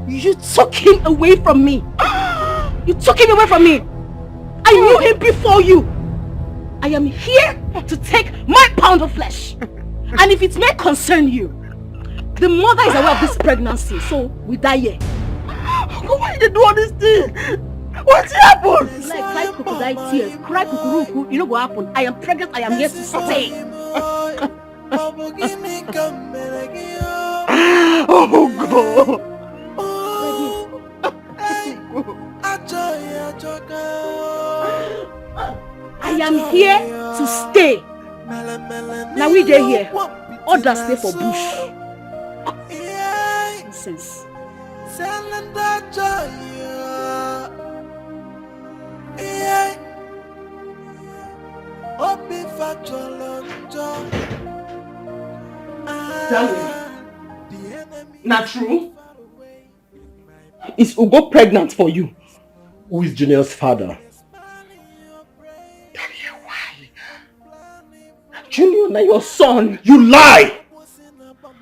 You took him away from me. You took him away from me. I knew him before you. I am here to take my pound of flesh. And if it may concern you, the mother is aware of this pregnancy, so we die here. Why did you do all this thing? What happened? It's like cry crocodile tears, cry kukuruku, you know what happened? I am pregnant, I am here to stay. Oh God! I am here to stay. Now we dey here. Others stay for bush. Nonsense. Tell me. Not true? Is Ugo pregnant for you? Who is Junior's father? Daniel, why? Junior, now your son. You lie!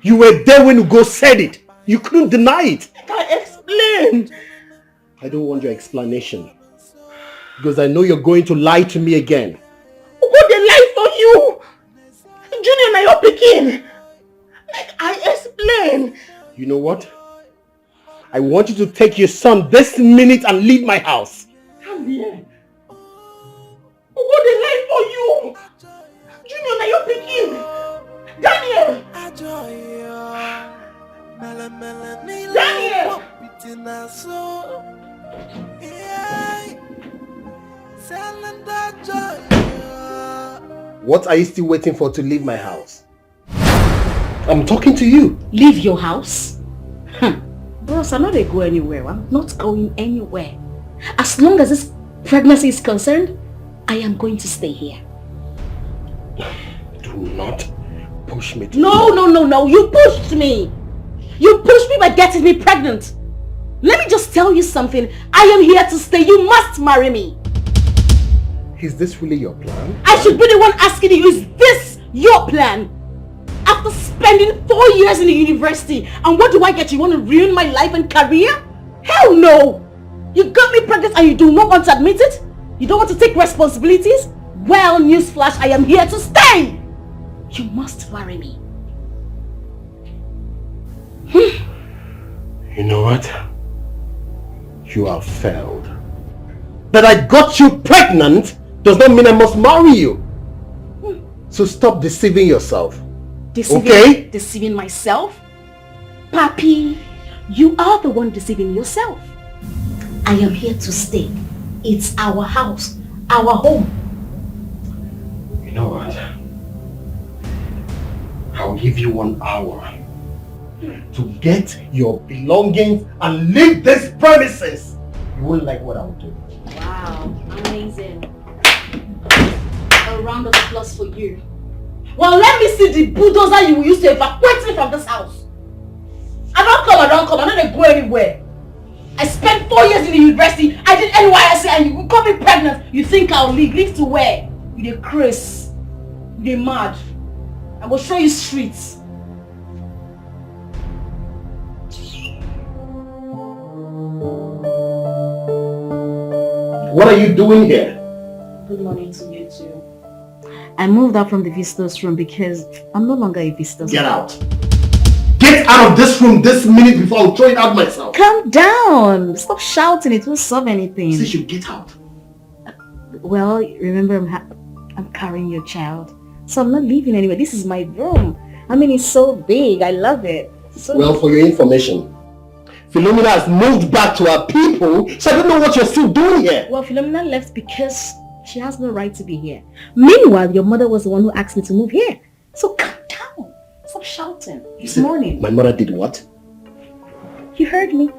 You were there when Ugo said it. You couldn't deny it. I explained. I don't want your explanation. Because I know you're going to lie to me again. Ugo, they lie for you. Junior, now you're picking. Like I explained. You know what? I want you to take your son this minute and leave my house. Come here. Ugo, they lie for you. Junior, now you're picking. Daniel. Daniel. What are you still waiting for to leave my house? I'm talking to you. Leave your house? Bros, I'm not going to go anywhere. I'm not going anywhere. As long as this pregnancy is concerned, I am going to stay here. Do not push me to No. You pushed me. You pushed me by getting me pregnant. Let me just tell you something. I am here to stay. You must marry me. Is this really your plan? I should be the one asking you, is this your plan? After spending 4 years in the university, and what do I get? You want to ruin my life and career? Hell no! You got me pregnant and you do not want to admit it? You don't want to take responsibilities? Well, newsflash, I am here to stay! You must marry me. You know what? You have failed. That I got you pregnant does not mean I must marry you. So stop deceiving yourself. Deceiving myself? Papi, you are the one deceiving yourself. I am here to stay. It's our house, our home. give you 1 hour to get your belongings and leave this premises. You won't like what I'll do. Wow, amazing. A round of applause for you. Well, let me see the bulldozer you will use to evacuate me from this house. I don't come, I'm not go anywhere. I spent 4 years in the university, I did NYSC and you got me pregnant. You think I'll leave? Leave to where? You the craze. You the mad. I will show you streets. What are you doing here? Good morning to you too. I moved out from the visitor's room because I'm no longer a visitor. Get out. Get out of this room this minute before I'll throw it out myself. Calm down. Stop shouting. It won't solve anything. Say you get out. Well, remember I'm carrying your child. So I'm not leaving anywhere. This is my room. I mean, it's so big. I love it. So well, for your information, Philomena has moved back to her people, so I don't know what you're still doing here. Well, Philomena left because she has no right to be here. Meanwhile, your mother was the one who asked me to move here. So calm down. Stop shouting. It's morning. My mother did what? You heard me.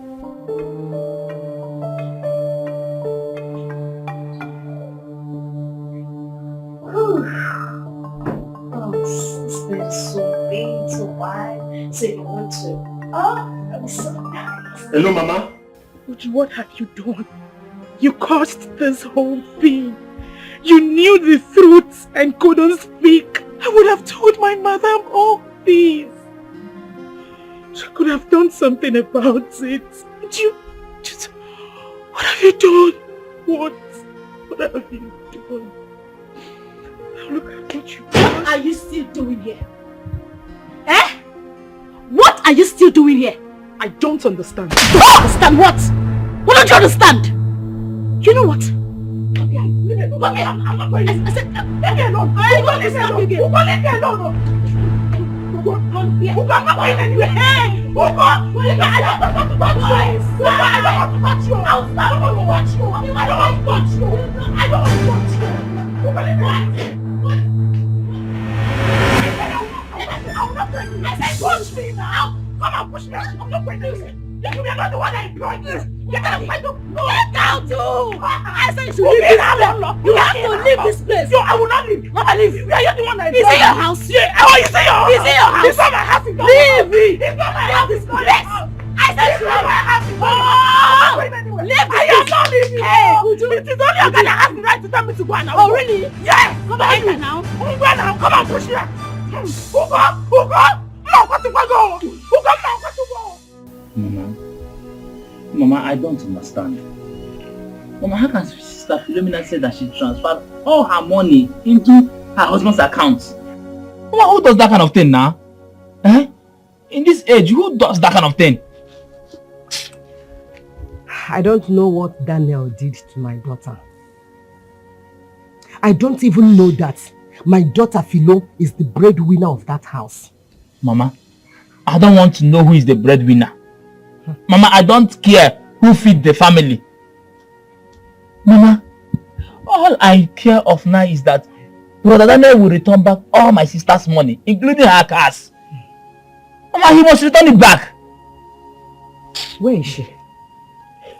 Oh, this bed is so big, so wide. So if you want to. Oh, that was so nice. Hello, Mama. What have you done? You caused this whole thing. You knew the truth and couldn't speak. I would have told my mother all this. She could have done something about it. But you just... What have you done? What have you done? Now look at what you've done. What are you still doing here? Eh? What are you still doing here? I don't understand. You don't understand what? What don't you understand? You know what? I'm not going. I said, leave me alone. I'm not going to leave me alone. I'm not going anywhere. Hey! I don't want to touch you. I don't want to touch you. I don't want to touch you. I don't want to touch you. I don't want to touch you. I'm not going to. I said, push me now. Come on, push me. I'm not going to. You are not the one that employed this. Get out of my door. Get out too. I said you should leave this place. You have to leave this place. No, I will not leave. Mama, leave. You are the one that employed this. Is it your house? Yeah. Oh, you say your house? Is it your house? It's not my house. Leave me. It's not my house. It's not this. I said it's not my house. Oh, leave this. I am not leaving. Hey, it is only your guy that has the right to tell me to go now. Oh, really? Yes. Come on, enter now. Go now. Come on, push here. Who go? No, what to go? Who go now? What to go? Mama, I don't understand. Mama, how can Sister Philomena say that she transferred all her money into her husband's account? Mama, who does that kind of thing now? Eh? In this age, who does that kind of thing? I don't know what Daniel did to my daughter. I don't even know that my daughter Philo is the breadwinner of that house. Mama, I don't want to know who is the breadwinner. Mama, I don't care who feed the family. Mama, all I care of now is that Brother Daniel will return back all my sister's money, including her cars. Mama, he must return it back. Where is she?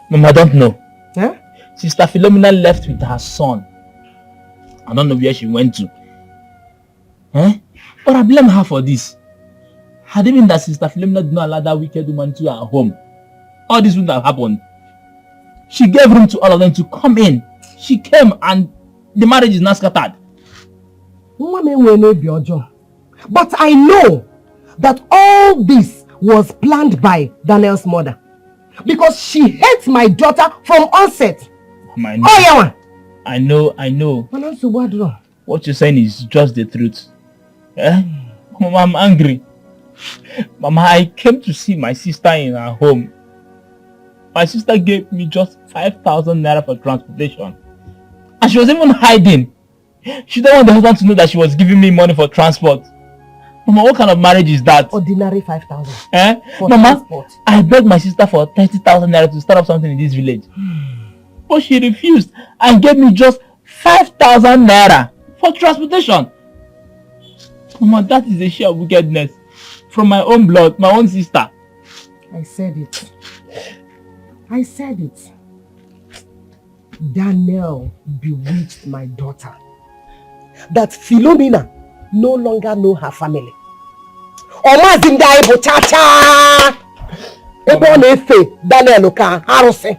Mama, I don't know. Huh? Sister Philomena left with her son. I don't know where she went to. Eh? But I blame her for this. Had it been that Sister Philomena did not allow that wicked woman to her home, all this wouldn't have happened. She gave room to all of them to come in. She came and the marriage is now scattered. But I know that all this was planned by Daniel's mother. Because she hates my daughter from onset. I know. What you're saying is just the truth. Eh? Mama, I'm angry. Mama, I came to see my sister in her home. My sister gave me just 5,000 naira for transportation. And she was even hiding. She didn't want the husband to know that she was giving me money for transport. Mama, what kind of marriage is that? Ordinary 5,000. Eh? Mama, transport. I begged my sister for 30,000 naira to start up something in this village. But she refused and gave me just 5,000 naira for transportation. Mama, that is a sheer wickedness. From my own blood, my own sister. I said it. I said it. Daniel bewitched my daughter. That Philomena no longer know her family. Omazinda ebo cha-cha! Ebo na-efe Daniel ka harụsị.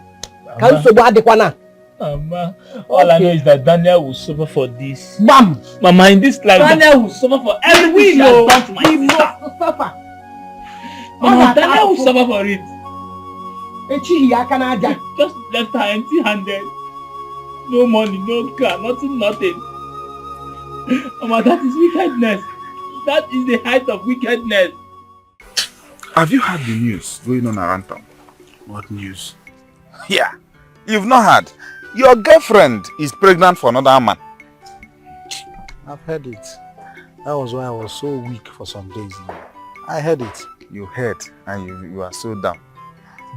Ka nsogbu adịkwa na. Mama, all I know is that Daniel will suffer for this. Bam! Mama, in this life, Daniel will suffer for everything she has done to my sister. Must suffer. Mama, Daniel will suffer for it. Just left her empty-handed. No money, no car, nothing. Mama, that is wickedness. That is the height of wickedness. Have you heard the news going on around town? What news? Yeah, you've not heard. Your girlfriend is pregnant for another man. I've heard it. That was why I was so weak for some days now. I heard it. You heard and you are so down.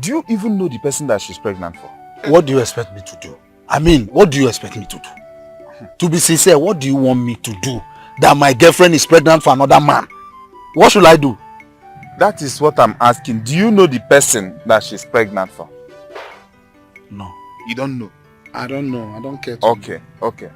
Do you even know the person that she's pregnant for? What do you expect me to do? I mean, what do you expect me to do? To be sincere, what do you want me to do? That my girlfriend is pregnant for another man? What should I do? That is what I'm asking. Do you know the person that she's pregnant for? No. You don't know? I don't know. I don't care to Okay.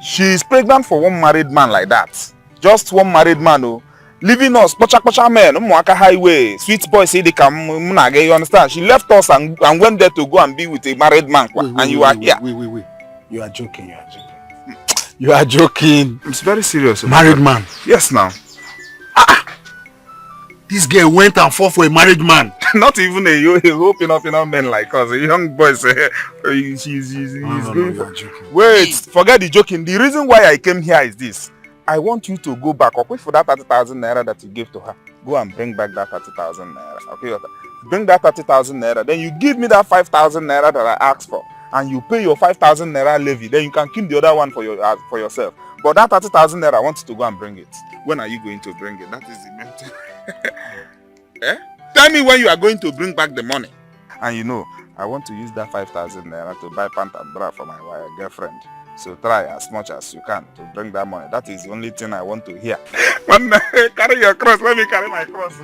She's pregnant for one married man like that. Just one married man, oh. Leaving us, pocha men, Mwaka highway, sweet boy say they come, you understand? She left us and went there to go and be with a married man. You are here. Wait. You are joking. You are joking. It's very serious. Married man? Yes, now. This girl went and fought for a married man. Not even a hoping men like us. A young boy say he's going. You are joking. Wait, forget the joking. The reason why I came here is this. I want you to go back. Okay, for that 30,000 naira that you gave to her. Go and bring back that 30,000 naira. Okay, bring that 30,000 naira. Then you give me that 5,000 naira that I asked for. And you pay your 5,000 naira levy. Then you can keep the other one for yourself. But that 30,000 naira, I want you to go and bring it. When are you going to bring it? That is the main thing. Eh? Tell me when you are going to bring back the money. And you know, I want to use that 5,000 naira to buy pant and bra for my girlfriend. So try as much as you can to bring that money. That is the only thing I want to hear. Carry your cross, let me carry my cross.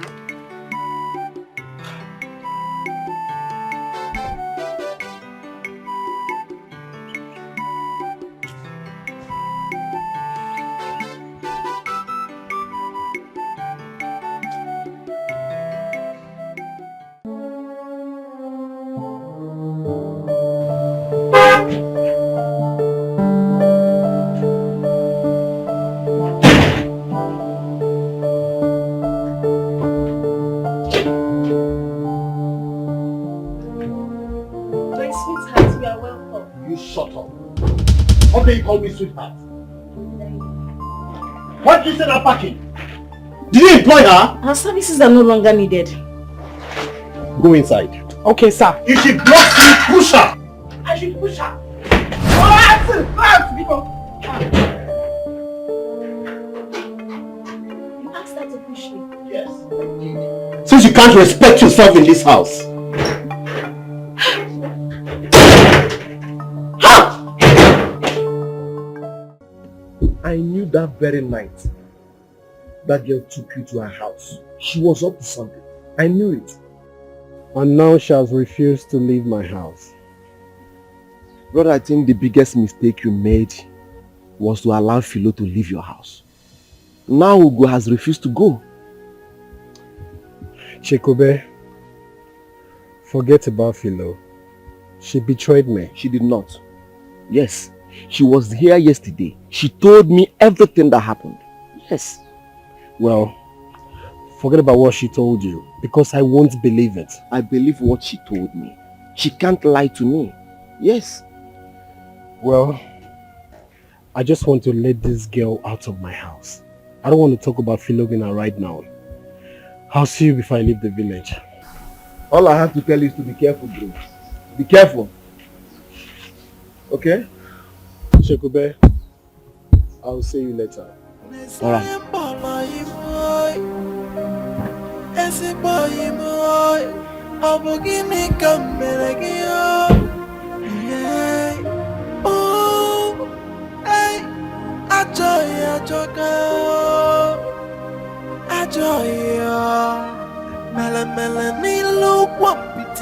You call me sweetheart. What did you say that packing? Did you employ her? Her services are no longer needed. Go inside. Okay, sir. If she blocks me, push her. I should push her. You asked her to push me. Yes. Since you can't respect yourself in this house. I knew that very night that girl took you to her house. She was up to something. I knew it. And now she has refused to leave my house. Brother, I think the biggest mistake you made was to allow Philo to leave your house. Now Ugo has refused to go. Chekobe, forget about Philo. She betrayed me. She did not. Yes. She was here yesterday. She told me everything that happened. Yes. Well, forget about what she told you, because I won't believe it. I believe what she told me. She can't lie to me. Yes. Well, I just want to let this girl out of my house. I don't want to talk about Philomena right now. I'll see you before I leave the village. All I have to tell you is to be careful, bro. Be careful. Okay? Shekube, I'll see you later. Alright.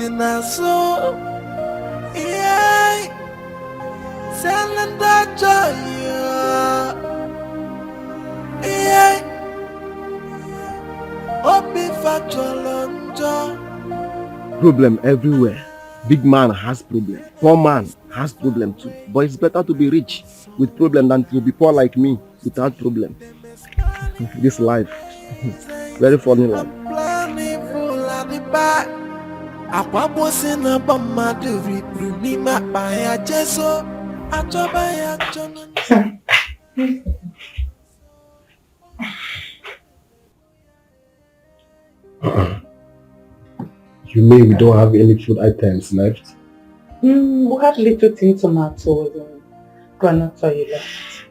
bitinazo. Yeah. Selanda joy. Yeah. Obi facholonjo. Problem everywhere. Big man has problem. Poor man has problem too. But it's better to be rich with problem than to be poor like me without problem. This life. Very funny life. Planning full at the back. Akwabo sina bama de ripuni ma baya jeso. Atoba ya jono. You mean we don't have any food items left? We had little tin tomatoes and granite oil left.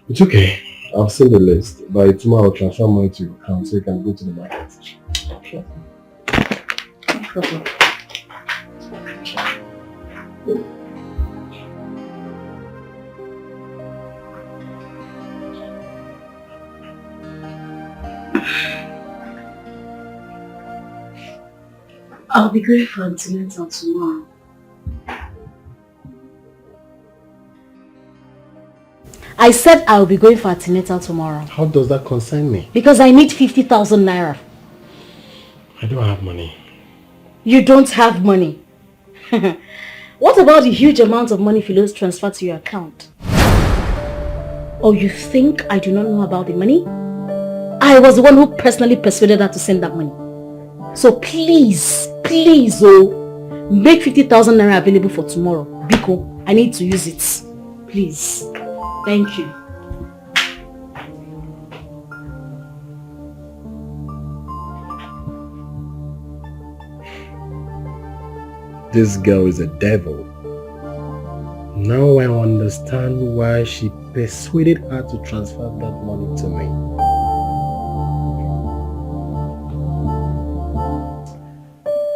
It's okay. I've seen the list. By tomorrow I'll transfer money to your account so you can go to the market. Okay. No problem. I'll be going for antenatal tomorrow. I said I'll be going for antenatal tomorrow. How does that concern me? Because I need 50,000 naira. I don't have money. You don't have money. What about the huge amount of money Philo's transferred to your account? Or you think I do not know about the money? I was the one who personally persuaded her to send that money. So please, make 50,000 naira available for tomorrow. Biko, I need to use it. Please. Thank you. This girl is a devil. Now I understand why she persuaded her to transfer that money to me.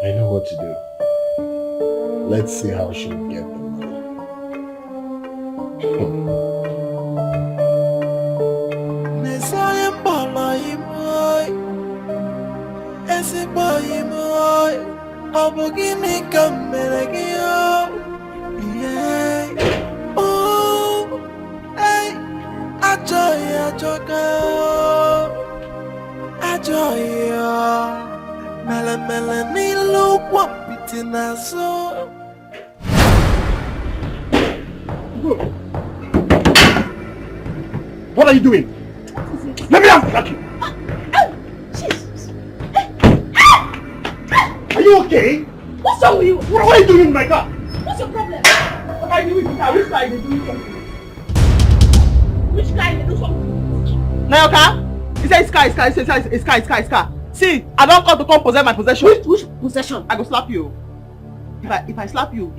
I know what to do. Let's see how she'll get the money. What are you doing? Let me have you. Jesus. Are you okay? What's wrong with you? What are you doing in my car? What's your problem? What are you doing with car? Which car is doing something? Which guy is doing something? Now your car? He said it's car. It's car. See, I don't come to come possess my possession. Which possession? I go slap you. If I slap you,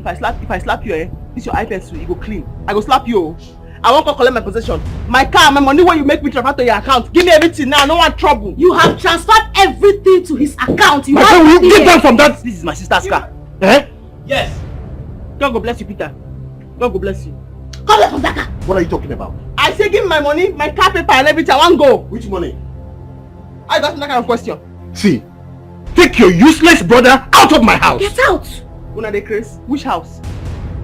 this your eye pencil, you go clean. I go slap you. I won't come collect my possession. My car, my money when you make me transfer to your account. Give me everything now, no one trouble. You have transferred everything to his account. My friend, will you get down from that? This is my sister's car. Eh? Yes. God go bless you, Peter. God go bless you. Come here from that car. What are you talking about? I say give me my money, my car paper and everything. I want go. Which money? I got that kind of question. See, take your useless brother out of my house. Get out. Una dey craze? Which house?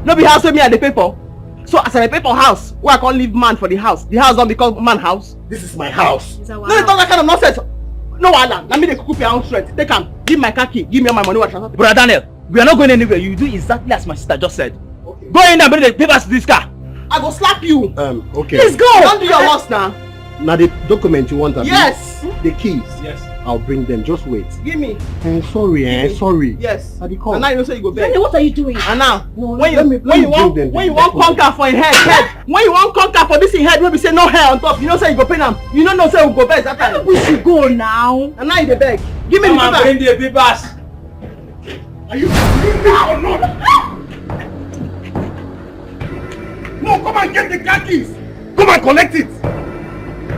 No be house wey me I dey pay for. So as I dey pay for house, where I can't leave man for the house don't become man house. This is my house. No, it's not that kind of nonsense. No wahala. Let me dey cook your own strength. Take am. Give my car key. Give me all my money. What transfer? Brother Daniel, we are not going anywhere. You do exactly as my sister just said. Okay. Go in and bring the papers to this car. I go slap you. Okay. Please go. Don't do your worst now. Now the document you want, yes. The keys. Yes. I'll bring them. Just wait. Give me. Sorry. Yes. And now you know say you go beg. What are you doing? And now, no, when you want conquer for your head, when you want conquer for this in head, when we say no hair on top, you know say you go pay them. You know say we go beg that time. We should go now. And now you dey beg. Give me the paper. Bring the papers. Are you doing this or not? No, come and get the car keys. Come and collect it.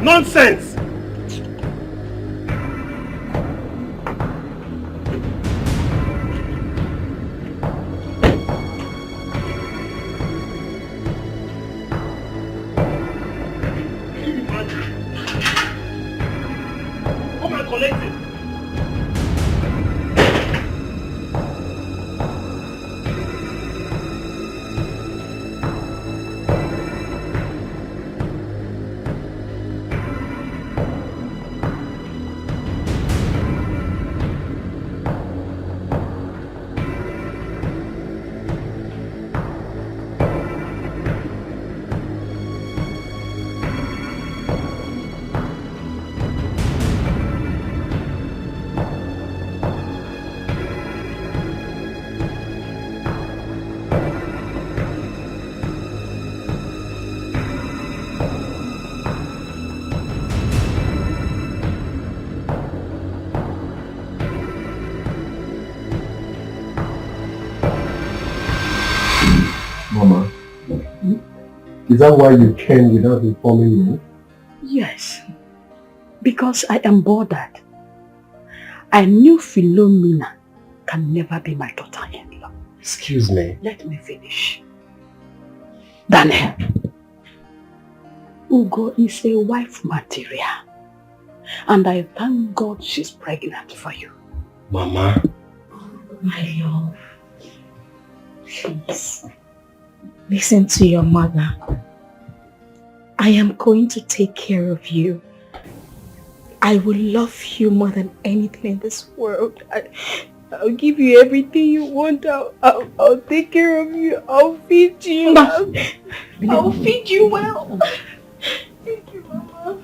Nonsense. Come and collect it. Is that why you came without informing me? Yes. Because I am bothered. I knew Philomena can never be my daughter-in-law. Excuse me. Let me finish. Daniel, Ugo is a wife material. And I thank God she's pregnant for you. Mama. My love, please, listen to your mother. I am going to take care of you. I will love you more than anything in this world. I'll give you everything you want. I'll take care of you. I'll feed you. I'll feed you well. Thank you, Mama.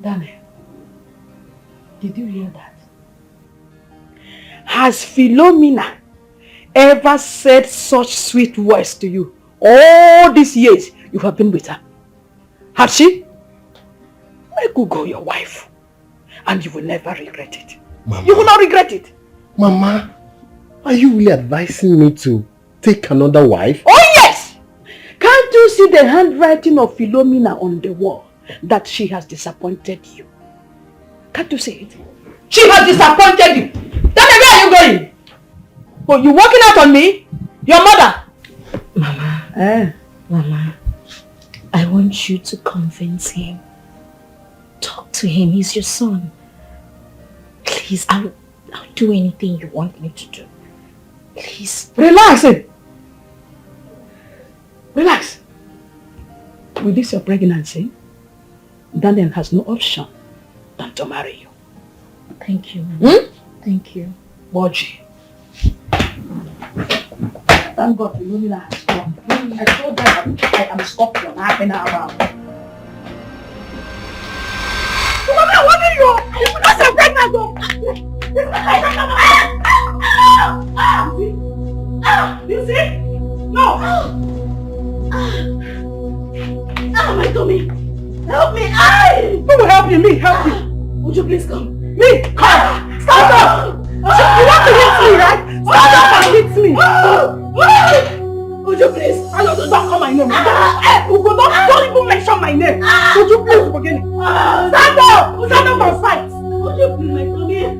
Daniel, did you hear that? Has Philomena ever said such sweet words to you all these years you have been with her? Has she? Make Ugo your wife and you will never regret it. Mama. You will not regret it. Mama, are you really advising me to take another wife? Oh yes! Can't you see the handwriting of Philomena on the wall that she has disappointed you? Can't you see it? She has disappointed you. Then where are you going? Oh, you walking out on me? Your mother? Mama, Mama, I want you to convince him. Talk to him, he's your son. Please, I'll do anything you want me to do. Please. Relax. Relax. With this your pregnancy, Daniel has no option than to marry you. Thank you, Mama. Thank you. Boji. Thank God Philomena has come. I told them I am Scorpion. I've been around. Philomena, what are you? Because you're pregnant, though. You see? No. My tummy. Help me. Who will help you? Me, help you. Would you please come? Me, come. Stand up. You want to hit me, right? Stand up and hit me. Would you please? Don't call my name. Don't even mention my name. Would you please forget it? Stand up. Stand up and fight. Would you please, my tummy?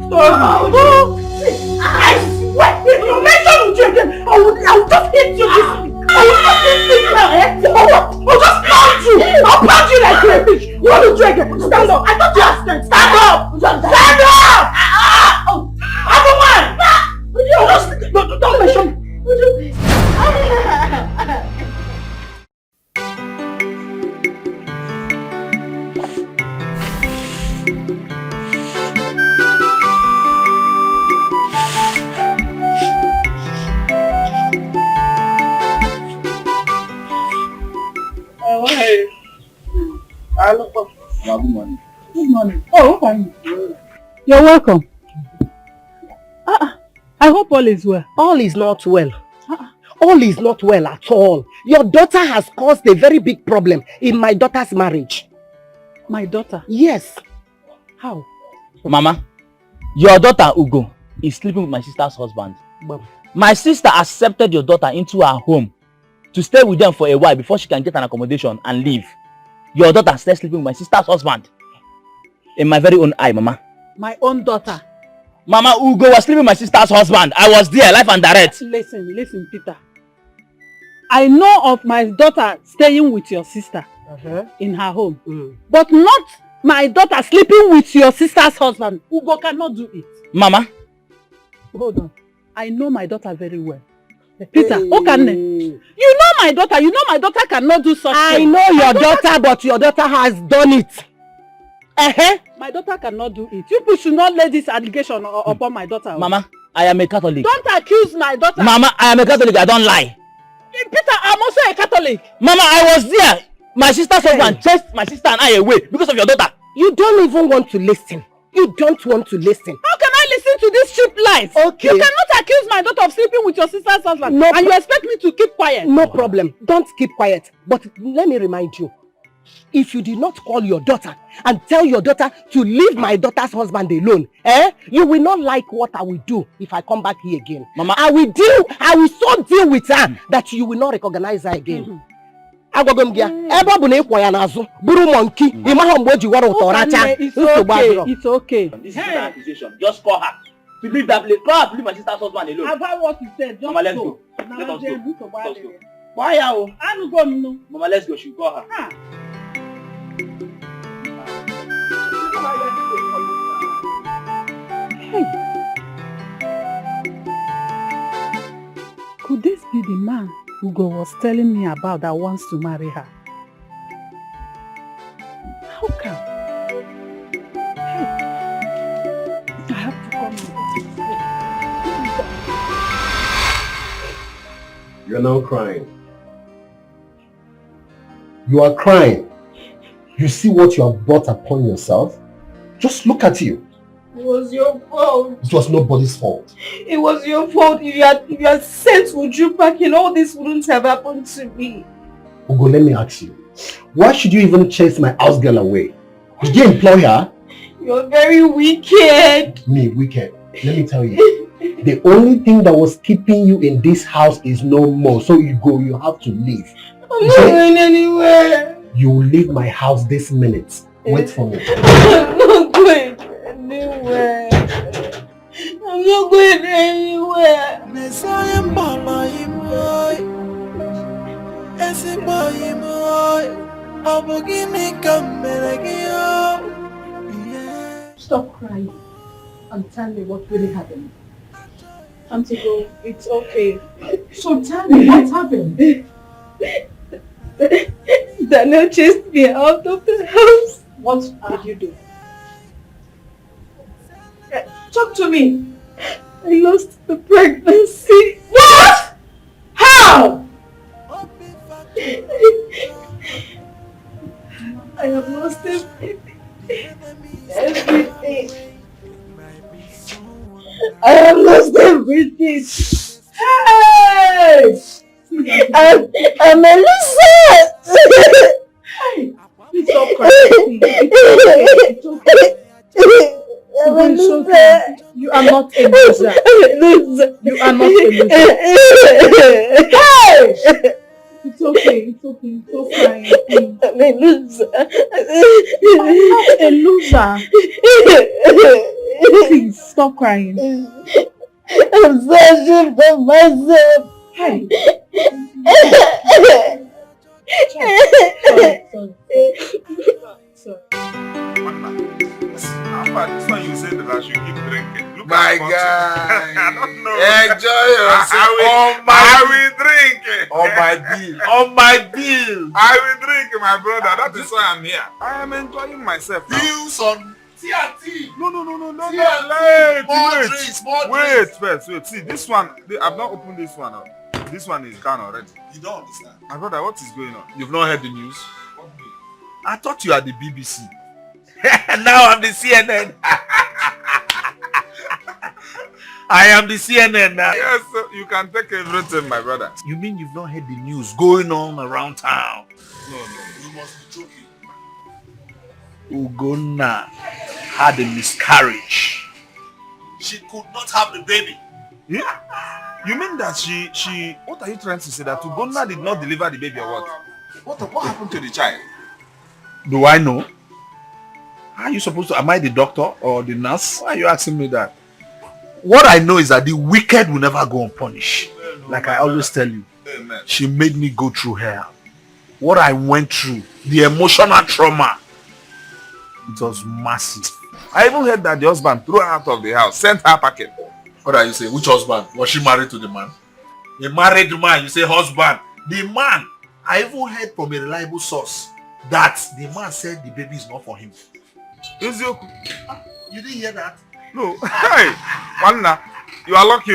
I swear, if you mention Uju again, I will just hit you this week. I will just hit you now, I'll just pound you. I'll pound you like crayfish. You want to do again? Stand up. I thought you had strength. Stand up. Stand up. Don't mention me. Would you please? Good morning. Good morning. Oh, fine. You're welcome. I hope all is well. All is not well. All is not well at all. Your daughter has caused a very big problem in my daughter's marriage. My daughter? Yes. How? Mama, your daughter Ugo is sleeping with my sister's husband. My sister accepted your daughter into her home to stay with them for a while before she can get an accommodation and leave. Your daughter started sleeping with my sister's husband. In my very own eye, Mama. My own daughter? Mama, Ugo was sleeping with my sister's husband. I was there, live and direct. Listen, Peter. I know of my daughter staying with your sister in her home. But not my daughter sleeping with your sister's husband. Ugo cannot do it. Mama. Hold on. I know my daughter very well. Peter, you know my daughter. You know my daughter cannot do such I thing. know your daughter, but your daughter has done it. My daughter cannot do it. You people should not lay this allegation upon my daughter. Mama, I am a Catholic. Don't accuse my daughter. Mama, I am a Catholic. I don't lie. Peter, I'm also a Catholic. Mama, I was there. My sister's husband chased my sister and I away because of your daughter. You don't even want to listen. You don't want to listen. How can I listen to this cheap lies? Okay. You cannot accuse my daughter of sleeping with your sister's husband. And you expect me to keep quiet. No problem. Don't keep quiet. But let me remind you. If you did not call your daughter and tell your daughter to leave my daughter's husband alone, you will not like what I will do if I come back here again. Mama, I will so deal with her that you will not recognize her again. It's okay. It's okay. This is an accusation. Just call her. To leave that place. Call her to leave my sister's husband alone. I've heard what you said. Just Mama, let's go. go. Let us go. Let's go. Why are you going? Mama, let's go. She will call her. Hey. Could this be the man Ugo was telling me about that wants to marry her? How come? Hey. I have to come in. You're now crying. You are crying. You see what you have brought upon yourself? Just look at you. It was your fault. It was nobody's fault. It was your fault. If you had sent Uju back and all this wouldn't have happened to me. Ugo, let me ask you. Why should you even chase my house girl away? Did you employ her? You're very wicked. Me, wicked. Let me tell you. The only thing that was keeping you in this house is no more. So you have to leave. I'm not going anywhere. You will leave my house this minute. Wait for me. I'm not going anywhere. I'm not going anywhere. Stop crying and tell me what really happened. Auntie Go, it's okay. So tell me what happened. Daniel chased me out of the house. What did you do? Talk to me. I lost the pregnancy. What? How? I have lost everything. Everything. I have lost everything. Hey! I'm a loser. Hey! Please stop crying. It's okay. I'm a loser. You are not a loser. You are not a loser. Hey! It's okay. It's okay. Stop crying. I'm a loser. I'm not a loser. Please stop crying. I'm so ashamed of myself. Hey. Sorry. This one you said that I should keep drinking. Look My at guy. I don't know. Enjoy yourself. I will drink. On my bill. On my bill. I will drink, my brother. That is why I'm here. I am enjoying myself now. Bills on TNT. No. Wait first. Wait. See, this one, I've not opened this one up. This one is done already. You don't understand. My brother, what is going on? You've not heard the news? I thought you are the BBC. Now I'm the CNN. I am the CNN now. Yes, sir. You can take everything, my brother. You mean you've not heard the news going on around town? No. You must be joking. Ugonna had a miscarriage. She could not have the baby. Yeah? You mean that she what are you trying to say? That Ugonna did not deliver the baby or what? What happened to the child? Do I know? How are you supposed to? Am I the doctor or the nurse? Why are you asking me that? What I know is that the wicked will never go unpunished. Like I always tell you. Amen. She made me go through hell. What I went through, the emotional trauma, it was massive. I even heard that the husband threw her out of the house, sent her packing. What are you saying? Which husband? Was she married to the man? A married man, you say husband. The man, I even heard from a reliable source that the man said the baby is not for him. You didn't hear that? No. Hey, Wanna, you are lucky.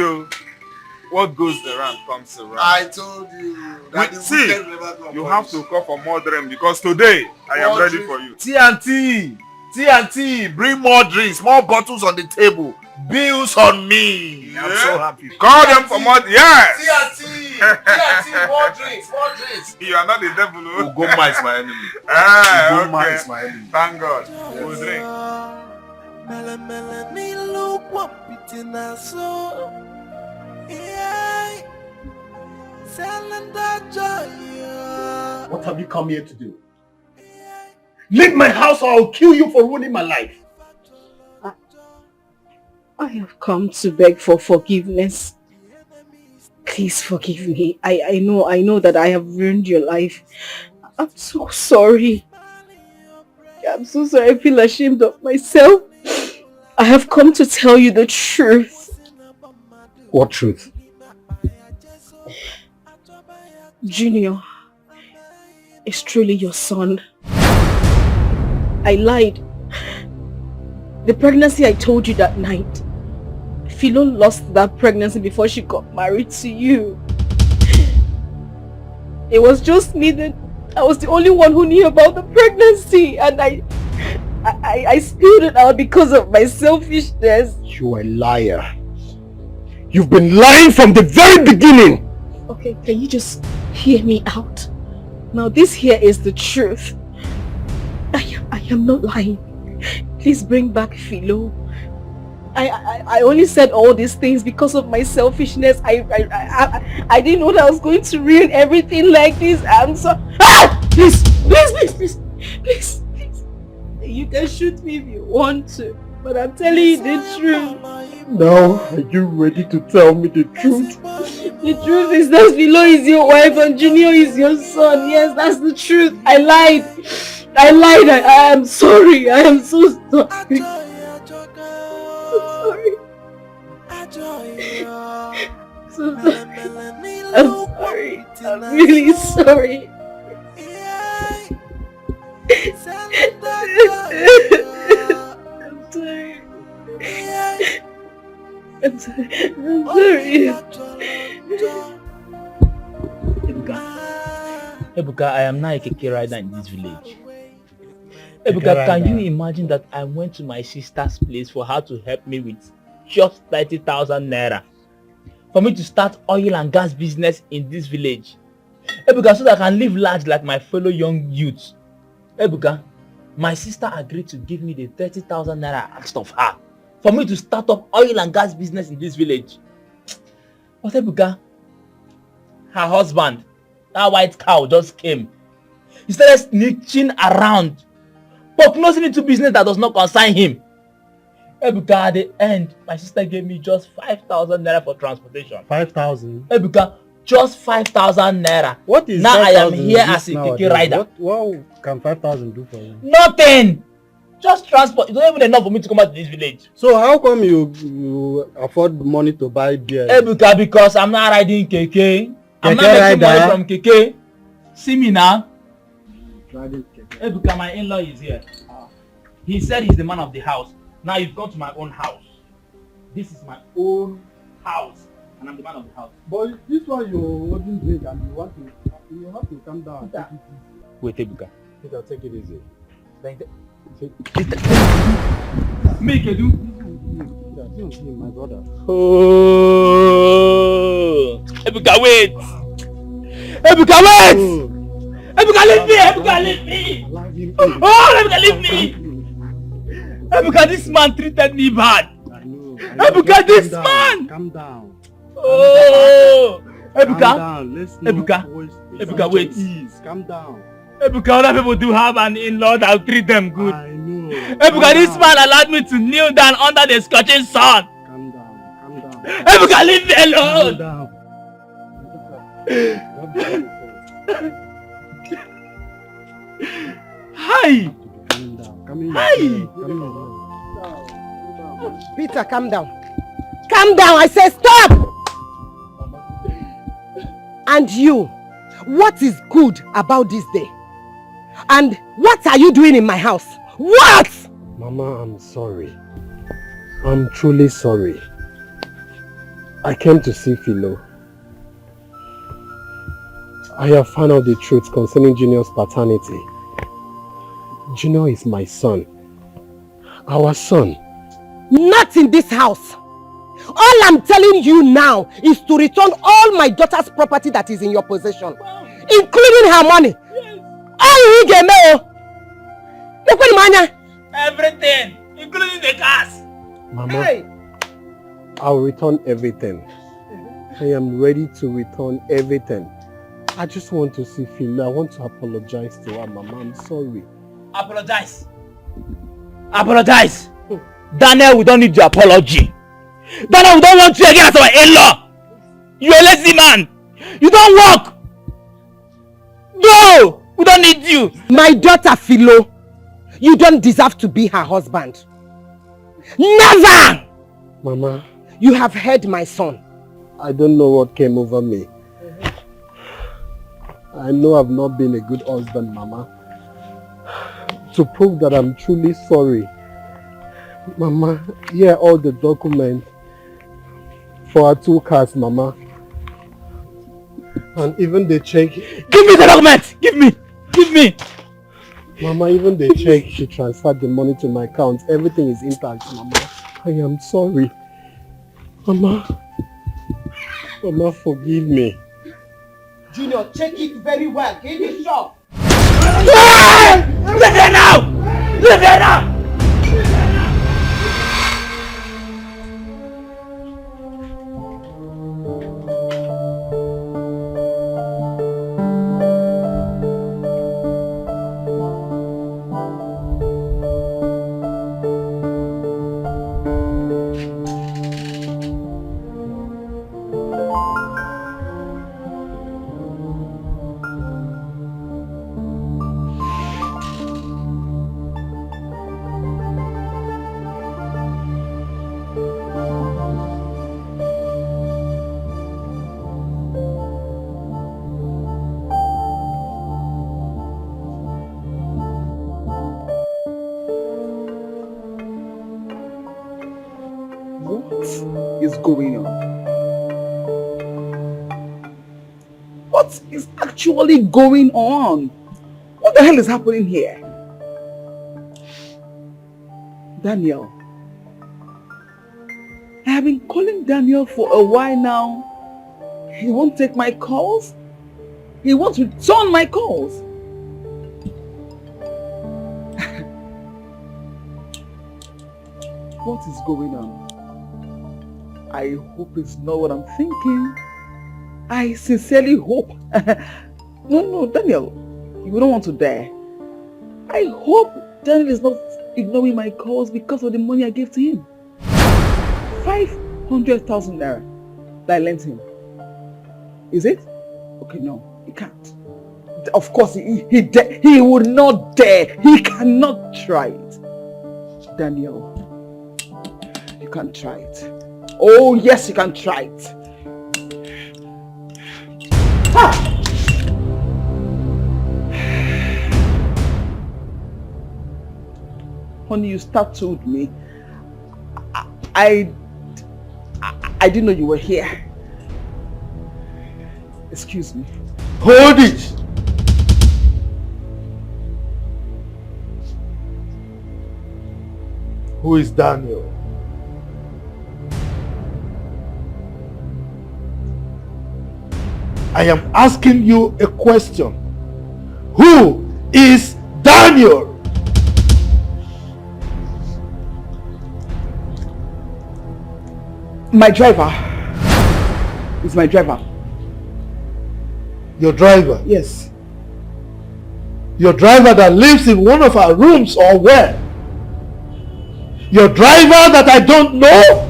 What goes around comes around. I told you. That See, you have to call for more drink because today I am ready for you. TNT, bring more drinks, more bottles on the table. Bills on me. Yeah. I'm so happy. Call them for more. Yes. TNT. More drinks, more drinks. You are not the devil. Ugoma is my enemy. Ugoma is my enemy. Thank God. We'll drink. What have you come here to do? Leave my house or I'll kill you for ruining my life. I have come to beg for forgiveness. Please forgive me. I know that I have ruined your life. I'm so sorry. I'm so sorry. I feel ashamed of myself. I have come to tell you the truth. What truth? Junior is truly your son. I lied. The pregnancy I told you that night, Philo lost that pregnancy before she got married to you. It was just me that I was the only one who knew about the pregnancy, and I spilled it out because of my selfishness. You're a liar. You've been lying from the very beginning. Okay, can you just hear me out? Now this here is the truth. I am not lying. Please bring back Philo. I only said all these things because of my selfishness. I didn't know that I was going to ruin everything like this. I'm so... Ah! Please. You can shoot me if you want to, but I'm telling you the truth. Now, are you ready to tell me the truth? The truth is that Philo is your wife and Junior is your son. Yes, that's the truth. I lied. I am sorry. I am so sorry. So sorry. I'm sorry. I'm really sorry. I'm sorry. Ebuka, I am now a keke rider in this village. Ebuka, can you imagine that I went to my sister's place for her to help me with just 30,000 naira for me to start oil and gas business in this village? Ebuka, so that I can live large like my fellow young youths. Ebuka, my sister agreed to give me the 30,000 naira I asked of her for me to start up oil and gas business in this village. But Ebuka, her husband, that white cow, just came. He started snitching around, prognosing into business that does not concern him. Ebuka, at the end, my sister gave me just 5,000 naira for transportation. 5,000? Ebuka, just 5,000 naira. What is now I am here as a keke rider. What can 5,000 do for you? Nothing! Just transport. It's not even enough for me to come out to this village. So how come you afford money to buy beer? Ebuka, because I'm not riding keke. I'm not making money from keke. See me now. Ebuka, my in-law is here. He said he's the man of the house. Now you've gone to my own house. This is my own house, and I'm the man of the house. But this one you wouldn't drink, and you have to calm down. Wait, Ebuka. Peter, take it easy. Make it do. My brother. Oh, Ebuka, wait. Ebuka, wait. Ebuka, leave me. Ebuka, leave me. Oh, Ebuka, leave me. Ebuka, this man treated me bad. I know. Ebuka, this man. Calm down. Oh, Ebuka. Calm down. Ebuka, wait. Calm down. Ebuka, other people do have an in-law that will treat them good. I know. Ebuka, this man allowed me to kneel down under the scorching sun. Calm down. Ebuka, leave me alone. Calm down. Hi. Hi. Peter, calm down. Calm down. I say stop. And you, what is good about this day? And what are you doing in my house? What? Mama, I'm sorry. I'm truly sorry. I came to see Philo. I have found out the truth concerning Junior's paternity. Junior is my son. Our son. Not in this house. All I'm telling you now is to return all my daughter's property that is in your possession, including her money. Everything, including the cars. Mama, Hey. I'll return everything. I am ready to return everything. I just want to see Philo. I want to apologize to her, Mama. I'm sorry. Apologize. Apologize. Daniel, we don't need your apology. Daniel, we don't want you again as our in-law. You're a lazy man. You don't work. No, we don't need you. My daughter Philo, you don't deserve to be her husband. Never! Mama. You have heard my son. I don't know what came over me. I know I've not been a good husband, Mama. To prove that I'm truly sorry, Mama, here are all the documents for our 2 cars, Mama. And even the check. Give me the documents! Give me! Give me! Mama, even the check, she transferred the money to my account. Everything is intact, Mama. I am sorry. Mama. Mama, forgive me. Junior, check it very well. Give it shop. Leave here now! Leave here now! Going on? What is actually going on? What the hell is happening here? Daniel. I have been calling Daniel for a while now. He won't take my calls. He won't return my calls. What is going on? I hope it's not what I'm thinking. I sincerely hope. No, Daniel, you don't want to die. I hope Daniel is not ignoring my calls because of the money I gave to him. 500,000 naira that I lent him. Is it? Okay, no, he can't. Of course, he would not dare. He cannot try it. Daniel, you can't try it. Oh yes, you can try it. Ah! Honey, you startled me. I didn't know you were here. Excuse me. Hold it! Who is Daniel? I am asking you a question. Who is Daniel? My driver. It's my driver. Your driver? Yes. Your driver that lives in one of our rooms or where? Your driver that I don't know?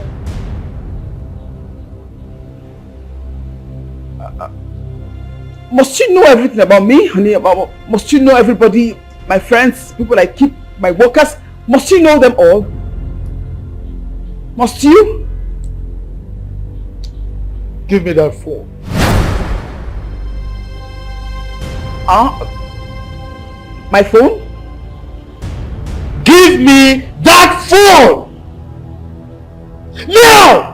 Must you know everything about me, honey? Must you know everybody, my friends, people I keep, my workers? Must you know them all? Must you? Give me that phone. My phone? Give me that phone! Now!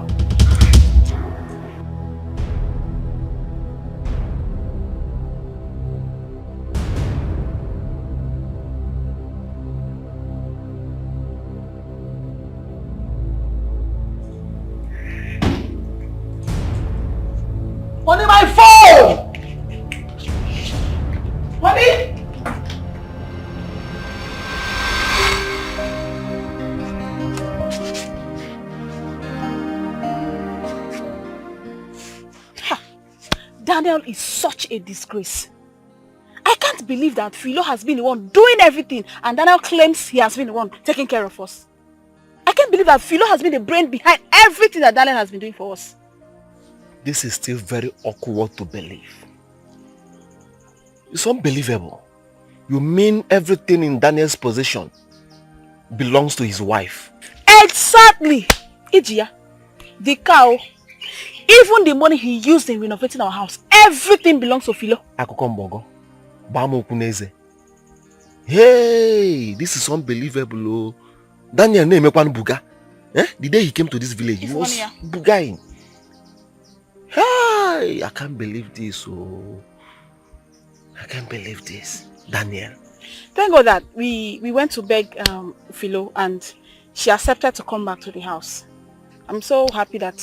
Daniel is such a disgrace. I can't believe that Philo has been the one doing everything and Daniel claims he has been the one taking care of us. I can't believe that Philo has been the brain behind everything that Daniel has been doing for us. This is still very awkward to believe. It's unbelievable. You mean everything in Daniel's possession belongs to his wife? Exactly! Ijia, the cow, even the money he used in renovating our house, everything belongs to Philo. Hey, this is unbelievable. Daniel name buga. The day he came to this village, he was bugaing. Hey, I can't believe this. Oh, I can't believe this. Daniel. Thank God that we went to beg Philo and she accepted to come back to the house. I'm so happy that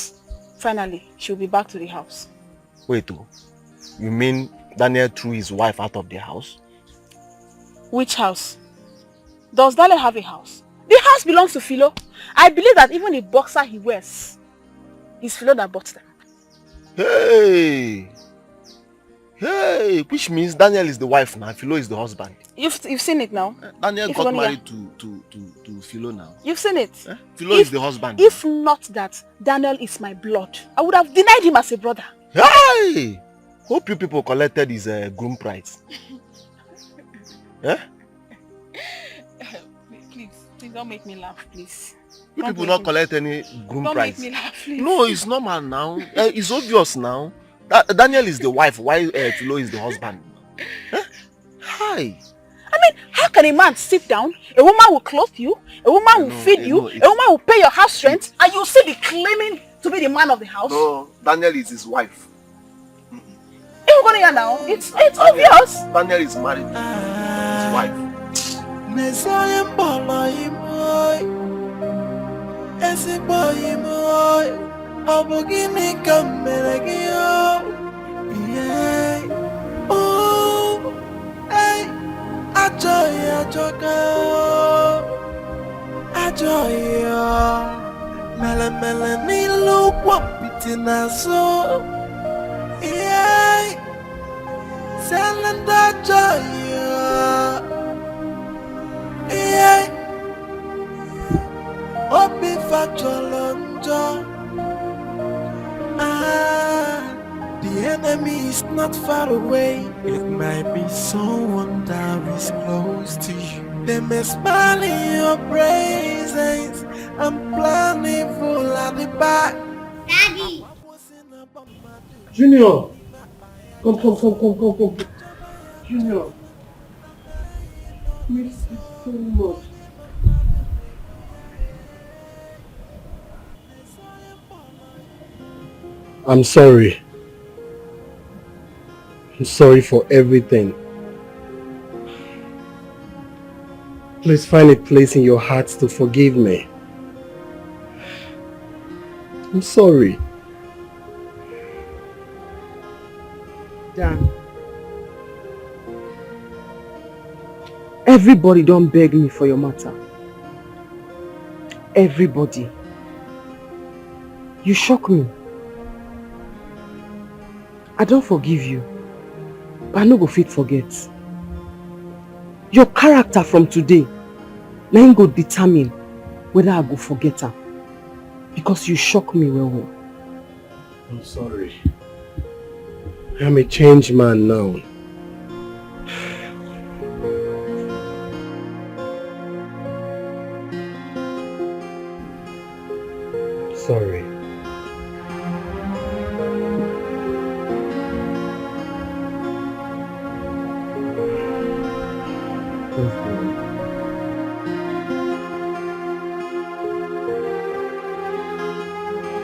finally she'll be back to the house. Wait, you mean Daniel threw his wife out of the house? Which house? Does Daniel have a house? The house belongs to Philo. I believe that even the boxer he wears is Philo that bought them. Hey! Hey! Which means Daniel is the wife now, Philo is the husband. You've seen it now? Daniel got married to Philo now. You've seen it? Philo is the husband. If not that Daniel is my blood, I would have denied him as a brother. Hey! Hope you people collected his groom price. Please don't make me laugh, please. You people not collect any groom price. Don't make me laugh, please. No, it's normal now. It's obvious now. Daniel is the wife, while Philo is the husband. Hi. I mean, how can a man sit down, a woman will clothe you, a woman will feed you, a woman will pay your house rent, and you still be claiming to be the man of the house? No, Daniel is his wife. You're going here now. It's obvious. Daniel is married to his wife. The enemy is not far away. It might be someone that is close to you. They may smile in your presence. I'm planning full at the back. Daddy! Junior! Come. Junior. Miss you so much. I'm sorry. I'm sorry for everything. Please find a place in your hearts to forgive me. I'm sorry. Dan. Everybody don't beg me for your matter. Everybody. You shock me. I don't forgive you, but I no go fit forget. Your character from today, now you go determine whether I go forget her. Because you shock me well. I'm sorry. I'm a changed man now. Sorry.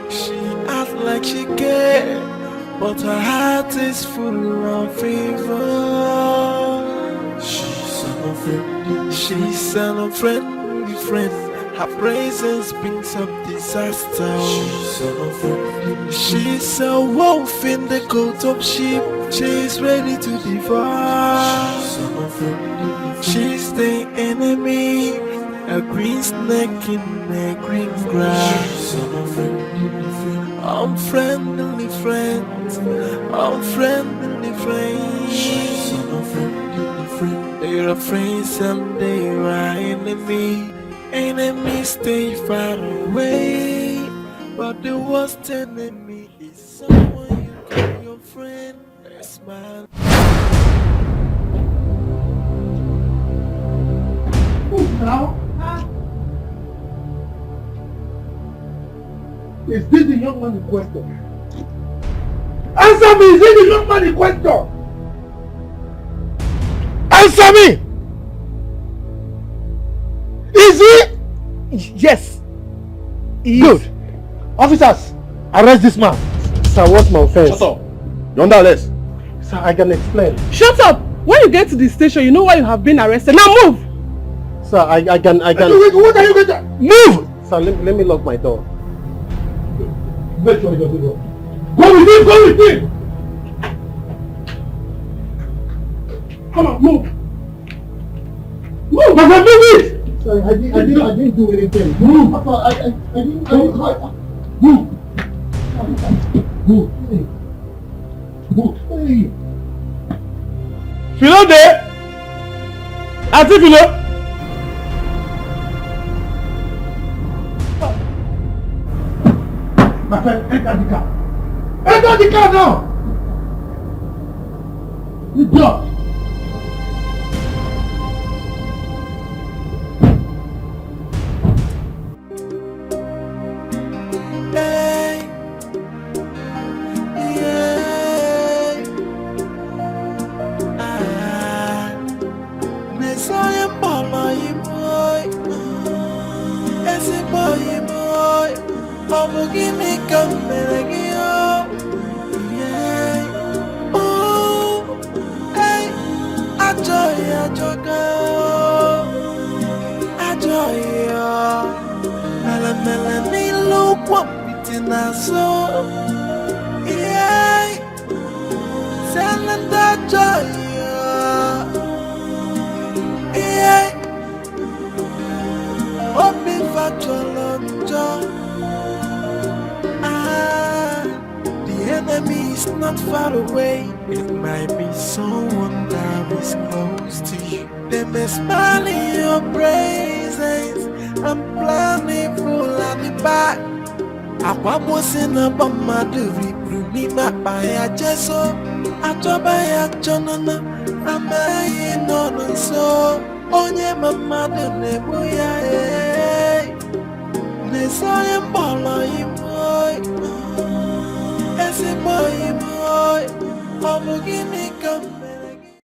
She acts like she cares, but her heart is full of fever. She's an unfriendly friend. Her presence brings up disaster. She's a wolf in the coat of sheep. She's ready to devour. She's the enemy, a green snake in the green grass. I'm friendly friends. I'm friendly friends. They're a friend someday, my enemy. Enemies stay far away, but the worst enemy is someone you call your friend. A smile. Now, is this the young man in question? Answer me! Is this the young man in question? Answer me! Is he? Yes. Good. Officers, arrest this man. Sir, what's my offense? Shut up. You're under arrest. Sir, I can explain. Shut up! When you get to the station, you know why you have been arrested. Now move! Sir, I can... Wait, what are you going to... Move! Sir, let me lock my door. Make sure he doesn't go. Go with him! Go with him! Come on, move! Move! Move it! Sir, I didn't do anything. Move! I didn't... Move! Move! Move! Hey! Philo there! Auntie Philo! My friend, enter the car! Enter the car now! Good job! Far away, it might be someone that is close to you. They may smile in your presence. I'm planning full at the back. I was in a bomber to reprove me by a jesso. I drop by a jonana. I'm in on so. Onye mama de nebuya. Nesayan bala boy. Ese boy. I'm gonna give me come.